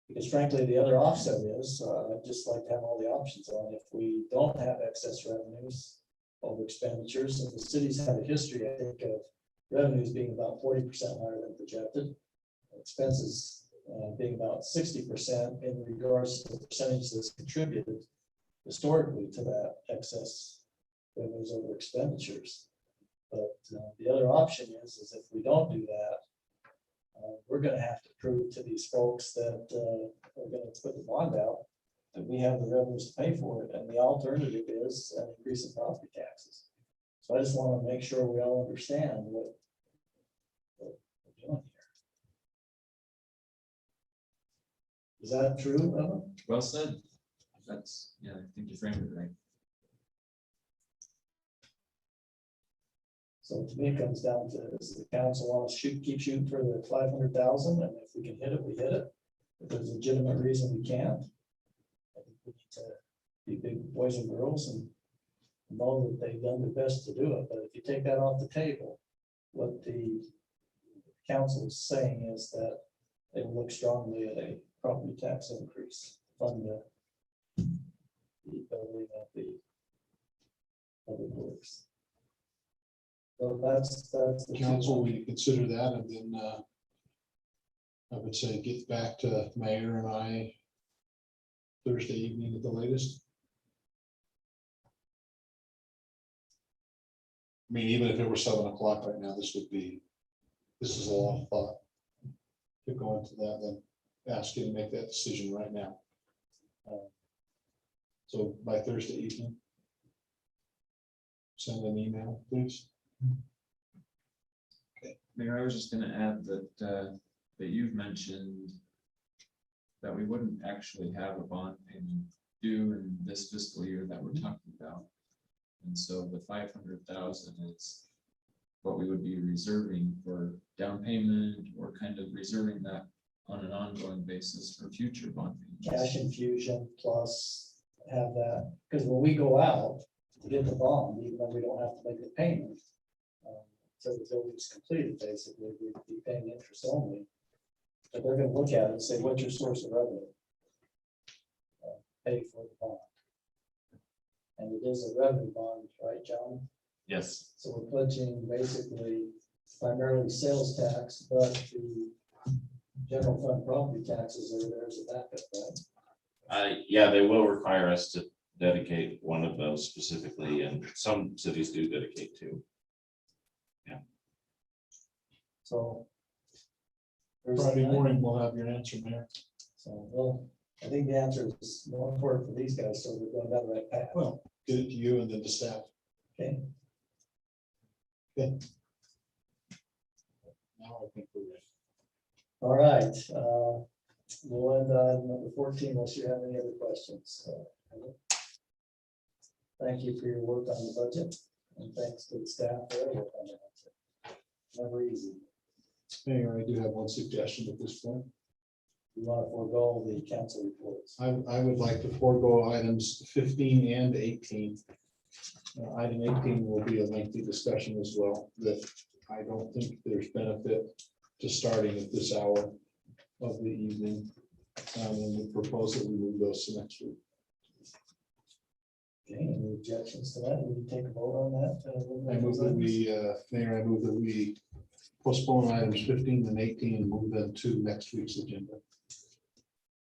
Because frankly, the other offset is, I'd just like to have all the options on. If we don't have excess revenues over expenditures, and the cities have a history, I think, of revenues being about 40% higher than projected, expenses being about 60% in regards to the percentage that's contributed historically to that excess revenues over expenditures. But the other option is if we don't do that, we're going to have to prove to these folks that we're going to put the bond out, that we have the revenues to pay for it. And the alternative is an increase in property taxes. So I just want to make sure we all understand what we're doing here. Is that true, Ellen? Well said. That's, yeah, I think you framed it right. So to me, it comes down to, does the council want to keep shooting for the 500,000, and if we can hit it, we hit it. If there's a legitimate reason we can't, I think we need to be big boys and girls and know that they've done their best to do it. But if you take that off the table, what the council is saying is that they will look strongly at a property tax increase, fund the building of the public works. So that's the Council, we consider that, and then I would say get back to Mayor and I Thursday evening at the latest. I mean, even if it were 7 o'clock right now, this is a lot of thought to go into that, then ask you to make that decision right now. So by Thursday evening, send an email, please. Mayor, I was just gonna add that, that you've mentioned that we wouldn't actually have a bond payment due in this fiscal year that we're talking about. And so the 500,000 is what we would be reserving for down payment, or kind of reserving that on an ongoing basis for future bond payments. cash infusion plus have that, because when we go out to get the bond, even though we don't have to make the payment, so the building's completed, basically, we'd be paying interest only. But they're gonna look at it and say, what's your source of revenue? Pay for the bond. And it is a revenue bond, right, John? Yes. So we're pledging basically primarily sales tax, but the general fund property taxes are there as a backup, right? Yeah, they will require us to dedicate one of those specifically, and some cities do dedicate two. So. Friday morning, we'll have your answer, Mayor. So, well, I think the answer is more important for these guys, so we're going down the right path. Well, get it to you and then to staff. Okay. Good. Now I think we're ready. All right, we'll end on number 14 unless you have any other questions. Thank you for your work on the budget, and thanks to the staff for their work on that. Never easy. Mayor, I do have one suggestion at this point. You want to forego the council reports. I would like to forego items 15 and 18. Item 18 will be a lengthy discussion as well, that I don't think there's benefit to starting at this hour of the evening. And we propose that we move those to next week. Okay, any objections to that? Will you take a vote on that? I move that we, Mayor, I move that we postpone items 15 and 18 and move them to next week's agenda.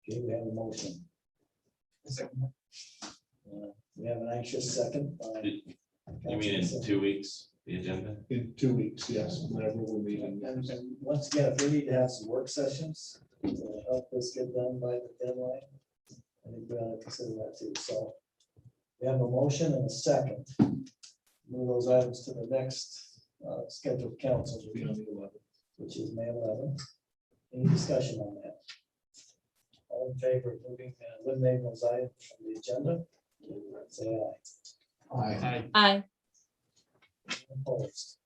Okay, we have a motion. We have an anxious second. You mean in 2 weeks, the agenda? In 2 weeks, yes, whenever we're meeting. And once again, if we need to have some work sessions to help this get done by the deadline, I think we ought to consider that too. So we have a motion and a second. Move those items to the next scheduled council meeting on the 11th, which is May 11th. Any discussion on that? All in favor of moving and eliminating those items from the agenda? Say aye. Aye. Aye. Opposed.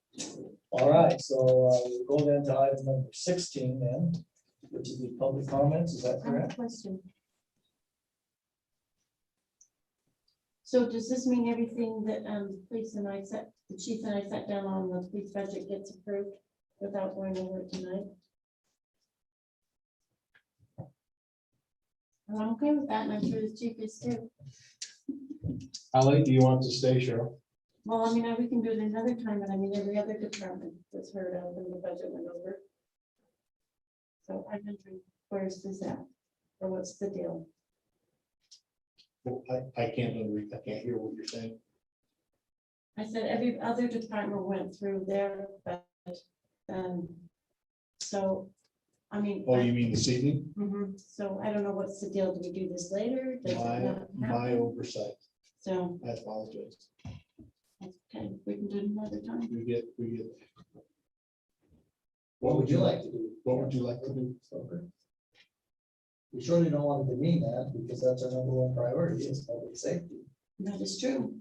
All right, so we'll go then to item number 16 then, which is the public comments. Is that I have a correct? question. So does this mean everything that police and I sat, the chief and I sat down on the police budget gets approved without going over it tonight? And I'm okay with that, and I'm sure the chief is too. How late do you want to stay, Cheryl? Well, I mean, we can do it another time, but I mean, every other department was heard of when the budget went over. So I'm wondering, where's this at? Or what's the deal? Well, I can't hear what you're saying. I said every other department went through their budget. So, I mean. Oh, you mean this evening? Mhm. So I don't know what's the deal. Do we do this later? Does it not My happen? oversight. So, I apologize. okay, we can do it another time. We get. What would you like to do? What would you like to do? We surely don't want to demean that because that's our number one priority is public safety. That is true.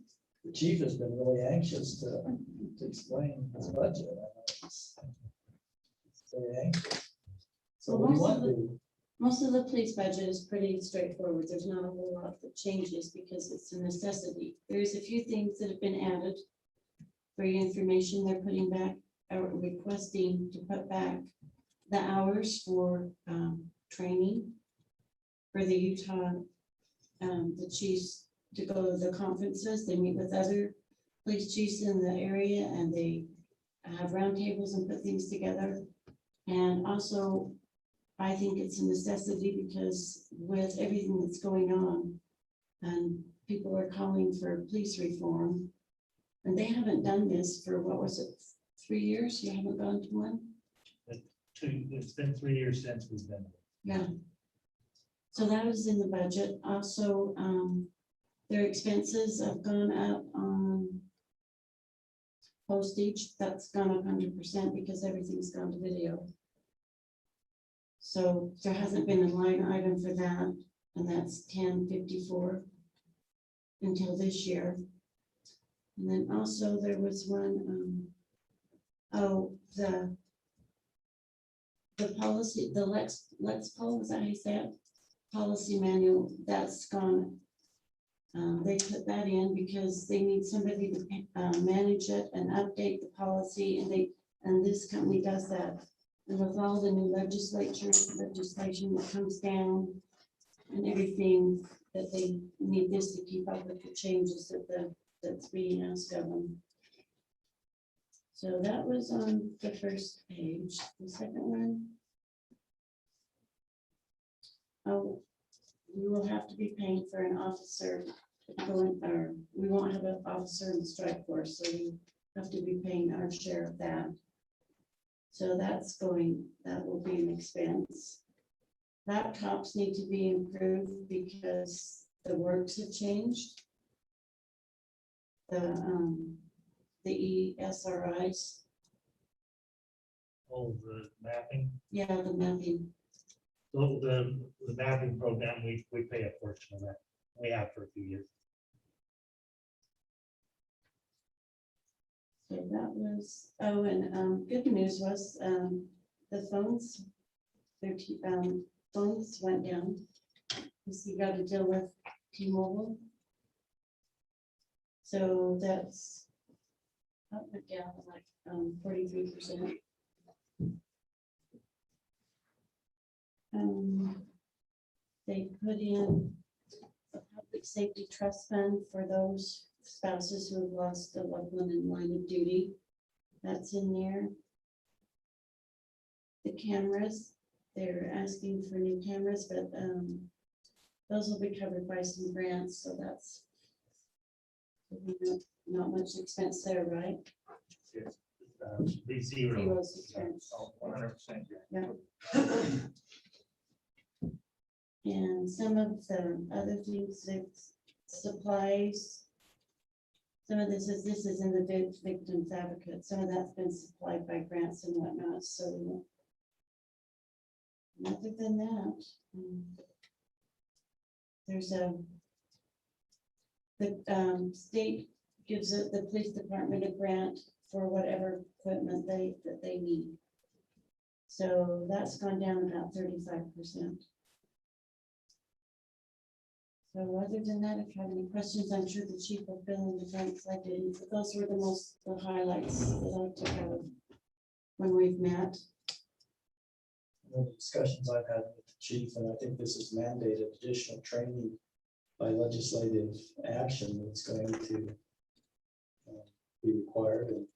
The chief has been really anxious to explain his budget. I know he's very anxious. So what do you want to do? Most of the police budget is pretty straightforward. There's not a whole lot that changes because it's a necessity. There's a few things that have been added. For your information, they're putting back, or requesting to put back the hours for training for the Utah, the chiefs to go to the conferences. They meet with other police chiefs in the area and they have roundtables and put things together. And also, I think it's a necessity because with everything that's going on, and people are calling for police reform, and they haven't done this for, what was it, 3 years? You haven't gone to one? It's been 3 years since we've been. Yeah. So that was in the budget. Also, their expenses have gone up on postage. That's gone up 100% because everything's gone to video. So there hasn't been a line item for that, and that's 1054 until this year. And then also there was one, the policy, the Lex Pol, is that how you say it? Policy manual, that's gone. They put that in because they need somebody to manage it and update the policy, and this company does that. And with all the new legislation that comes down and everything, that they need this to keep up with the changes that's being asked of them. So that was on the first page. The second one. Oh, we will have to be paying for an officer going, or we won't have an officer in the strike force, so we have to be paying our share of that. So that's going, that will be an expense. Laptops need to be improved because the works have changed. The ESRIs. Oh, the mapping. Yeah, the mapping. So the mapping program, we pay a portion of that. We have for a few years. So that was, oh, and good news was the phones, phones went down. Because you got to deal with T-Mobile. So that's up and down like 43%. They put in a public safety trust fund for those spouses who have lost a loved one in line of duty. That's in there. The cameras, they're asking for new cameras, but those will be covered by some grants, so that's not much expense there, right? Be zero. Zero's expense. 100%. Yeah. And some of the other things, it's supplies. Some of this is in the victims advocate. Some of that's been supplied by grants and whatnot. So other than that, there's the state gives it the police department a grant for whatever equipment that they need. So that's gone down about 35%. So other than that, if you have any questions, I'm sure the chief will fill in the blanks I did. But those were the highlights that I took out when we've met. The discussions I've had with the chief, and I think this is mandated additional training by legislative action that's going to be required. And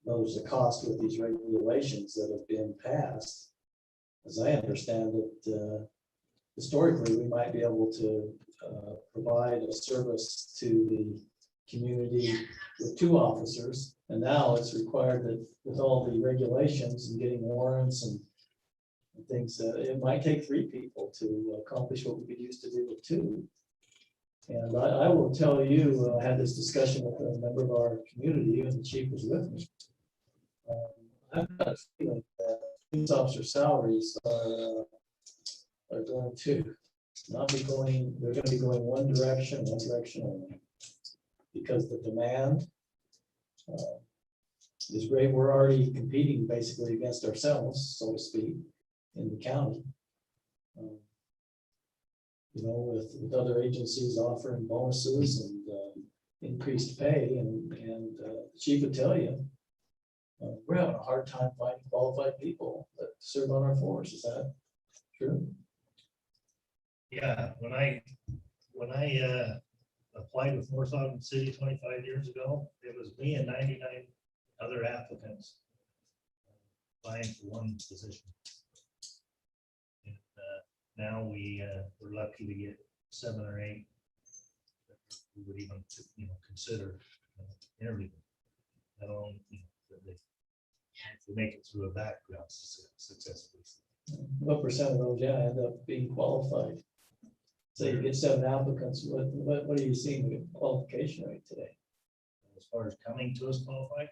there's a cost with these regulations that have been passed. As I understand it, historically, we might be able to provide a service to the community with 2 officers. And now it's required that with all the regulations and getting warrants and things, it might take 3 people to accomplish what we could use to do with 2. And I will tell you, I had this discussion with a member of our community, and the chief was with me. I've got a feeling that police officer salaries are going to not be going, they're going to be going one direction only. Because the demand is great. We're already competing basically against ourselves, so to speak, in the county. You know, with other agencies offering bonuses and increased pay, and the chief would tell you, we're having a hard time finding qualified people that serve on our force. Is that true? Yeah, when I applied with North Ogden City 25 years ago, it was me and 99 other applicants vying for one position. And, now we're lucky to get 7 or 8 that we would even, consider interviewing. Let alone, that they make it through a background successfully. What percent of those, yeah, end up being qualified? So you get 7 applicants, what are you seeing the qualification rate today? As far as coming to us qualified,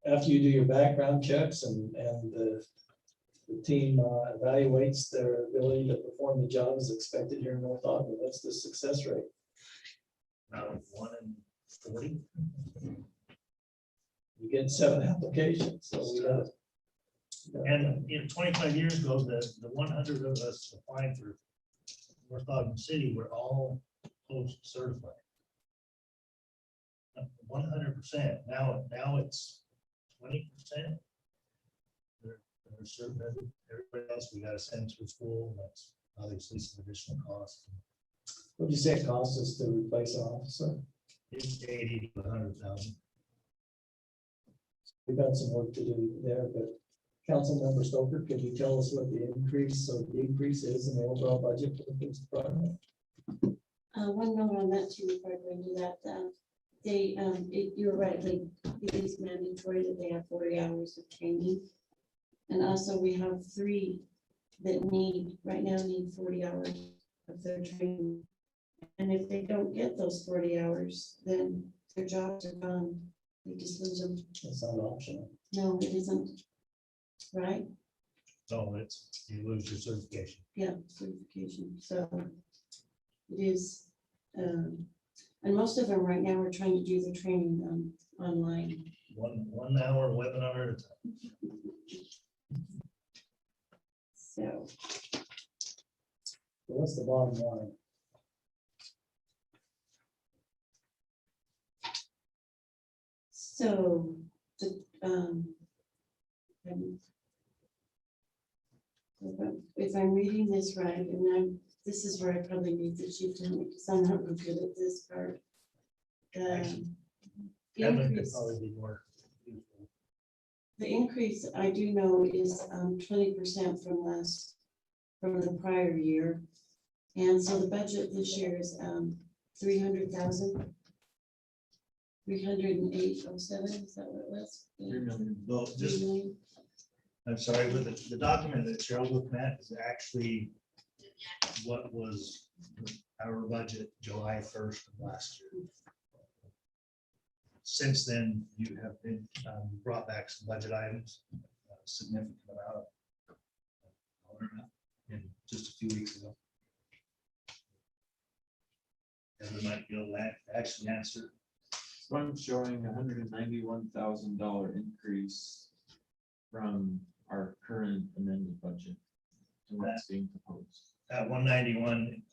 After you do your background checks and the team evaluates their ability to perform the job as expected here in North Ogden, what's the success rate? about 1 in 40. You get 7 applications, so we got. And 25 years ago, the 100 of us applying for North Ogden City were all post certified. 100%. Now it's 20%. They're certain. Everybody else we got to send through school. And that's obviously some additional cost. What'd you say it costs us to replace an officer? It's 80 to 100,000. We've got some work to do there, but Councilmember Stoker, could you tell us what the increase or decrease is in the overall budget for the police department? One note on that too, before I go into that, you're right, it is mandatory that they have 40 hours of training. And also we have 3 that right now need 40 hours of their training. And if they don't get those 40 hours, then their jobs are gone. They just lose them. It's not optional. No, it isn't. Right? So you lose your certification. Yeah, certification. So it is, and most of them right now are trying to do the training online. One hour webinar at a time. So what's the bottom line? So if I'm reading this right, and this is where I probably need the chief to help me because I'm not really good at this part. Kevin could probably be more. The increase I do know is 20% from the prior year. And so the budget this year is 300,000. 308.07, is that what it was? 3 million. Well, just, I'm sorry, but the document that Cheryl looked at is actually what was our budget July 1st of last year. Since then, you have been brought back some budget items, a significant amount of in just a few weeks ago. And we might be able to actually answer. So I'm showing $191,000 increase from our current amended budget to what's being proposed. That 191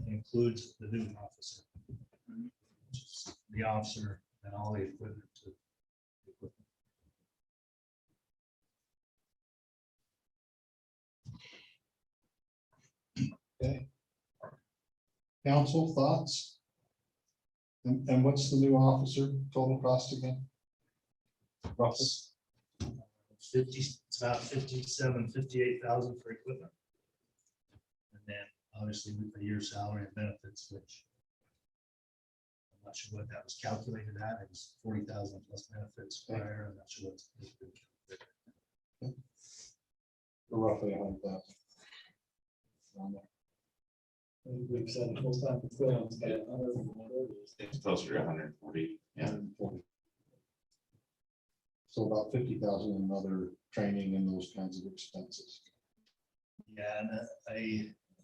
includes the new officer, the officer and all the equipment. Okay. Council thoughts? And what's the new officer total cost again? Roughly? 50, it's about 58,000 for equipment. And then obviously with the year's salary and benefits, which I'm not sure what that was calculated at. It was 40,000 plus benefits prior. I'm not sure what's been calculated. Roughly 100,000. We've said full-time equivalent. It's closer to 140. Yeah. So about 50,000 in other training and those kinds of expenses. Yeah, and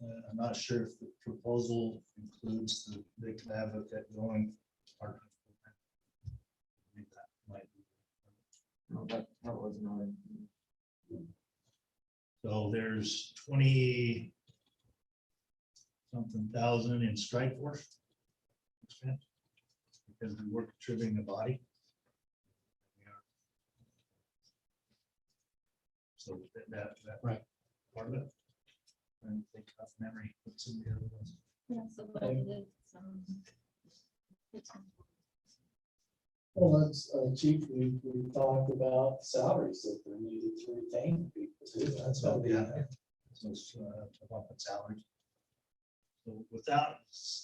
I'm not sure if the proposal includes the victim advocate going part. That might be. No, that was not. So there's 20 something thousand in strike force expense because we work contributing the body. So that right part of it. And think off memory, what's in the other ones? Yeah, so budgeted some. Well, that's, Chief, we talked about salaries that are needed to retain people too. That's what we have. So, about the salaries. So without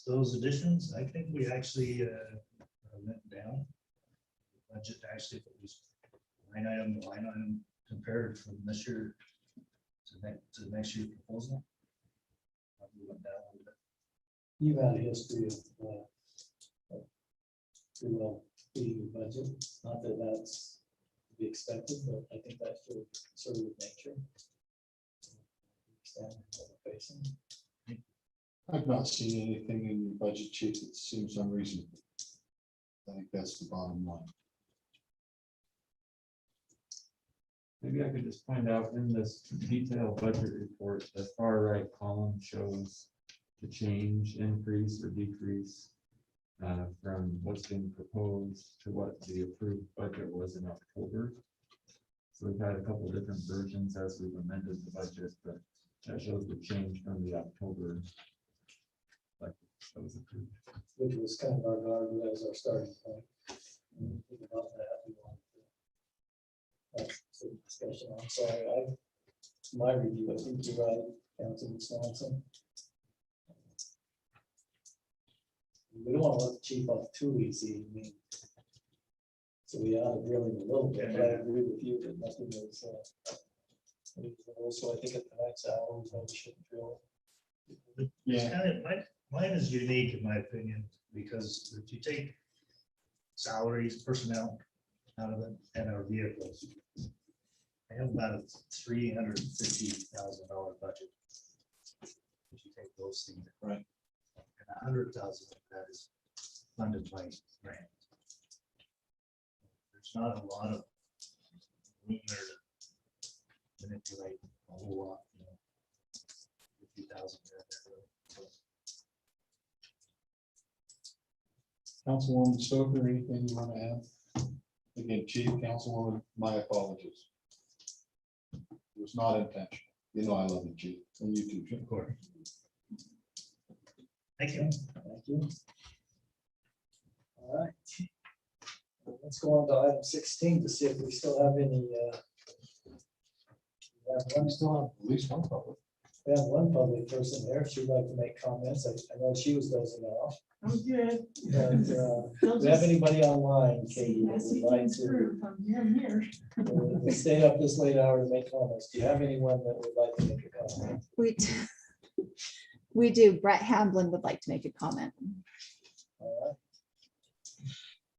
those additions, I think we actually went down. Budget actually, if it was line item to line item compared from this year to next year's proposal. We went down a little bit. You've had a history of pretty well beating the budget. Not that that's to be expected, but I think that's your conservative nature. Understand what we're facing. I've not seen anything in your budget, Chief, that seems unreasonable. I think that's the bottom line. Maybe I could just find out in this detailed budget report, the far right column shows the change, increase or decrease from what's being proposed to what the approved budget was in October. So we've had a couple of different versions as we've amended the budget, but that shows the change from the October. Like that was approved. Which was kind of our guard as our starting point. When we think about that, we want to have some discussion on. So my review, I think you're right, Councilman Swanson. We don't want to let the chief off too easy. I mean, so we ought to drill him a little bit, but I agree with you that nothing is. Also, I think at tonight's hour, we probably shouldn't drill. Yeah. Kind of, mine is unique in my opinion, because if you take salaries, personnel out of it and our vehicles, I have about a $350,000 budget. If you take those things, right? And 100,000 of that is funded by grant. There's not a lot of room there to manipulate a whole lot, you know. 50,000 there. Councilwoman Stoker, anything you want to add? Again, Chief, Councilwoman, my apologies. It was not intentional. You know I love you, Chief, and you too, of course. Thank you. Thank you. All right. Let's go on to item 16 to see if we still have any. We still have at least one public. We have one public person there. If she'd like to make comments. I know she was dozing off. I'm good. But, do we have anybody online, Katie, that would like to? I'm here. We stayed up this late hour to make comments. Do you have anyone that would like to make a comment? We do. Brett Hamblin would like to make a comment. All right.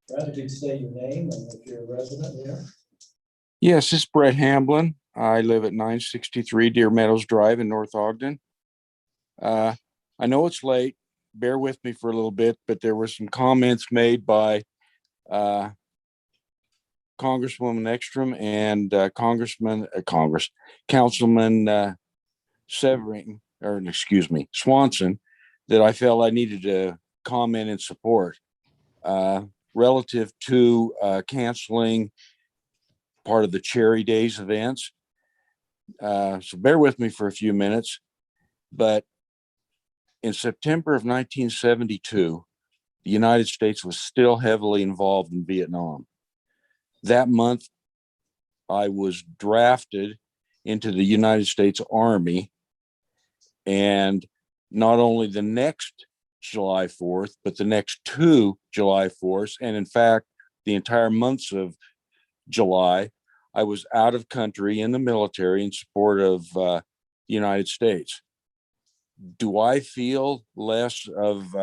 Brett, if you'd state your name and if you're a resident here. Yes, this is Brett Hamblin. I live at 963 Deer Meadows Drive in North Ogden. I know it's late. Bear with me for a little bit, but there were some comments made by Congresswoman Ekstrom and Councilman Severing, or excuse me, Swanson, that I felt I needed to comment and support relative to canceling part of the Cherry Days events. So bear with me for a few minutes, but in September of 1972, the United States was still heavily involved in Vietnam. That month, I was drafted into the United States Army, and not only the next July 4th, but the next two July 4ths, and in fact, the entire months of July, I was out of country in the military in support of the United States. Do I feel less of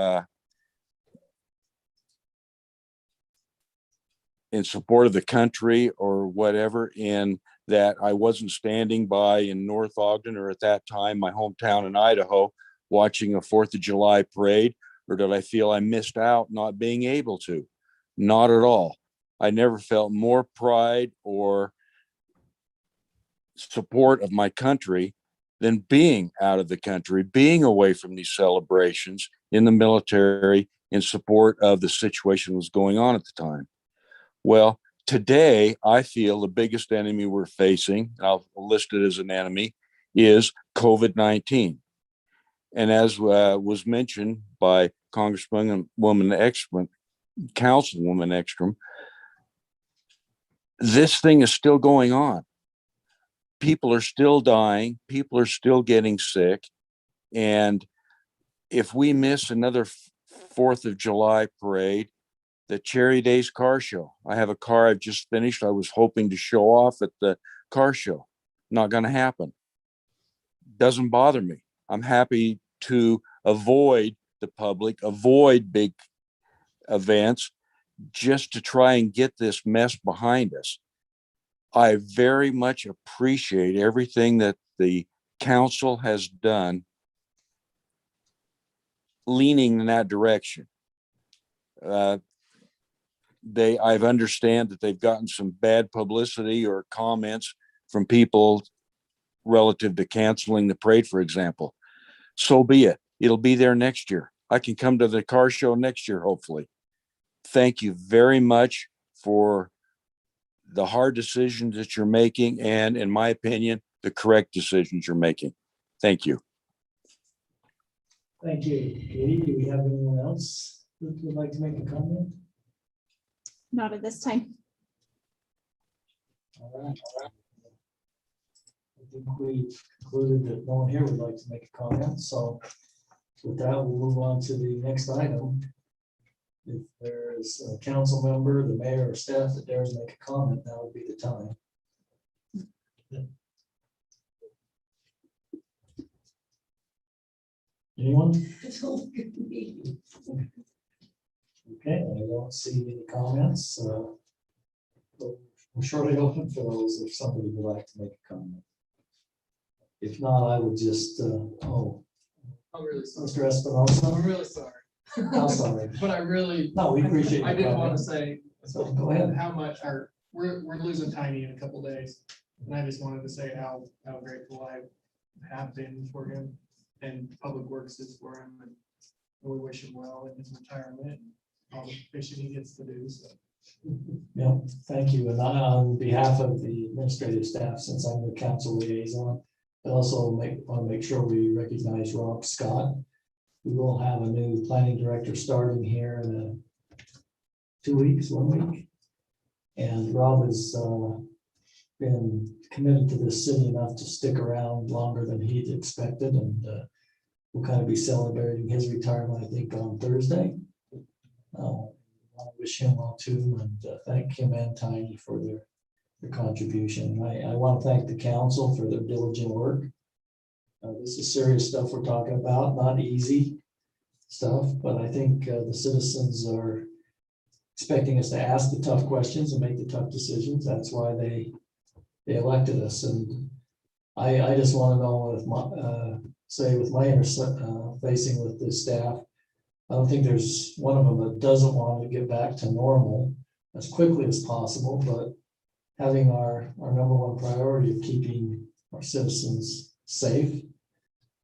in support of the country or whatever in that I wasn't standing by in North Ogden, or at that time my hometown in Idaho, watching a 4th of July parade? Or did I feel I missed out not being able to? Not at all. I never felt more pride or support of my country than being out of the country, being away from these celebrations in the military in support of the situation that was going on at the time. Well, today, I feel the biggest enemy we're facing, I'll list it as an enemy, is COVID-19. And as was mentioned by Councilwoman Ekstrom, this thing is still going on. People are still dying. People are still getting sick. And if we miss another 4th of July parade, the Cherry Days car show, I have a car I've just finished. I was hoping to show off at the car show. Not going to happen. Doesn't bother me. I'm happy to avoid the public, avoid big events, just to try and get this mess behind us. I very much appreciate everything that the council has done leaning in that direction. I've understand that they've gotten some bad publicity or comments from people relative to canceling the parade, for example. So be it. It'll be there next year. I can come to the car show next year, hopefully. Thank you very much for the hard decisions that you're making, and in my opinion, the correct decisions you're making. Thank you. Thank you. Katie, do we have anyone else that would like to make a comment? Not at this time. All right. I think we concluded that no one here would like to make a comment, so with that, we'll move on to the next item. If there is a council member, the mayor, or staff that dares make a comment, now would be the time. Anyone? Okay, I don't see any comments. I'm surely open for those if somebody would like to make a comment. If not, I would just, I'm really sorry. Mr. Espinosa. I'm really sorry. I'm sorry. But I really. No, we appreciate I your didn't want comment. to say. So, go ahead. How much we're losing Tiny in a couple days. And I just wanted to say how grateful I have been for him and Public Works is for him. And we wish him well in his retirement and all the fishing he gets to do. So. Yeah, thank you. And on behalf of the administrative staff, since I'm the council liaison, I also want to make sure we recognize Rob Scott. We will have a new planning director starting here in 2 weeks, 1 week. And Rob has been committed to this city enough to stick around longer than he'd expected. And we'll kind of be celebrating his retirement, I think, on Thursday. I want to wish him well too, and thank him and Tiny for their contribution. I want to thank the council for their diligent work. This is serious stuff we're talking about, not easy stuff, but I think the citizens are expecting us to ask the tough questions and make the tough decisions. That's why they elected us. And I just want to know if with my interfacing with the staff, I don't think there's one of them that doesn't want to get back to normal as quickly as possible, but having our number one priority of keeping our citizens safe.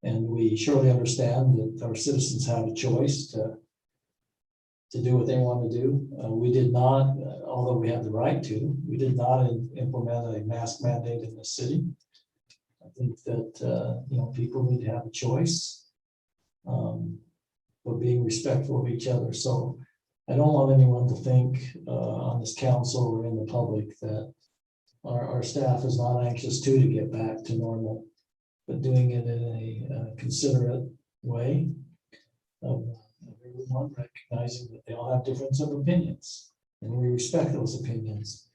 And we surely understand that our citizens have a choice to do what they want to do. We did not, although we have the right to, we did not implement a mask mandate in the city. I think that, people need to have a choice. But being respectful of each other. So I don't want anyone to think on this council or in the public that our staff is not anxious to get back to normal, but doing it in a considerate way of everyone, recognizing that they all have difference of opinions, and we respect those opinions.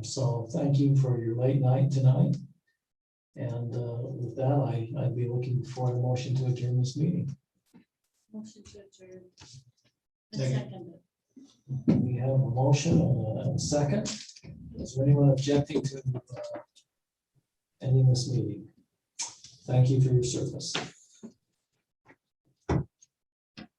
So thank you for your late night tonight. And with that, I'd be looking for a motion to adjourn this meeting. Motion to adjourn. Second. We have a motion and a second. Is there anyone objecting to ending this meeting? Thank you for your service.